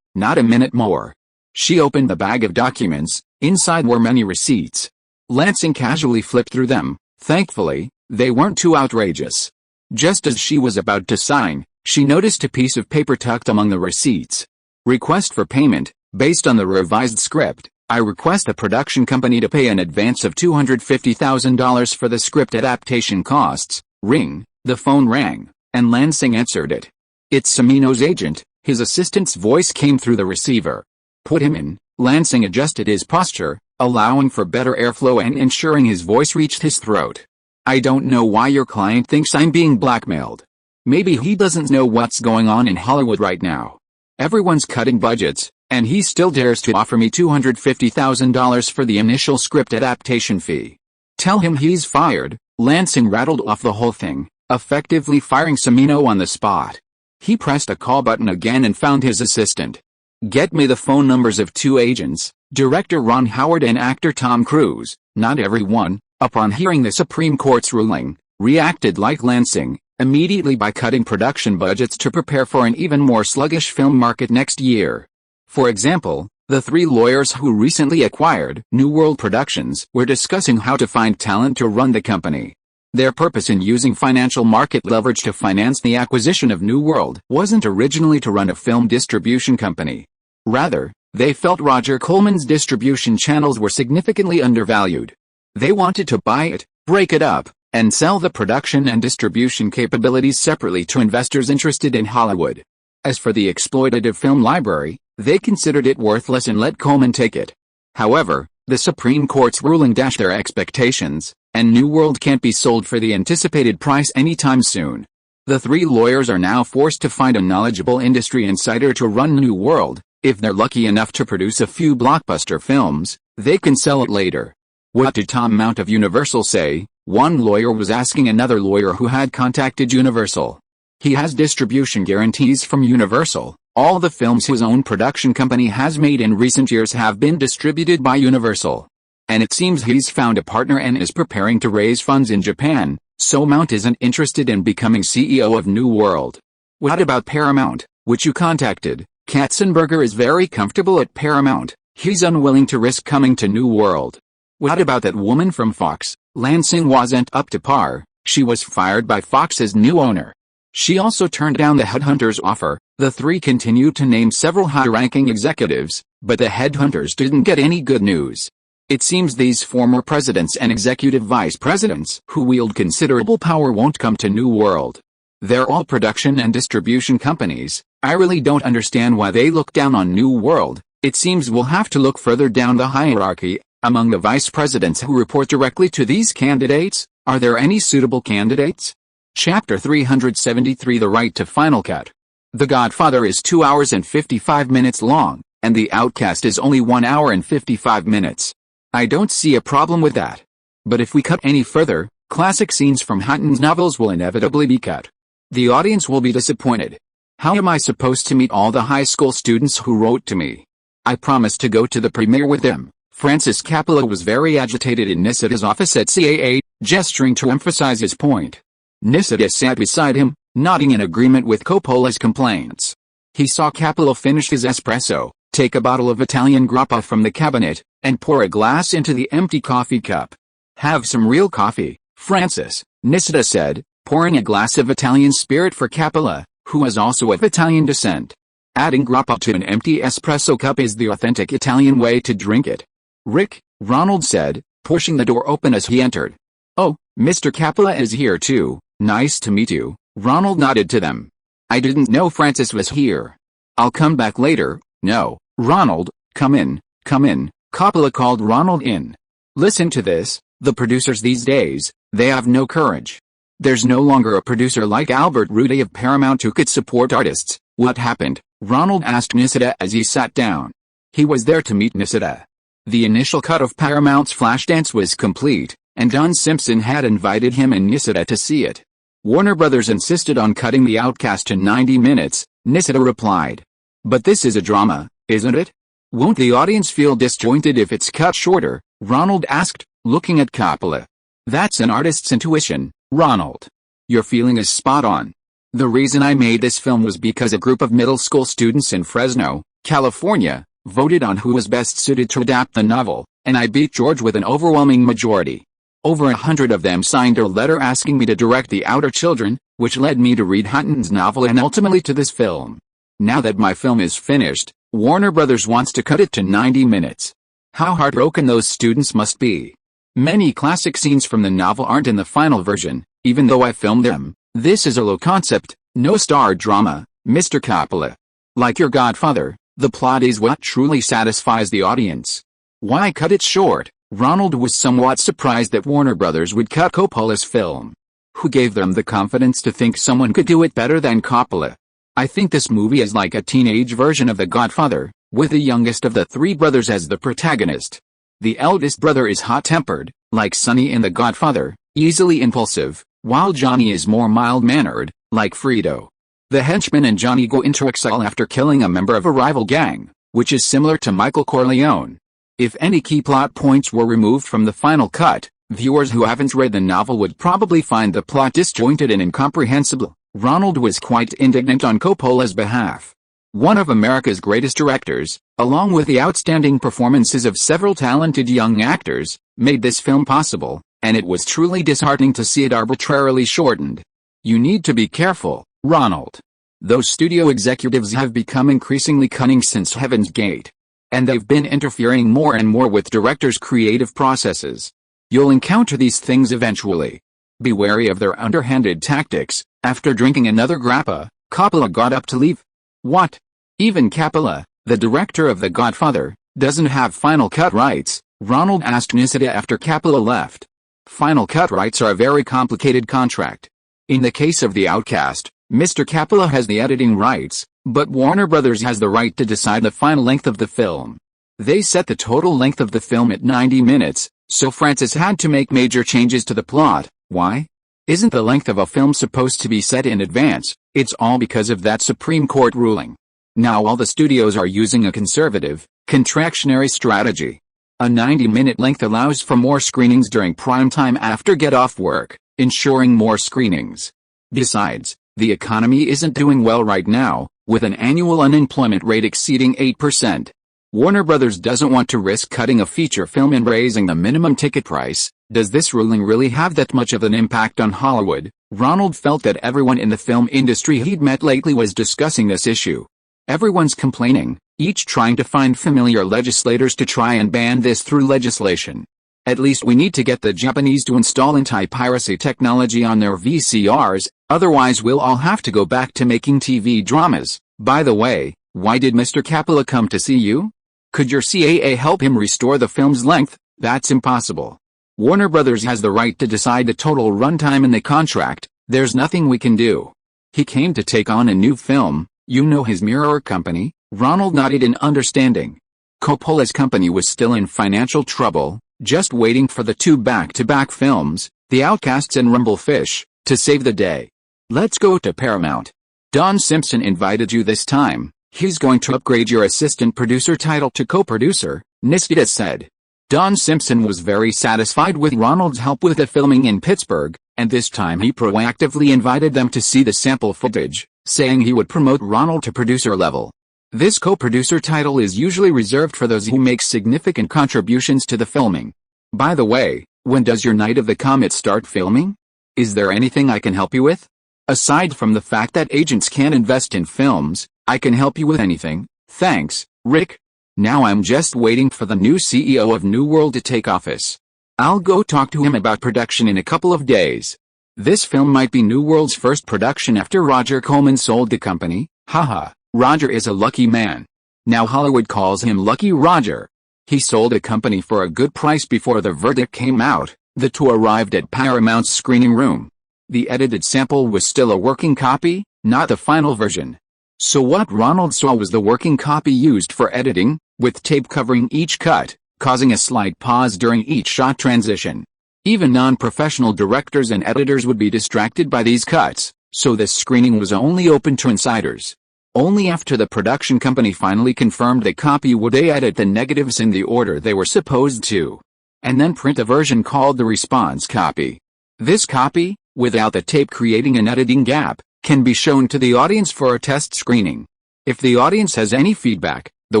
not a minute more. She opened the bag of documents. Inside were many receipts. Lansing casually flipped through them. Thankfully, they weren't too outrageous. Just as she was about to sign, she noticed a piece of paper tucked among the receipts. Request for payment. Based on the revised script, I request a production company to pay an advance of $250,000 for the script adaptation costs. Ring. The phone rang, and Lansing answered it. It's Cimino's agent. His assistant's voice came through the receiver. Put him in. Lansing adjusted his posture, allowing for better airflow and ensuring his voice reached his throat. I don't know why your client thinks I'm being blackmailed. Maybe he doesn't know what's going on in Hollywood right now. Everyone's cutting budgets, and he still dares to offer me $250,000 for the initial script adaptation fee. Tell him he's fired. Lansing rattled off the whole thing, effectively firing Cimino on the spot. He pressed a call button again and found his assistant. "Get me the phone numbers of two agents, director Ron Howard and actor Tom Cruise." Not everyone, upon hearing the Supreme Court's ruling, reacted like Lansing, immediately by cutting production budgets to prepare for an even more sluggish film market next year. For example, the three lawyers who recently acquired New World Productions were discussing how to find talent to run the company. Their purpose in using financial market leverage to finance the acquisition of New World wasn't originally to run a film distribution company. Rather, they felt Roger Corman's distribution channels were significantly undervalued. They wanted to buy it, break it up, and sell the production and distribution capabilities separately to investors interested in Hollywood. As for the exploitative film library, they considered it worthless and let Corman take it. However, the Supreme Court's ruling dashed their expectations, and New World can't be sold for the anticipated price anytime soon. The three lawyers are now forced to find a knowledgeable industry insider to run New World. If they're lucky enough to produce a few blockbuster films, they can sell it later. What did Tom Mount of Universal say? One lawyer was asking another lawyer who had contacted Universal. He has distribution guarantees from Universal. All the films his own production company has made in recent years have been distributed by Universal. And it seems he's found a partner and is preparing to raise funds in Japan, so Mount isn't interested in becoming CEO of New World. What about Paramount, which you contacted? Katzenberger is very comfortable at Paramount. He's unwilling to risk coming to New World. What about that woman from Fox? Lansing wasn't up to par. She was fired by Fox's new owner. She also turned down the headhunters' offer. The three continued to name several high-ranking executives, but the headhunters didn't get any good news. It seems these former presidents and executive vice presidents who wield considerable power won't come to New World. They're all production and distribution companies. I really don't understand why they look down on New World. It seems we'll have to look further down the hierarchy. Among the vice presidents who report directly to these candidates, are there any suitable candidates? Chapter 373 The Right to Final Cut. The Godfather is 2 hours and 55 minutes long, and The Outcast is only 1 hour and 55 minutes. I don't see a problem with that. But if we cut any further, classic scenes from Hutton's novels will inevitably be cut. The audience will be disappointed. How am I supposed to meet all the high school students who wrote to me? I promised to go to the premiere with them. Francis Coppola was very agitated in Nisida's office at CAA, gesturing to emphasize his point. Nisida sat beside him, nodding in agreement with Coppola's complaints. He saw Coppola finish his espresso, take a bottle of Italian grappa from the cabinet, and pour a glass into the empty coffee cup. "Have some real coffee, Francis," Nisida said, pouring a glass of Italian spirit for Coppola, who is also of Italian descent. Adding grappa to an empty espresso cup is the authentic Italian way to drink it. "Rick," Ronald said, pushing the door open as he entered. "Oh, Mr. Coppola is here too. Nice to meet you." Ronald nodded to them. "I didn't know Francis was here. I'll come back later." "No, Ronald, come in, come in." Coppola called Ronald in. "Listen to this, the producers these days, they have no courage. There's no longer a producer like Albert Rudy of Paramount who could support artists." "What happened?" Ronald asked Nisida as he sat down. He was there to meet Nisida. The initial cut of Paramount's Flashdance was complete, and Don Simpson had invited him and Nisida to see it. Warner Brothers insisted on cutting The Outcast to 90 minutes, Nisida replied. "But this is a drama, isn't it? Won't the audience feel disjointed if it's cut shorter?" Ronald asked, looking at Coppola. "That's an artist's intuition, Ronald. Your feeling is spot on. The reason I made this film was because a group of middle school students in Fresno, California, voted on who was best suited to adapt the novel, and I beat George with an overwhelming majority. Over 100 of them signed a letter asking me to direct The Outer Children, which led me to read Hutton's novel and ultimately to this film. Now that my film is finished, Warner Brothers wants to cut it to 90 minutes. How heartbroken those students must be. Many classic scenes from the novel aren't in the final version, even though I filmed them. This is a low-concept, no-star drama, Mr. Coppola. Like your Godfather, the plot is what truly satisfies the audience. Why cut it short?" Ronald was somewhat surprised that Warner Brothers would cut Coppola's film. Who gave them the confidence to think someone could do it better than Coppola? "I think this movie is like a teenage version of The Godfather, with the youngest of the three brothers as the protagonist. The eldest brother is hot-tempered, like Sonny in The Godfather, easily impulsive, while Johnny is more mild-mannered, like Fredo. The henchman and Johnny go into exile after killing a member of a rival gang, which is similar to Michael Corleone. If any key plot points were removed from the final cut, viewers who haven't read the novel would probably find the plot disjointed and incomprehensible. Ronald was quite indignant on Coppola's behalf. One of America's greatest directors, along with the outstanding performances of several talented young actors, made this film possible, and it was truly disheartening to see it arbitrarily shortened. You need to be careful, Ronald. Those studio executives have become increasingly cunning since Heaven's Gate. And they've been interfering more and more with directors' creative processes. You'll encounter these things eventually. Be wary of their underhanded tactics. After drinking another grappa, Coppola got up to leave. What? Even Coppola, the director of The Godfather, doesn't have final cut rights, Ronald asked Nishida after Coppola left. Final cut rights are a very complicated contract. In the case of The Outcast, Mr. Coppola has the editing rights, but Warner Brothers has the right to decide the final length of the film. They set the total length of the film at 90 minutes, so Francis had to make major changes to the plot. Why? Isn't the length of a film supposed to be set in advance? It's all because of that Supreme Court ruling. Now all the studios are using a conservative, contractionary strategy. A 90-minute length allows for more screenings during prime time after get-off work, ensuring more screenings. Besides, the economy isn't doing well right now, with an annual unemployment rate exceeding 8%. Warner Brothers doesn't want to risk cutting a feature film and raising the minimum ticket price. Does this ruling really have that much of an impact on Hollywood? Ronald felt that everyone in the film industry he'd met lately was discussing this issue. Everyone's complaining, each trying to find familiar legislators to try and ban this through legislation. At least we need to get the Japanese to install anti-piracy technology on their VCRs, otherwise we'll all have to go back to making TV dramas. By the way, why did Mr. Coppola come to see you? Could your CAA help him restore the film's length? That's impossible. Warner Brothers has the right to decide the total runtime in the contract. There's nothing we can do. He came to take on a new film, you know, his mirror company. Ronald nodded in understanding. Coppola's company was still in financial trouble, just waiting for the two back-to-back films, The Outcasts and Rumblefish, to save the day. Let's go to Paramount. Don Simpson invited you this time. He's going to upgrade your assistant producer title to co-producer, Nishida said. Don Simpson was very satisfied with Ronald's help with the filming in Pittsburgh, and this time he proactively invited them to see the sample footage, saying he would promote Ronald to producer level. This co-producer title is usually reserved for those who make significant contributions to the filming. By the way, when does your Night of the Comet start filming? Is there anything I can help you with? Aside from the fact that agents can't invest in films, I can help you with anything. Thanks, Rick. Now I'm just waiting for the new CEO of New World to take office. I'll go talk to him about production in a couple of days. This film might be New World's first production after Roger Corman sold the company. Haha, Roger is a lucky man. Now Hollywood calls him Lucky Roger. He sold a company for a good price before the verdict came out. The two arrived at Paramount's screening room. The edited sample was still a working copy, not the final version. So what Ronald saw was the working copy used for editing, with tape covering each cut, causing a slight pause during each shot transition. Even non-professional directors and editors would be distracted by these cuts, so this screening was only open to insiders. Only after the production company finally confirmed the copy would they edit the negatives in the order they were supposed to, and then print a version called the response copy. This copy, without the tape creating an editing gap, can be shown to the audience for a test screening. If the audience has any feedback, the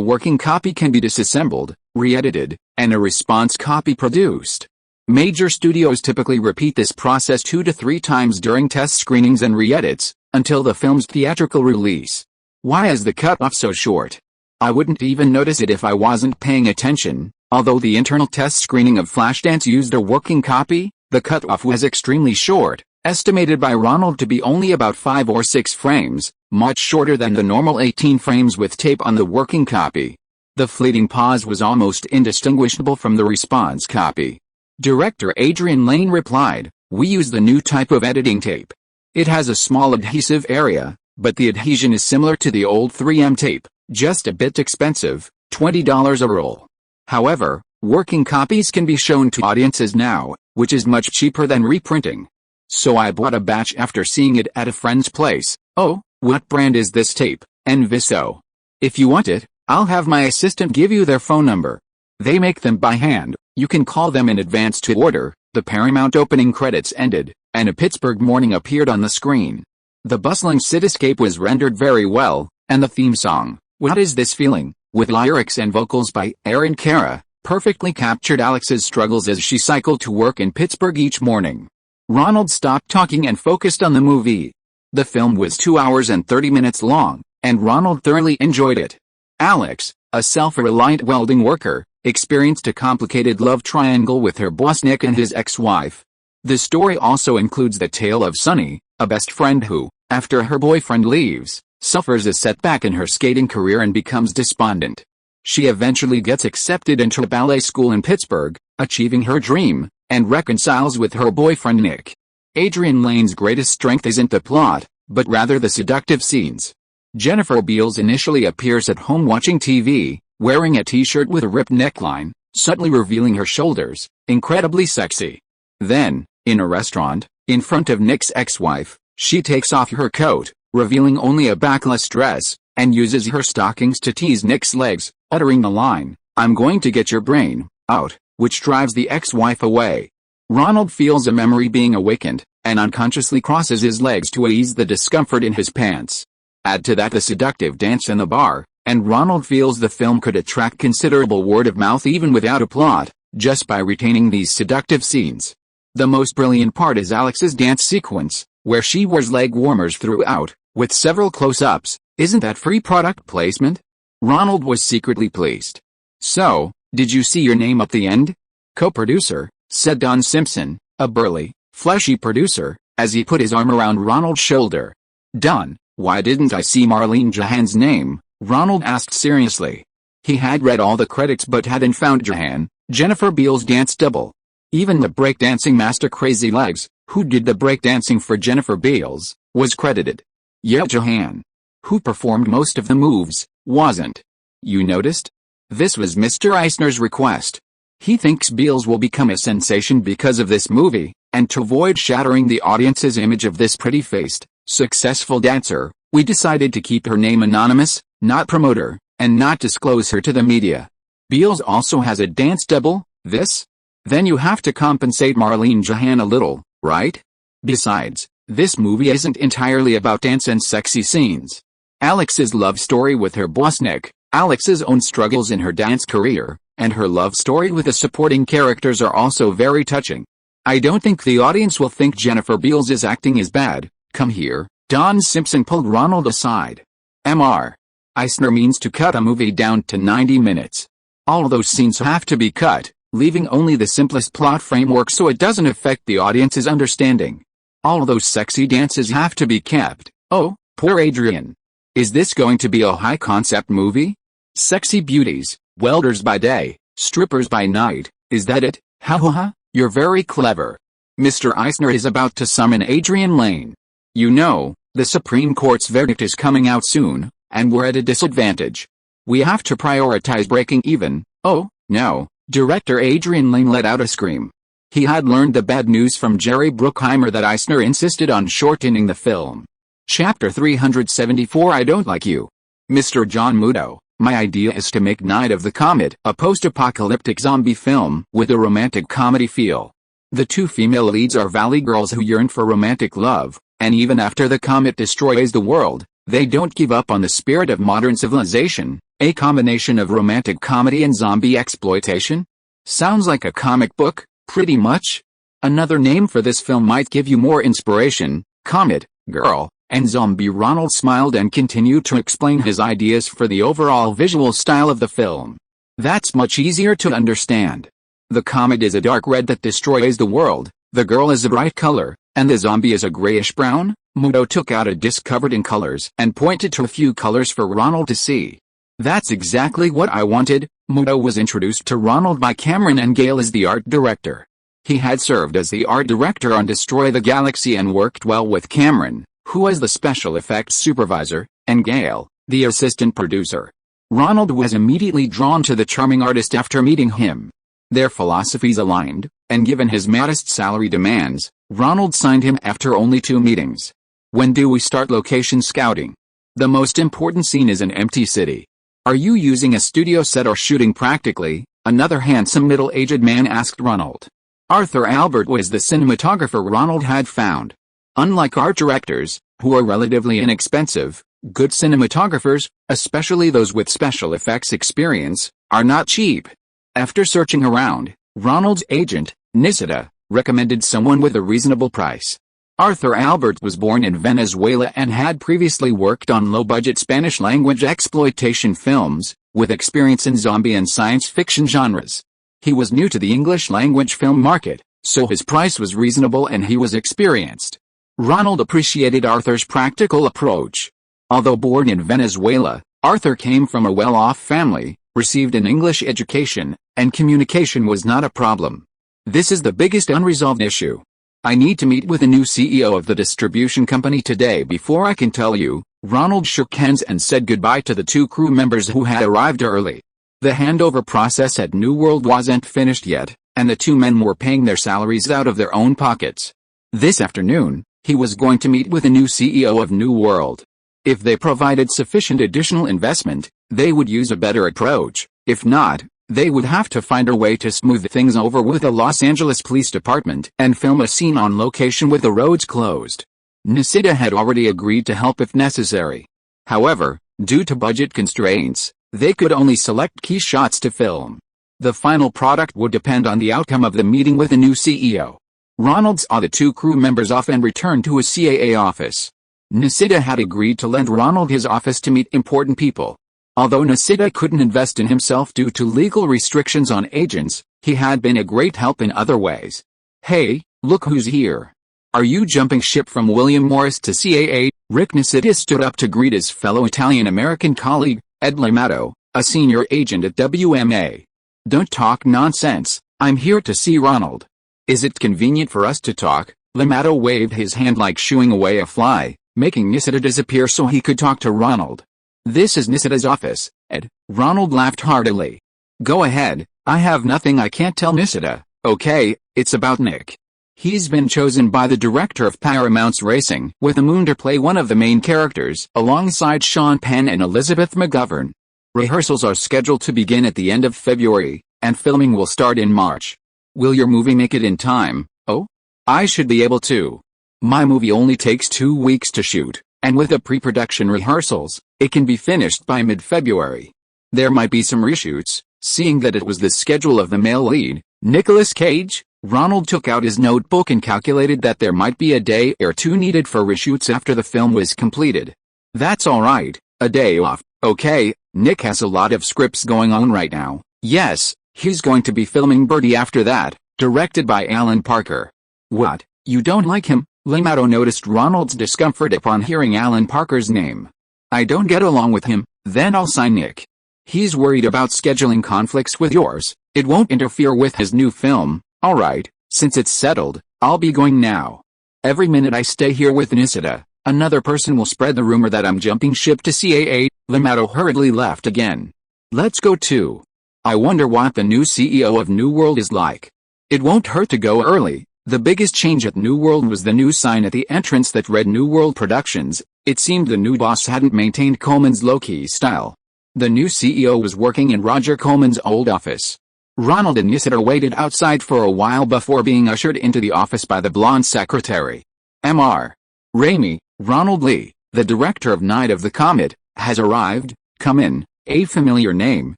working copy can be disassembled, re-edited, and a response copy produced. Major studios typically repeat this process 2 to 3 times during test screenings and re-edits, until the film's theatrical release. Why is the cut-off so short? I wouldn't even notice it if I wasn't paying attention. Although the internal test screening of Flashdance used a working copy, the cut-off was extremely short, estimated by Ronald to be only about 5 or 6 frames, much shorter than the normal 18 frames with tape on the working copy. The fleeting pause was almost indistinguishable from the response copy. Director Adrian Lane replied, "We use the new type of editing tape. It has a small adhesive area, but the adhesion is similar to the old 3M tape, just a bit expensive, $20 a roll. However, working copies can be shown to audiences now, which is much cheaper than reprinting. So I bought a batch after seeing it at a friend's place." Oh, What brand is this tape? Enviso. If you want it, I'll have my assistant give you their phone number. They make them by hand, you can call them in advance to order. The Paramount opening credits ended, and a Pittsburgh morning appeared on the screen. The bustling cityscape was rendered very well, and the theme song, What Is This Feeling, with lyrics and vocals by Aaron Cara, perfectly captured Alex's struggles as she cycled to work in Pittsburgh each morning. Ronald stopped talking and focused on the movie. The film was 2 hours and 30 minutes long, and Ronald thoroughly enjoyed it. Alex, a self-reliant welding worker, experienced a complicated love triangle with her boss Nick and his ex-wife. The story also includes the tale of Sunny, a best friend who, after her boyfriend leaves, suffers a setback in her skating career and becomes despondent. She eventually gets accepted into a ballet school in Pittsburgh, achieving her dream, and reconciles with her boyfriend Nick. Adrian Lane's greatest strength isn't the plot, but rather the seductive scenes. Jennifer Beals initially appears at home watching TV, wearing a t-shirt with a ripped neckline, subtly revealing her shoulders, incredibly sexy. Then, in a restaurant, in front of Nick's ex-wife, she takes off her coat, revealing only a backless dress, and uses her stockings to tease Nick's legs, uttering the line, "I'm going to get your brain out," which drives the ex-wife away. Ronald feels a memory being awakened, and unconsciously crosses his legs to ease the discomfort in his pants. Add to that the seductive dance in the bar, and Ronald feels the film could attract considerable word of mouth even without a plot, just by retaining these seductive scenes. The most brilliant part is Alex's dance sequence, where she wears leg warmers throughout, with several close-ups. Isn't that free product placement? Ronald was secretly pleased. "So, did you see your name at the end?" "Co-producer," said Don Simpson, a burly, fleshy producer, as he put his arm around Ronald's shoulder. "Don, why didn't I see Marlene Jahan's name?" Ronald asked seriously. He had read all the credits but hadn't found Jahan, Jennifer Beals' dance double. Even the breakdancing master Crazy Legs, who did the breakdancing for Jennifer Beals, was credited. Yet Jahan, who performed most of the moves, wasn't. You noticed? This was Mr. Eisner's request. He thinks Beals will become a sensation because of this movie, and to avoid shattering the audience's image of this pretty-faced, successful dancer, we decided to keep her name anonymous, not promote her, and not disclose her to the media. Beals also has a dance double, this? Then you have to compensate Marlene Jahan a little, right? Besides, this movie isn't entirely about dance and sexy scenes. Alex's love story with her boss Nick, Alex's own struggles in her dance career, and her love story with the supporting characters are also very touching. I don't think the audience will think Jennifer Beals' acting is bad. Come here, Don Simpson pulled Ronald aside. Mr. Eisner means to cut a movie down to 90 minutes. All those scenes have to be cut, leaving only the simplest plot framework so it doesn't affect the audience's understanding. All those sexy dances have to be kept. Oh, poor Adrian. Is this going to be a high-concept movie? Sexy beauties, welders by day, strippers by night, is that it? Ha ha ha, you're very clever. Mr. Eisner is about to summon Adrian Lane. You know, the Supreme Court's verdict is coming out soon, and we're at a disadvantage. We have to prioritize breaking even. Oh, no, director Adrian Lane let out a scream. He had learned the bad news from Jerry Bruckheimer that Eisner insisted on shortening the film. Chapter 374 I Don't Like You. Mr. John Muto, my idea is to make Night of the Comet a post-apocalyptic zombie film with a romantic comedy feel. The two female leads are valley girls who yearn for romantic love, and even after the comet destroys the world, they don't give up on the spirit of modern civilization, a combination of romantic comedy and zombie exploitation. Sounds like a comic book, pretty much. Another name for this film might give you more inspiration: Comet, Girl, and Zombie. Ronald smiled and continued to explain his ideas for the overall visual style of the film. That's much easier to understand. The comet is a dark red that destroys the world, the girl is a bright color, and the zombie is a grayish-brown. Muto took out a disc covered in colors and pointed to a few colors for Ronald to see. That's exactly what I wanted. Muto was introduced to Ronald by Cameron and Gale as the art director. He had served as the art director on Destroy the Galaxy and worked well with Cameron, who was the special effects supervisor, and Gale, the assistant producer. Ronald was immediately drawn to the charming artist after meeting him. Their philosophies aligned, and given his modest salary demands, Ronald signed him after only 2 meetings. When do we start location scouting? The most important scene is an empty city. Are you using a studio set or shooting practically? Another handsome middle-aged man asked Ronald. Arthur Albert was the cinematographer Ronald had found. Unlike art directors, who are relatively inexpensive, good cinematographers, especially those with special effects experience, are not cheap. After searching around, Ronald's agent, Nisida, recommended someone with a reasonable price. Arthur Albert was born in Venezuela and had previously worked on low-budget Spanish-language exploitation films, with experience in zombie and science fiction genres. He was new to the English-language film market, so his price was reasonable and he was experienced. Ronald appreciated Arthur's practical approach. Although born in Venezuela, Arthur came from a well-off family, received an English education, and communication was not a problem. This is the biggest unresolved issue. I need to meet with the new CEO of the distribution company today before I can tell you. Ronald shook hands and said goodbye to the two crew members who had arrived early. The handover process at New World wasn't finished yet, and the two men were paying their salaries out of their own pockets. This afternoon, he was going to meet with the new CEO of New World. If they provided sufficient additional investment, they would use a better approach. If not, they would have to find a way to smooth things over with the Los Angeles Police Department and film a scene on location with the roads closed. Nisida had already agreed to help if necessary. However, due to budget constraints, they could only select key shots to film. The final product would depend on the outcome of the meeting with the new CEO. Ronald saw the two crew members off and returned to his CAA office. Nisida had agreed to lend Ronald his office to meet important people. Although Nisida couldn't invest in himself due to legal restrictions on agents, he had been a great help in other ways. Hey, look who's here. Are you jumping ship from William Morris to CAA? Rick Nisida stood up to greet his fellow Italian-American colleague, Ed Limato, a senior agent at WMA. Don't talk nonsense, I'm here to see Ronald. Is it convenient for us to talk? Limato waved his hand like shooing away a fly, making Nisida disappear so he could talk to Ronald. This is Nisida's office, Ed. Ronald laughed heartily. Go ahead, I have nothing I can't tell Nisida. Okay, it's about Nick. He's been chosen by the director of Paramount's Racing with the Moon to play one of the main characters alongside Sean Penn and Elizabeth McGovern. Rehearsals are scheduled to begin at the end of February, and filming will start in March. Will your movie make it in time? Oh? I should be able to. My movie only takes 2 weeks to shoot, and with the pre-production rehearsals, it can be finished by mid-February. There might be some reshoots, seeing that it was the schedule of the male lead, Nicolas Cage. Ronald took out his notebook and calculated that there might be a day or two needed for reshoots after the film was completed. That's alright, a day off. Okay, Nick has a lot of scripts going on right now. Yes, he's going to be filming Birdie after that, directed by Alan Parker. What, you don't like him? Limato noticed Ronald's discomfort upon hearing Alan Parker's name. I don't get along with him, then I'll sign Nick. He's worried about scheduling conflicts with yours. It won't interfere with his new film. Alright, since it's settled, I'll be going now. Every minute I stay here with Nisida, another person will spread the rumor that I'm jumping ship to CAA. Limato hurriedly left again. Let's go too. I wonder what the new CEO of New World is like. It won't hurt to go early. The biggest change at New World was the new sign at the entrance that read New World Productions. It seemed the new boss hadn't maintained Coleman's low-key style. The new CEO was working in Roger Coleman's old office. Ronald and Nisida waited outside for a while before being ushered into the office by the blonde secretary. Mr. Raimi, Ronald Lee, the director of Night of the Comet, has arrived. Come in. A familiar name,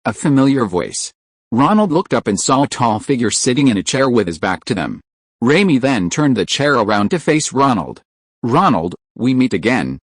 a familiar voice. Ronald looked up and saw a tall figure sitting in a chair with his back to them. Raimi then turned the chair around to face Ronald. Ronald, we meet again.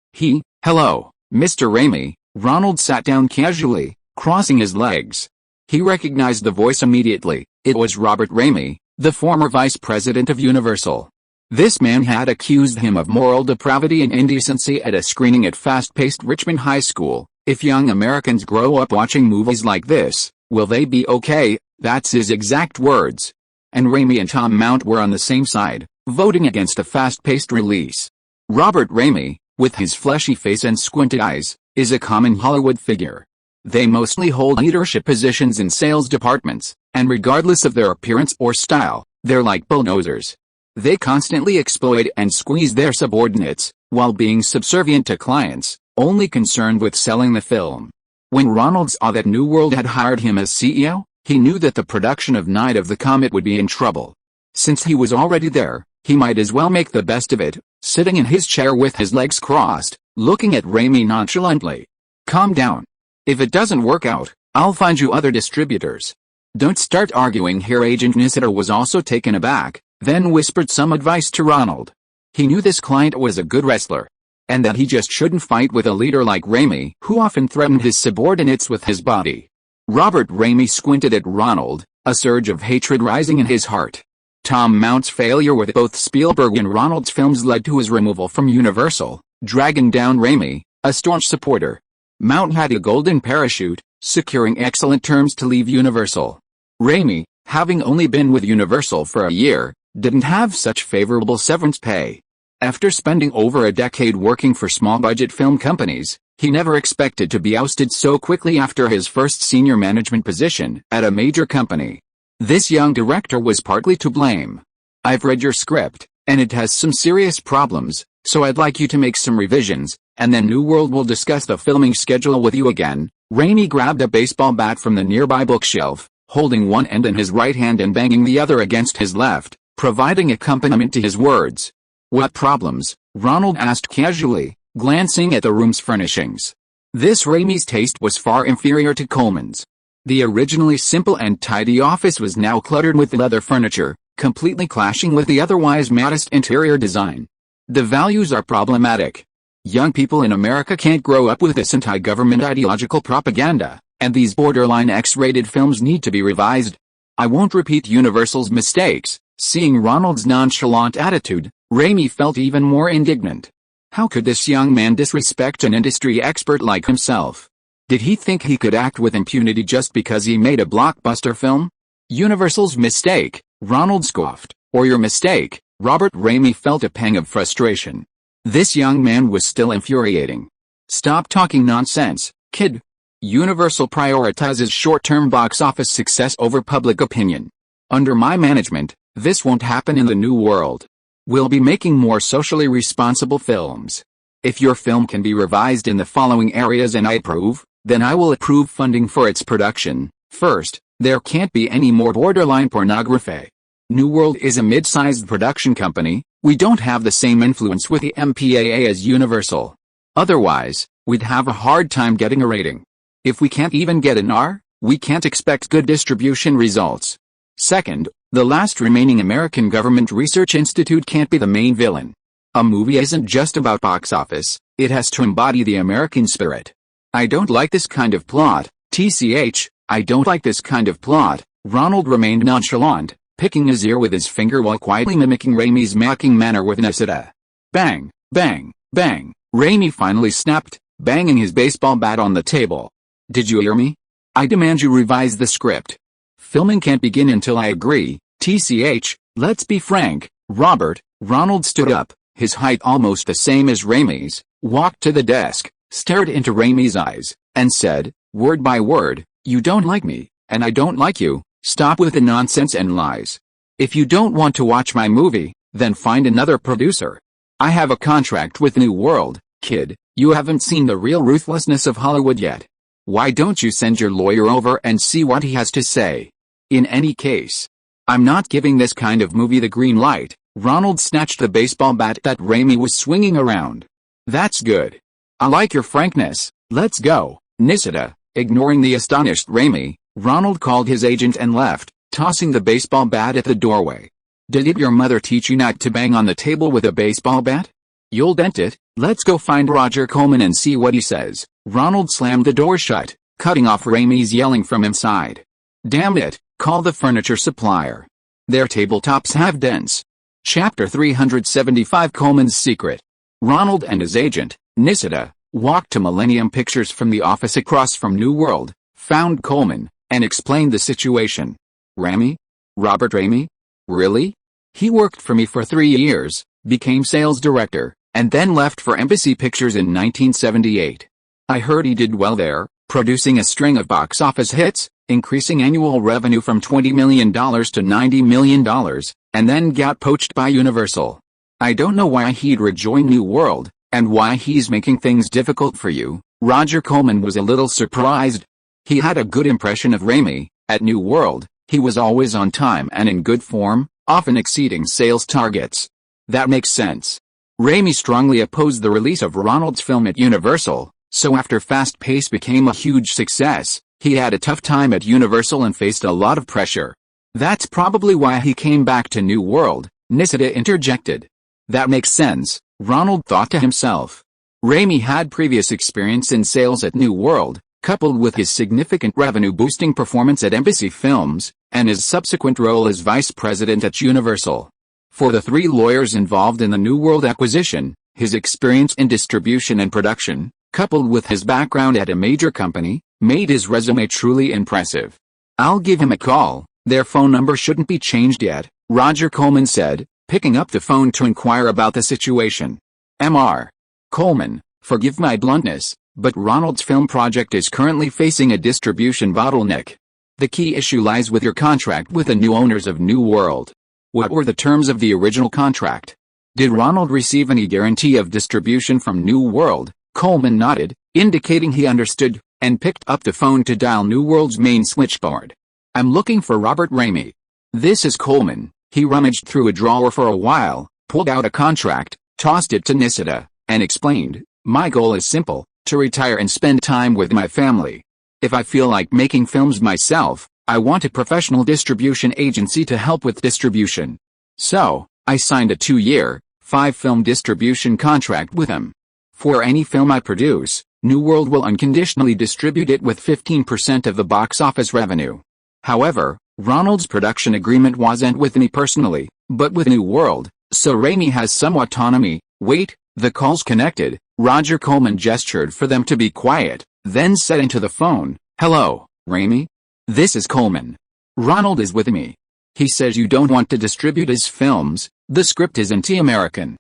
Hello, Mr. Raimi. Ronald sat down casually, crossing his legs. He recognized the voice immediately. It was Robert Raimi, the former vice president of Universal. This man had accused him of moral depravity and indecency at a screening at fast-paced Richmond High School. If young Americans grow up watching movies like this, will they be okay? That's his exact words. And Raimi and Tom Mount were on the same side, voting against a fast-paced release. Robert Raimi, with his fleshy face and squinted eyes, is a common Hollywood figure. They mostly hold leadership positions in sales departments, and regardless of their appearance or style, they're like bulldozers. They constantly exploit and squeeze their subordinates, while being subservient to clients, only concerned with selling the film. When Ronald saw that New World had hired him as CEO, he knew that the production of Night of the Comet would be in trouble. Since he was already there, he might as well make the best of it, sitting in his chair with his legs crossed, looking at Raimi nonchalantly. Calm down. If it doesn't work out, I'll find you other distributors. Don't start arguing here. Agent Nisita was also taken aback, then whispered some advice to Ronald. He knew this client was a good wrestler, and that he just shouldn't fight with a leader like Raimi, who often threatened his subordinates with his body. Robert Raimi squinted at Ronald, a surge of hatred rising in his heart. Tom Mount's failure with both Spielberg and Ronald's films led to his removal from Universal, dragging down Raimi, a staunch supporter. Mount had a golden parachute, securing excellent terms to leave Universal. Raimi, having only been with Universal for a year, didn't have such favorable severance pay. After spending over a decade working for small-budget film companies, he never expected to be ousted so quickly after his first senior management position at a major company. This young director was partly to blame. I've read your script, and it has some serious problems, so I'd like you to make some revisions, and then New World will discuss the filming schedule with you again. Raimi grabbed a baseball bat from the nearby bookshelf, holding one end in his right hand and banging the other against his left, providing accompaniment to his words. What problems? Ronald asked casually, glancing at the room's furnishings. This Raimi's taste was far inferior to Coleman's. The originally simple and tidy office was now cluttered with leather furniture, completely clashing with the otherwise modest interior design. The values are problematic. Young people in America can't grow up with this anti-government ideological propaganda, and these borderline X-rated films need to be revised. I won't repeat Universal's mistakes. Seeing Ronald's nonchalant attitude, Raimi felt even more indignant. How could this young man disrespect an industry expert like himself? Did he think he could act with impunity just because he made a blockbuster film? Universal's mistake, Ronald scoffed, or your mistake. Robert Raimi felt a pang of frustration. This young man was still infuriating. Stop talking nonsense, kid. Universal prioritizes short-term box office success over public opinion. Under my management, this won't happen in the New World. We'll be making more socially responsible films. If your film can be revised in the following areas and I approve, then I will approve funding for its production. First, there can't be any more borderline pornography. New World is a mid-sized production company. We don't have the same influence with the MPAA as Universal. Otherwise, we'd have a hard time getting a rating. If we can't even get an R, we can't expect good distribution results. Second, the last remaining American government research institute can't be the main villain. A movie isn't just about box office, it has to embody the American spirit. I don't like this kind of plot, TCH, I don't like this kind of plot. Ronald remained nonchalant, picking his ear with his finger while quietly mimicking Raimi's mocking manner with Nisita. Bang, bang, bang, Raimi finally snapped, banging his baseball bat on the table. Did you hear me? I demand you revise the script. Filming can't begin until I agree, TCH, let's be frank, Robert. Ronald stood up, his height almost the same as Raimi's, walked to the desk, stared into Raimi's eyes, and said, word by word, you don't like me, and I don't like you. Stop with the nonsense and lies. If you don't want to watch my movie, then find another producer. I have a contract with New World, kid. You haven't seen the real ruthlessness of Hollywood yet. Why don't you send your lawyer over and see what he has to say? In any case, I'm not giving this kind of movie the green light. Ronald snatched the baseball bat that Raimi was swinging around. That's good. I like your frankness. Let's go, Nisita. Ignoring the astonished Raimi, Ronald called his agent and left, tossing the baseball bat at the doorway. Did your mother teach you not to bang on the table with a baseball bat? You'll dent it. Let's go find Roger Coleman and see what he says. Ronald slammed the door shut, cutting off Raimi's yelling from inside. Damn it, call the furniture supplier. Their tabletops have dents. Chapter 375 Coleman's Secret. Ronald and his agent, Nisita, walked to Millennium Pictures from the office across from New World, found Coleman, and explained the situation. Raimi? Robert Raimi? Really? He worked for me for 3 years, became sales director, and then left for Embassy Pictures in 1978. I heard he did well there, producing a string of box office hits, increasing annual revenue from $20 million to $90 million, and then got poached by Universal. I don't know why he'd rejoin New World, and why he's making things difficult for you. Roger Coleman was a little surprised. He had a good impression of Raimi. At New World, he was always on time and in good form, often exceeding sales targets. That makes sense. Raimi strongly opposed the release of Ronald's film at Universal, so after Fast Pace became a huge success, he had a tough time at Universal and faced a lot of pressure. That's probably why he came back to New World, Nisida interjected. That makes sense, Ronald thought to himself. Raimi had previous experience in sales at New World, coupled with his significant revenue-boosting performance at Embassy Films, and his subsequent role as vice president at Universal. For the three lawyers involved in the New World acquisition, his experience in distribution and production, coupled with his background at a major company, made his resume truly impressive. I'll give him a call. Their phone number shouldn't be changed yet, Roger Coleman said, picking up the phone to inquire about the situation. Mr. Coleman, forgive my bluntness, but Ronald's film project is currently facing a distribution bottleneck. The key issue lies with your contract with the new owners of New World. What were the terms of the original contract? Did Ronald receive any guarantee of distribution from New World? Coleman nodded, indicating he understood, and picked up the phone to dial New World's main switchboard. I'm looking for Robert Raimi. This is Coleman. He rummaged through a drawer for a while, pulled out a contract, tossed it to Nisida, and explained, my goal is simple, to retire and spend time with my family. If I feel like making films myself, I want a professional distribution agency to help with distribution. So, I signed a 2-year, 5-film distribution contract with him. For any film I produce, New World will unconditionally distribute it with 15% of the box office revenue. However, Ronald's production agreement wasn't with me personally, but with New World, so Raimi has some autonomy. Wait, the call's connected. Roger Coleman gestured for them to be quiet, then said into the phone, hello, Raimi? This is Coleman. Ronald is with me. He says you don't want to distribute his films, the script is anti-American.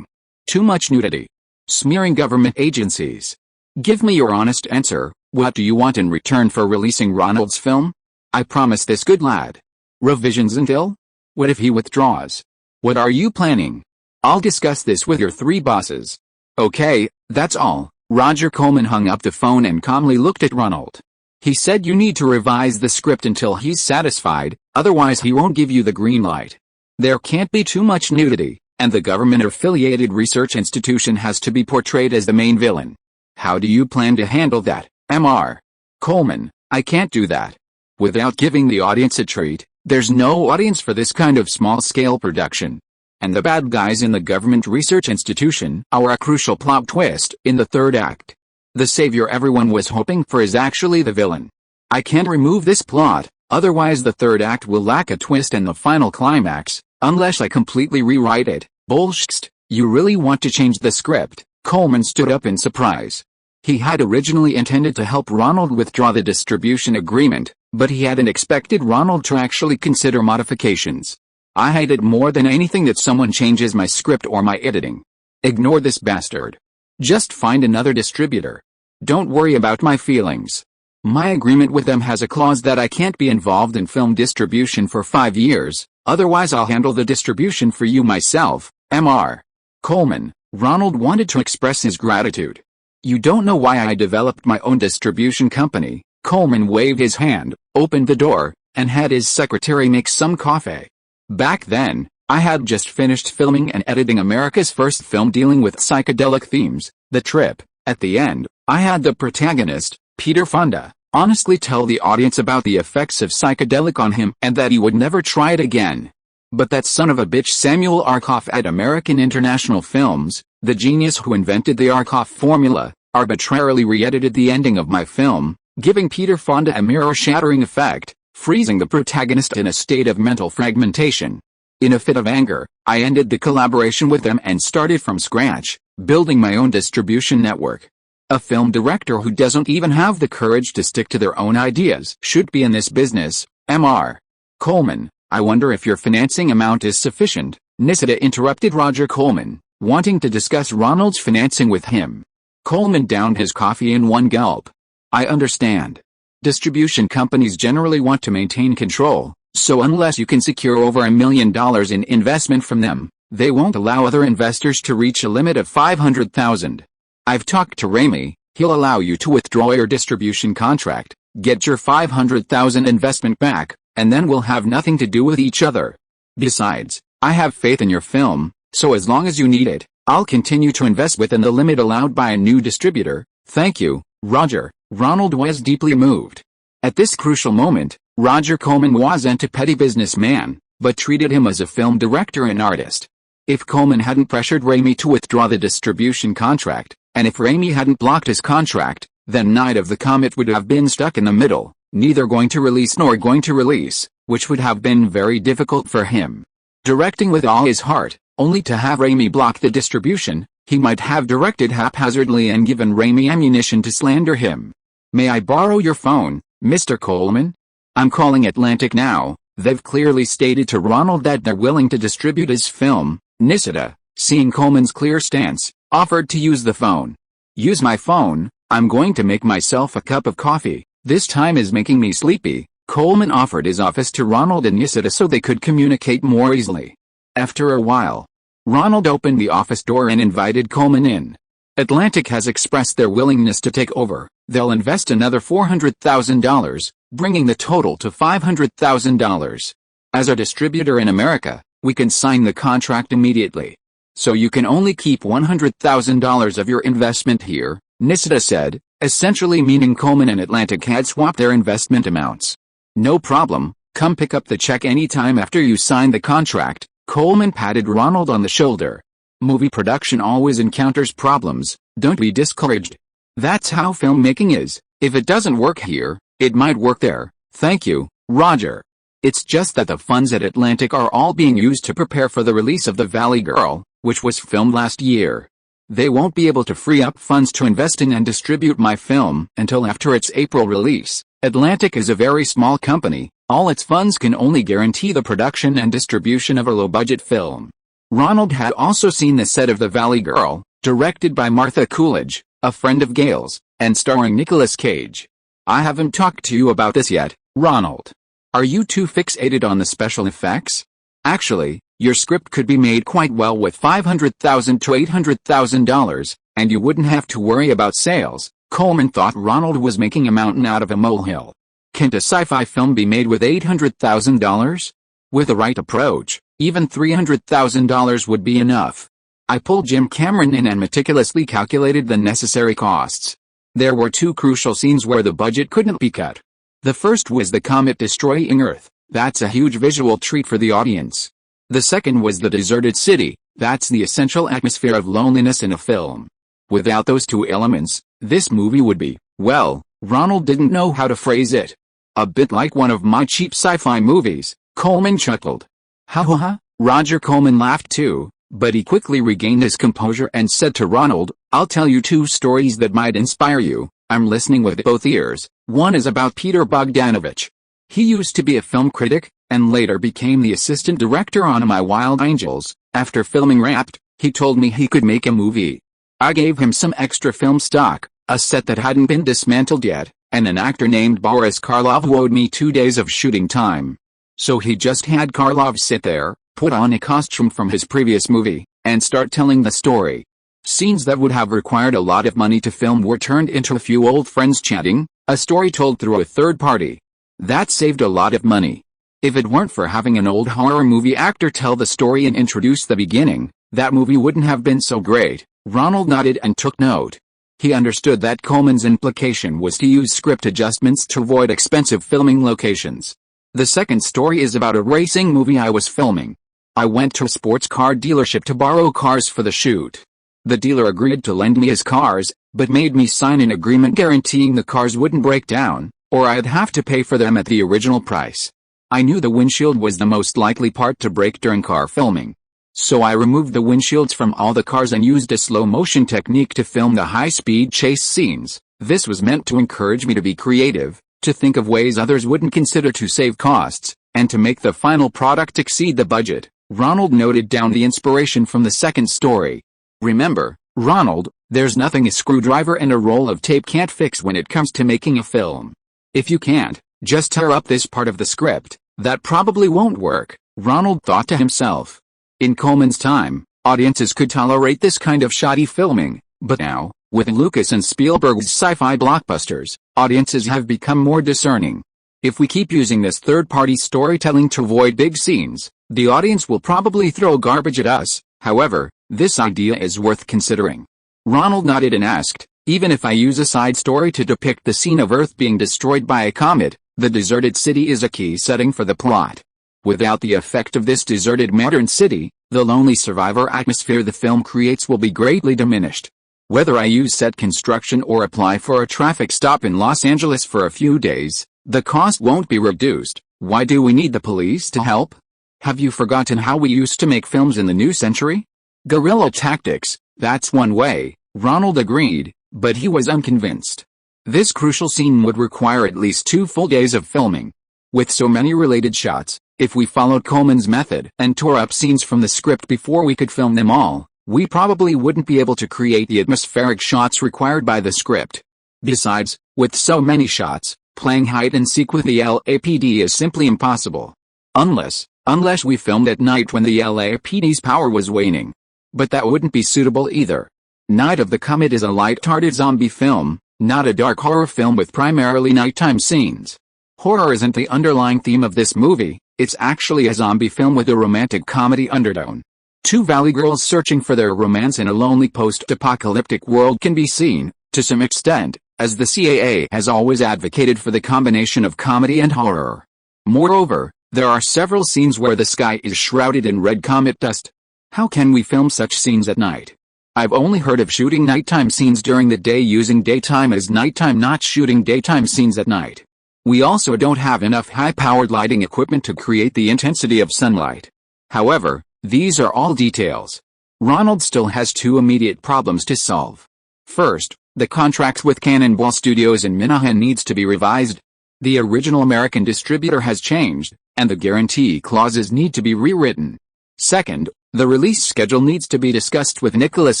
Too much nudity. Smearing government agencies. Give me your honest answer, what do you want in return for releasing Ronald's film? I promise this, good lad. Revisions until? What if he withdraws? What are you planning? I'll discuss this with your 3 bosses. Okay, that's all. Roger Coleman hung up the phone and calmly looked at Ronald. He said you need to revise the script until he's satisfied, otherwise he won't give you the green light. There can't be too much nudity, and the government-affiliated research institution has to be portrayed as the main villain. How do you plan to handle that, Mr. Coleman? I can't do that. Without giving the audience a treat, there's no audience for this kind of small-scale production. And the bad guys in the government research institution are a crucial plot twist in the 3rd act. The savior everyone was hoping for is actually the villain. I can't remove this plot, otherwise the 3rd act will lack a twist and the final climax, unless I completely rewrite it. Bullshit, you really want to change the script? Coleman stood up in surprise. He had originally intended to help Ronald withdraw the distribution agreement, but he hadn't expected Ronald to actually consider modifications. I hate it more than anything that someone changes my script or my editing. Ignore this bastard. Just find another distributor. Don't worry about my feelings. My agreement with them has a clause that I can't be involved in film distribution for 5 years, otherwise I'll handle the distribution for you myself, Mr. Coleman. Ronald wanted to express his gratitude. You don't know why I developed my own distribution company. Coleman waved his hand, opened the door, and had his secretary make some coffee. Back then, I had just finished filming and editing America's first film dealing with psychedelic themes, The Trip. At the end, I had the protagonist, Peter Fonda, honestly tell the audience about the effects of psychedelic on him and that he would never try it again. But that son of a bitch Samuel Arkoff at American International Films, the genius who invented the Arkoff formula, arbitrarily re-edited the ending of my film, giving Peter Fonda a mirror-shattering effect, freezing the protagonist in a state of mental fragmentation. In a fit of anger, I ended the collaboration with them and started from scratch, building my own distribution network. A film director who doesn't even have the courage to stick to their own ideas should be in this business, Mr. Coleman. I wonder if your financing amount is sufficient. Nisida interrupted Roger Coleman, wanting to discuss Ronald's financing with him. Coleman downed his coffee in one gulp. I understand. Distribution companies generally want to maintain control, so unless you can secure over $1 million in investment from them, They won't allow other investors to reach a limit of $500,000. I've talked to Raimi, he'll allow you to withdraw your distribution contract, get your $500,000 investment back, and then we'll have nothing to do with each other. Besides, I have faith in your film, so as long as you need it, I'll continue to invest within the limit allowed by a new distributor. Thank you, Roger. Ronald was deeply moved. At this crucial moment, Roger Corman wasn't a petty businessman, but treated him as a film director and artist. If Corman hadn't pressured Raimi to withdraw the distribution contract, and if Raimi hadn't blocked his contract, then Night of the Comet would have been stuck in the middle, neither going to release nor going to release, which would have been very difficult for him. Directing with all his heart, only to have Raimi block the distribution, he might have directed haphazardly and given Raimi ammunition to slander him. May I borrow your phone, Mr. Coleman? I'm calling Atlantic now. They've clearly stated to Ronald that they're willing to distribute his film. Nisida, seeing Coleman's clear stance, offered to use the phone. Use my phone, I'm going to make myself a cup of coffee. This time is making me sleepy. Coleman offered his office to Ronald and Nisida so they could communicate more easily. After a while, Ronald opened the office door and invited Coleman in. Atlantic has expressed their willingness to take over. They'll invest another $400,000, bringing the total to $500,000. As a distributor in America, we can sign the contract immediately. So you can only keep $100,000 of your investment here, Nisida said, essentially meaning Coleman and Atlantic had swapped their investment amounts. No problem, come pick up the check anytime after you sign the contract. Coleman patted Ronald on the shoulder. Movie production always encounters problems, don't be discouraged. That's how filmmaking is. If it doesn't work here, it might work there. Thank you, Roger. It's just that the funds at Atlantic are all being used to prepare for the release of The Valley Girl, which was filmed last year. They won't be able to free up funds to invest in and distribute my film until after its April release. Atlantic is a very small company. All its funds can only guarantee the production and distribution of a low-budget film. Ronald had also seen the set of The Valley Girl, directed by Martha Coolidge, a friend of Gail's, and starring Nicolas Cage. I haven't talked to you about this yet, Ronald. Are you too fixated on the special effects? Actually, your script could be made quite well with $500,000 to $800,000, and you wouldn't have to worry about sales. Coleman thought Ronald was making a mountain out of a molehill. Can't a sci-fi film be made with $800,000? With the right approach, even $300,000 would be enough. I pulled Jim Cameron in and meticulously calculated the necessary costs. There were two crucial scenes where the budget couldn't be cut. The first was the comet destroying Earth. That's a huge visual treat for the audience. The second was the deserted city. That's the essential atmosphere of loneliness in a film. Without those two elements, this movie would be, well, Ronald didn't know how to phrase it. A bit like one of my cheap sci-fi movies. Coleman chuckled. Ha ha ha. Roger Corman laughed too, but he quickly regained his composure and said to Ronald, I'll tell you two stories that might inspire you. I'm listening with both ears. One is about Peter Bogdanovich. He used to be a film critic, and later became the assistant director on My Wild Angels. After filming Wrapped, he told me he could make a movie. I gave him some extra film stock, a set that hadn't been dismantled yet, and an actor named Boris Karloff who owed me 2 days of shooting time. So he just had Karloff sit there, put on a costume from his previous movie, and start telling the story. Scenes that would have required a lot of money to film were turned into a few old friends chatting, a story told through a third party. That saved a lot of money. If it weren't for having an old horror movie actor tell the story and introduce the beginning, that movie wouldn't have been so great. Ronald nodded and took note. He understood that Coleman's implication was to use script adjustments to avoid expensive filming locations. The second story is about a racing movie I was filming. I went to a sports car dealership to borrow cars for the shoot. The dealer agreed to lend me his cars, but made me sign an agreement guaranteeing the cars wouldn't break down, or I'd have to pay for them at the original price. I knew the windshield was the most likely part to break during car filming. So I removed the windshields from all the cars and used a slow-motion technique to film the high-speed chase scenes. This was meant to encourage me to be creative, to think of ways others wouldn't consider to save costs, and to make the final product exceed the budget. Ronald noted down the inspiration from the second story. Remember, Ronald, there's nothing a screwdriver and a roll of tape can't fix when it comes to making a film. If you can't, just tear up this part of the script. That probably won't work, Ronald thought to himself. In Coleman's time, audiences could tolerate this kind of shoddy filming, but now, with Lucas and Spielberg's sci-fi blockbusters, audiences have become more discerning. If we keep using this third-party storytelling to avoid big scenes, the audience will probably throw garbage at us. However, this idea is worth considering. Ronald nodded and asked, even if I use a side story to depict the scene of Earth being destroyed by a comet, the deserted city is a key setting for the plot. Without the effect of this deserted modern city, the lonely survivor atmosphere the film creates will be greatly diminished. Whether I use set construction or apply for a traffic stop in Los Angeles for a few days, the cost won't be reduced. Why do we need the police to help? Have you forgotten how we used to make films in the new century? Guerrilla tactics, that's one way, Ronald agreed, but he was unconvinced. This crucial scene would require at least 2 full days of filming. With so many related shots, if we followed Coleman's method and tore up scenes from the script before we could film them all, we probably wouldn't be able to create the atmospheric shots required by the script. Besides, with so many shots, playing hide and seek with the LAPD is simply impossible. Unless we filmed at night when the LAPD's power was waning. But that wouldn't be suitable either. Night of the Comet is a light-hearted zombie film, not a dark horror film with primarily nighttime scenes. Horror isn't the underlying theme of this movie, it's actually a zombie film with a romantic comedy undertone. 2 valley girls searching for their romance in a lonely post-apocalyptic world can be seen, to some extent, as the CAA has always advocated for the combination of comedy and horror. Moreover, there are several scenes where the sky is shrouded in red comet dust. How can we film such scenes at night? I've only heard of shooting nighttime scenes during the day using daytime as nighttime, not shooting daytime scenes at night. We also don't have enough high-powered lighting equipment to create the intensity of sunlight. However, these are all details. Ronald still has 2 immediate problems to solve. First, the contracts with Cannonball Studios in Minahan needs to be revised. The original American distributor has changed, and the guarantee clauses need to be rewritten. Second, the release schedule needs to be discussed with Nicolas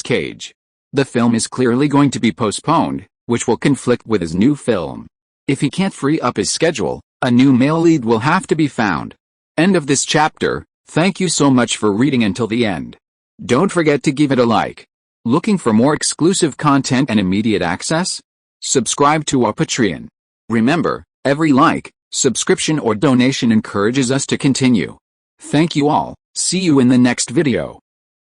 Cage. The film is clearly going to be postponed, which will conflict with his new film. If he can't free up his schedule, a new male lead will have to be found. End of this chapter. Thank you so much for reading until the end. Don't forget to give it a like. Looking for more exclusive content and immediate access? Subscribe to our Patreon. Remember, every like, subscription or donation encourages us to continue. Thank you all. See you in the next video.